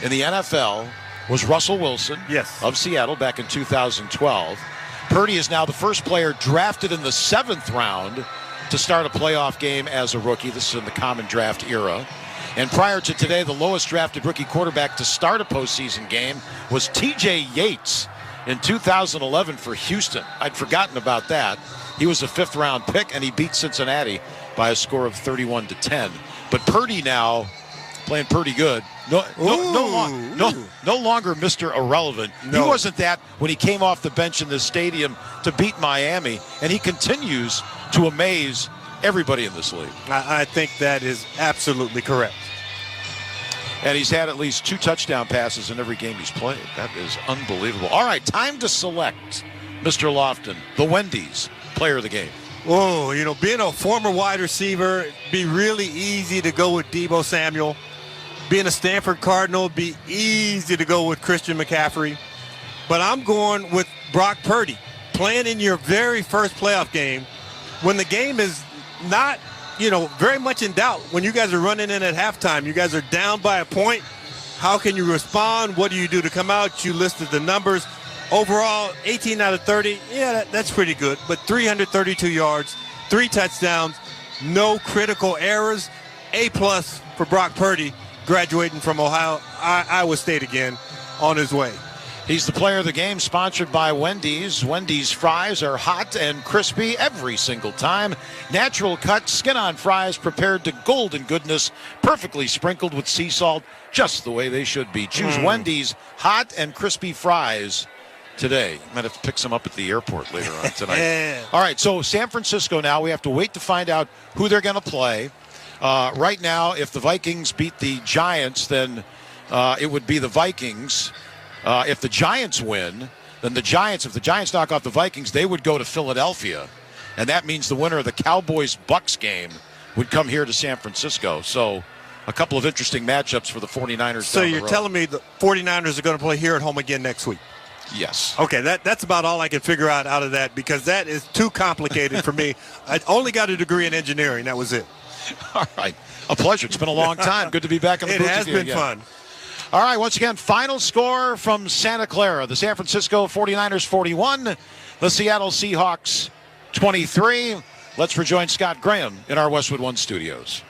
in the NFL was Russell Wilson of Seattle back in 2012. Purdy is now the first player drafted in the 7th round to start a playoff game as a rookie. This is in the common draft era. And prior to today, the lowest drafted rookie quarterback to start a postseason game was T.J. Yates in 2011 for Houston. I'd forgotten about that. He was a 5th round pick, and he beat Cincinnati by a score of 31-10. But Purdy now playing pretty good. No longer Mr. Irrelevant. No. He wasn't that when he came off the bench in this stadium to beat Miami, and he continues to amaze everybody in this league. I think that is absolutely correct. And he's had at least 2 touchdown passes in every game he's played. That is unbelievable. All right, time to select Mr. Lofton, the Wendy's player of the game. Oh, being a former wide receiver, it'd be really easy to go with Deebo Samuel. Being a Stanford Cardinal, it'd be easy to go with Christian McCaffrey. But I'm going with Brock Purdy. Playing in your very first playoff game, when the game is not, very much in doubt, when you guys are running in at halftime, you guys are down by a point. How can you respond? What do you do to come out? You listed the numbers. Overall, 18 out of 30. Yeah, that's pretty good. But 332 yards, 3 touchdowns, no critical errors. A+ for Brock Purdy, graduating from Iowa State again, on his way. He's the player of the game, sponsored by Wendy's. Wendy's fries are hot and crispy every single time. Natural cut, skin-on fries prepared to golden goodness, perfectly sprinkled with sea salt, just the way they should be. Choose Wendy's hot and crispy fries today. Might have to pick some up at the airport later on tonight. All right, so San Francisco now. We have to wait to find out who they're going to play. Right now, if the Vikings beat the Giants, then it would be the Vikings. If the Giants win, then if the Giants knock off the Vikings, they would go to Philadelphia. And that means the winner of the Cowboys-Bucks game would come here to San Francisco. So a couple of interesting matchups for the 49ers. So you're telling me the 49ers are going to play here at home again next week? Yes. Okay, that's about all I can figure out of that, because that is too complicated for me. I only got a degree in engineering. That was it. All right. A pleasure. It's been a long time. Good to be back in the booth. It has been fun. All right. Once again, final score from Santa Clara. The San Francisco 49ers 41. The Seattle Seahawks 23. Let's rejoin Scott Graham in our Westwood One studios.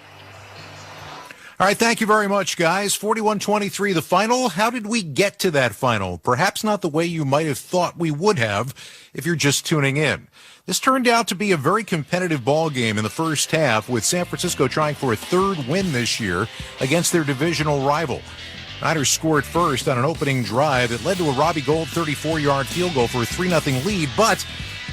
All right, thank you very much, guys. 41-23, the final. How did we get to that final? Perhaps not the way you might have thought we would have if you're just tuning in. This turned out to be a very competitive ball game in the first half, with San Francisco trying for a third win this year against their divisional rival. Niners scored first on an opening drive that led to a Robbie Gould 34-yard field goal for a 3-0 lead, but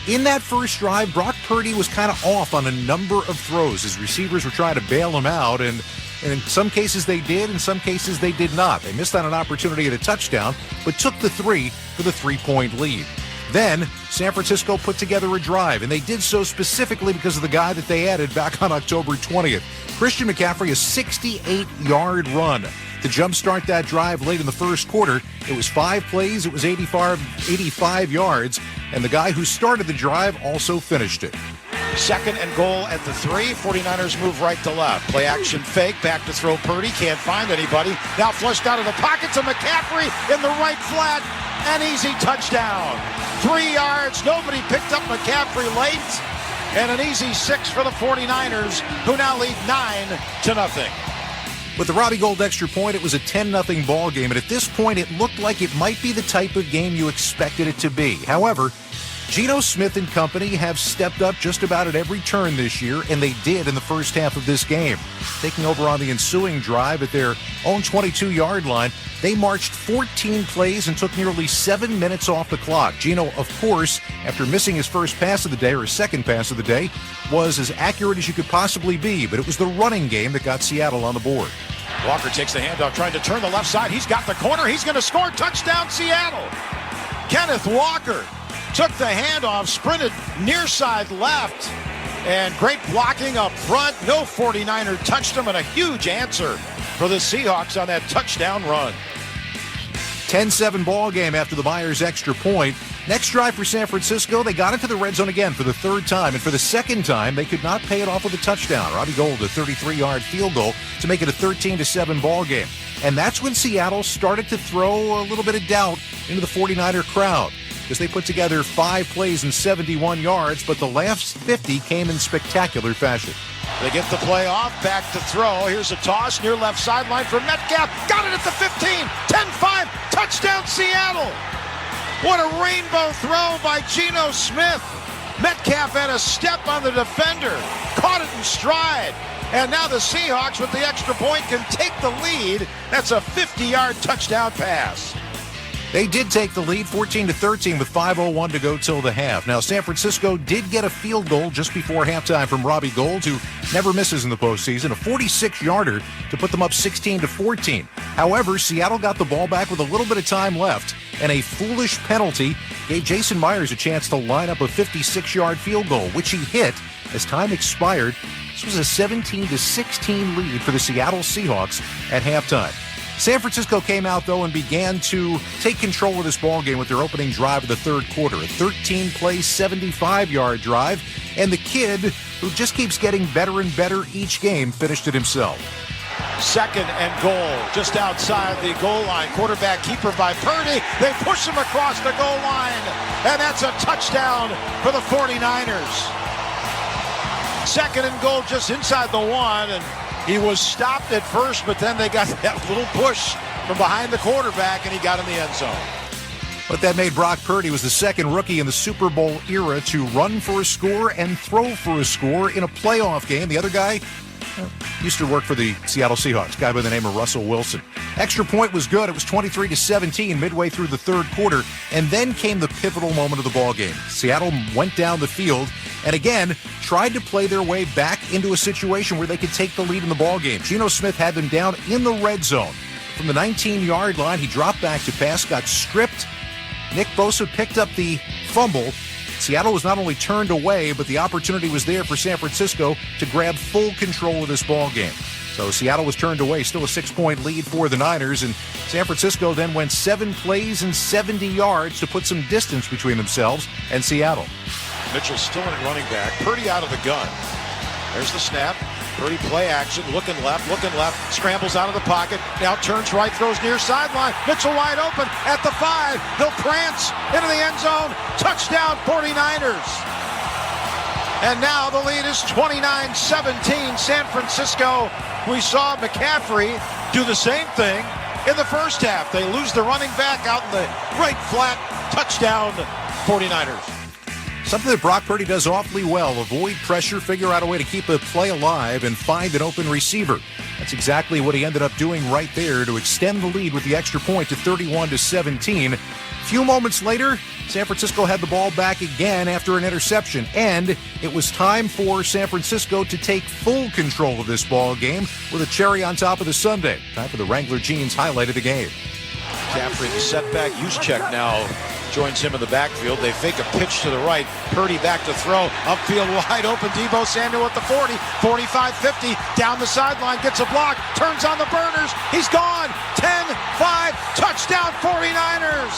in that first drive, Brock Purdy was kind of off on a number of throws. His receivers were trying to bail him out, and in some cases they did, in some cases they did not. They missed on an opportunity at a touchdown, but took the 3 for the 3-point lead. Then, San Francisco put together a drive, and they did so specifically because of the guy that they added back on October 20th. Christian McCaffrey, a 68-yard run to jumpstart that drive late in the first quarter. It was 5 plays, it was 85 yards, and the guy who started the drive also finished it. 2nd and goal at the 3. 49ers move right to left. Play action fake. Back to throw Purdy. Can't find anybody. Now flushed out of the pocket to McCaffrey in the right flat. An easy touchdown. 3 yards. Nobody picked up McCaffrey late. And an easy 6 for the 49ers, who now lead 9-0. With the Robbie Gould extra point, it was a 10-0 ball game. And at this point, it looked like it might be the type of game you expected it to be. However, Geno Smith and company have stepped up just about at every turn this year, and they did in the first half of this game. Taking over on the ensuing drive at their own 22-yard line, they marched 14 plays and took nearly 7 minutes off the clock. Geno, of course, after missing his first pass of the day, or his second pass of the day, was as accurate as you could possibly be, but it was the running game that got Seattle on the board. Walker takes the handoff, trying to turn the left side. He's got the corner. He's going to score. Touchdown, Seattle. Kenneth Walker took the handoff, sprinted near side left, and great blocking up front. No 49er touched him, and a huge answer for the Seahawks on that touchdown run. 10-7 ball game after the Myers extra point. Next drive for San Francisco, they got into the red zone again for the 3rd time, and for the 2nd time, they could not pay it off with a touchdown. Robbie Gould, a 33-yard field goal to make it a 13-7 ball game. And that's when Seattle started to throw a little bit of doubt into the 49er crowd, as they put together 5 plays and 71 yards, but the last 50 came in spectacular fashion. They get the play off, back to throw. Here's a toss near left sideline for Metcalf. Got it at the 15, 10-5, touchdown Seattle. What a rainbow throw by Geno Smith. Metcalf had a step on the defender, caught it in stride. And now the Seahawks, with the extra point, can take the lead. That's a 50-yard touchdown pass. They did take the lead, 14-13, with 5:01 to go till the half. Now, San Francisco did get a field goal just before halftime from Robbie Gould, who never misses in the postseason, a 46-yarder to put them up 16-14. However, Seattle got the ball back with a little bit of time left, and a foolish penalty gave Jason Myers a chance to line up a 56-yard field goal, which he hit as time expired. This was a 17-16 lead for the Seattle Seahawks at halftime. San Francisco came out, though, and began to take control of this ballgame with their opening drive of the 3rd quarter. A 13-play, 75-yard drive, and the kid, who just keeps getting better and better each game, finished it himself. Second and goal, just outside the goal line. Quarterback keeper by Purdy. They push him across the goal line, and that's a touchdown for the 49ers. Second and goal just inside the one, and he was stopped at first, but then they got that little push from behind the quarterback, and he got in the end zone. But that made Brock Purdy was the second rookie in the Super Bowl era to run for a score and throw for a score in a playoff game. The other guy used to work for the Seattle Seahawks, a guy by the name of Russell Wilson. Extra point was good. It was 23-17 midway through the third quarter, and then came the pivotal moment of the ball game. Seattle went down the field and again tried to play their way back into a situation where they could take the lead in the ball game. Geno Smith had them down in the red zone. From the 19-yard line, he dropped back to pass, got stripped. Nick Bosa picked up the fumble. Seattle was not only turned away, but the opportunity was there for San Francisco to grab full control of this ball game. So Seattle was turned away, still a 6-point lead for the Niners, and San Francisco then went 7 plays and 70 yards to put some distance between themselves and Seattle. Mitchell still in running back. Purdy out of the gun. There's the snap. Purdy play action, looking left, scrambles out of the pocket, now turns right, throws near sideline. Mitchell wide open at the 5. He'll prance into the end zone. Touchdown 49ers. And now the lead is 29-17 San Francisco. We saw McCaffrey do the same thing in the first half. They lose the running back out in the right flat. Touchdown 49ers. Something that Brock Purdy does awfully well, avoid pressure, figure out a way to keep a play alive, and find an open receiver. That's exactly what he ended up doing right there to extend the lead with the extra point to 31-17. A few moments later, San Francisco had the ball back again after an interception, and it was time for San Francisco to take full control of this ball game with a cherry on top of the sundae. Time for the Wrangler Jeans highlight of the game. McCaffrey, the setback, Juszczyk now joins him in the backfield. They fake a pitch to the right. Purdy back to throw. Upfield wide open. Deebo Samuel at the 40. 45-50. Down the sideline. Gets a block. Turns on the burners. He's gone. 10-5. Touchdown 49ers.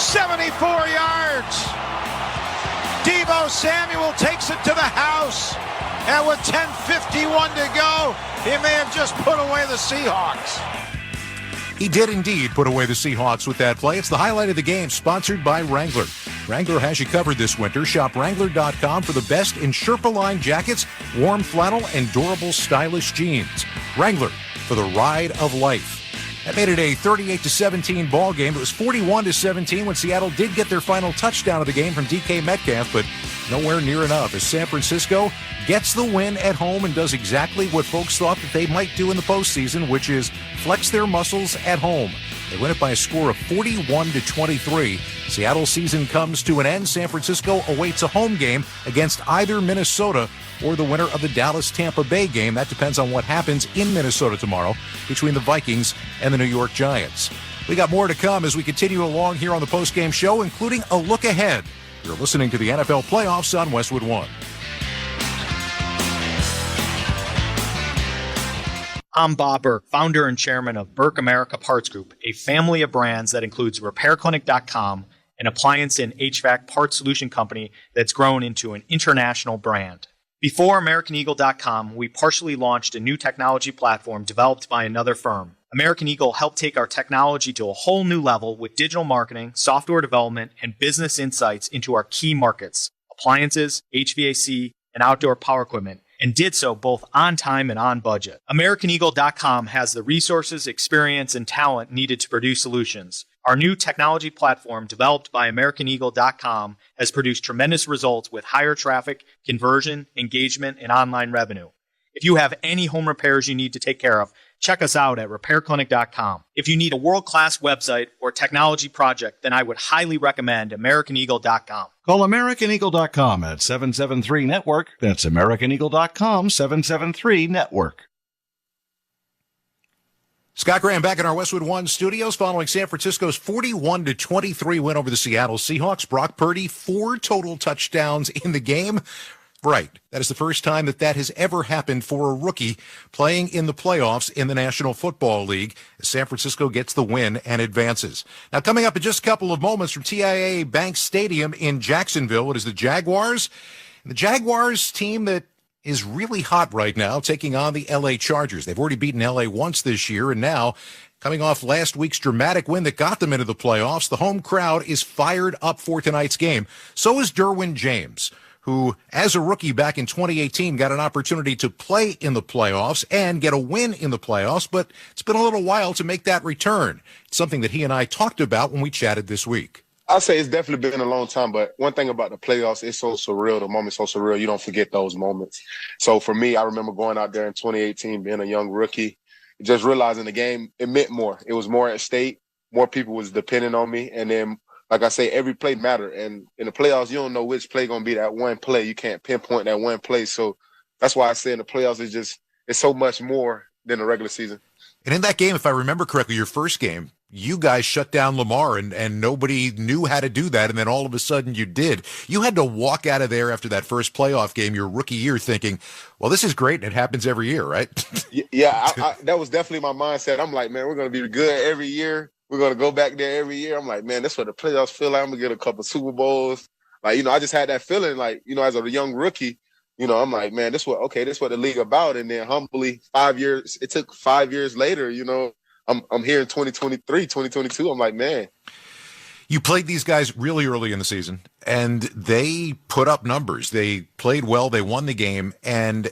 74 yards. Deebo Samuel takes it to the house. And with 10:51 to go, he may have just put away the Seahawks. He did indeed put away the Seahawks with that play. It's the highlight of the game, sponsored by Wrangler. Wrangler has you covered this winter. Shop Wrangler.com for the best in Sherpa-line jackets, warm flannel, and durable, stylish jeans. Wrangler, for the ride of life. That made it a 38-17 ball game. It was 41-17 when Seattle did get their final touchdown of the game from DK Metcalf, but nowhere near enough as San Francisco gets the win at home and does exactly what folks thought that they might do in the postseason, which is flex their muscles at home. They win it by a score of 41-23. Seattle's season comes to an end. San Francisco awaits a home game against either Minnesota or the winner of the Dallas-Tampa Bay game. That depends on what happens in Minnesota tomorrow between the Vikings and the New York Giants. We got more to come as we continue along here on the postgame show, including a look ahead. You're listening to the NFL Playoffs on Westwood One. I'm Bob Burke, founder and chairman of Burke America Parts Group, a family of brands that includes RepairClinic.com, an appliance and HVAC parts solution company that's grown into an international brand. Before AmericanEagle.com, we partially launched a new technology platform developed by another firm. American Eagle helped take our technology to a whole new level with digital marketing, software development, and business insights into our key markets, appliances, HVAC, and outdoor power equipment, and did so both on time and on budget. AmericanEagle.com has the resources, experience, and talent needed to produce solutions. Our new technology platform, developed by AmericanEagle.com, has produced tremendous results with higher traffic, conversion, engagement, and online revenue. If you have any home repairs you need to take care of, check us out at RepairClinic.com. If you need a world-class website or technology project, then I would highly recommend AmericanEagle.com. Call AmericanEagle.com at 773-NETWORK. That's AmericanEagle.com, 773-NETWORK. Scott Graham back in our Westwood One studios following San Francisco's 41-23 win over the Seattle Seahawks. Brock Purdy, 4 total touchdowns in the game. Right. That is the first time that has ever happened for a rookie playing in the playoffs in the National Football League as San Francisco gets the win and advances. Now, coming up in just a couple of moments from TIAA Bank Stadium in Jacksonville, it is the Jaguars. And the Jaguars team that is really hot right now, taking on the L.A. Chargers. They've already beaten L.A. once this year, and now, coming off last week's dramatic win that got them into the playoffs, the home crowd is fired up for tonight's game. So is Derwin James, who, as a rookie back in 2018, got an opportunity to play in the playoffs and get a win in the playoffs, but it's been a little while to make that return. It's something that he and I talked about when we chatted this week. I'll say it's definitely been a long time, but one thing about the playoffs, it's so surreal. The moment's so surreal. You don't forget those moments. So for me, I remember going out there in 2018, being a young rookie, just realizing the game, it meant more. It was more at stake. More people was depending on me. And then, like I say, every play mattered. And in the playoffs, you don't know which play going to be that one play. You can't pinpoint that one play. So that's why I say in the playoffs, it's so much more than the regular season. And in that game, if I remember correctly, your first game, you guys shut down Lamar, and nobody knew how to do that, and then all of a sudden you did. You had to walk out of there after that first playoff game, your rookie year, thinking, well, this is great, and it happens every year, right? Yeah, that was definitely my mindset. I'm like, man, we're going to be good every year. We're going to go back there every year. I'm like, man, that's what the playoffs feel like. I'm going to get a couple Super Bowls. Like, I just had that feeling, like, as a young rookie, I'm like, man, this what the league about. And then humbly, it took 5 years later, I'm here in 2023, 2022. I'm like, man. You played these guys really early in the season, and they put up numbers. They played well. They won the game. And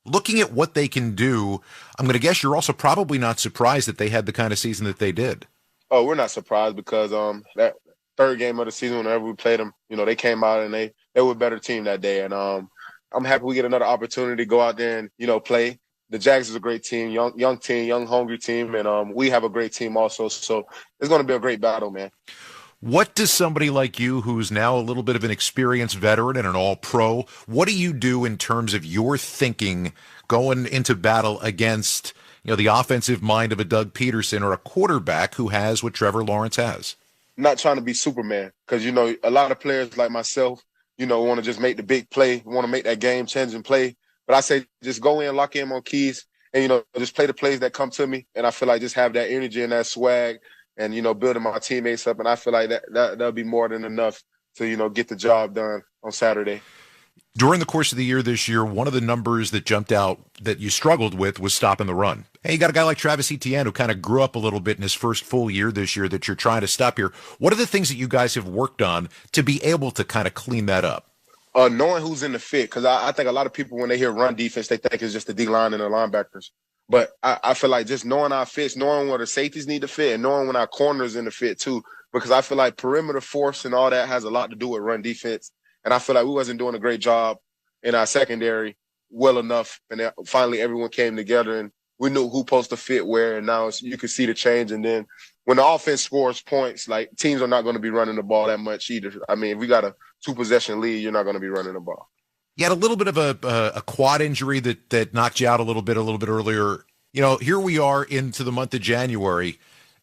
looking at what they can do, I'm going to guess you're also probably not surprised that they had the kind of season that they did. Oh, we're not surprised because that third game of the season, whenever we played them, they came out and they were a better team that day. And I'm happy we get another opportunity to go out there and, play. The Jags is a great team, young team, young, hungry team, and we have a great team also. So it's going to be a great battle, man. What does somebody like you, who's now a little bit of an experienced veteran and an all-pro, what do you do in terms of your thinking going into battle against, the offensive mind of a Doug Peterson or a quarterback who has what Trevor Lawrence has? Not trying to be Superman because, a lot of players like myself, want to just make the big play, want to make that game-changing play. But I say just go in, lock in on keys, and, just play the plays that come to me. And I feel like just have that energy and that swag and, building my teammates up. And I feel like that'll be more than enough to, get the job done on Saturday. During the course of the year this year, one of the numbers that jumped out that you struggled with was stopping the run. Hey, you got a guy like Travis Etienne who kind of grew up a little bit in his first full year this year that you're trying to stop here. What are the things that you guys have worked on to be able to kind of clean that up? Knowing who's in the fit, because I think a lot of people, when they hear run defense, they think it's just the D-line and the linebackers. But I feel like just knowing our fits, knowing where the safeties need to fit, and knowing when our corners in the fit too, because I feel like perimeter force and all that has a lot to do with run defense. And I feel like we wasn't doing a great job in our secondary well enough. And then finally everyone came together and we knew who supposed to fit where. And now you can see the change. And then when the offense scores points, like teams are not going to be running the ball that much either. I mean, if we got a 2-possession lead, you're not going to be running the ball. You had a little bit of a quad injury that knocked you out a little bit earlier. Here we are into the month of January.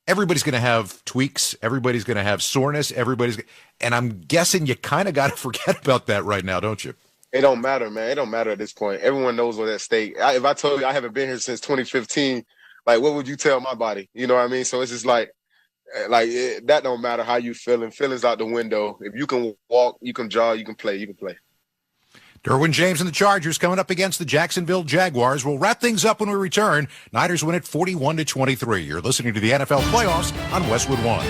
Everybody's going to have tweaks. Everybody's going to have soreness. And I'm guessing you kind of got to forget about that right now, don't you? It don't matter, man. It don't matter at this point. Everyone knows what's at stake. If I told you I haven't been here since 2015, like, what would you tell my body? You know what I mean? So it's just like that don't matter how you feeling. Feelings out the window. If you can walk, you can jog, you can play, you can play. Derwin James and the Chargers coming up against the Jacksonville Jaguars. We'll wrap things up when we return. Niners win it 41-23. You're listening to the NFL Playoffs on Westwood One.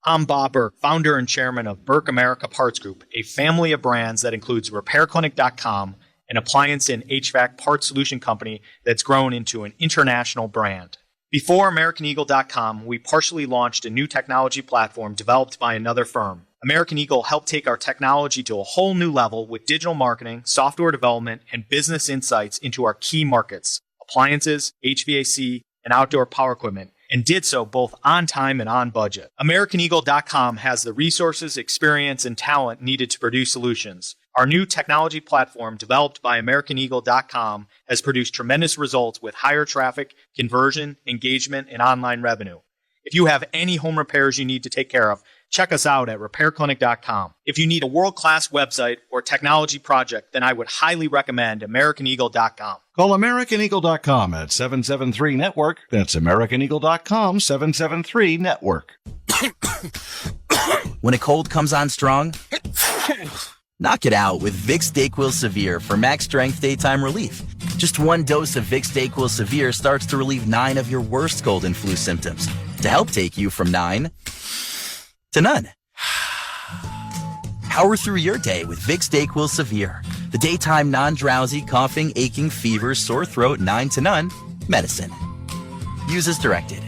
I'm Bob Burke, founder and chairman of Burke America Parts Group, a family of brands that includes RepairClinic.com, an appliance and HVAC parts solution company that's grown into an international brand. Before AmericanEagle.com, we partially launched a new technology platform developed by another firm. American Eagle helped take our technology to a whole new level with digital marketing, software development, and business insights into our key markets, appliances, HVAC, and outdoor power equipment, and did so both on time and on budget. AmericanEagle.com has the resources, experience, and talent needed to produce solutions. Our new technology platform, developed by AmericanEagle.com, has produced tremendous results with higher traffic, conversion, engagement, and online revenue. If you have any home repairs you need to take care of, check us out at RepairClinic.com. If you need a world-class website or technology project, then I would highly recommend AmericanEagle.com. Call AmericanEagle.com at 773-NETWORK. That's AmericanEagle.com, 773-NETWORK. When a cold comes on strong, Knock it out with Vicks DayQuil Severe for max strength daytime relief. Just one dose of Vicks DayQuil Severe starts to relieve 9 of your worst cold and flu symptoms to help take you from 9 to none. Power through your day with Vicks DayQuil Severe, the daytime non-drowsy, coughing, aching, fever, sore throat, 9 to none medicine. Use as directed.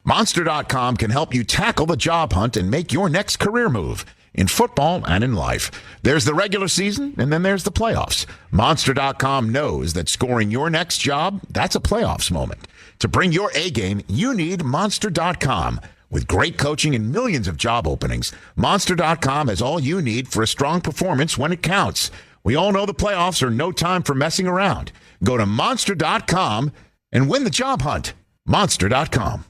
Monster.com can help you tackle the job hunt and make your next career move. In football and in life. There's the regular season, and then there's the playoffs. Monster.com knows that scoring your next job, that's a playoffs moment. To bring your A game, you need Monster.com. With great coaching and millions of job openings, Monster.com has all you need for a strong performance when it counts. We all know the playoffs are no time for messing around. Go to Monster.com and win the job hunt. Monster.com.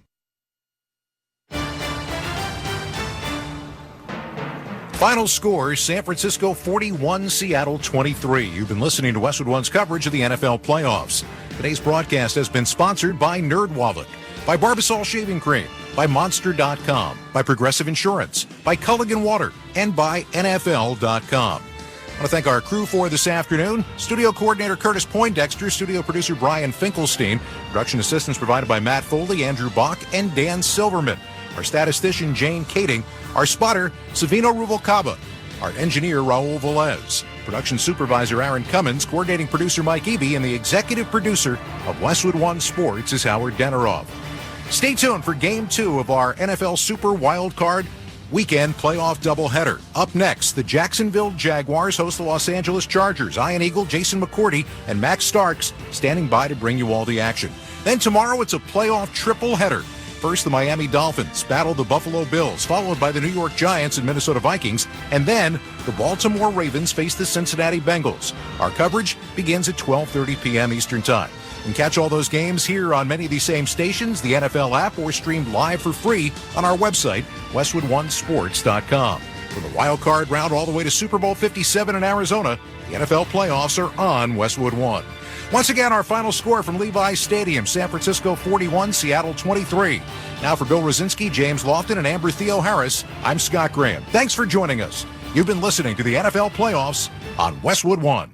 Final score, San Francisco 41, Seattle 23. You've been listening to Westwood One's coverage of the NFL playoffs. Today's broadcast has been sponsored by NerdWallet, by Barbasol Shaving Cream, by Monster.com, by Progressive Insurance, by Culligan Water, and by NFL.com. I want to thank our crew for this afternoon. Studio coordinator Curtis Poindexter, studio producer Brian Finkelstein, production assistance provided by Matt Foley, Andrew Bach, and Dan Silverman. Our statistician, Jane Kading. Our spotter, Savino Ruvalcaba. Our engineer, Raul Velez. Production supervisor, Aaron Cummins. Coordinating producer, Mike Eby. And the executive producer of Westwood One Sports is Howard Deneroff. Stay tuned for Game 2 of our NFL Super Wildcard Weekend Playoff Doubleheader. Up next, the Jacksonville Jaguars host the Los Angeles Chargers. Ian Eagle, Jason McCourty, and Max Starks standing by to bring you all the action. Then tomorrow, it's a playoff triple header. First, the Miami Dolphins battle the Buffalo Bills, followed by the New York Giants and Minnesota Vikings, and then the Baltimore Ravens face the Cincinnati Bengals. Our coverage begins at 12:30 p.m. Eastern Time. You can catch all those games here on many of these same stations, the NFL app, or streamed live for free on our website, westwoodonesports.com. From the wild card round all the way to Super Bowl 57 in Arizona, the NFL playoffs are on Westwood One. Once again, our final score from Levi's Stadium, San Francisco 41, Seattle 23. Now for Bill Rosinski, James Lofton, and Amber Theo Harris, I'm Scott Graham. Thanks for joining us. You've been listening to the NFL Playoffs on Westwood One.